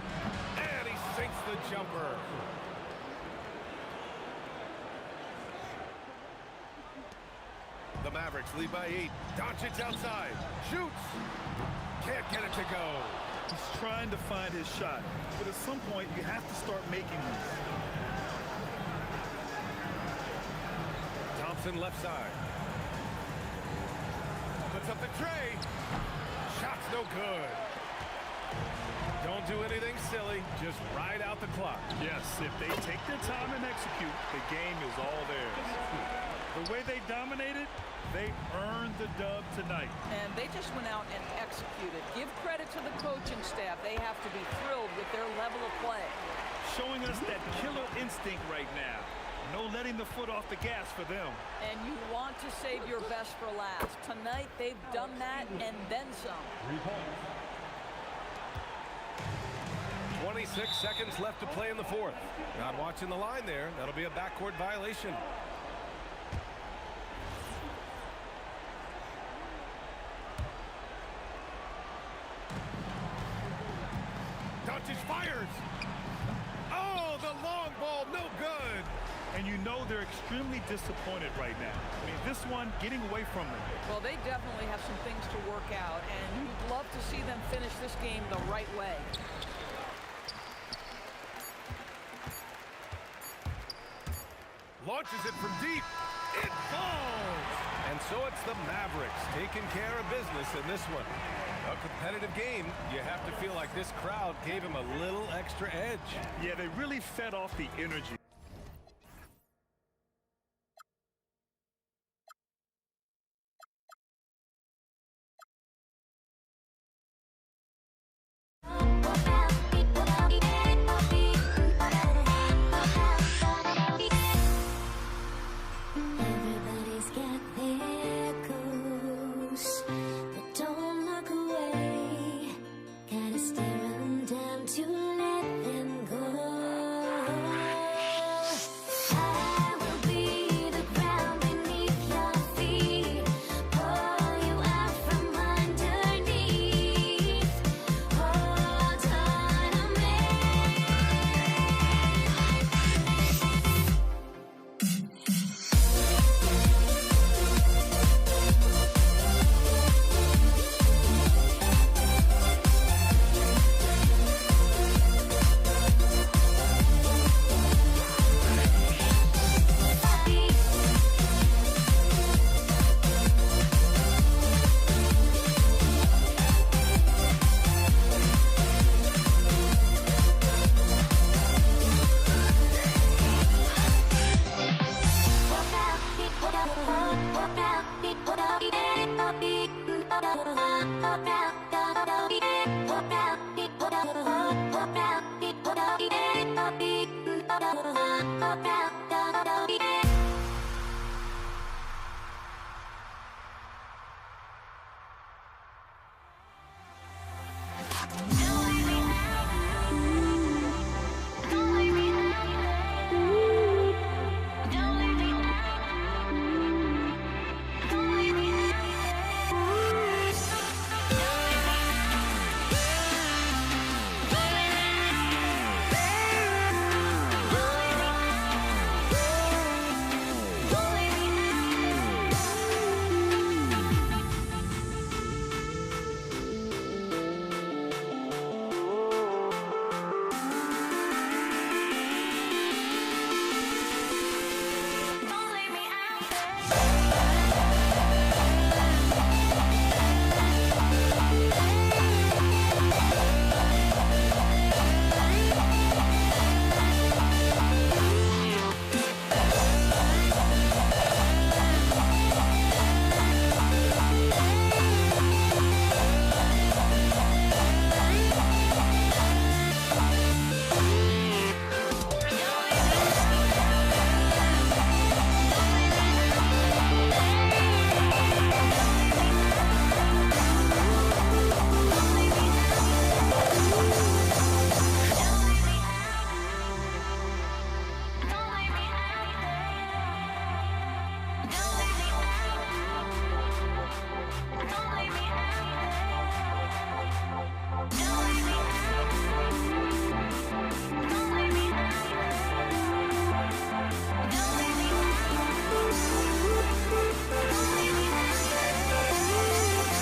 And he sinks the jumper. The Mavericks lead by 8. Doncic outside. Shoots. Can't get it to go. He's trying to find his shot. But at some point, you have to start making them. Thompson left side. Puts up the tray. Shot's no good. Don't do anything silly. Just ride out the clock. Yes, if they take their time and execute, the game is all theirs. The way they dominated, they earned the dub tonight. And they just went out and executed. Give credit to the coaching staff. They have to be thrilled with their level of play. Showing us that killer instinct right now. No letting the foot off the gas for them. And you want to save your best for last. Tonight, they've done that and then some. 26 seconds left to play in the fourth. Not watching the line there. That'll be a backcourt violation. Doncic fires. Oh, the long ball, no good. And you know they're extremely disappointed right now. I mean, this one getting away from them. Well, they definitely have some things to work out, and you'd love to see them finish this game the right way. Launches it from deep. It falls. And so it's the Mavericks taking care of business in this one. A competitive game. You have to feel like this crowd gave him a little extra edge. Yeah, they really fed off the energy. Everybody's got their goals, but don't look away. Gotta stare 'em down to let them go. I will be the ground beneath your feet, pull you out from underneath. Hold on to me. Pop out.